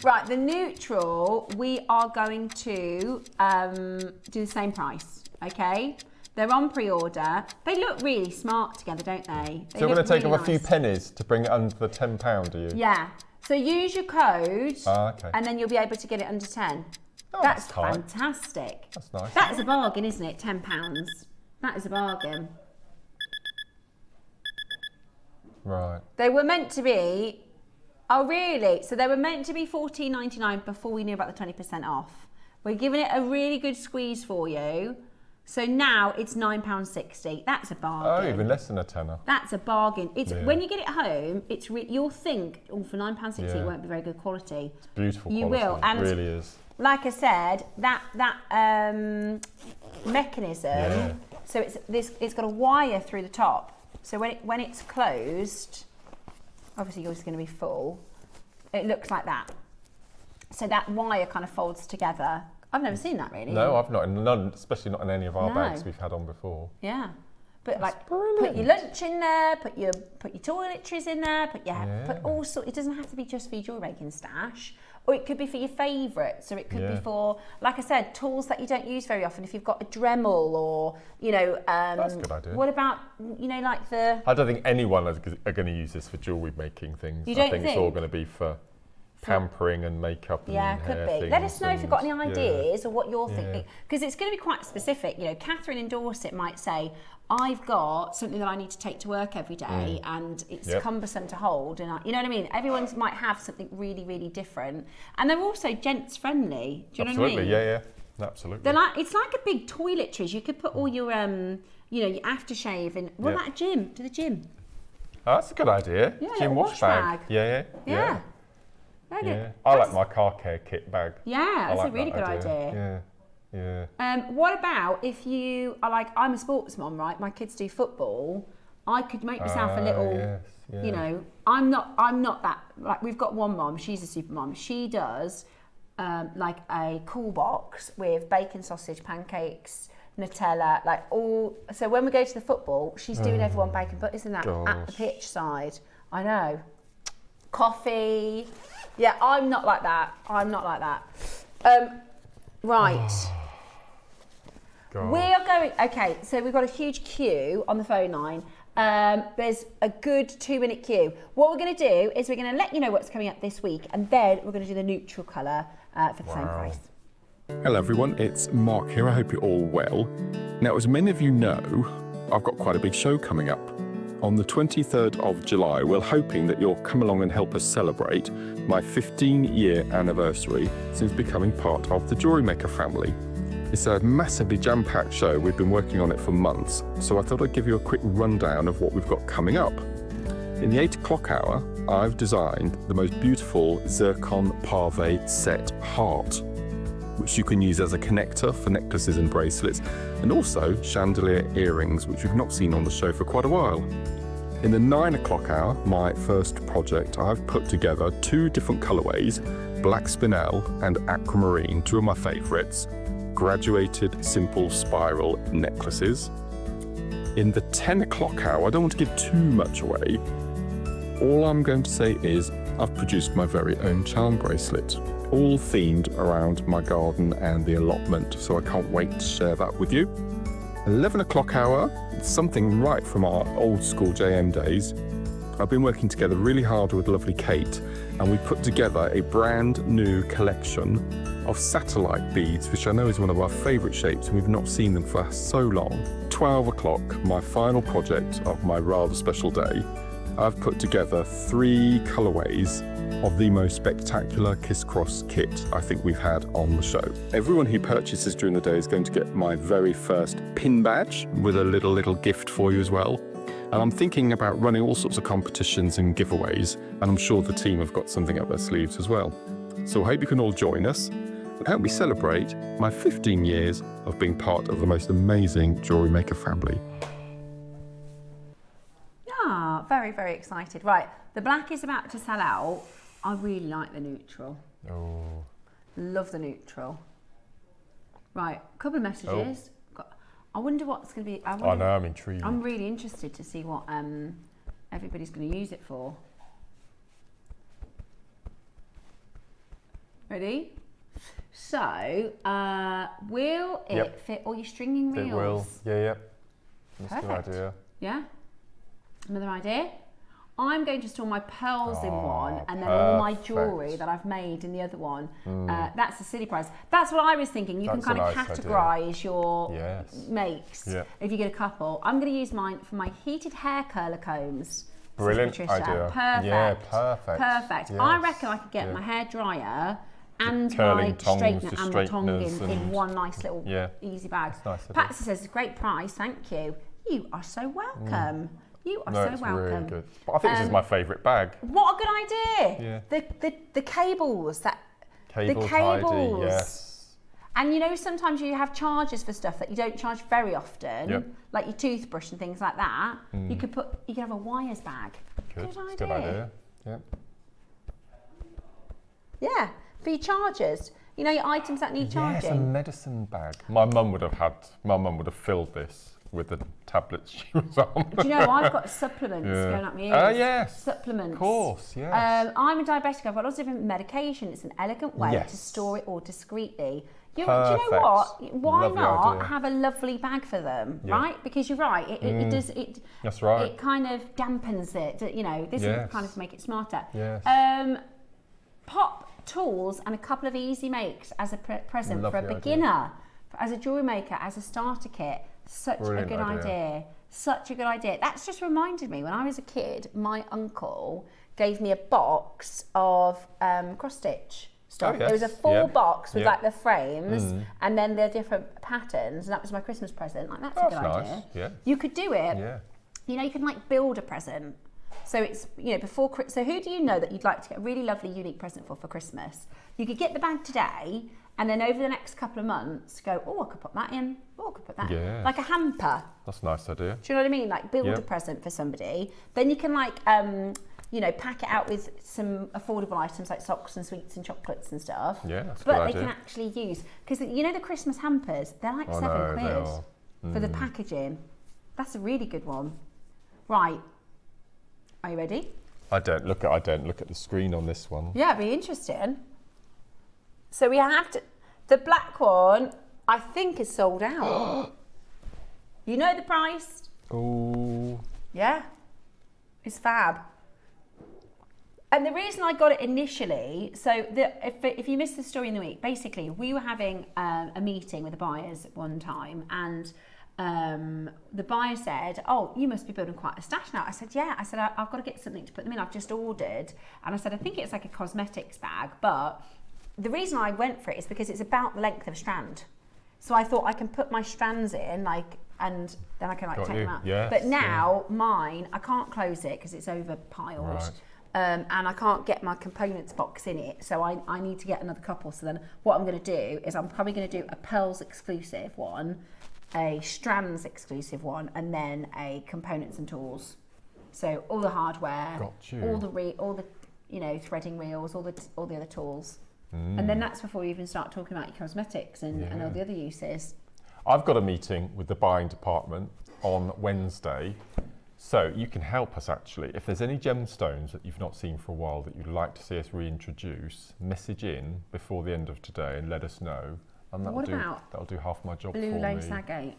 Right, the neutral, we are going to do the same price, okay? They're on pre-order. They look really smart together, don't they? So you're going to take off a few pennies to bring it under the £10, are you? Yeah. So use your code, okay. and then you'll be able to get it under 10. Oh, that's tight. fantastic. That's nice. That's a bargain, isn't it? £10. That is a bargain. Right. They were meant to be... Oh, really? So they were meant to be $14.99 before we knew about the 20% off. We're giving it a really good squeeze for you. So now it's £9.60. That's a bargain. Oh, even less than a tenner. That's a bargain. It's when you get it home, you'll think, for £9.60 it won't be very good quality. It's beautiful quality. You will. And it really is. like I said, that mechanism. So it's got a wire through the top. So when it's closed, obviously yours is going to be full. It looks like that. So that wire kind of folds together. I've never seen that really. No, I've not. None, especially not in any of our bags we've had on before. Yeah. But That's like, brilliant. put your lunch in there, put your toiletries in there, put all sorts. It doesn't have to be just for your jewellery making stash, or it could be for your favourites, or it could be for, like I said, tools that you don't use very often. If you've got a Dremel, or that's a good idea. What about like the? I don't think anyone are going to use this for jewellery making things. You don't I think it's all going to be for pampering and makeup and could hair be. things. Let us know if you've got any ideas or what you're Yeah. thinking, because it's going to be quite specific. Catherine in Dorset might say, I've got something that I need to take to work every day and it's cumbersome to hold, and you know what I mean? Everyone might have something really, really different, and they're also gents friendly. Do you know what I mean? Yeah, absolutely. They're it's like a big toiletries. You could put all your your aftershave in. What about a gym? To the gym. Oh, that's a good idea. Yeah, Gym little wash bag. Yeah. I like my car care kit bag. Yeah, that's like a really good idea. Yeah. What about if you are like, I'm a sports mom, right? My kids do football. I could make myself a little, I'm not that, like, we've got one mom, she's a super mom. She does like a cool box with bacon, sausage, pancakes, Nutella, like all. So when we go to the football, she's doing everyone bacon butters in that at the pitch side. I know. Coffee. Yeah, I'm not like that. Right. We are going, okay, so we've got a huge queue on the phone line. There's a good 2-minute queue. What we're going to do is we're going to let you know what's coming up this week, and then we're going to do the neutral colour for the same price. Hello everyone, it's Mark here. I hope you're all well. Now, as many of you know, I've got quite a big show coming up. On the 23rd of July, we're hoping that you'll come along and help us celebrate my 15-year anniversary since becoming part of the JewelleryMaker family. It's a massively jam-packed show. We've been working on it for months, so I thought I'd give you a quick rundown of what we've got coming up. In the 8 o'clock hour, I've designed the most beautiful zircon pave set heart. which you can use as a connector for necklaces and bracelets, and also chandelier earrings, which we've not seen on the show for quite a while. In the 9 o'clock hour, my first project, I've put together 2 different colourways, black spinel and aquamarine, 2 of my favourites, graduated simple spiral necklaces. In the 10 o'clock hour, I don't want to give too much away. All I'm going to say is I've produced my very own charm bracelet, all themed around my garden and the allotment, so I can't wait to share that with you. 11 o'clock hour, something right from our old school JM days. I've been working together really hard with lovely Kate, and we put together a brand new collection of satellite beads, which I know is one of our favourite shapes, and we've not seen them for so long. 12 o'clock, my final project of my rather special day, I've put together 3 colourways of the most spectacular Kiss Cross kit I think we've had on the show. Everyone who purchases during the day is going to get my very first pin badge with a little gift for you as well. And I'm thinking about running all sorts of competitions and giveaways, and I'm sure the team have got something up their sleeves as well. So I hope you can all join us and help me celebrate my 15 years of being part of the most amazing Jewellery Maker family. Ah, very, very excited. Right, the black is about to sell out. I really like the neutral. Oh. Love the neutral. Right, a couple of messages. I wonder what's going to be... I know, I'm intrigued. I'm really interested to see what everybody's going to use it for. Ready? So, will it fit all your stringing reels? It will, yeah. That's a good Perfect. idea. Yeah? Another idea? I'm going to store my pearls in one, and then all my jewellery that I've made in the other one. That's a silly price. That's what I was thinking. You can kind of categorise your makes if you get a couple. I'm going to use mine for my heated hair curler combs. Brilliant idea. Perfect. Yeah, perfect. Perfect. Yes. I reckon I could get my hair dryer and my straightener and my tongue in one nice little easy bag. Nice Patsy says, it's a great price, thank you. You are so welcome. You are so welcome. Really good. But I think this is my favourite bag. What a good idea! Yeah. The cables Cables, cables. yes. And you know, sometimes you have charges for stuff that you don't charge very often, like your toothbrush and things like that. You could have a wires bag. Good idea. Good idea. Yeah. Yeah, for your chargers. You know, your items that need charging. Yes, a medicine bag. My mum would have filled this with the tablets she was on. Do you know, I've got supplements going up my ears. Oh, yes. Supplements. Of course, yes. I'm a diabetic. I've got lots of different medication. It's an elegant way to store it all discreetly. Do you know what? Why Lovely not idea. have a lovely bag for them, right? Because you're right. It does. That's right. It kind of dampens it. You know, this is kind of make it smarter. Yes. Pop tools and a couple of easy makes as a present Lovely for a beginner, as a jewellery maker, as a starter kit. Such Brilliant a good idea. Such a good idea. That's just reminded me, when I was a kid, my uncle gave me a box of cross-stitch stuff. Oh, yes. It was a full box with like the frames and then the different patterns, and that was my Christmas present. Like, that's a good idea. Nice. Yeah. You could do it. Yeah. You know, you can like build a present. So it's, you know, before, so who do you know that you'd like to get a really lovely, unique present for Christmas? You could get the bag today, and then over the next couple of months go, oh, I could put that in, oh, I could put that in. Like a hamper. That's a nice idea. Do you know what I mean? Like build a present for somebody. Then you can like, you know, pack it out with some affordable items like socks and sweets and chocolates and stuff. Yeah, that's a but good they idea. can actually use, because you know the Christmas hampers, they're like £7 for the packaging. That's a really good one. Right, are you ready? I don't look at the screen on this one. Yeah, it'd be interesting. So we have to, the black one, I think is sold out. You know the price? Oh. Yeah, it's fab. And the reason I got it initially, so if you missed the story in the week, basically we were having a meeting with the buyers at one time, and the buyer said, oh, you must be building quite a stash now. I said, yeah. I said, I've got to get something to put them in. I've just ordered. And I said, I think it's like a cosmetics bag, but the reason I went for it is because it's about the length of a strand. So I thought I can put my strands in, like, and then I can like take them out. Yes, but now mine, I can't close it because it's over piled. Right. and I can't get my components box in it, so I need to get another couple. So then what I'm going to do is I'm probably going to do a pearls exclusive one, a strands exclusive one, and then a components and tools. So all the hardware, all the you know, threading reels, all the other tools. And then that's before you even start talking about your cosmetics and all the other uses. I've got a meeting with the buying department on Wednesday, so you can help us actually. If there's any gemstones that you've not seen for a while that you'd like to see us reintroduce, message in before the end of today and let us know. And that'll do half my job for me. Blue lace agate.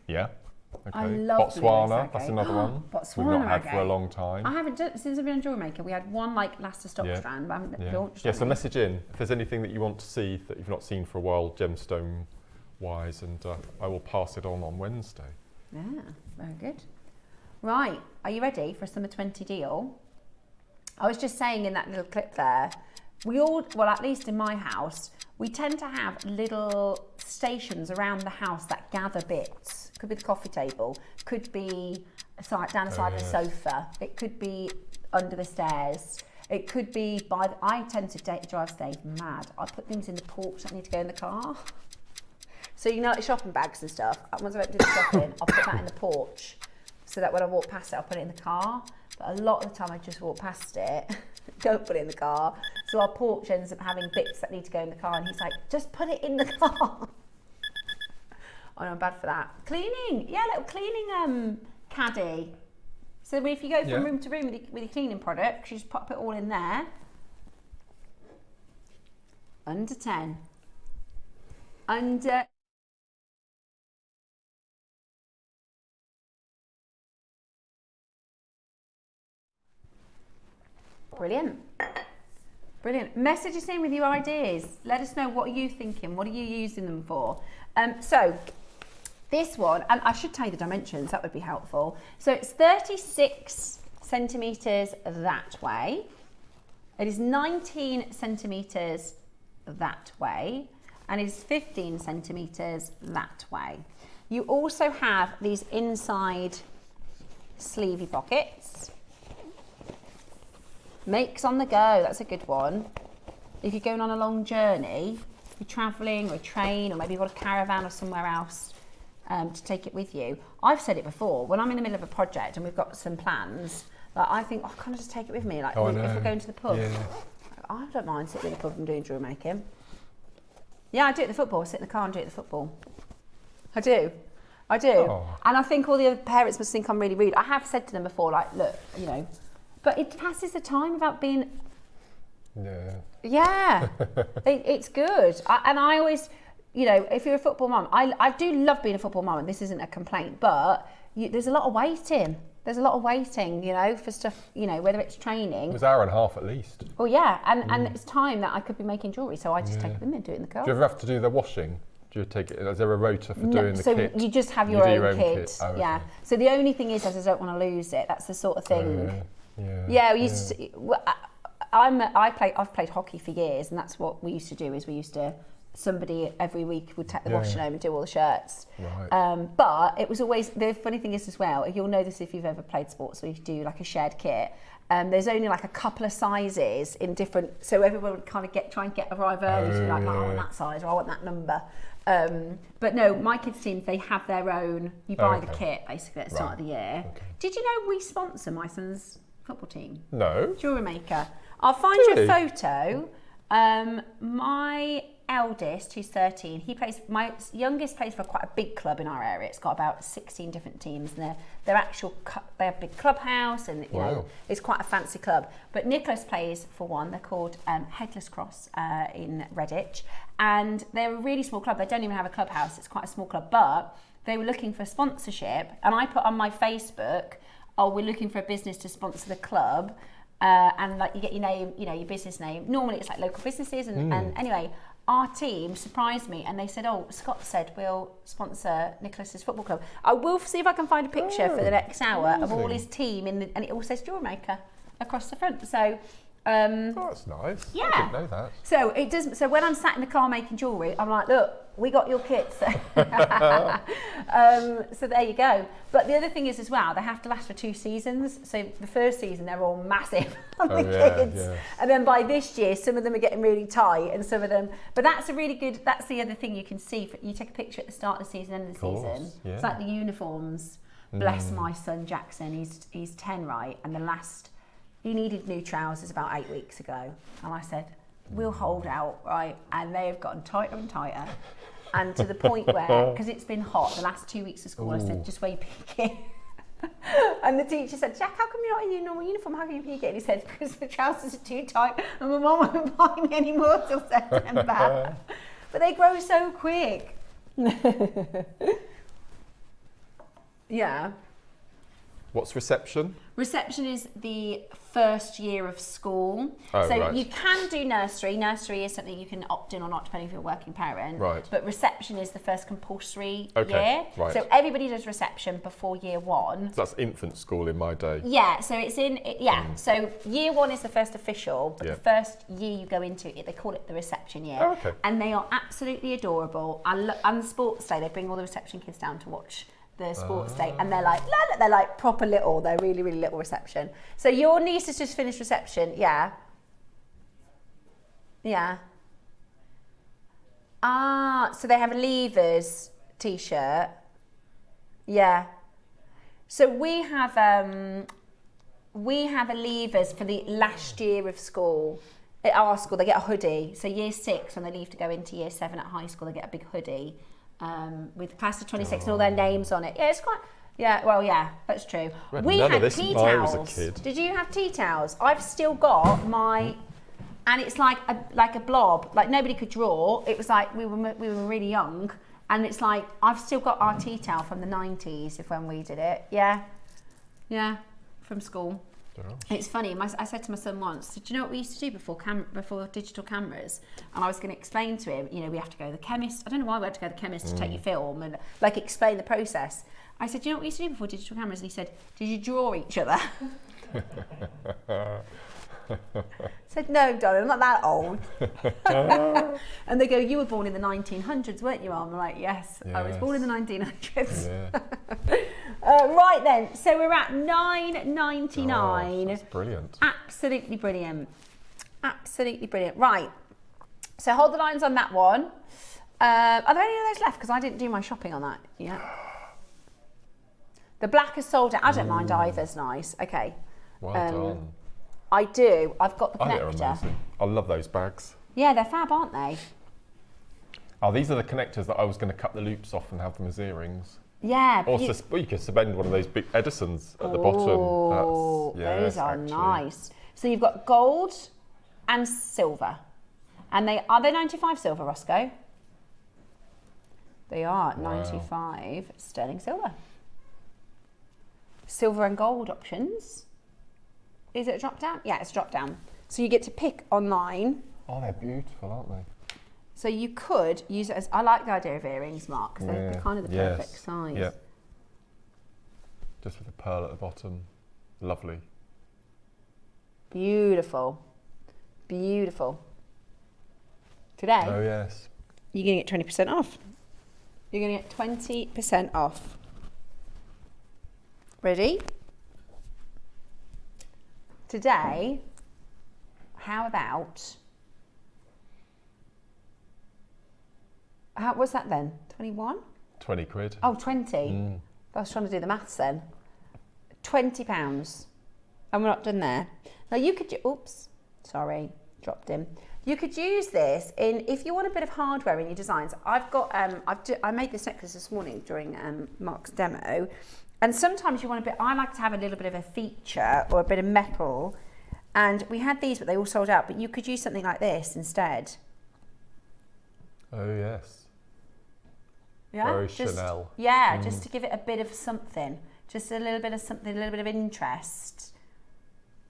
Yeah. Okay. I love Botswana, that's another one Botswana we've not had agate. for a long time. I haven't done, since I've been on JewelleryMaker, we had one like Lustre stock strand, but I haven't launched so message in if there's anything that you want to see that you've not seen for a while, gemstone wise, and I will pass it on Wednesday. Yeah, very good. Right, are you ready for a summer 20 deal? I was just saying in that little clip there, we all, well, at least in my house, we tend to have little stations around the house that gather bits. Could be the coffee table, could be down the side of the sofa, it could be under the stairs, it could be I tend to drive Dave mad. I put things in the porch that need to go in the car. So you know, like shopping bags and stuff, once I do the shopping, I'll put that in the porch so that when I walk past it, I'll put it in the car. But a lot of the time I just walk past it, don't put it in the car. So our porch ends up having bits that need to go in the car, and he's like, just put it in the car. Oh no, I'm bad for that. Cleaning, little cleaning caddy. So if you go from room to room with your cleaning products, you just pop it all in there. Under 10. Under... Brilliant. Brilliant. Message us in with your ideas. Let us know, what are you thinking? What are you using them for? So this one, and I should tell you the dimensions, that would be helpful. So it's 36 centimetres that way. It is 19 centimetres that way. And it is 15 centimetres that way. You also have these inside sleevey pockets. Makes on the go, that's a good one. If you're going on a long journey, you're travelling or a train, or maybe you've got a caravan or somewhere else to take it with you. I've said it before, when I'm in the middle of a project and we've got some plans, like I think, can I just take it with me? Like if we're going to the pub. Yeah. I don't mind sitting in the pub and doing jewellery making. Yeah, I do it at the football. I sit in the car and do it at the football. I do. Oh. And I think all the other parents must think I'm really rude. I have said to them before, like, look, you know, but it passes the time without being... Yeah. It's good. And I always, you know, if you're a football mum, I do love being a football mum, and this isn't a complaint, but there's a lot of waiting. There's a lot of waiting, you know, for stuff, you know, whether it's training. It was an hour and a half at least. Well, yeah, and it's time that I could be making jewellery, so I just take them and do it in the car. Do you ever have to do the washing? Do you take it? Is there a rota for doing the kit? So you just have your own kit. Oh, okay. Yeah. So the only thing is I don't want to lose it. That's the sort of thing. We used to. I've played hockey for years, and that's what we used to do. Is we used to. Somebody every week would take the washing home and do all the shirts. Right. But it was always, the funny thing is as well, you'll know this if you've ever played sports, or you do like a shared kit. There's only like a couple of sizes in different, so everyone would kind of try and arrive early to be like, I want that size or I want that number. But no, my kids' teams, they have their own, you buy the kit basically at the start of the year. Okay. Did you know we sponsor my son's football team? No. JewelleryMaker. I'll find you a photo. My eldest, who's 13, my youngest plays for quite a big club in our area. It's got about 16 different teams, and they have a big clubhouse, and you know, it's quite a fancy club. But Nicholas plays for one. They're called Headless Cross in Redditch, and they're a really small club. They don't even have a clubhouse. It's quite a small club, but they were looking for sponsorship, and I put on my Facebook, we're looking for a business to sponsor the club. And like you get your name, you know, your business name. Normally it's like local businesses, and anyway, our team surprised me, and they said, Scott said we'll sponsor Nicholas's football club. I will see if I can find a picture for the next hour of all his team, and it all says JewelleryMaker across the front. So that's nice. Yeah. I didn't know that. So it does. So when I'm sat in the car making jewellery, I'm like, look, we got your kits. So there you go. But the other thing is as well, they have to last for 2 seasons. So the first season, they're all massive on the kids. Yeah. And then by this year, some of them are getting really tight and some of them, but that's a really good, that's the other thing you can see. You take a picture at the start of the season, end of the season. Yeah. It's like the uniforms. Bless my son Jackson, he's 10, right? And he needed new trousers about 8 weeks ago. And I said, we'll hold out, right? And they have gotten tighter and tighter. And to the point where, because it's been hot the last 2 weeks of school, I said, just wear your PK. And the teacher said, Jack, how come you're not in your normal uniform? How can you PK? And he said, because the trousers are too tight and my mum won't buy me any more till September. But they grow so quick. Yeah. What's reception? Reception is the first year of school. Oh, so right. you can do nursery. Nursery is something you can opt in or not, depending if you're a working parent. Right. But reception is the first compulsory Okay, year. right. So everybody does reception before year 1. So that's infant school in my day. Yeah, so it's so year 1 is the first official, but the first year you go into it, they call it the reception year. Oh, okay. And they are absolutely adorable. On the sports day, they bring all the reception kids down to watch the sports day, and they're like proper little. They're really, really little reception. So your niece has just finished reception, yeah. So they have a leavers t-shirt, yeah. So we have a leavers for the last year of school. At our school, they get a hoodie. So year 6, when they leave to go into year 7 at high school, they get a big hoodie. With class of 26 and all their names on it. Yeah, it's quite. Yeah, well, yeah, that's true. We had tea towels. Did you have tea towels? I've still got my, and it's like a blob. Like nobody could draw. It was like we were really young, and it's like I've still got our tea towel from the 90s, if when we did it. Yeah, from school. It's funny. I said to my son once, "Did you know what we used to do before digital cameras?" And I was going to explain to him, you know, we have to go to the chemist. I don't know why we had to go to the chemist to take your film and like explain the process. I said, "Do you know what we used to do before digital cameras?" And he said, "Did you draw each other?" I said, "No, darling, I'm not that old." And they go, "You were born in the 1900s, weren't you, Mum?" I'm like, yes, I was born in the 1900s. Yeah. Right then, so we're at $9.99. That's brilliant. Absolutely brilliant. Absolutely brilliant. Right, so hold the lines on that one. Are there any of those left? Because I didn't do my shopping on that yet. The black is sold out. I don't mind either's nice. Okay. Well done. I do. I've got the connector. Oh, they're amazing. I love those bags. Yeah, they're fab, aren't they? Oh, these are the connectors that I was going to cut the loops off and have them as earrings. Yeah. Or you could suspend one of those big Edisons at the bottom. Those are nice. So you've got gold and silver. And are they 95 silver, Roscoe? They are 95 sterling silver. Silver and gold options. Is it a drop down? Yeah, it's a drop down. So you get to pick online. Oh, they're beautiful, aren't they? So you could use it as, I like the idea of earrings, Mark, because they're kind of the perfect size. Yeah. Just with a pearl at the bottom. Lovely. Beautiful. Beautiful. Today, oh yes, you're going to get 20% off. You're going to get 20% off. Ready? Today, how about, what's that then? 21? 20 quid. Oh, 20. I was trying to do the maths then. £20. And we're not done there. Now you could, oops, sorry, dropped him. You could use this if you want a bit of hardware in your designs. I've got, I made this necklace this morning during Mark's demo. And sometimes you want I like to have a little bit of a feature or a bit of metal. And we had these, but they all sold out. But you could use something like this instead. Oh, yes. Yeah? Very Chanel. Yeah, just to give it a bit of something. Just a little bit of something, a little bit of interest.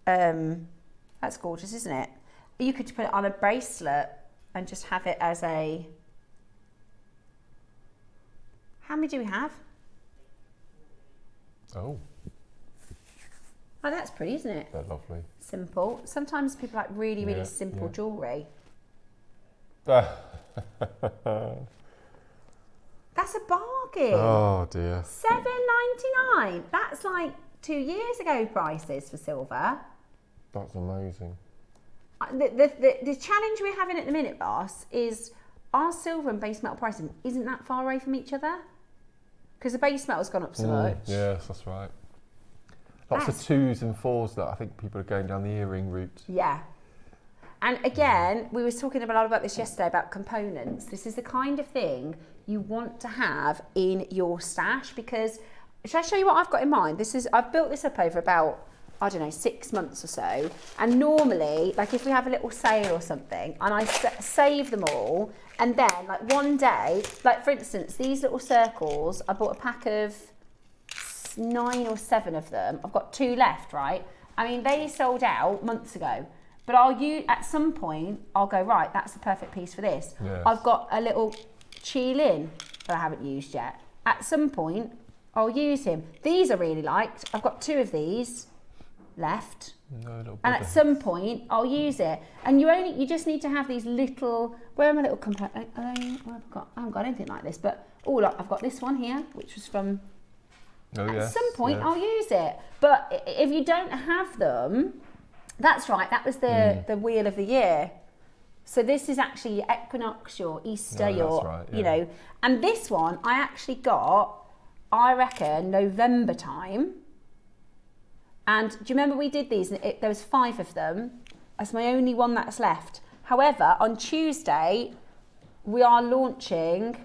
That's gorgeous, isn't it? You could put it on a bracelet and just have it as a... How many do we have? Oh. Oh, that's pretty, isn't it? They're lovely. Simple. Sometimes people like really, really simple jewellery. That's a bargain. Oh dear. $7.99. That's like 2 years ago prices for silver. That's amazing. The challenge we're having at the minute, Ross, is our silver and base metal pricing isn't that far away from each other. Because the base metal's gone up so much. Yes, that's right. Lots of 2s and 4s that I think people are going down the earring route. Yeah. And again, we were talking a lot about this yesterday, about components. This is the kind of thing you want to have in your stash, because, shall I show you what I've got in mind? I've built this up over about, I don't know, 6 months or so. And normally, like if we have a little sale or something, and I save them all, and then like one day, like for instance, these little circles, I bought a pack of 9 or 7 of them. I've got 2 left, right? I mean, they sold out months ago. But at some point, I'll go, right, that's the perfect piece for this. Yes. I've got a little Qilin that I haven't used yet. At some point, I'll use him. These I really liked. I've got 2 of these left. And at some point, I'll use it. And you just need to have these little, where are my little components? I haven't got anything like this, but look, I've got this one here, which was from, at some point, I'll use it. But if you don't have them, that's right, that was the wheel of the year. So this is actually your equinox, your Easter, you know. And this one I actually got, I reckon, November time. And do you remember we did these? And there was 5 of them. That's my only one that's left. However, on Tuesday, we are launching.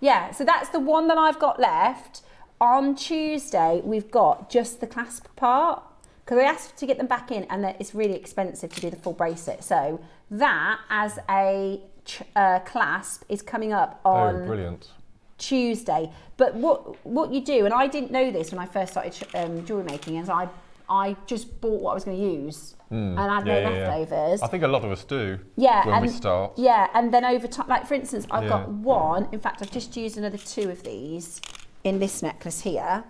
Yeah, so that's the one that I've got left. On Tuesday, we've got just the clasp part, because I asked to get them back in, and it's really expensive to do the full bracelet. So that, as a clasp, is coming up on brilliant. Tuesday. But what you do, and I didn't know this when I first started jewellery making, is I just bought what I was going to use and had no leftovers. I think a lot of us do. Yeah, when we start. Yeah, and then over time, like for instance, I've got 1. In fact, I've just used another 2 of these in this necklace here.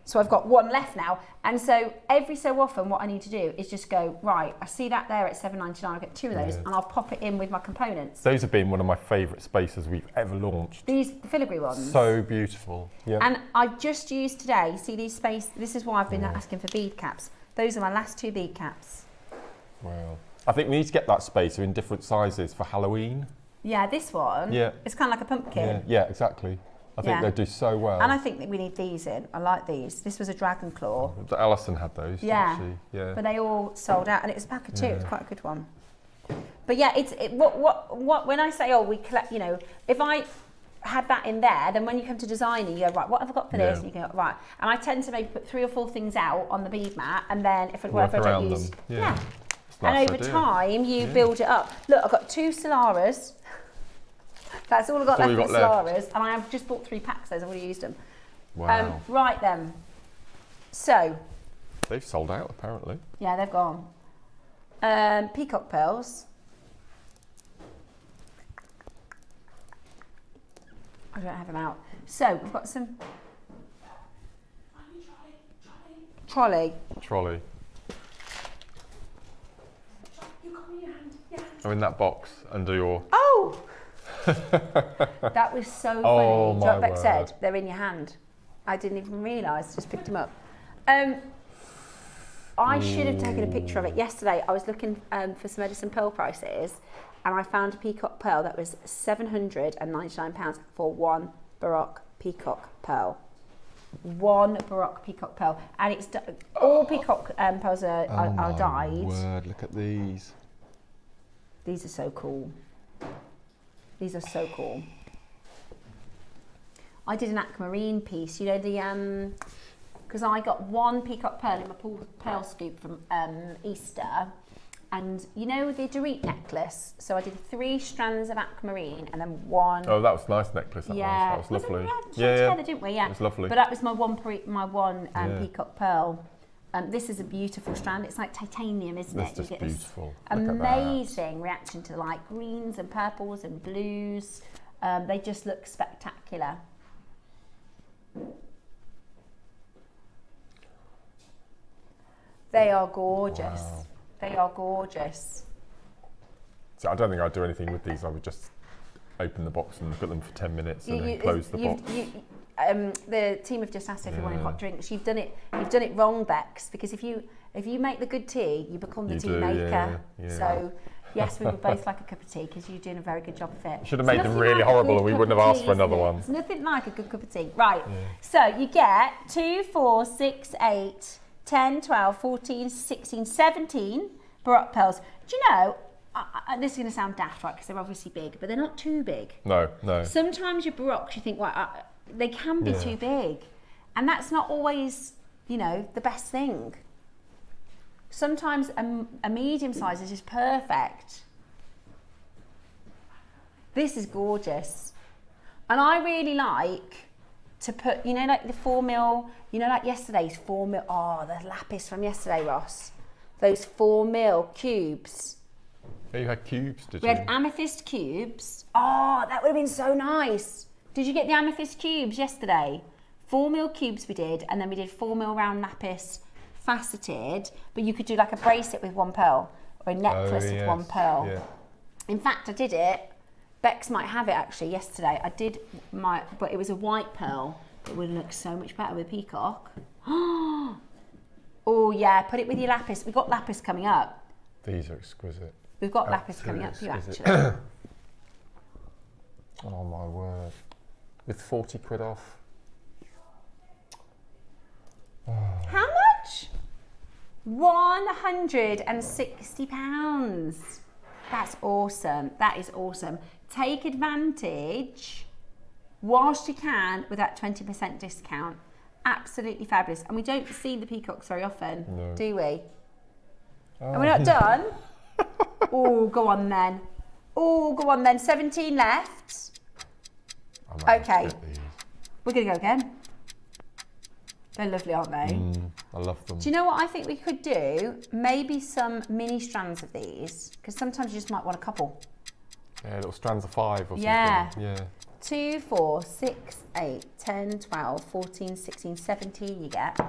So I've got 1 left now. And so every so often what I need to do is just go, right, I see that there at $7.99, I'll get 2 of those and I'll pop it in with my components. Those have been one of my favourite spaces we've ever launched. These filigree ones. So beautiful. Yeah. And I've just used today, see these this is why I've been asking for bead caps. Those are my last 2 bead caps. Wow. I think we need to get that spacer in different sizes for Halloween. Yeah, this one. Yeah. It's kind of like a pumpkin. Yeah, exactly. I think they do so well. And I think that we need these in. I like these. This was a dragon claw. Alison had those, didn't she? Yeah. But they all sold out, and it was a pack of 2. It's quite a good one. But yeah, what when I say, we collect, you know, if I had that in there, then when you come to designing, you go, right, what have I got for this? And you go, right. And I tend to maybe put 3 or 4 things out on the bead mat, and then whatever I don't use. Yeah. And over time, you build it up. Look, I've got 2 Solaras. That's all I've got left of Solaras, and I have just bought 3 packs of those. I've already used them. Wow. Right then. So. They've sold out, apparently. Yeah, they've gone. Peacock pearls. I don't have them out. So we've got some. Trolley. You got me your hand. Yeah. I'm in that box under your. Oh. That was so funny. Oh, Do you know what Beck said? They're in your hand. I didn't even realise, just picked them up. I should have taken a picture of it. Yesterday, I was looking for some Edison Pearl prices, and I found a peacock pearl that was £799 for 1 Baroque peacock pearl. 1 Baroque peacock pearl. And it's all peacock pearls are dyed. Word, look at these. These are so cool. These are so cool. I did an aquamarine piece, you know, because I got 1 peacock pearl in my pearl scoop from Easter, and you know the Azurite necklace. So I did 3 strands of aquamarine and then 1. Oh, that was a nice necklace. That was lovely. Together, didn't we? Yeah, it was lovely. But that was my one peacock pearl. This is a beautiful strand. It's like titanium, isn't it? This is beautiful. Amazing reaction to like greens and purples and blues. They just look spectacular. They are gorgeous. Wow. They are gorgeous. See, I don't think I'd do anything with these. I would just open the box and look at them for 10 minutes and then close the box. The team have just asked if you wanted hot drinks. You've done it wrong, Bex, because if you make the good tea, you become the tea maker. Yeah. So yes, we would both like a cup of tea because you're doing a very good job of it. Should have made them really horrible and we wouldn't have asked for another one. It's nothing like a good cup of tea. Right, so you get 2, 4, 6, 8, 10, 12, 14, 16, 17 Baroque pearls. Do you know, this is going to sound daft, right, because they're obviously big, but they're not too big. No. Sometimes your Baroques, you think, well, they can be too big. And that's not always, the best thing. Sometimes a medium size is just perfect. This is gorgeous. And I really like to put, like the 4mm, like yesterday's 4mm, the Lapis from yesterday, Ross. Those 4mm cubes. Yeah, you had cubes, did you? We had amethyst cubes. Oh, that would have been so nice. Did you get the amethyst cubes yesterday? 4mm cubes we did, and then we did 4mm round Lapis faceted, but you could do like a bracelet with one pearl or a necklace with one pearl. Yeah. In fact, I did it. Bex might have it actually yesterday. I did but it was a white pearl. It would look so much better with peacock. Oh yeah, put it with your Lapis. We've got Lapis coming up. These are exquisite. We've got Lapis coming up for you actually. Oh my word. With 40 quid off. How much? £160. That's awesome. That is awesome. Take advantage whilst you can with that 20% discount. Absolutely fabulous. And we don't see the peacocks very often, do we? And we're not done. Oh, go on then. 17 left. Okay. We're going to go again. They're lovely, aren't they? I love them. Do you know what I think we could do? Maybe some mini strands of these, because sometimes you just might want a couple. Yeah, little strands of 5 or something. Yeah. 2, 4, 6, 8, 10, 12, 14, 16, 17 you get.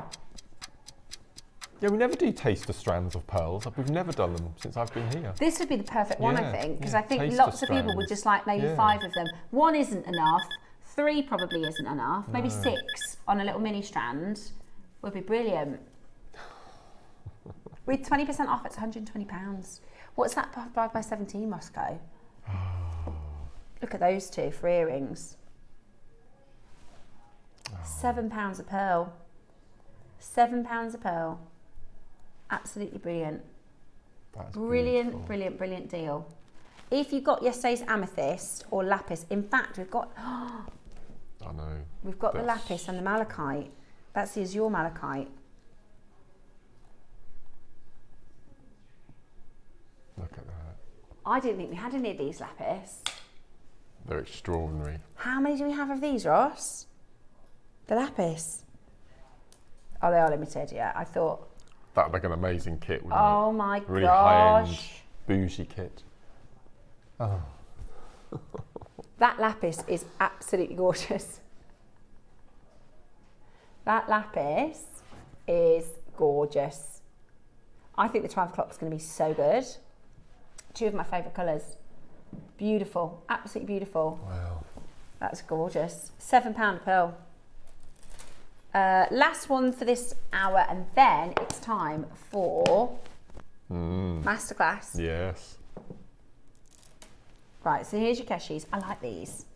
Yeah, we never do taster strands of pearls. We've never done them since I've been here. This would be the perfect one, I think, because I think taster lots of people strands. would just like maybe 5 of them. 1 isn't enough. 3 probably isn't enough. Maybe 6 on a little mini strand would be brilliant. With 20% off, it's £120. What's that 5x17, Moscow? Look at those two for earrings. £7 a pearl. £7 a pearl. Absolutely brilliant. That's Brilliant, beautiful. brilliant, brilliant deal. If you got yesterday's amethyst or lapis, in fact, we've got I know. we've got the lapis and the malachite. That's the Azure malachite. Look at that. I didn't think we had any of these lapis. They're extraordinary. How many do we have of these, Ross? The lapis. Oh, they are limited, yeah. I thought. That'd make an amazing kit, wouldn't Oh it? my Really gosh. high-end, bougie kit. Oh. That lapis is absolutely gorgeous. That lapis is gorgeous. I think the 12 o'clock is going to be so good. 2 of my favourite colours. Beautiful, absolutely beautiful. Wow. That's gorgeous. £7 a pearl. Last one for this hour, and then it's time for Masterclass. Yes. Right, so here's your Keshis. I like these.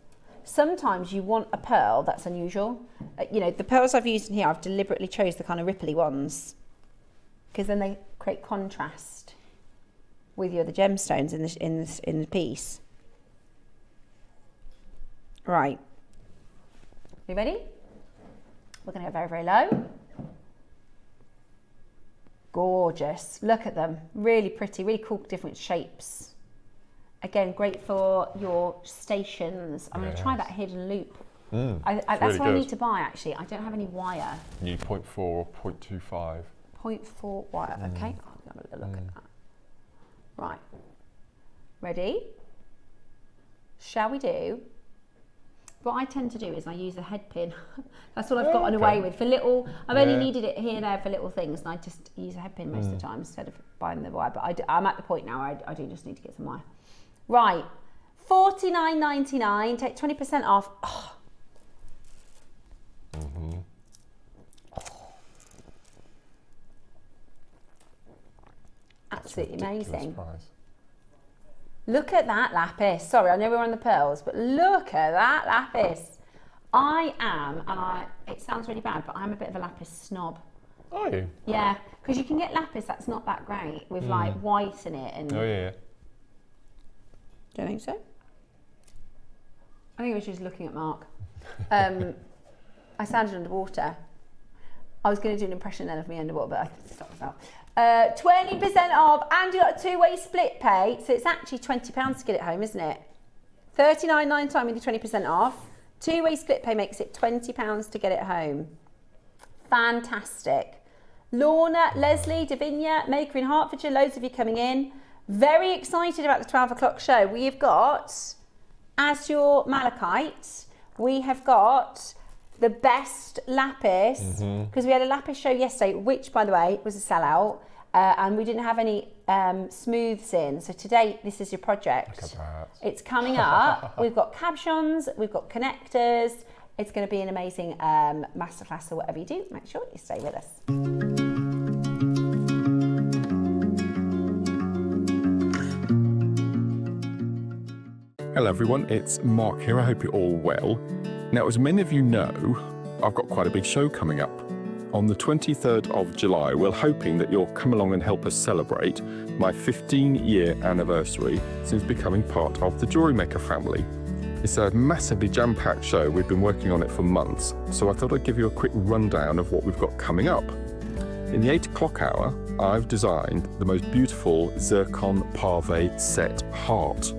Sometimes you want a pearl that's unusual. The pearls I've used in here, I've deliberately chose the kind of ripply ones because then they create contrast with your other gemstones in the piece. Right. You ready? We're going to go very, very low. Gorgeous. Look at them. Really pretty, really cool, different shapes. Again, great for your stations. I'm going to try that hidden loop. That's really what I good. need to buy, actually. I don't have any wire. New 0.4 or 0.25. 0.4 wire, okay. I'll have a little look at that. Right. Ready? Shall we do? What I tend to do is I use a head pin. That's what I've gotten away with for little. I've only needed it here and there for little things, and I just use a head pin most of the time instead of buying the wire. But I'm at the point now. I do just need to get some wire. Right, $49.99, take 20% off. Oh. Absolutely amazing. Price. Look at that lapis. Sorry, I know we're on the pearls, but look at that lapis. I am, and it sounds really bad, but I'm a bit of a lapis snob. Are you? Yeah, because you can get lapis that's not that great with like white in it. And Oh yeah. do you think so? I think I was just looking at Mark. I sounded underwater. I was going to do an impression then of me underwater, but I stopped that. 20% off, and you got a two-way split pay, so it's actually £20 to get it home, isn't it? $39.99 with your 20% off. Two-way split pay makes it £20 to get it home. Fantastic. Lorna, Leslie, Davinia, Maker in Hertfordshire, loads of you coming in. Very excited about the 12 o'clock show. We've got Azure Malachite. We have got the best lapis, because we had a lapis show yesterday, which, by the way, was a sellout, and we didn't have any smooths in. So today, this is your project. Look at that. It's coming up. We've got captions, we've got connectors. It's going to be an amazing masterclass, or whatever you do. Make sure you stay with us. Hello everyone, it's Mark here. I hope you're all well. Now, as many of you know, I've got quite a big show coming up. On the 23rd of July, we're hoping that you'll come along and help us celebrate my 15-year anniversary since becoming part of the JewelleryMaker family. It's a massively jam-packed show. We've been working on it for months, so I thought I'd give you a quick rundown of what we've got coming up. In the 8 o'clock hour, I've designed the most beautiful zircon pave set heart,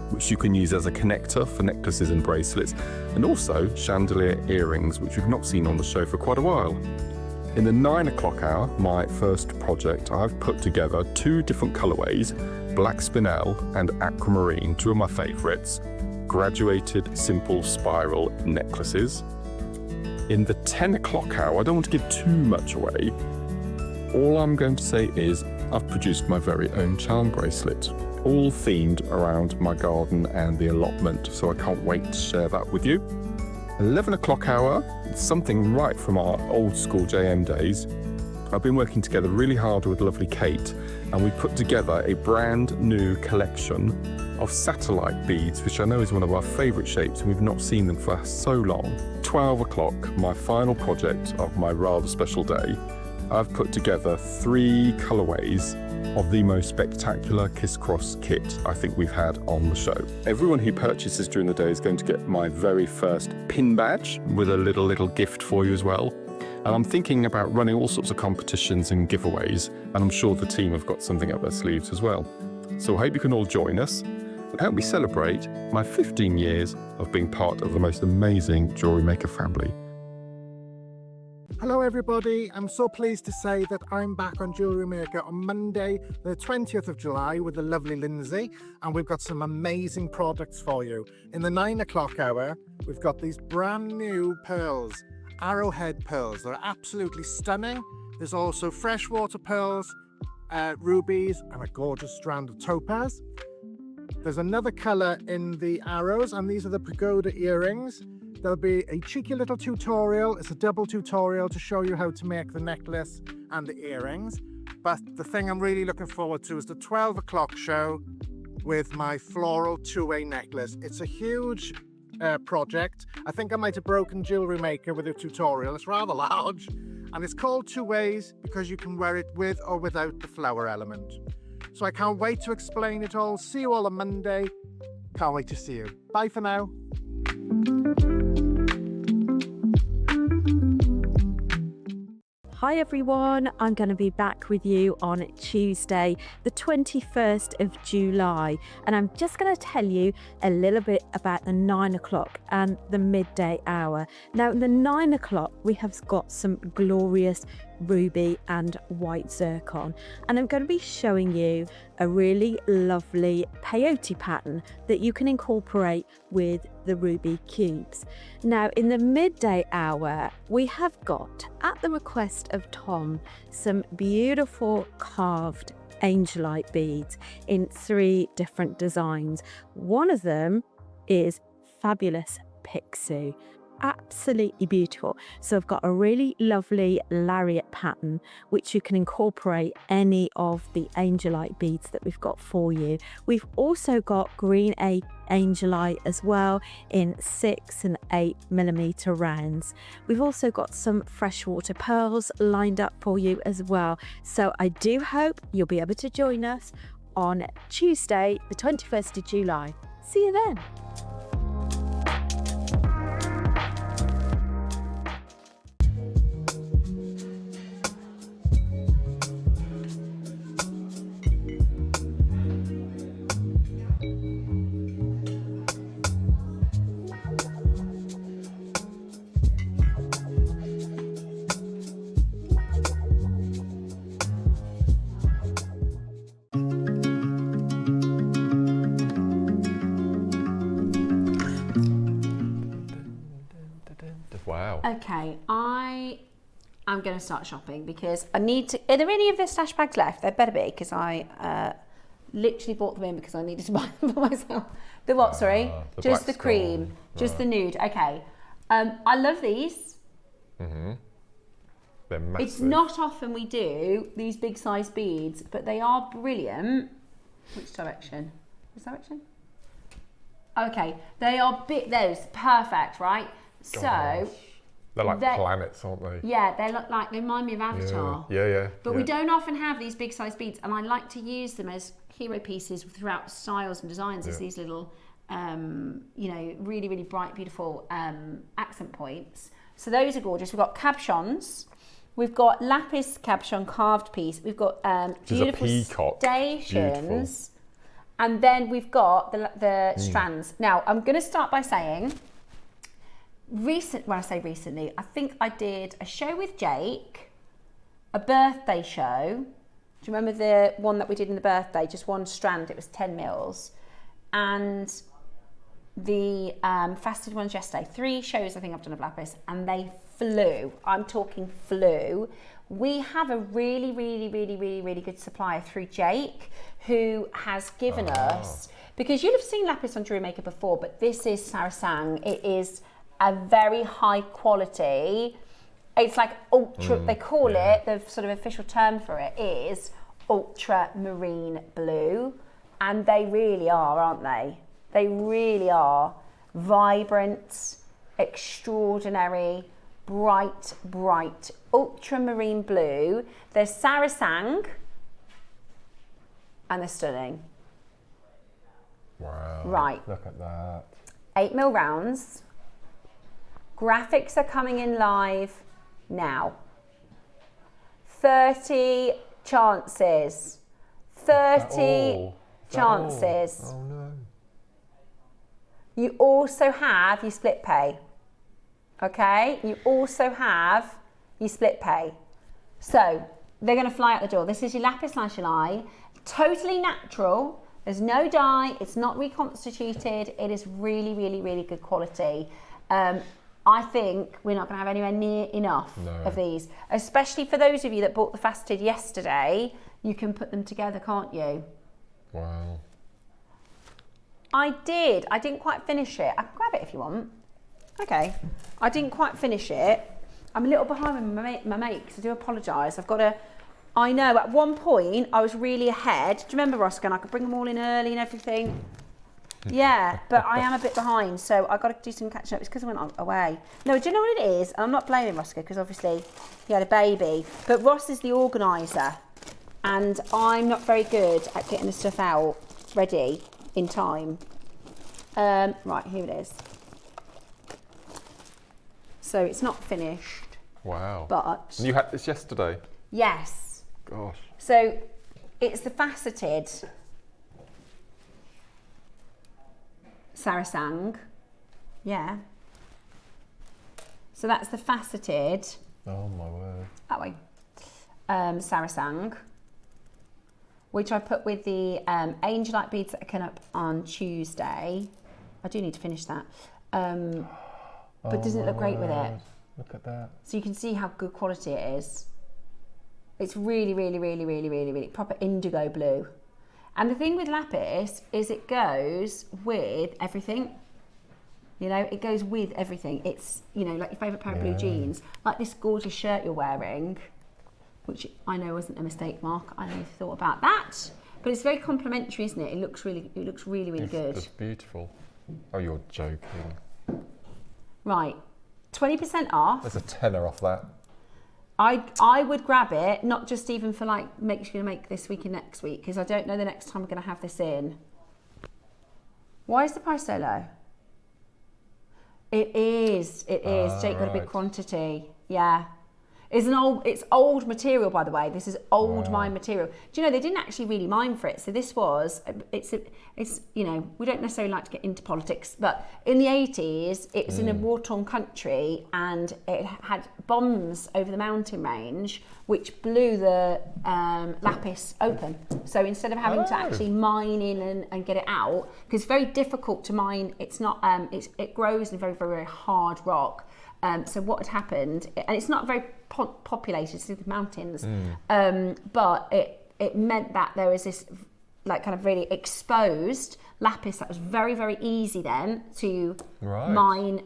which you can use as a connector for necklaces and bracelets, and also chandelier earrings, which we've not seen on the show for quite a while. In the 9 o'clock hour, my first project, I've put together 2 different colourways, black spinel and aquamarine, 2 of my favourites, graduated simple spiral necklaces. In the 10 o'clock hour, I don't want to give too much away. All I'm going to say is I've produced my very own charm bracelet, all themed around my garden and the allotment, so I can't wait to share that with you. 11 o'clock hour, something right from our old school JM days. I've been working together really hard with lovely Kate, and we put together a brand new collection of satellite beads, which I know is one of our favourite shapes, and we've not seen them for so long. 12 o'clock, my final project of my rather special day. I've put together 3 colourways of the most spectacular Kiss Cross kit I think we've had on the show. Everyone who purchases during the day is going to get my very first pin badge with a little gift for you as well. And I'm thinking about running all sorts of competitions and giveaways, and I'm sure the team have got something up their sleeves as well. So I hope you can all join us and help me celebrate my 15 years of being part of the most amazing JewelleryMaker family. Hello everybody, I'm so pleased to say that I'm back on JewelleryMaker on Monday the 20th of July with the lovely Lindsay, and we've got some amazing products for you. In the 9 o'clock hour, we've got these brand new pearls, arrowhead pearls. They're absolutely stunning. There's also freshwater pearls, rubies, and a gorgeous strand of topaz. There's another colour in the arrows, and these are the pagoda earrings. There'll be a cheeky little tutorial. It's a double tutorial to show you how to make the necklace and the earrings. But the thing I'm really looking forward to is the 12 o'clock show with my floral 2-way necklace. It's a huge project. I think I might have broken JewelleryMaker with a tutorial. It's rather large, and it's called 2 ways because you can wear it with or without the flower element. So I can't wait to explain it all. See you all on Monday. Can't wait to see you. Bye for now. Hi everyone, I'm going to be back with you on Tuesday, the 21st of July, and I'm just going to tell you a little bit about the 9 o'clock and the midday hour. Now, in the 9 o'clock, we have got some glorious ruby and white zircon, and I'm going to be showing you a really lovely peyote pattern that you can incorporate with the ruby cubes. Now, in the midday hour, we have got, at the request of Tom, some beautiful carved Angelite beads in 3 different designs. One of them is Fabulous Pixie. Absolutely beautiful. So I've got a really lovely lariat pattern which you can incorporate any of the Angelite beads that we've got for you. We've also got green Angelite as well in 6 and 8 millimeter rounds. We've also got some freshwater pearls lined up for you as well. So I do hope you'll be able to join us on Tuesday the 21st of July. See you then. Wow. Okay, I am going to start shopping because I need to. Are there any of the stash bags left? There better be, because I literally bought them in because I needed to buy them for myself. The what? Sorry, the just the black cream, stone. just the nude. Okay, I love these. They're massive. It's not often we do these big size beads, but they are brilliant. Which direction? This direction? Okay, they are big. Those perfect, right? So they're like planets, aren't they? yeah, they look like, they remind me of Avatar. Yeah. But we don't often have these big size beads, and I like to use them as hero pieces throughout styles and designs as these little, you know, really, really bright, beautiful accent points. So those are gorgeous. We've got cabochons. We've got lapis cabochon carved piece. We've got beautiful stations. And then we've got the strands. Now, I'm going to start by saying, when I say recently, I think I did a show with Jake, a birthday show. Do you remember the one that we did in the birthday? Just one strand, it was 10 mils. And the faceted ones yesterday. 3 shows I think I've done of lapis, and they flew. I'm talking flew. We have a really, really, really, really, really good supplier through Jake, who has given us, because you'll have seen lapis on JewelleryMaker before, but this is Sarasang. It is a very high quality. It's like ultra, they call it, the sort of official term for it is ultramarine blue. And they really are, aren't they? They really are vibrant, extraordinary, bright, bright ultramarine blue. They're Sarasang and they're stunning. Wow. Right. Look at that. 8 mil rounds. Graphics are coming in live now. 30 chances. 30 chances. Oh no. You also have your split pay. Okay? You also have your split pay. So they're going to fly out the door. This is your lapis lazuli. Totally natural. There's no dye. It's not reconstituted. It is really, really, really good quality. I think we're not going to have anywhere near enough of these, especially for those of you that bought the faceted yesterday. You can put them together, can't you? Wow. I didn't quite finish it. I can grab it if you want. Okay. I didn't quite finish it. I'm a little behind with my makes. I do apologise. I know at one point I was really ahead. Do you remember, Roscoe? And I could bring them all in early and everything. Yeah, but I am a bit behind, so I've got to do some catching up. It's because I went away. No, do you know what it is? I'm not blaming Roscoe because obviously he had a baby, but Ross is the organiser, and I'm not very good at getting the stuff out ready in time. Right, here it is. So it's not finished. Wow. But and you had this yesterday? Yes. Gosh. So it's the faceted Sarasang. Yeah. So that's the faceted. Oh my word. That way. Sarasang, which I put with the Angelite beads that are coming up on Tuesday. I do need to finish that. But doesn't it look great with it? Look at that. So you can see how good quality it is. It's really, really, really, really, really, really proper indigo blue. And the thing with Lapis is it goes with everything. You know, it goes with everything. It's, you know, like your favourite pair of blue jeans, like this gorgeous shirt you're wearing, which I know wasn't a mistake, Mark. I know you've thought about that. But it's very complimentary, isn't it? It looks really, really good. It's beautiful. Oh, you're joking. Right, 20% off. There's a tenner off that. I would grab it, not just even for like, make sure you make this week and next week, because I don't know the next time we're going to have this in. Why is the price so low? It is. Jake got a big quantity. Yeah. It's old material, by the way. This is old mine material. Do you know, they didn't actually really mine for it. So this was, it's you know, we don't necessarily like to get into politics, but in the 80s, it was in a war-torn country and it had bombs over the mountain range, which blew the Lapis open. So instead of having to actually mine in and get it out, because it's very difficult to mine, it's not, it grows in very, very, very hard rock. So what had happened, and it's not very populated, it's in the mountains, but it meant that there was this like kind of really exposed Lapis that was very, very easy then to mine,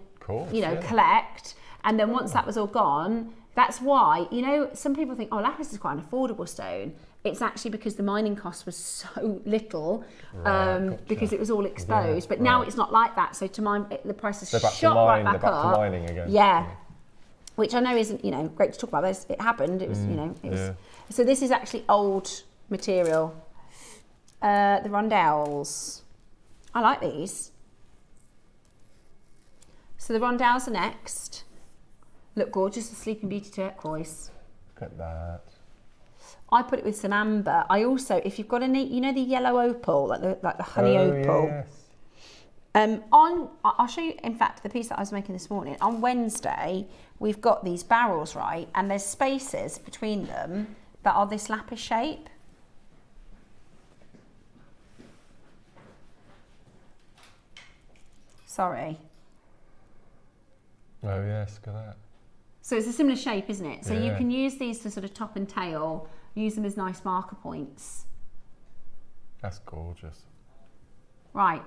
you know, collect. And then once that was all gone, that's why, you know, some people think, oh, Lapis is quite an affordable stone. It's actually because the mining cost was so little, because it was all exposed. But now it's not like that. So to mine, the price has shot right back up. They're back to mining again. Yeah. Which I know isn't, you know, great to talk about. But it happened. It was, you know, it was. So this is actually old material. The rondelles. I like these. So the rondelles are next. Look gorgeous, the Sleeping Beauty turquoise. Look at that. I put it with some amber. I also, if you've got any, you know, the yellow opal, like the honey opal. Yes. I'll show you. In fact, the piece that I was making this morning on Wednesday, we've got these barrels, right, and there's spaces between them that are this lapis shape. Sorry. Oh yes, look at that. So it's a similar shape, isn't it? So you can use these to sort of top and tail, use them as nice marker points. That's gorgeous. Right.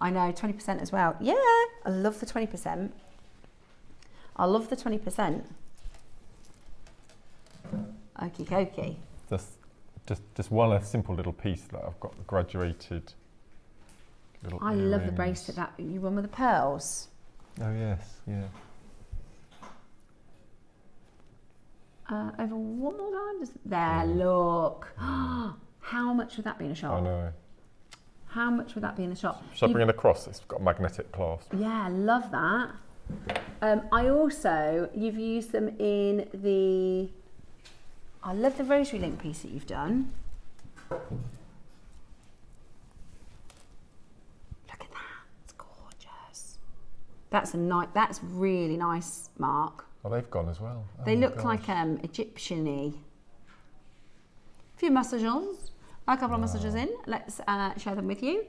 I know, 20% as well. Yeah, I love the 20%. I love the 20%. Okie dokie. Just one simple little piece that I've got graduated. Little I love the bracelet that you won with the pearls. Oh yes, yeah. Over one more time. Just there, look. How much would that be in a shop? I know. How much would that be in a shop? Shall I bring it across? It's got a magnetic clasp. Yeah, I love that. I also, you've used them in the, I love the rosary link piece that you've done. Look at that, it's gorgeous. That's that's really nice, Mark. Oh, they've gone as well. They look like Egyptian-y. A few massages, a couple of massages in. Let's share them with you.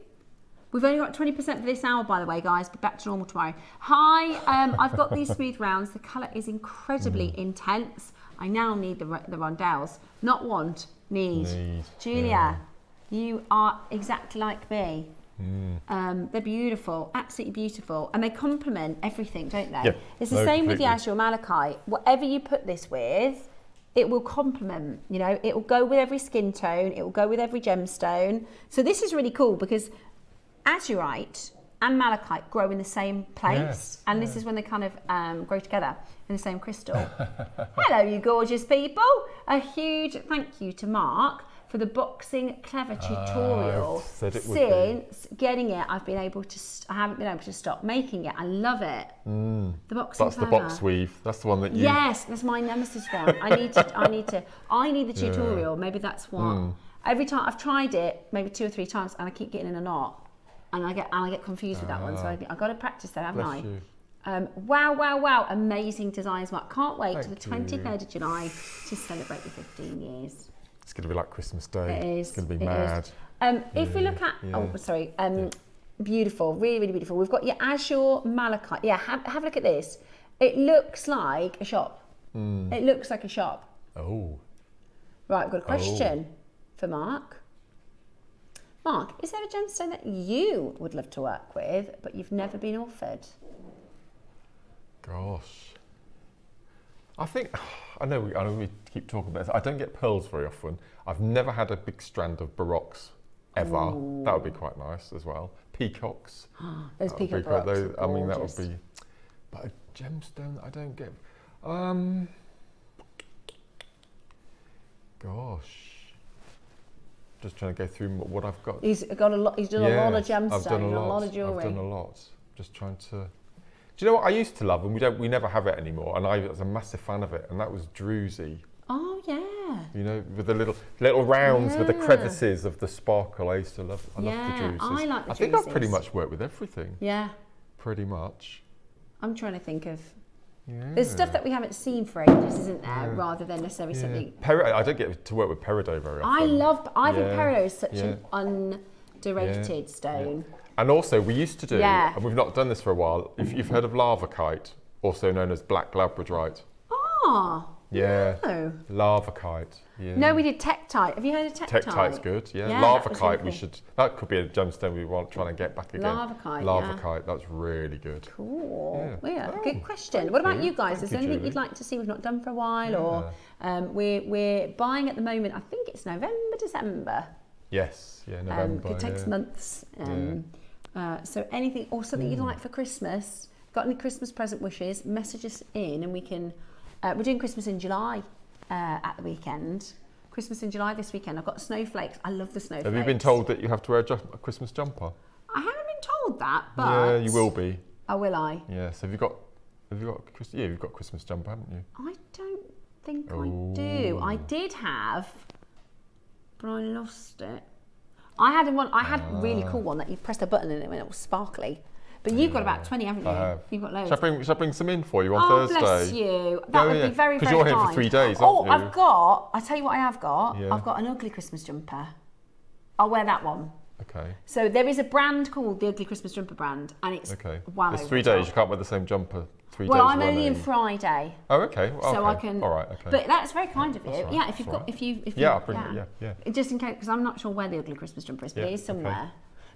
We've only got 20% for this hour, by the way, guys. Be back to normal tomorrow. Hi, I've got these smooth rounds. The colour is incredibly intense. I now need the rondelles. Not want, need. Julia, you are exactly like me. They're beautiful, absolutely beautiful, and they complement everything, don't they? Yeah, it's the same with the Azure Malachite. Whatever you put this with, it will complement. You know, it will go with every skin tone. It will go with every gemstone. So this is really cool because Azurite and Malachite grow in the same place, and this is when they kind of grow together in the same crystal. Hello, you gorgeous people! A huge thank you to Mark for the boxing clever tutorial. Since getting it, I haven't been able to stop making it. I love it. The boxing That's clever. the box weave. That's the one that you. Yes, that's my nemesis one. I need the tutorial. Maybe that's what. Every time I've tried it, maybe 2 or 3 times, and I keep getting in a knot, and I get confused with that one. So I've got to practice that, haven't I? Wow! Amazing designs, Mark. Can't wait till the 23rd of July to celebrate the 15 years. It's going to be like Christmas Day. It is. It's going to be mad. If we look at, beautiful, really, really beautiful. We've got your Azure Malachite. Yeah, have a look at this. It looks like a shop. It looks like a shop. Oh. Right, I've got a question for Mark. Mark, is there a gemstone that you would love to work with, but you've never been offered? Gosh. I think, I know we keep talking about this. I don't get pearls very often. I've never had a big strand of baroques ever. Ooh. That would be quite nice as well. Peacocks. Those peacock baroques I mean, that would be, but a gemstone that I don't get. Gosh. Just trying to go through what I've got. He's got a lot. He's done a lot of gemstones, I've done a lot of jewellery. I've done a lot. Just trying to. Do you know what I used to love, and we never have it anymore, and I was a massive fan of it, and that was druzy. Oh yeah. You know, with the little rounds with the crevices of the sparkle. I used to love. I love the druses. I like the I think I've pretty much worked with everything. Yeah. Pretty much. I'm trying to think of. Yeah. There's stuff that we haven't seen for ages, isn't there? Rather than necessarily something. I don't get to work with peridot very often. I think peridot is such an underrated stone. Yeah. And also, we used to do, Yeah. and we've not done this for a while, if you've heard of lavakite, also known as black labradorite. Ah. Yeah. No. Lavakite. Yeah. No, we did tektite. Have you heard of tektite? Tektite's good, yeah. Yeah, that was Lavakite, really cool. that could be a gemstone we want trying to get back again. Lavakite, that's really good. Cool. Yeah. Yeah, Oh, good question. thank What about you. you guys? Thank Is there you, anything Julie. you'd like to see we've not done for a while? Or we're buying at the moment, I think it's November, December. Yes, yeah, November. Could take some months. So anything or something you'd like for Christmas, got any Christmas present wishes, message us in and we can, we're doing Christmas in July at the weekend. Christmas in July this weekend. I've got snowflakes. I love the snowflakes. Have you been told that you have to wear a Christmas jumper? I haven't been told that, but... Yeah, you will be. Oh, will I? Yes. You've got Christmas jumper, haven't you? I don't think I do. I did have, but I lost it. I had a really cool one that you pressed a button and it went all sparkly. But you've got about 20, haven't you? I have. You've got loads. Shall I bring some in for you on Thursday? Oh, bless you. That would be very, very Because you're here for kind. 3 days, Oh, aren't you? I'll tell you what I have got. Yeah. I've got an ugly Christmas jumper. I'll wear that one. Okay. So there is a brand called the Ugly Christmas Jumper brand, and it's wow. There's 3 days. You can't wear the same jumper 3 days. Well, I'm running. only in Friday. Oh, okay. Well, So okay. I can. All right. Okay. But that's very kind of you. That's all right, Yeah, if you've that's all got, right. if you. Yeah, I'll bring it. Yeah. Just in case, because I'm not sure where the Ugly Christmas Jumper is, but Yeah, it is somewhere. okay.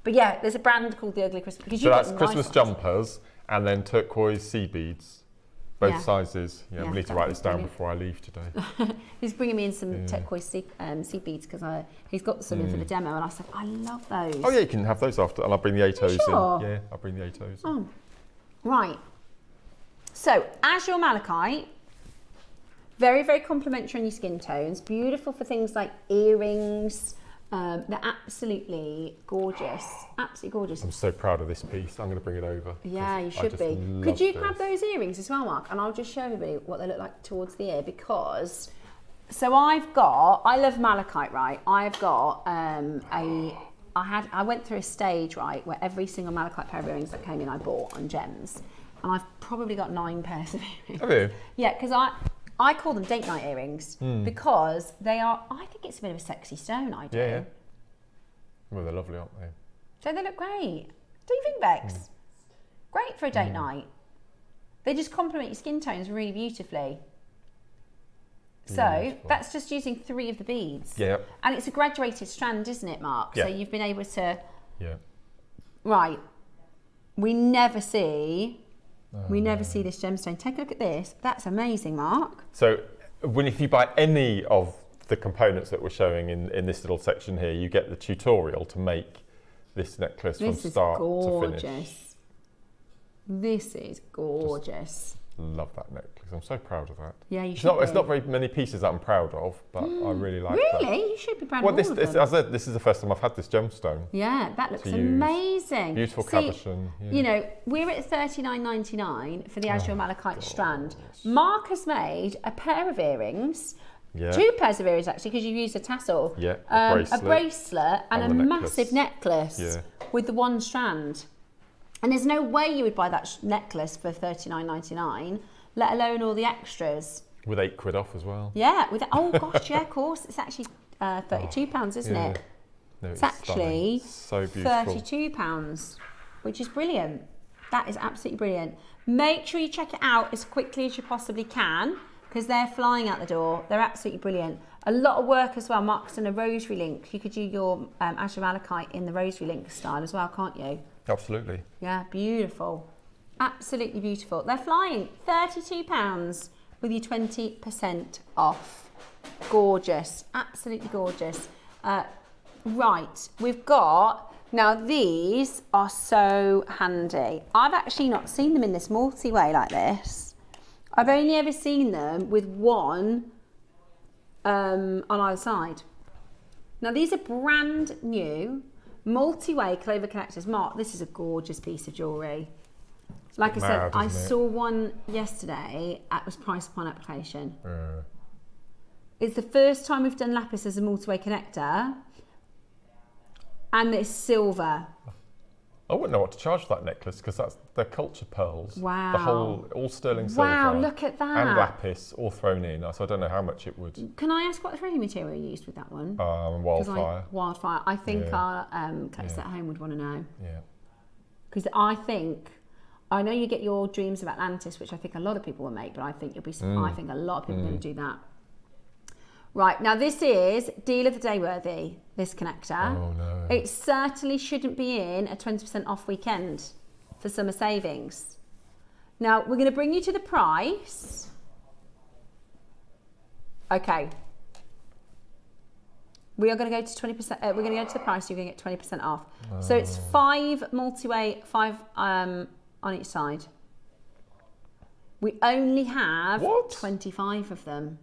But yeah, there's a brand called the Ugly Christmas. Because So you've that's got Christmas nice ones. jumpers and then turquoise sea beads, both Yeah. sizes. Yeah, Yeah, I need to that write was this down brilliant. before I leave today. He's bringing me in some turquoise sea beads because he's got some in for the demo, and I said I love those. Oh yeah, you can have those after, and I'll bring the ATOs sure? in. Yeah, I'll bring the ATOs. Oh, right. So Azure Malachite, very, very complimentary on your skin tones. Beautiful for things like earrings. They're absolutely gorgeous. Absolutely gorgeous. I'm so proud of this piece. I'm going to bring it over. Yeah, you I should just be. love Could you this. grab those earrings as well, Mark? And I'll just show everybody what they look like towards the ear because. So I love malachite, right? I've got I went through a stage, right, where every single malachite pair of earrings that came in I bought on Gems, and I've probably got 9 pairs of earrings. Have you? Yeah, because I call them date night earrings because they are. I think it's a bit of a sexy stone. I do. Yeah. Well, they're lovely, aren't they? So they look great. Do you think, Bex? Great for a date night. They just complement your skin tones really beautifully. So beautiful. that's just using 3 of the beads. Yeah. And it's a graduated strand, isn't it, Mark? Yeah. So you've been able to. Yeah. Right. We never see this gemstone. Take a look at this. That's amazing, Mark. So if you buy any of the components that we're showing in this little section here, you get the tutorial to make this necklace from start to finish. This is gorgeous. Love that necklace. I'm so proud of that. Yeah, you should. It's not very many pieces that I'm proud of, but I really like that. Really? You should be proud Well, of all of them. as I said, this is the first time I've had this gemstone. Yeah, that looks to use. amazing. Beautiful See, cabochon. Yeah. You know, we're at $39.99 for the Azure Malachite strand. Mark has made a pair of earrings, 2 pairs of earrings actually, because you've used a tassel. Yeah, a bracelet and a and the massive necklace with the 1 strand. And there's no way you would buy that necklace for $39.99, let alone all the extras. With £8 off as well. Yeah, oh gosh, yeah, of course. It's actually £32, isn't it? No, It's actually so beautiful. £32, which is brilliant. That is absolutely brilliant. Make sure you check it out as quickly as you possibly can because they're flying out the door. They're absolutely brilliant. A lot of work as well. Mark's done a rosary link. You could do your azure malachite in the rosary link style as well, can't you? Absolutely. Yeah, beautiful. Absolutely beautiful. They're flying. £32 with you 20% off. Gorgeous. Absolutely gorgeous. Right, we've got, now these are so handy. I've actually not seen them in this multi-way like this. I've only ever seen them with one on either side. Now these are brand new multi-way clover connectors. Mark, this is a gorgeous piece of jewellery. Like I said, I saw one yesterday. It was price upon application. It's the first time we've done Lapis as a multi-way connector, and it's silver. I wouldn't know what to charge for that necklace because they're culture pearls. Wow. The whole, all sterling silver. Wow, look at that. And lapis all thrown in. So I don't know how much it would. Can I ask what the threading material you used with that one? Wildfire. Wildfire. I think our collectors at home would want to know. Yeah. Because I know you get your dreams of Atlantis, which I think a lot of people will make, but I think I think a lot of people are going to do that. Right, now this is deal of the day worthy, this connector. Oh no. It certainly shouldn't be in a 20% off weekend for summer savings. Now, we're going to bring you to the price. Okay. We are going to go to 20%, we're going to go to the price, you're going to get 20% off. So it's 5 multi-way, 5 on each side. We only have 25 of them.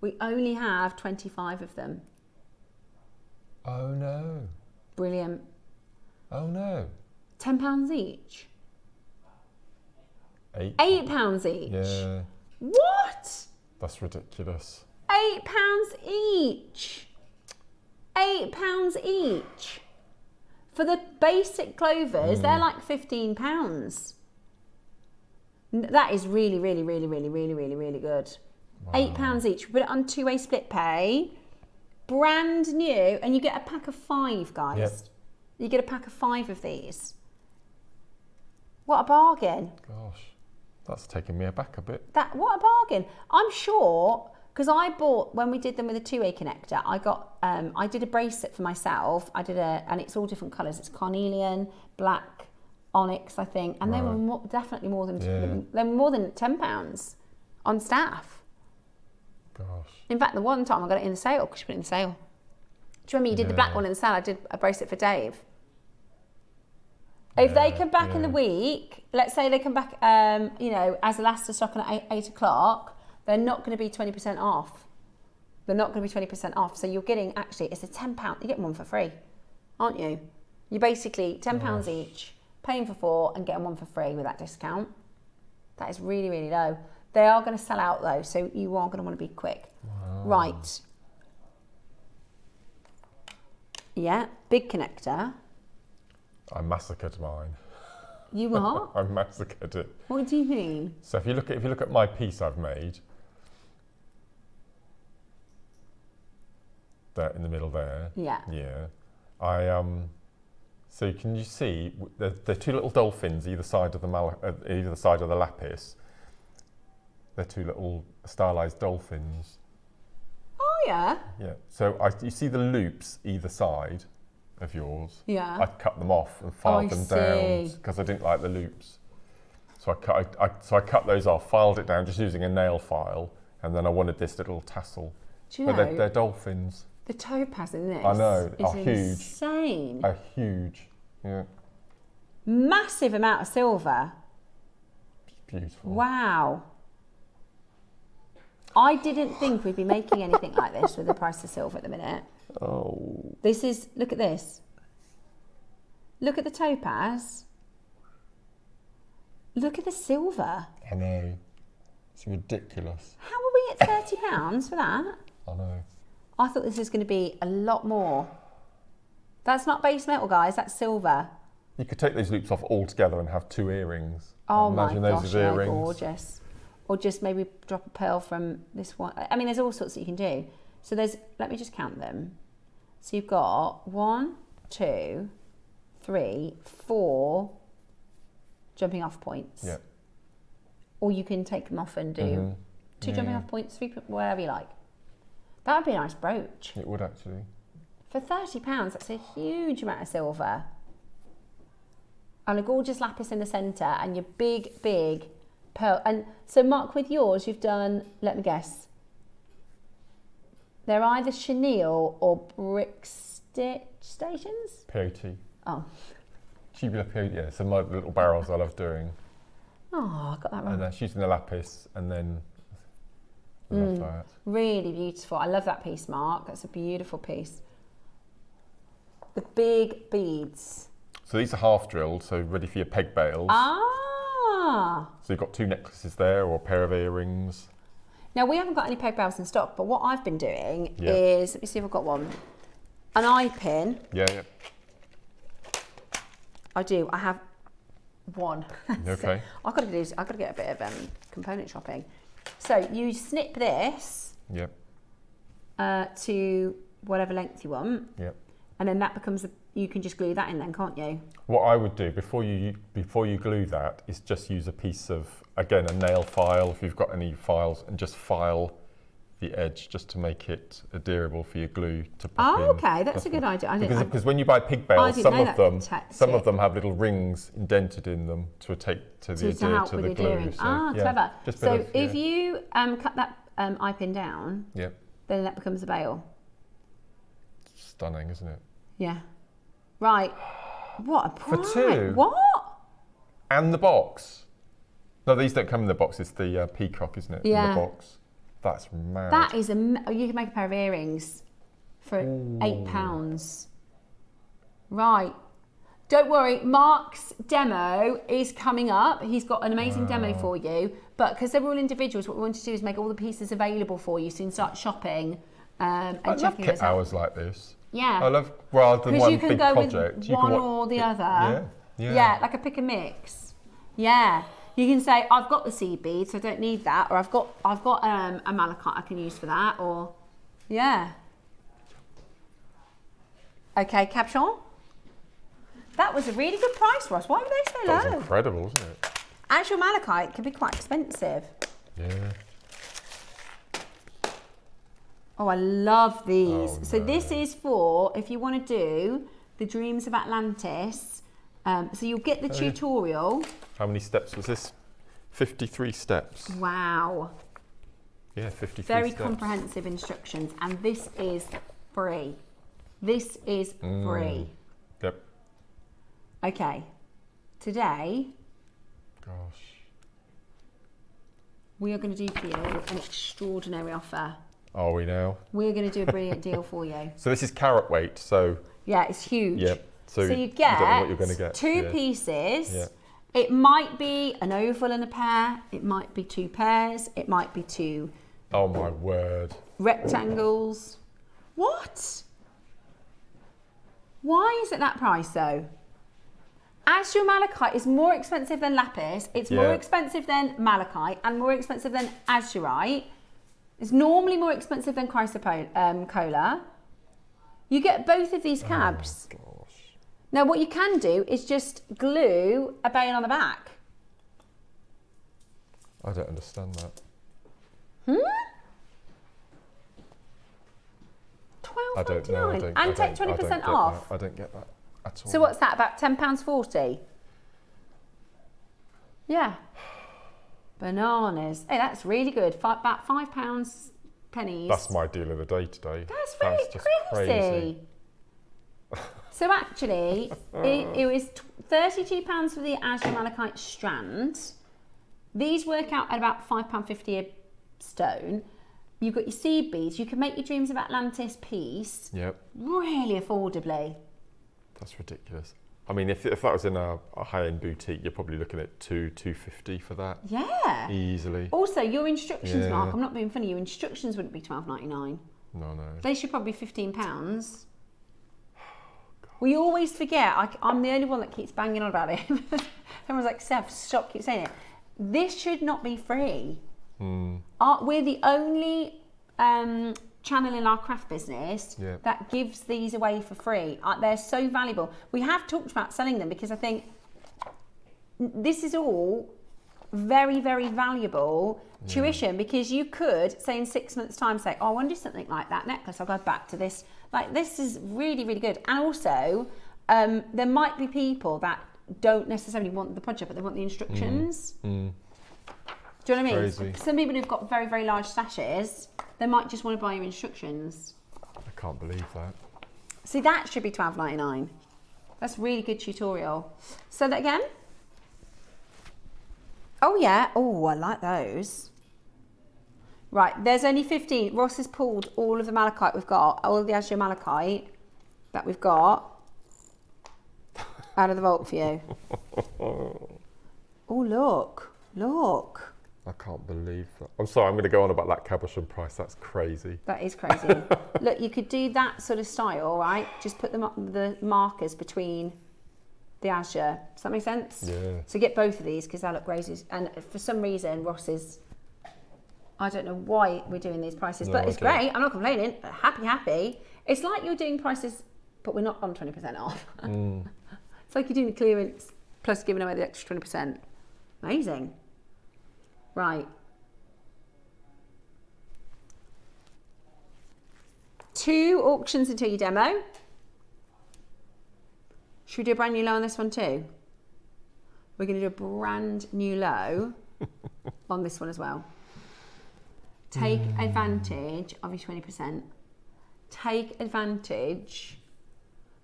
We only have 25 of them. Oh no. Brilliant. Oh no. £10 each. £8 each. Yeah. What? That's ridiculous. £8 each. £8 each. For the basic clovers, they're like £15. That is really, really, really, really, really, really, really good. Wow. £8 each. We put it on 2-way split pay. Brand new, and you get a pack of 5, guys. Yep. You get a pack of 5 of these. What a bargain. Gosh, that's taking me aback a bit. What a bargain. I'm sure, because I bought, when we did them with a 2-way connector, I got, I did a bracelet for myself. And it's all different colours. It's carnelian, black, onyx, I think. And they were definitely more than, they were more than £10 on staff. Gosh. In fact, the one time I got it in the sale, because you put it in the sale. Do you remember you did the black one in the sale? I did a bracelet for Dave. If they come back in the week, let's say they come back, you know, as a last stock at 8 o'clock, they're not going to be 20% off. They're not going to be 20% off. So you're getting, actually, it's a £10. You get one for free, aren't you? You're basically £10 each, paying for 4 and getting one for free with that discount. That is really, really low. They are going to sell out though, so you are going to want to be quick. Wow. Right. Yeah, big connector. I massacred mine. You are? I massacred it. What do you mean? So if you look at my piece I've made, there in the middle there. Yeah. Yeah. So can you see the 2 little dolphins either side of the lapis? They're 2 little stylized dolphins. Oh yeah. Yeah. So you see the loops either side of yours. Yeah. I cut them off and filed them down because I didn't like the loops. So I cut those off, filed it down just using a nail file, and then I wanted this little tassel. Do you know? They're dolphins. The topaz in this. I know. Are huge. Insane. Are huge. Yeah. Massive amount of silver. Beautiful. Wow. I didn't think we'd be making anything like this with the price of silver at the minute. Oh. This is, look at this. Look at the topaz. Look at the silver. I know. It's ridiculous. How are we at £30 for that? I know. I thought this was going to be a lot more. That's not base metal, guys. That's silver. You could take these loops off altogether and have 2 earrings. Oh Imagine my those gosh, as they're earrings. gorgeous. Or just maybe drop a pearl from this one. I mean, there's all sorts that you can do. So there's, let me just count them. So you've got 1, 2, 3, 4 jumping off points. Yeah. or you can take them off and do 2 jumping off points, 3, whatever you like. That would be a nice brooch. It would actually. For £30, that's a huge amount of silver. And a gorgeous lapis in the centre, and your big, big pearl. And so, Mark, with yours, you've done, let me guess, they're either chenille or brick stations? POT. Oh. Tubular POT, yeah, some like little barrels I love doing. Oh, I got that wrong. And then she's using the lapis, and then I love that. Really beautiful. I love that piece, Mark. That's a beautiful piece. The big beads. So these are half drilled, so ready for your peg bales. Ah. So you've got 2 necklaces there, or a pair of earrings. Now, we haven't got any peg bales in stock, but what I've been doing is, let me see if I've got one, an eye pin. Yeah. I do. I have one. Okay. I've got to get a bit of component shopping. So you snip this to whatever length you want. Yep. And then that becomes you can just glue that in then, can't you? What I would do before you glue that is just use a piece of, again, a nail file if you've got any files, and just file the edge just to make it adherable for your glue to pop in. Oh, okay, that's a good idea. Because when you buy pig bales, some of them have little rings indented in them to take to the adhere to the glue. So, clever. So if you cut that eye pin down, then that becomes a bail. Stunning, isn't it? Yeah. Right. What a price. For 2? What? And the box. No, these don't come in the box. It's the peacock, isn't it? Yeah. In the box. That's mad. That is you can make a pair of earrings for £8. Right. Don't worry, Mark's demo is coming up. He's got an amazing demo for you. But because they're all individuals, what we want to do is make all the pieces available for you so you can start shopping and I love checking kit those out. hours like this. Yeah. I love, rather than one you can big go project. with You one can or the other. Yeah. Like a pick and mix. Yeah. You can say, I've got the seed beads, so I don't need that, or I've got a malachite I can use for that, or Okay, caption. That was a really good price, Ross. Why were they so low? That was incredible, wasn't it? Actual malachite can be quite expensive. Yeah. Oh, I love these. Oh, so no. this is for if you want to do the Dreams of Atlantis. So you'll get the tutorial. How many steps was this? 53 steps. Wow. Yeah, 53 Very steps. comprehensive instructions, and this is free. This is free. Yep. Okay. Today, Gosh. we are going to do for you an extraordinary offer. Are we now? We're going to do a brilliant deal for you. So this is carat weight, so... Yeah, it's huge. Yep. So you you don't know what you're going to get get. 2 pieces. Yeah. It might be an oval and a pair. It might be 2 pairs. It might be 2 Oh my word. rectangles. What? Why is it that price though? Azure malachite is more expensive than lapis. It's more expensive than malachite and more expensive than azurite. It's normally more expensive than chrysocolla. You get both of these cabs. Oh, gosh. Now what you can do is just glue a bail on the back. I don't understand that. I don't know. And take 20% off. I don't get that at all. So what's that, about £10.40? Yeah. Bananas. Hey, that's really good. About £5 pennies. That's my deal of the day today. That's really just crazy. So actually, it was £32 for the Azure malachite strand. These work out at about £5.50 a stone. You've got your seed beads. You can make your Dreams of Atlantis piece really affordably. That's ridiculous. I mean, if that was in a high-end boutique, you're probably looking at $250 for that. Yeah. Easily. Also, your instructions, Mark, I'm not being funny, your instructions wouldn't be $12.99. No. They should probably be £15. We always forget. I'm the only one that keeps banging on about it. Everyone's like, Seth, stop, keep saying it. This should not be free. We're the only channel in our craft business that gives these away for free. They're so valuable. We have talked about selling them because I think this is all very, very valuable tuition, because you could say in 6 months' time, say, oh, I want to do something like that necklace. I'll go back to this. Like, this is really, really good. And also, there might be people that don't necessarily want the project, but they want the instructions. Do you know what I mean? Crazy. Some people who've got very, very large stashes, they might just want to buy your instructions. I can't believe that. See, that should be $12.99. That's really good tutorial. So that again. Oh yeah, oh, I like those. Right, there's only 15. Ross has pulled all of the malachite we've got, all the azure malachite that we've got out of the vault for you. Oh, look. I can't believe that. I'm sorry, I'm going to go on about that cabochon price. That's crazy. That is crazy. Look, you could do that sort of style, right? Just put the markers between the azure. Does that make sense? Yeah. So get both of these because they look crazy. And for some reason, Ross is, I don't know why we're doing these prices, but it's great. I'm not complaining. Happy. It's like you're doing prices, but we're not on 20% off. It's like you're doing the clearance plus giving away the extra 20%. Amazing. Right. 2 auctions until your demo. Should we do a brand new low on this one too? We're going to do a brand new low on this one as well. Take advantage of your 20%. Take advantage.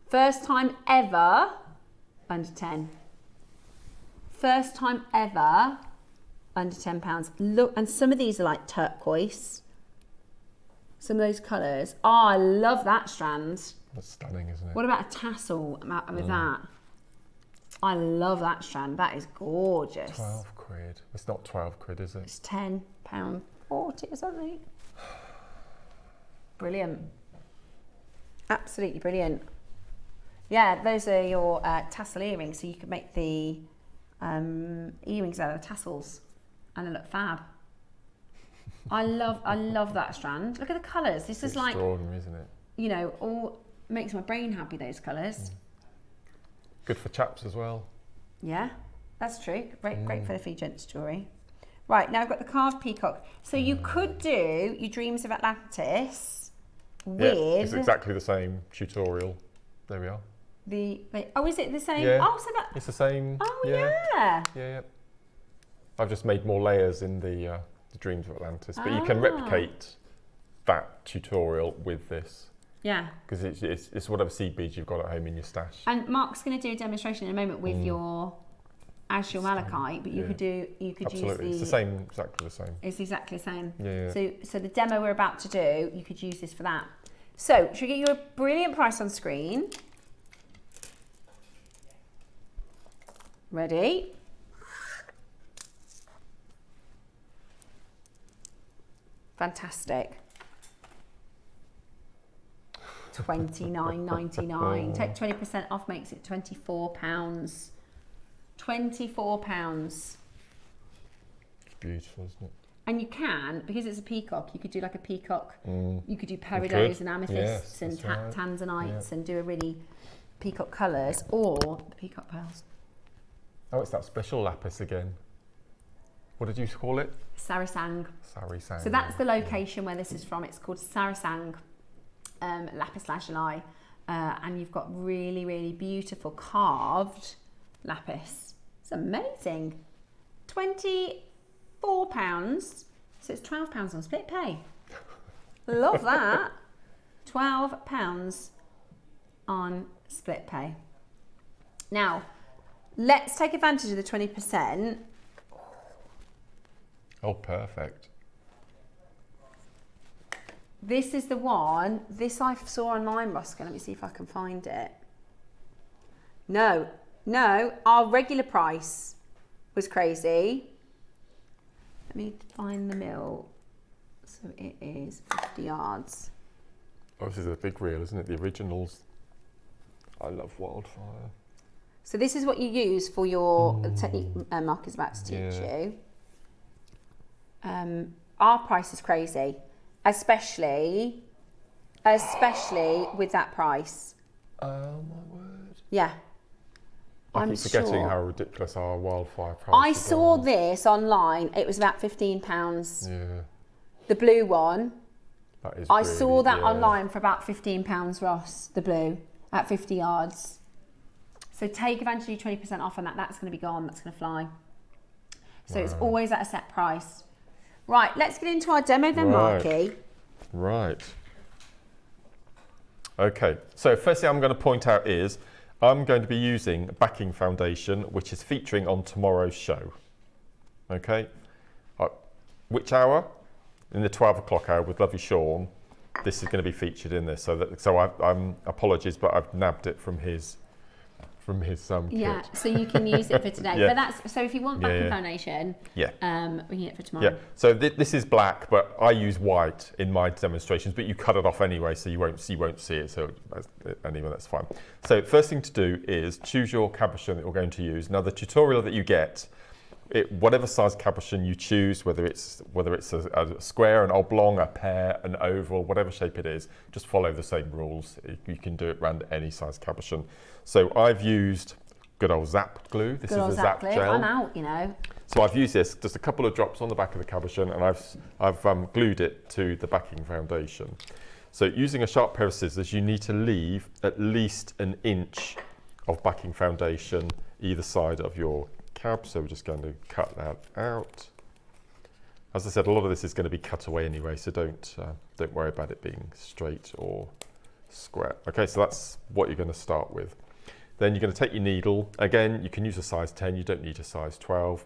First time ever, under 10. First time ever, under £10. Look, and some of these are like turquoise. Some of those colours. Oh, I love that strand. That's stunning, isn't it? What about a tassel with that? I love that strand. That is gorgeous. 12 quid. It's not 12 quid, is it? It's £10.40 or something. Brilliant. Absolutely brilliant. Yeah, those are your tassel earrings. So you could make the earrings out of the tassels. And they look fab. I love that strand. Look at the colours. This is like, extraordinary, isn't it? You know, all makes my brain happy, those colours. Good for chaps as well. Yeah, that's true. Great for the fee gents jewellery. Right, now I've got the carved peacock. So you could do your Dreams of Atlantis with... Yeah, it's exactly the same tutorial. There we are. Oh, is it the same? Yeah, Oh, so that... it's the same. Oh, yeah. Yeah. I've just made more layers in the Dreams of Atlantis, but you can replicate that tutorial with this. Yeah. Because it's whatever seed beads you've got at home in your stash. And Mark's going to do a demonstration in a moment with your azure malachite, but you could Absolutely. use it's the same, exactly the same. It's exactly the same. Yeah. So the demo we're about to do, you could use this for that. So should we get you a brilliant price on screen? Ready? Fantastic. $29.99. Take 20% off makes it £24. £24. It's beautiful, isn't it? And you can, because it's a peacock, you could do like a peacock. You could do peridots and amethysts and tanzanites and do a really peacock colours, or the peacock pearls. Oh, it's that special lapis again. What did you call it? Sarasang. Sarasang. So that's the location where this is from. It's called Sarasang lapis lazuli, and you've got really, really beautiful carved lapis. It's amazing. £24. So it's £12 on split pay. Love that. £12 on split pay. Now, let's take advantage of the 20%. Oh, perfect. This is the one. This I saw online, Roscoe. Let me see if I can find it. No, our regular price was crazy. Let me find the mill. So it is 50 yards. Oh, this is a big reel, isn't it? The originals. I love wildfire. So this is what you use for your technique Mark is about to teach you. Our price is crazy, especially with that price. Oh my word. Yeah. I I'm keep forgetting sure. how ridiculous our wildfire prices I saw are. this online. It was about £15. Yeah, The blue one. that is I really, saw that yeah. online for about £15, Ross, the blue, at 50 yards. So take advantage of your 20% off on that. That's going to be gone. That's going to fly. So it's always at a set price. Right, let's get into our demo then, Right. Marky. Right. Okay, so first thing I'm going to point out is I'm going to be using a backing foundation which is featuring on tomorrow's show. Okay, which hour? In the 12 o'clock hour with lovely Sean. This is going to be featured in this. I'm apologies, but I've nabbed it from his Yeah, kit. so you can use it for today. Yeah. But that's so if you want backing yeah. foundation, Yeah. we can get it for tomorrow. Yeah, so this is black, but I use white in my demonstrations, but you cut it off anyway, so you won't see it, so anyway, that's fine. So first thing to do is choose your cabochon that you're going to use. Now the tutorial that you get, whatever size cabochon you choose, whether it's a square, an oblong, a pear, an oval, whatever shape it is, just follow the same rules. You can do it around any size cabochon. So I've used good old Zap glue. This Good old is a Zap Zap glue. gel. I'm out, you know. So I've used this, just a couple of drops on the back of the cabochon, and I've glued it to the backing foundation. So using a sharp pair of scissors, you need to leave at least an inch of backing foundation either side of your cab. So we're just going to cut that out. As I said, a lot of this is going to be cut away anyway, so don't worry about it being straight or square. Okay, so that's what you're going to start with. Then you're going to take your needle. Again, you can use a size 10, you don't need a size 12.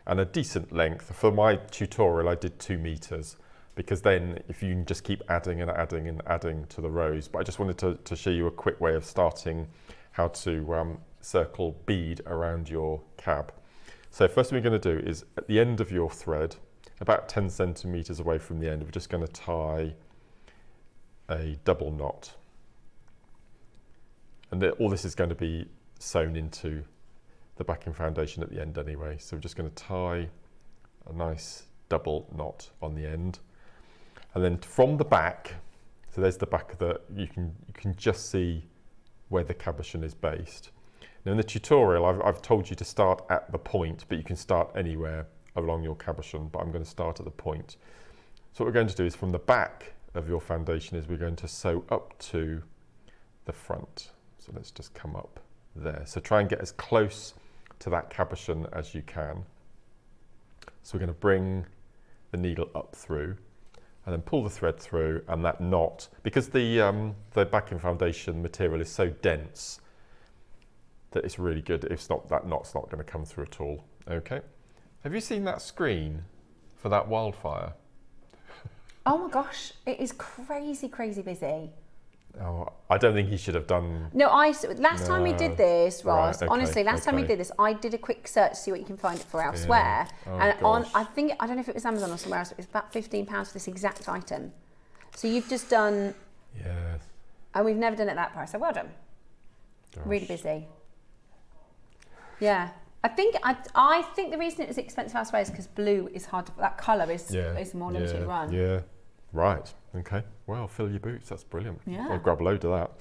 And a decent length. For my tutorial, I did 2 meters, because then if you can just keep adding and adding and adding to the rows. But I just wanted to show you a quick way of starting how to circle bead around your cab. So first thing we're going to do is at the end of your thread, about 10 centimeters away from the end, we're just going to tie a double knot. And all this is going to be sewn into the backing foundation at the end anyway. So we're just going to tie a nice double knot on the end. And then from the back, so there's the back of the, you can just see where the cabochon is based. Now in the tutorial, I've told you to start at the point, but you can start anywhere along your cabochon, but I'm going to start at the point. So what we're going to do is from the back of your foundation is we're going to sew up to the front. So let's just come up there. So try and get as close to that cabochon as you can. So we're going to bring the needle up through and then pull the thread through, and that knot, because the backing foundation material is so dense that it's really good. If not, that knot's not going to come through at all. Okay. Have you seen that screen for that wildfire? Oh my gosh, it is crazy, crazy busy. Oh, I don't think he should have done. No, last time we did this, Ross, Right, okay, honestly, last time we okay. did this, I did a quick search to see what you can find it for elsewhere. Oh, and on, gosh. I don't know if it was Amazon or somewhere else, but it was about £15 for this exact item. So you've just done, Yes. and we've never done it at that price, so well done. Gosh. Really busy. Yeah. I think the reason it was expensive elsewhere is because blue is hard to, that colour is a more limited run. Yeah. Right. Okay. Well, fill your boots. That's brilliant. Yeah. I'll grab a load of that.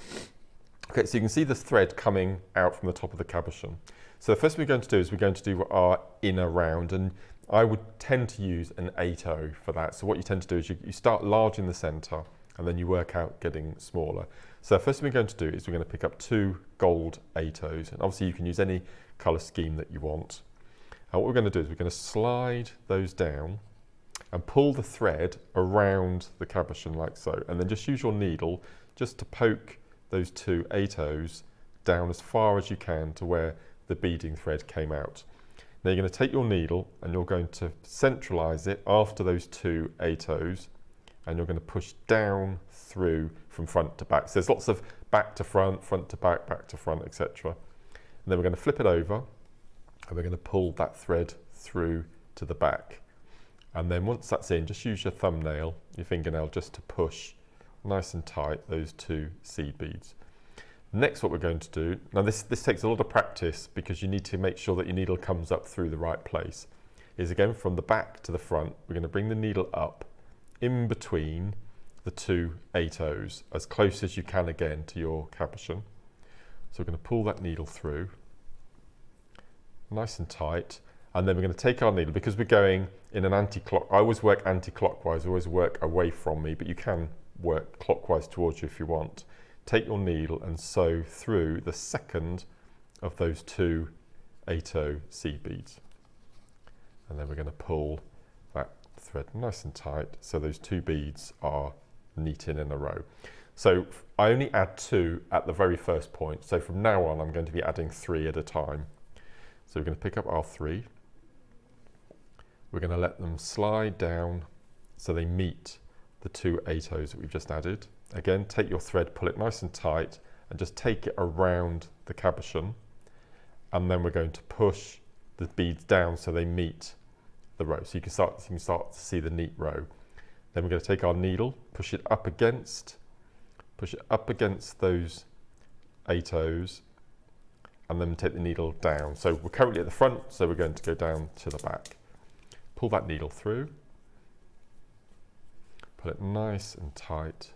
Okay, so you can see this thread coming out from the top of the cabochon. So the first thing we're going to do is we're going to do our inner round, and I would tend to use an 8/0 for that. So what you tend to do is you start large in the centre and then you work out getting smaller. So the first thing we're going to do is we're going to pick up 2 gold 8/0s, and obviously you can use any colour scheme that you want. And what we're going to do is we're going to slide those down and pull the thread around the cabochon like so, and then just use your needle just to poke those 2 8/0s down as far as you can to where the beading thread came out. Now you're going to take your needle and you're going to centralise it after those 2 8/0s, and you're going to push down through from front to back. So there's lots of back to front to back to front, etc. And then we're going to flip it over and we're going to pull that thread through to the back. And then once that's in, just use your thumbnail, your fingernail, just to push nice and tight those 2 seed beads. Next, what we're going to do, now this takes a lot of practice because you need to make sure that your needle comes up through the right place, is again from the back to the front, we're going to bring the needle up in between the 2 8/0s, as close as you can again to your cabochon. So we're going to pull that needle through, nice and tight. And then we're going to take our needle, because we're going in an anti-clock. I always work anti-clockwise, I always work away from me, but you can work clockwise towards you if you want. Take your needle and sew through the second of those 2 8/0 seed beads. And then we're going to pull that thread nice and tight so those 2 beads are neated in a row. So I only add 2 at the very first point. So from now on, I'm going to be adding 3 at a time. So we're going to pick up our 3. We're going to let them slide down so they meet the 2 8/0s that we've just added. Again, take your thread, pull it nice and tight, and just take it around the cabochon. And then we're going to push the beads down so they meet the row. So you can start to see the neat row. Then we're going to take our needle, push it up against those 8/0s, and then take the needle down. So we're currently at the front, so we're going to go down to the back. Pull that needle through, pull it nice and tight.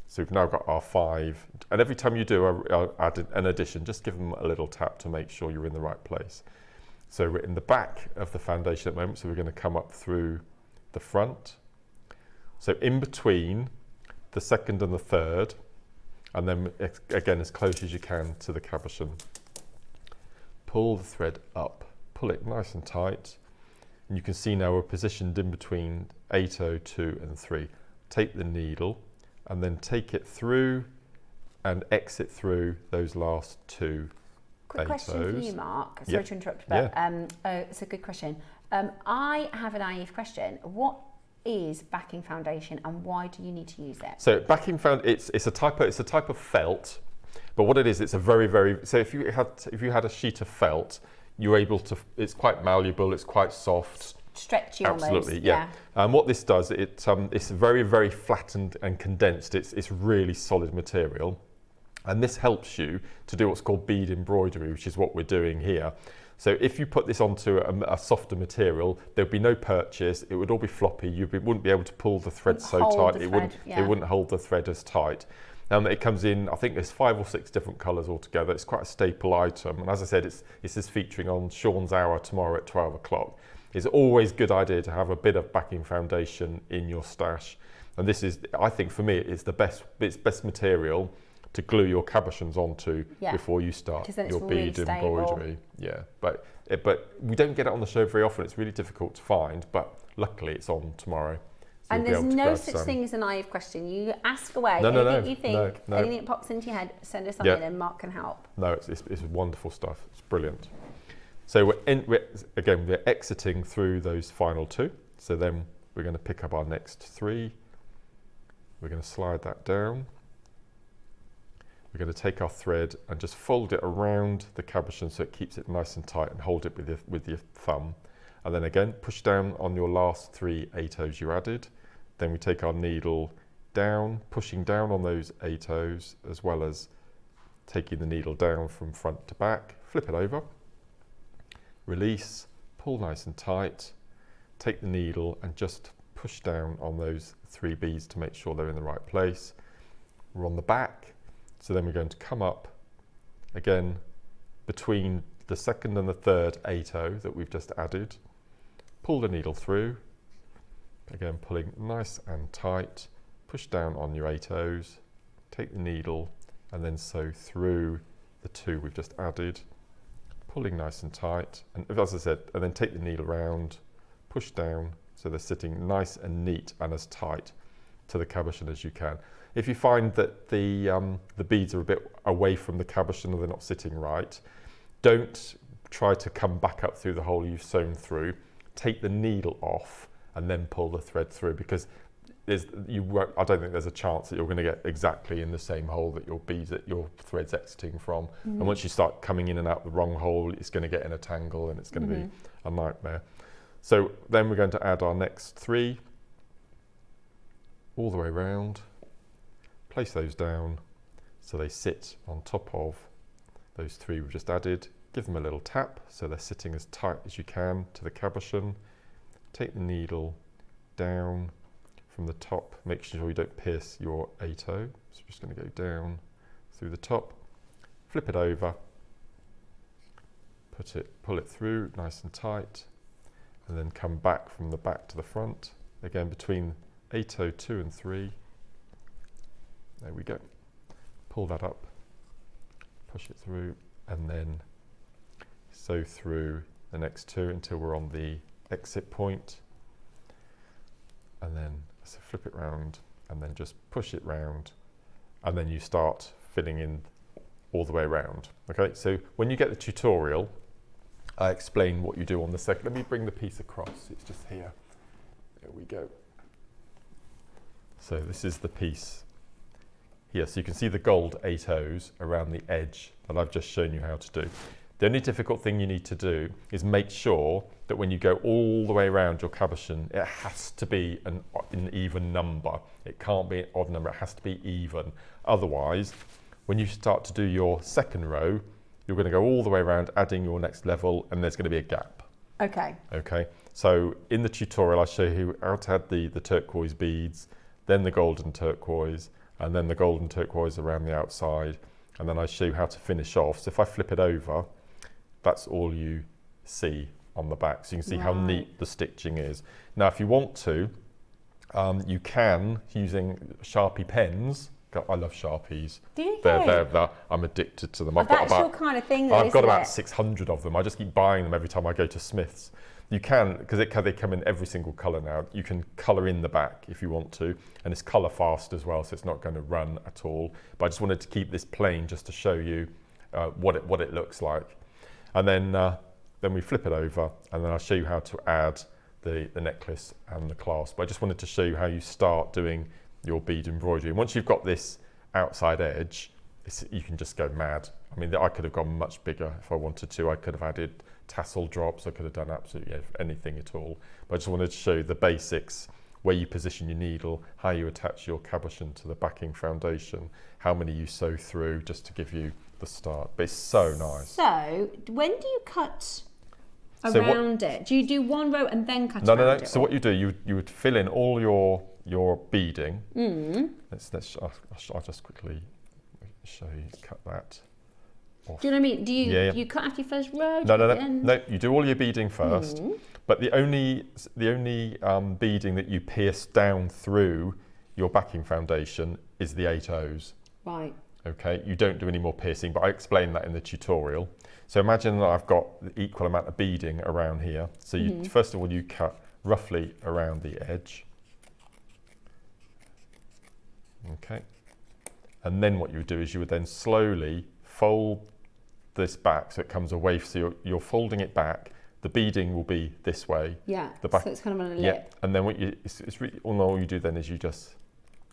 So we've now got our 5, and every time you do add an addition, just give them a little tap to make sure you're in the right place. So we're in the back of the foundation at the moment, so we're going to come up through the front. So in between the second and the third, and then again as close as you can to the cabochon. Pull the thread up, pull it nice and tight, and you can see now we're positioned in between 8/0, 2 and 3. Take the needle and then take it through and exit through those last 2 Quick 8/0s. question for you, Mark. Sorry to interrupt, but it's a good question. I have a naive question. What is backing foundation, and why do you need to use it? So backing it's a type of felt, but what it is, it's a very so if you had a sheet of felt, you're able to. It's quite malleable. It's quite soft. Stretchy Absolutely, almost. yeah. And what this does, it's very flattened and condensed. It's really solid material, and this helps you to do what's called bead embroidery, which is what we're doing here. So if you put this onto a softer material, there'd be no purchase. It would all be floppy. You wouldn't be able to pull the thread so tight. It wouldn't hold the thread as tight. It comes in, I think there's 5 or 6 different colours altogether. It's quite a staple item. And as I said, this is featuring on Sean's Hour tomorrow at 12 o'clock. It's always a good idea to have a bit of backing foundation in your stash. And this is, I think for me, it's best material to glue your cabochons onto before you start your bead embroidery. Yeah, but we don't get it on the show very often. It's really difficult to find, but luckily it's on tomorrow. So and there's no such thing as a naive question. You ask away. Anything you think, anything that pops into your head, send us something and Mark can help. No, it's wonderful stuff. It's brilliant. So we're exiting through those final 2. So then we're going to pick up our next 3. We're going to slide that down. We're going to take our thread and just fold it around the cabochon so it keeps it nice and tight, and hold it with your thumb. And then again, push down on your last 3 8/0s you added. Then we take our needle down, pushing down on those 8/0s, as well as taking the needle down from front to back. Flip it over, release, pull nice and tight, take the needle and just push down on those 3 beads to make sure they're in the right place. We're on the back. So then we're going to come up again between the second and the third 8/0 that we've just added. Pull the needle through, again pulling nice and tight, push down on your 8/0s, take the needle and then sew through the 2 we've just added, pulling nice and tight, and as I said, and then take the needle round, push down so they're sitting nice and neat and as tight to the cabochon as you can. If you find that the beads are a bit away from the cabochon or they're not sitting right, don't try to come back up through the hole you've sewn through. Take the needle off and then pull the thread through, because I don't think there's a chance that you're going to get exactly in the same hole that your thread's exiting from. And once you start coming in and out the wrong hole, it's going to get in a tangle and it's going to be a nightmare. So then we're going to add our next 3 all the way around. Place those down so they sit on top of those 3 we've just added. Give them a little tap so they're sitting as tight as you can to the cabochon. Take the needle down from the top, make sure you don't pierce your 8/0. So we're just going to go down through the top, flip it over, pull it through nice and tight, and then come back from the back to the front. Again, between 802 and 3. There we go. Pull that up, push it through, and then sew through the next 2 until we're on the exit point. And then so flip it round, and then just push it round, and then you start filling in all the way around. Okay, so when you get the tutorial, I explain what you do on the second. Let me bring the piece across, it's just here. There we go. So this is the piece here. So you can see the gold 8 O's around the edge that I've just shown you how to do. The only difficult thing you need to do is make sure that when you go all the way around your cabochon, it has to be an even number. It can't be an odd number, it has to be even. Otherwise, when you start to do your second row, you're going to go all the way around, adding your next level, and there's going to be a gap. Okay. Okay, so in the tutorial, I show you how to add the turquoise beads, then the golden turquoise, and then the golden turquoise around the outside, and then I show you how to finish off. So if I flip it over, that's all you see on the back. So you can see how neat the stitching is. Now, if you want to, you can, using Sharpie pens. I love Sharpies. Do you? I'm addicted to them. That's your kind of thing, though, I've got isn't about it? 600 of them. I just keep buying them every time I go to Smith's. You can, because they come in every single colour now. You can colour in the back if you want to, and it's colour fast as well, so it's not going to run at all. But I just wanted to keep this plain just to show you what it looks like. And then we flip it over, and then I'll show you how to add the necklace and the clasp. But I just wanted to show you how you start doing your bead embroidery. And once you've got this outside edge, you can just go mad. I mean, I could have gone much bigger if I wanted to. I could have added tassel drops. I could have done absolutely anything at all. But I just wanted to show you the basics, where you position your needle, how you attach your cabochon to the backing foundation, how many you sew through, just to give you the start. But it's so nice. So when do you cut around it? Do you do one row and then cut around it? No. So what you do, you would fill in all your beading. I'll just quickly show you, cut that off. Do you know what I mean? Do you you cut after your first row? No, you do all your beading first, but the only beading that you pierce down through your backing foundation is the 8 O's. Right. Okay, you don't do any more piercing, but I explained that in the tutorial. So imagine that I've got the equal amount of beading around here. So you, first of all, you cut roughly around the edge. Okay, and then what you would do is you would then slowly fold this back so it comes away. So you're folding it back. The beading will be this way. Yeah. The back, so it's kind of on a lip. Yeah, and then it's really, all you do then is you just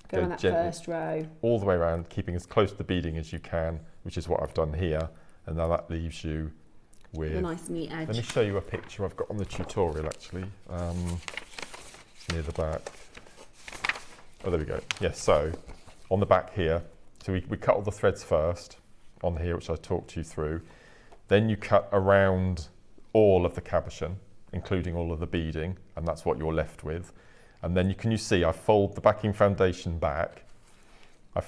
go on that first row all the way around, keeping as close to the beading as you can, which is what I've done here. And now that leaves you with a nice neat edge. Let me show you a picture I've got on the tutorial actually. It's near the back. Oh, there we go. Yes, so on the back here, so we cut all the threads first on here, which I talked you through. Then you cut around all of the cabochon, including all of the beading, and that's what you're left with. And then you see I fold the backing foundation back. I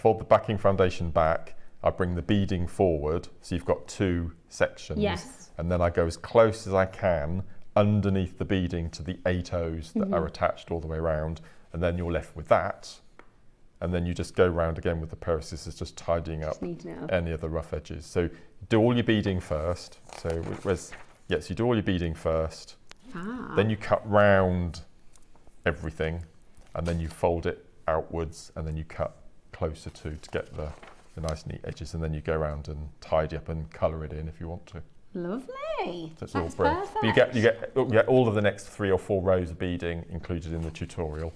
bring the beading forward, so you've got 2 sections. Yes. And then I go as close as I can underneath the beading to the 8 O's that are attached all the way around. And then you're left with that. And then you just go round again with the pair of scissors, just tidying up any of the rough edges. So do all your beading first. So you do all your beading first. Then you cut round everything, and then you fold it outwards, and then you cut closer to get the nice neat edges, and then you go around and tidy up and colour it in if you want to. Lovely. So it's all brilliant. But you get all of the next 3 or 4 rows of beading included in the tutorial.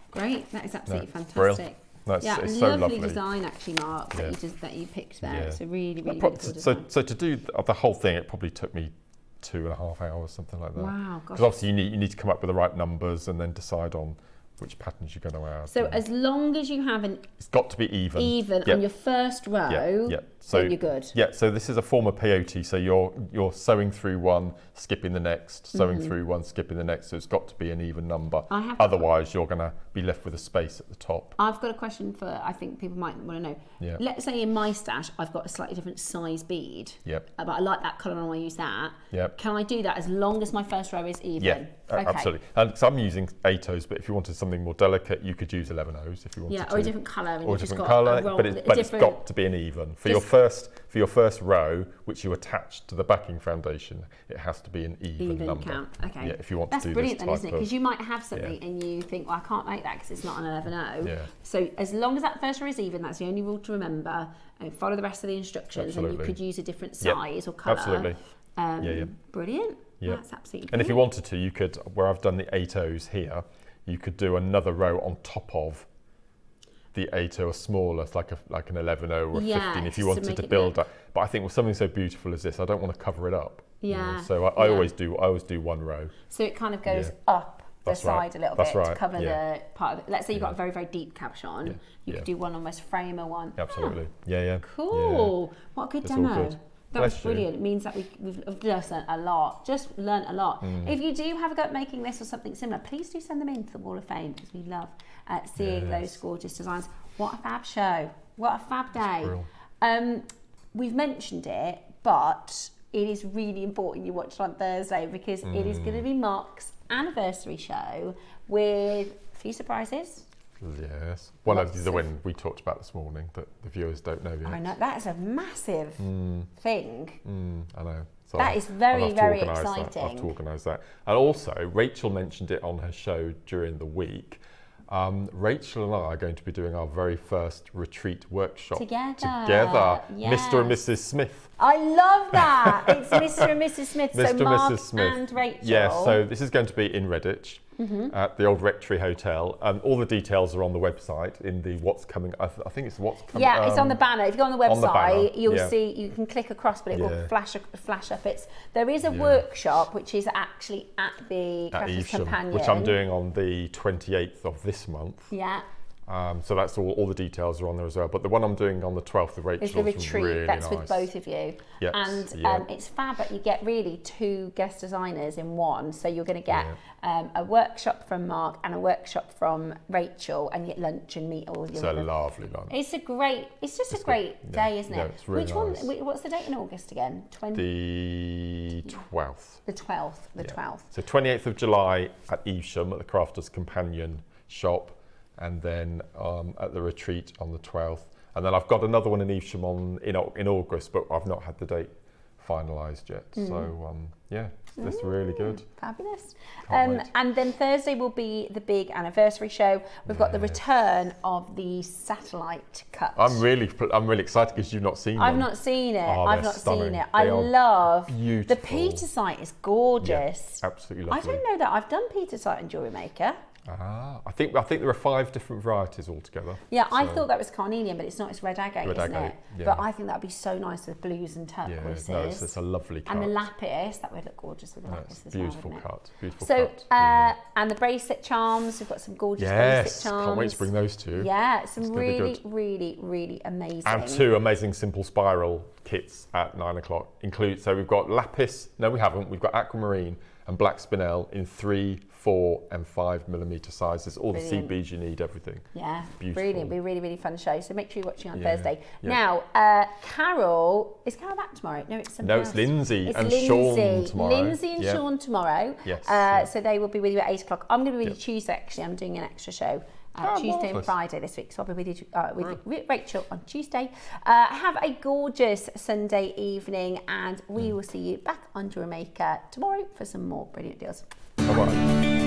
Great, that is absolutely fantastic. Brilliant. No, it's so lovely design actually, Mark, that you picked there. It's a really, really cool design. So to do the whole thing, it probably took me 2.5 hours, something like that. Wow, gosh. Because obviously you need to come up with the right numbers and then decide on which patterns you're going to add. So as long as you have it's got to be even. Yep. On your first row, So then you're good. Yeah, so this is a form of peyote, so you're sewing through one, skipping the next, sewing through one, skipping the next, so it's got to be an even number. Otherwise, you're going to be left with a space at the top. I've got a question for, I think people might want to know. Yeah. Let's say in my stash, I've got a slightly different size bead. Yep. But I like that colour and I want to use that. Yep. Can I do that as long as my first row is even? Yeah, absolutely. And so I'm using 8 O's, but if you wanted something more delicate, you could use 11 O's if you wanted to. Yeah, or a different colour. Or a different colour, but it's got to be an even. For your first row, which you attach to the backing foundation, it has to be an even number. Count. Okay. Yeah, if you want That's to do brilliant this then, type isn't it? Because you might have something and you think, well, I can't make that because it's not an 11O. Yeah. So as long as that first row is even, that's the only rule to remember. And follow the rest of the instructions, and you could use a different size or colour. Absolutely. Brilliant. Yeah. That's absolutely. And if you wanted to, you could, where I've done the 8 O's here, you could do another row on top of the 8 O, or smaller, like an 11O or a 15, if you wanted to build that. But I think with something so beautiful as this, I don't want to cover it up. Yeah. You know? So I always do one row. So it kind of goes up the side a little bit to cover the part of it. Let's say you've got a very, very deep capuchon. You could do one almost framer one. Absolutely. Cool. What a good demo. That was brilliant. It means that we've just learned a lot. If you do have a go at making this or something similar, please do send them in to the Wall of Fame, because we love seeing those gorgeous designs. What a fab show. What a fab day. We've mentioned it, but it is really important you watch it on Thursday, because it is going to be Mark's anniversary show with a few surprises. Yes. One of the one we talked about this morning that the viewers don't know yet. I know, that is a massive thing. I know. So that is very, very exciting. I'll have to organise that. And also, Rachel mentioned it on her show during the week. Rachel and I are going to be doing our very first retreat workshop together. Yes. Mr. and Mrs. Smith. I love that. It's Mr. and Mrs. Smith. Mr. So Mark and Mrs. Smith. And Rachel. Yes, so this is going to be in Redditch at the old Rectory Hotel. All the details are on the website in the what's coming. I think it's what's coming. Yeah, it's on the banner. If you go on the website, you'll see, you can click across, but it will flash up. There is a workshop which is actually at the Crafter's Companion, which I'm doing on the 28th of this month. Yeah. So that's all the details are on there as well. But the one I'm doing on the 12th of Rachel is the retreat. Really that's nice. with both of you. Yes, and it's fab, but you get really 2 guest designers in one. So you're going to get a workshop from Mark and a workshop from Rachel, and you get lunch and meet all your. It's a lovely lunch. It's just a great day, isn't it? Yeah, it's really nice. One? What's the date in August again? The 12th. The 12th. The 12th. So 28th of July at Evesham at the Crafter's Companion shop. And then at the retreat on the 12th. And then I've got another one in Evesham in August, but I've not had the date finalised yet. So it's really good. Fabulous. And then Thursday will be the big anniversary show. We've got the return of the satellite cut. I'm really excited because you've not seen them. I've not seen it. I've not seen it. I love beautiful. The Petersite is gorgeous. Yeah, absolutely lovely. I don't know that I've done Petersite and JewelleryMaker. I think there are 5 different varieties altogether. Yeah, so. I thought that was carnelian, but it's not. It's red agate, isn't it? Yeah. But I think that'd be so nice with blues and turquoises. Yeah, it's a lovely cut. And the lapis, that would look gorgeous with the lapis as beautiful well. Cut. Beautiful cut. So, and the bracelet charms, we've got some gorgeous bracelet charms. Can't wait to bring those to you. Yeah, some really, really, really amazing. And 2 amazing simple spiral kits at 9 o'clock. So we've got lapis. No, we haven't. We've got aquamarine and black spinel in 3, 4 and 5mm sizes. All the seed beads you need, everything. Yeah, beautiful. Brilliant. It'll be a really, really fun show. So make sure you're watching on Thursday. Yeah. Now, Carol, is Carol back tomorrow? No, it's somebody else. It's Lindsay and Sean tomorrow. Lindsay and Sean tomorrow. Yes. So they will be with you at 8 o'clock. I'm going to be with you Tuesday, actually. I'm doing an extra show. Tuesday and Friday this week, so I'll be with you with Rachel on Tuesday. Have a gorgeous Sunday evening, and we will see you back on JewelleryMaker tomorrow for some more brilliant deals. Bye-bye.